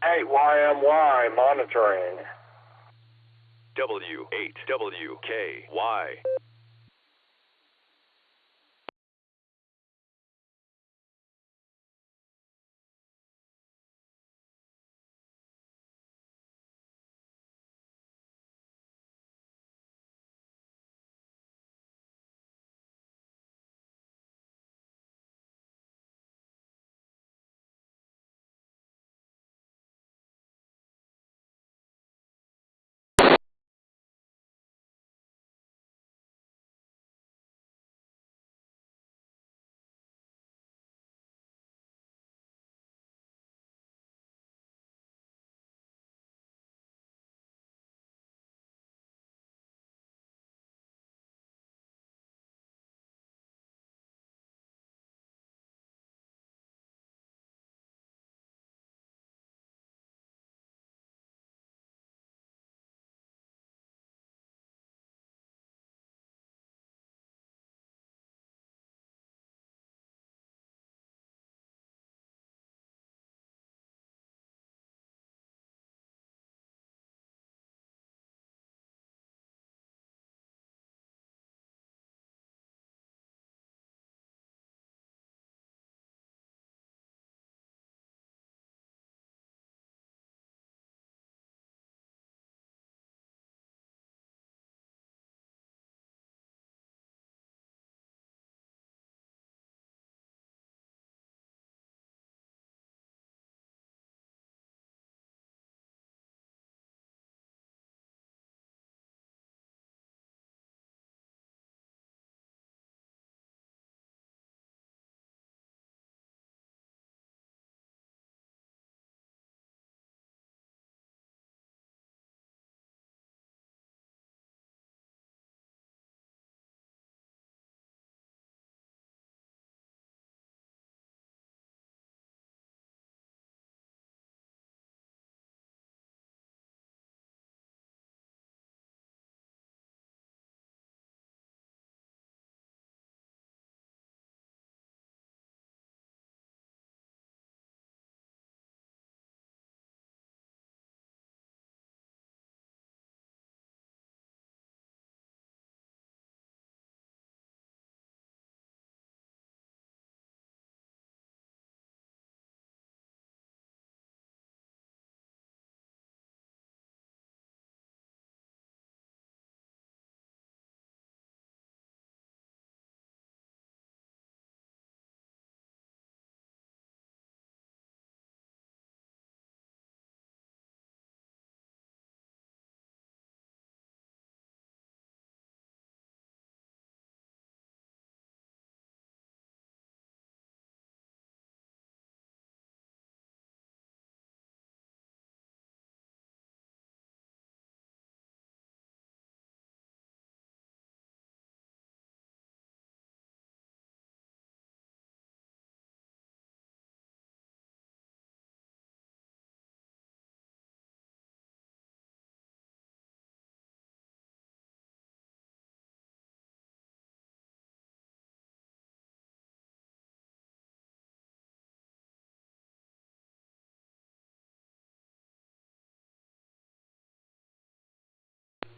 8YMY monitoring. W8WKY.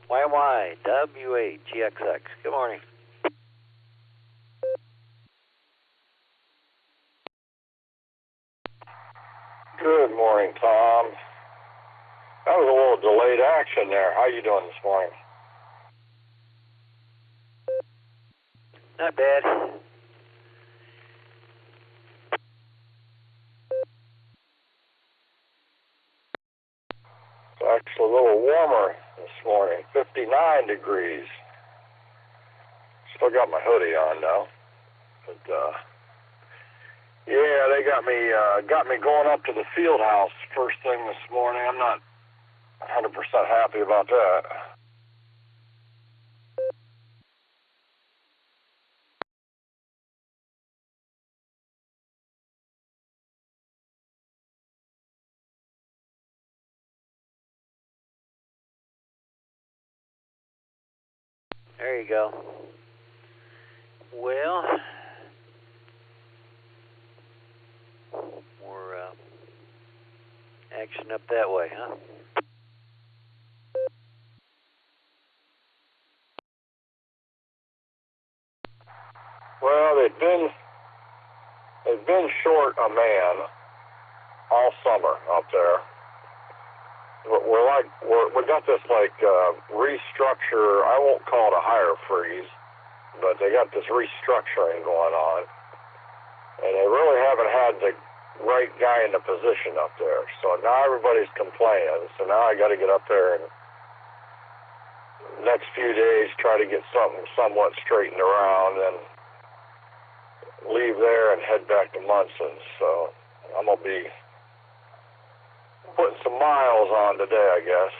YY W8GXX. Good morning. Good morning, Tom. That was a little delayed action there. How you doing this morning? Not bad. It's actually a little warmer this morning, 59 degrees. Still got my hoodie on though. But yeah, they got me going up to the field house first thing this morning. I'm not 100% happy about that. There you go. Well, we're connection up that way, huh? Well, they've been short a man all summer up there. We got this restructure. I won't call it a hire freeze, but they got this restructuring going on, and they really haven't had the right guy in the position up there. So now everybody's complaining. So now I got to get up there and next few days try to get something somewhat straightened around and leave there and head back to Munson. So I'm gonna be putting some miles on today, I guess.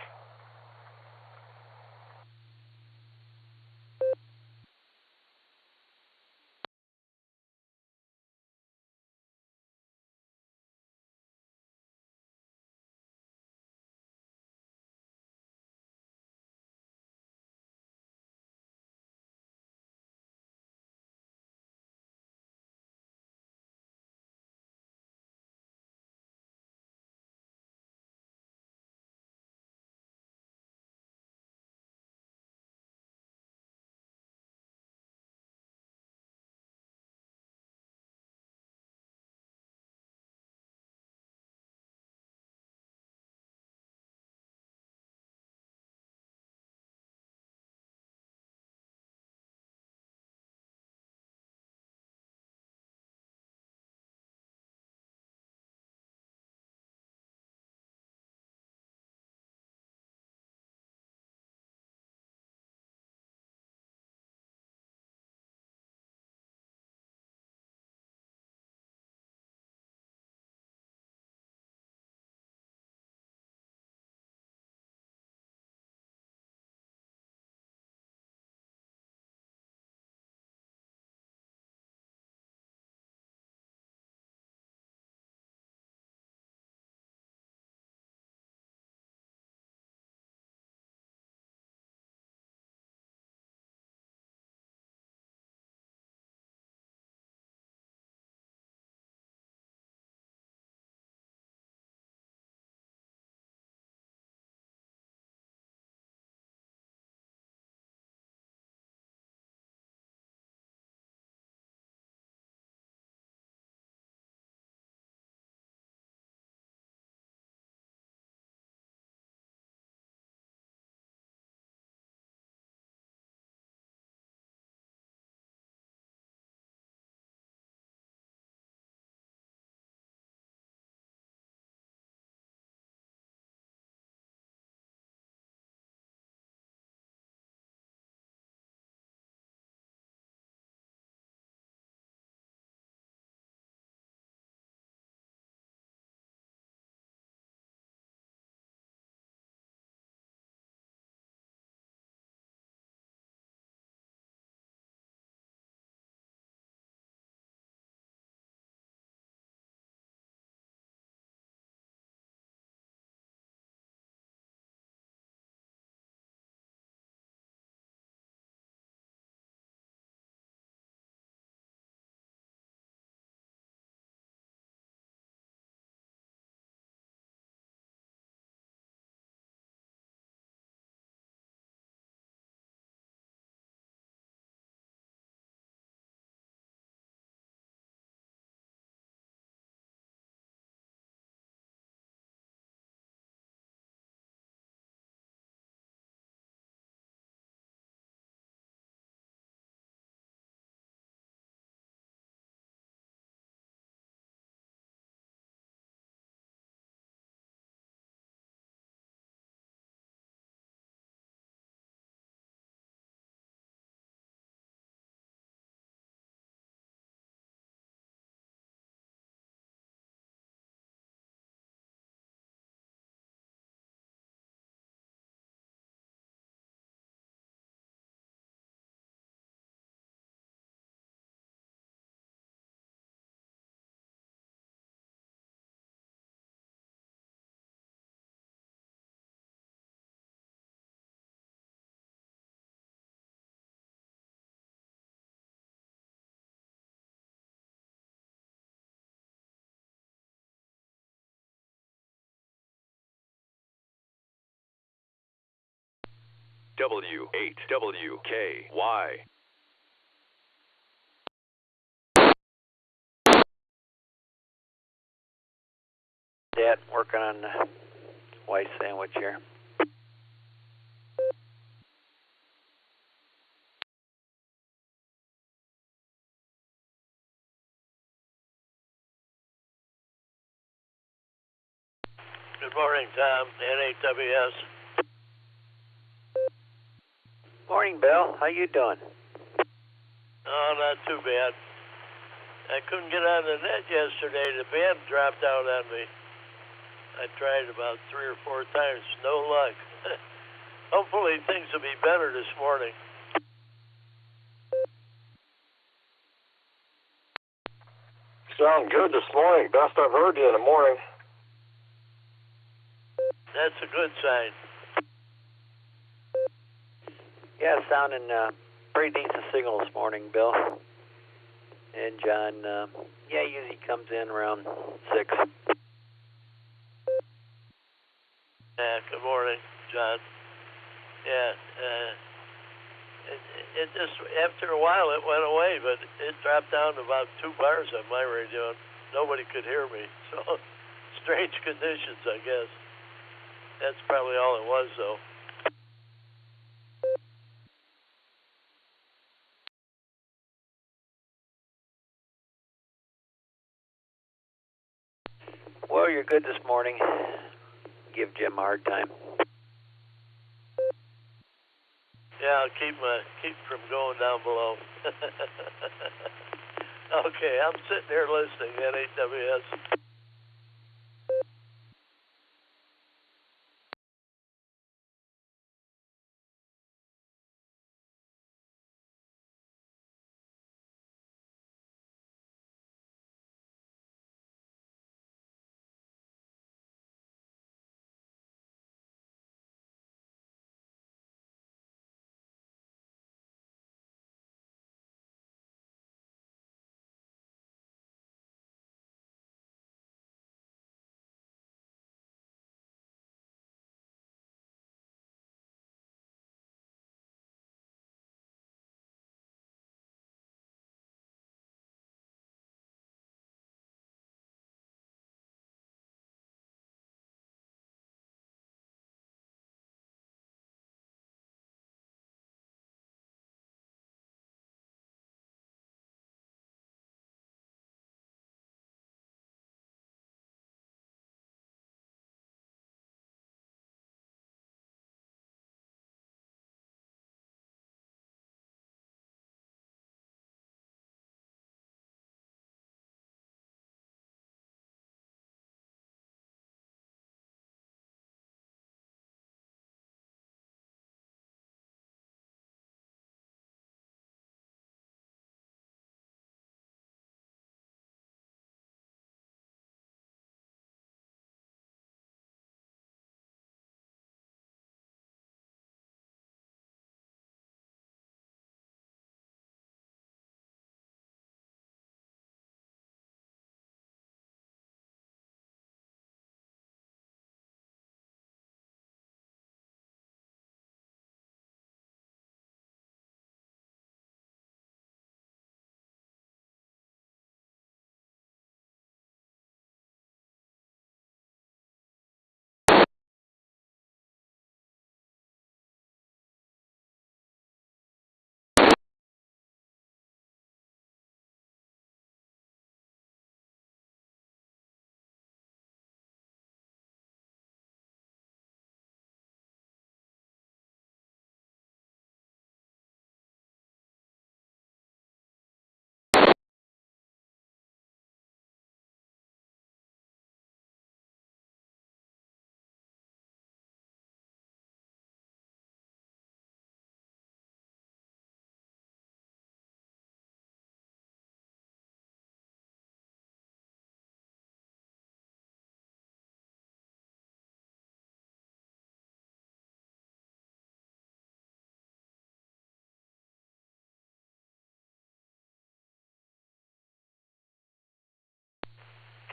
W8WKY. Dad, working on the white sandwich here. Good morning, Tom, NAWS. Morning, Bill. How you doing? Oh, not too bad. I couldn't get on the net yesterday. The band dropped out on me. I tried about 3 or 4 times. No luck. Hopefully things will be better this morning. Sound good this morning. Best I've heard you in the morning. That's a good sign. Yeah, sounding pretty decent signal this morning, Bill. And John, yeah, usually comes in around 6. Yeah, good morning, John. Yeah, it just, after a while it went away, but it dropped down to about 2 bars on my radio, and nobody could hear me. So, strange conditions, I guess. That's probably all it was, though. Well, you're good this morning. Give Jim a hard time. Yeah, I'll keep from going down below. Okay, I'm sitting here listening at NAWS.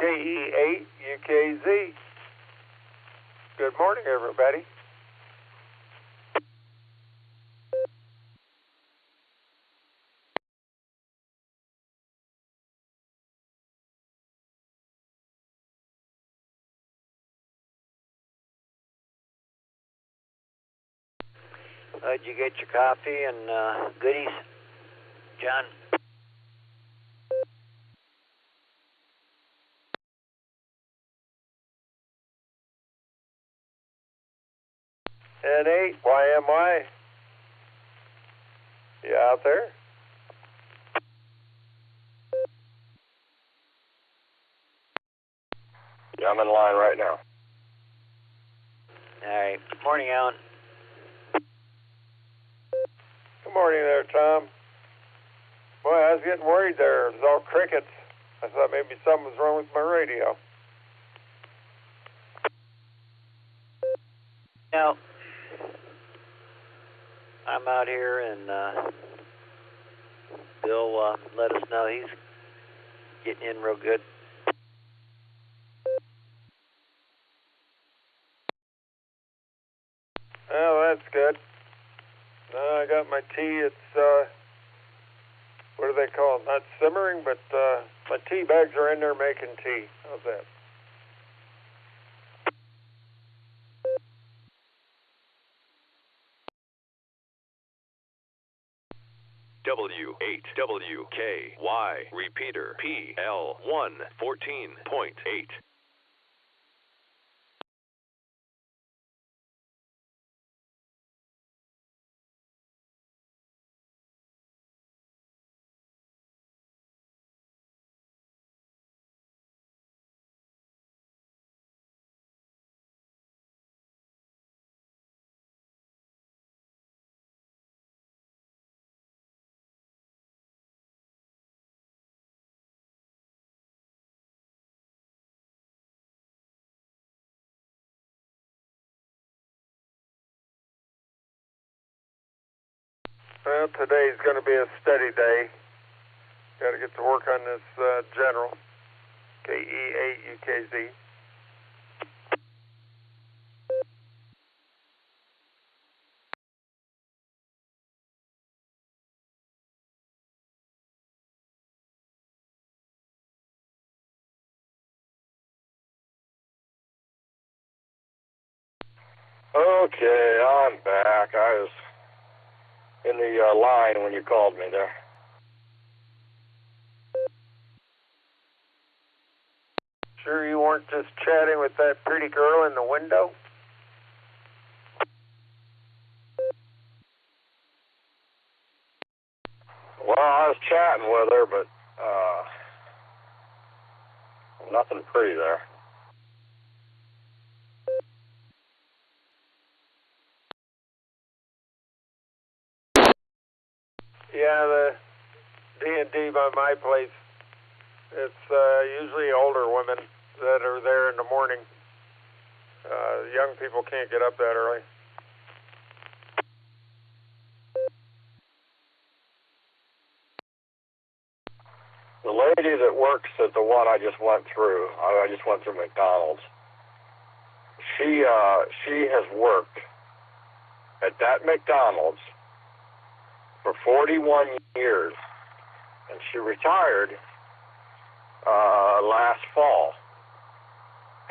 KE8UKZ. Good morning, everybody. Did you get your coffee and goodies, John? N8, YMY. You out there? Yeah, I'm in line right now. All right. Morning, Alan. Good morning there, Tom. Boy, I was getting worried there. It was all crickets. I thought maybe something was wrong with my radio. Now, I'm out here, and Bill let us know he's getting in real good. Oh, that's good. I got my tea. It's, what do they call it? Not simmering, but my tea bags are in there making tea. How's that? W8WKY repeater PL1 14.8. Well, today's going to be a steady day. Got to get to work on this general, KE8UKZ. Okay, I'm back. I was in the line when you called me there. Sure you weren't just chatting with that pretty girl in the window? Well, I was chatting with her, but nothing pretty there. Yeah, the D&D by my place, it's usually older women that are there in the morning. Young people can't get up that early. The lady that works at the one I just went through, I just went through McDonald's. She has worked at that McDonald's for 41 years, and she retired last fall.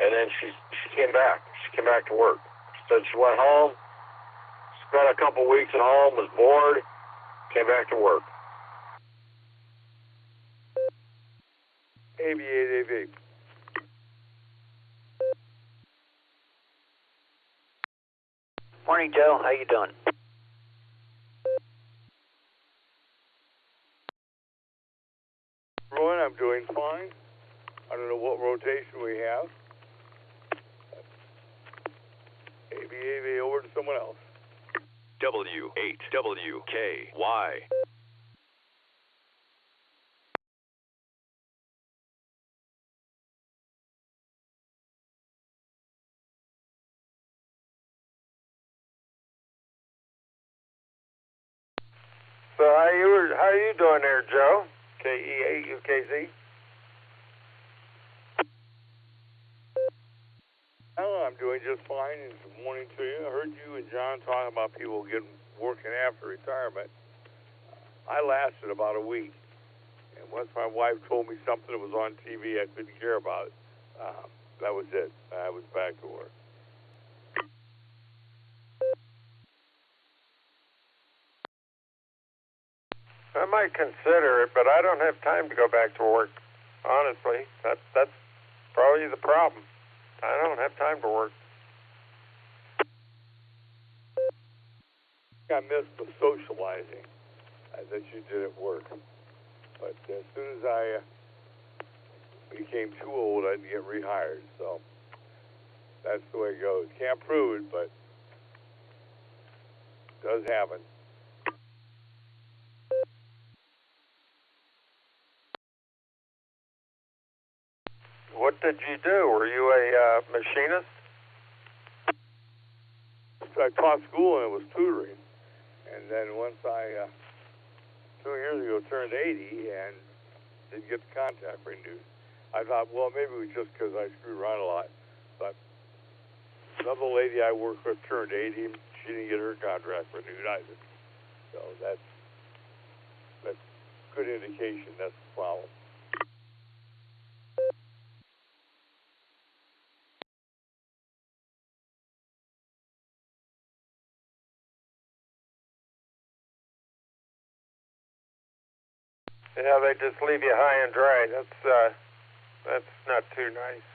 And then she came back. She came back to work. She said she went home, spent a couple weeks at home, was bored, came back to work. AB8AV. Morning, Joe. How you doing? Rowan, I'm doing fine. I don't know what rotation we have. AB8AV over to someone else. W8WKY. So how are you doing there, Joe? KE8UKZ. Oh, I'm doing just fine. Good morning to you. I heard you and John talking about people working after retirement. I lasted about a week, and once my wife told me something that was on TV, I couldn't care about it. That was it. I was back to work. I might consider it, but I don't have time to go back to work. Honestly, that's probably the problem. I don't have time to work. I missed the socializing that you did at work. But as soon as I became too old, I didn't get rehired. So that's the way it goes. Can't prove it, but it does happen. What did you do? Were you a machinist? I taught school and it was tutoring. And then once I, 2 years ago, turned 80 and didn't get the contract renewed, I thought, well, maybe it was just because I screwed around a lot. But another lady I worked with turned 80. She didn't get her contract renewed either. So that's good indication that's the problem. Yeah, they just leave you high and dry. That's not too nice.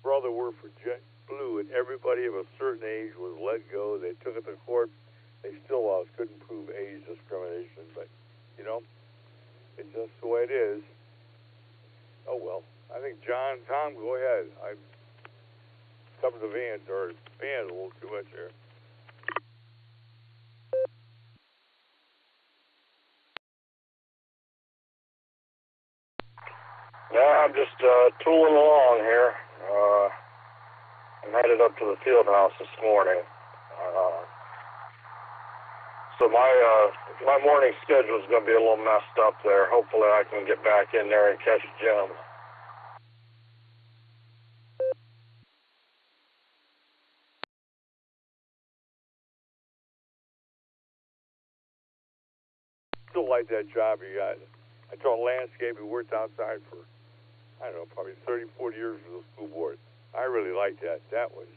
Brother worked for JetBlue, and everybody of a certain age was let go. They took it to court. They still couldn't prove age discrimination, but you know, it's just the way it is. Oh well. I think Tom, go ahead. I'm coming to the van a little too much here. Yeah, I'm just tooling along here. I'm headed up to the field house this morning. So my morning schedule is going to be a little messed up there. Hopefully I can get back in there and catch Jim. Still like that job you got. I taught landscaping, worked outside for, I don't know, probably 30, 40 years for the school board. I really liked that. That was,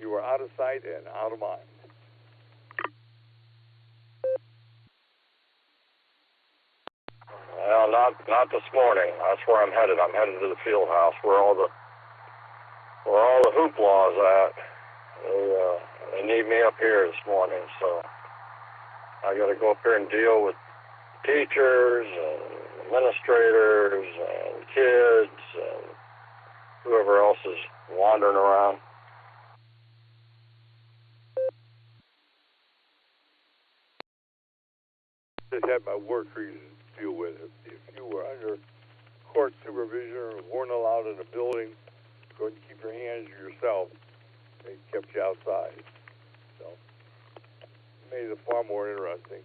you were out of sight and out of mind. Well, not this morning. That's where I'm headed. I'm headed to the field house where all the hoopla is at. They need me up here this morning, so I got to go up here and deal with teachers and administrators and kids and whoever else is wandering around. Just had my work reasons to deal with it. If you were under court supervision or weren't allowed in a building, go ahead and keep your hands to yourself. They kept you outside. So it made it far more interesting.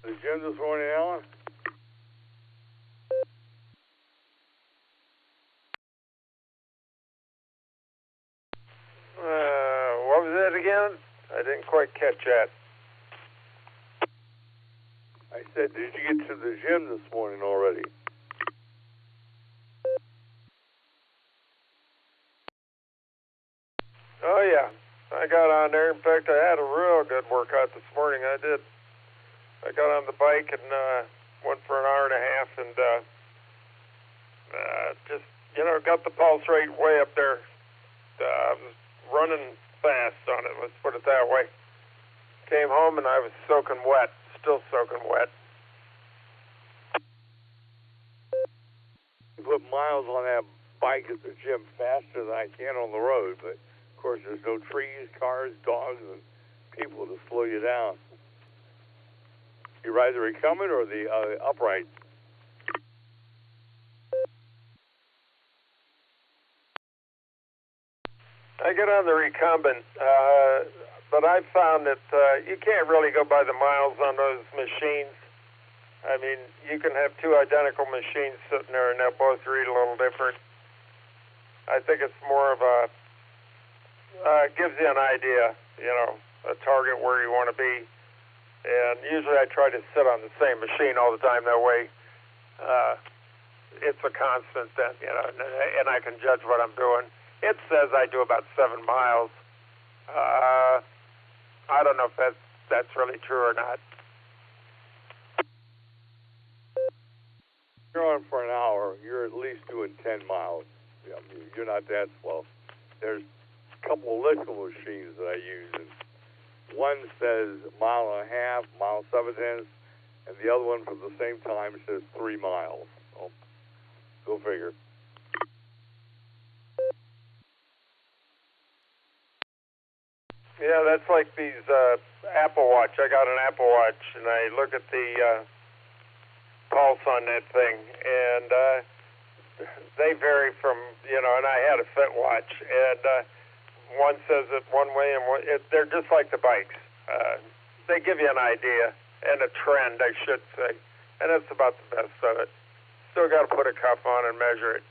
The gym this morning, Alan? What was that again? I didn't quite catch that. I said, did you get to the gym this morning already? Oh, yeah. I got on there. In fact, I had a real good workout this morning. I did. I got on the bike and went for an hour and a half and just, got the pulse rate way up there. I was running fast on it, let's put it that way. Came home and I was soaking wet, still soaking wet. You put miles on that bike at the gym faster than I can on the road, but of course there's no trees, cars, dogs, and people to slow you down. You ride the recumbent or the upright? I get on the recumbent, but I've found that you can't really go by the miles on those machines. I mean, you can have two identical machines sitting there, and they'll both read a little different. I think it's more of a gives you an idea, you know, a target where you want to be. And usually I try to sit on the same machine all the time. That way, it's a constant then, you know, and I can judge what I'm doing. It says I do about 7 miles. I don't know if that's really true or not. You're on for an hour. You're at least doing 10 miles. Yeah, you're not that slow. There's a couple of electrical machines that I use, and one says 1.5 miles, 1.7 miles, and the other one for the same time says 3 miles. So, go figure. Yeah, that's like these Apple Watch. I got an Apple Watch, and I look at the pulse on that thing, and they vary from, you know, and I had a Fit Watch, and one says it one way, and they're just like the bikes. They give you an idea and a trend, I should say, and that's about the best of it. Still got to put a cuff on and measure it.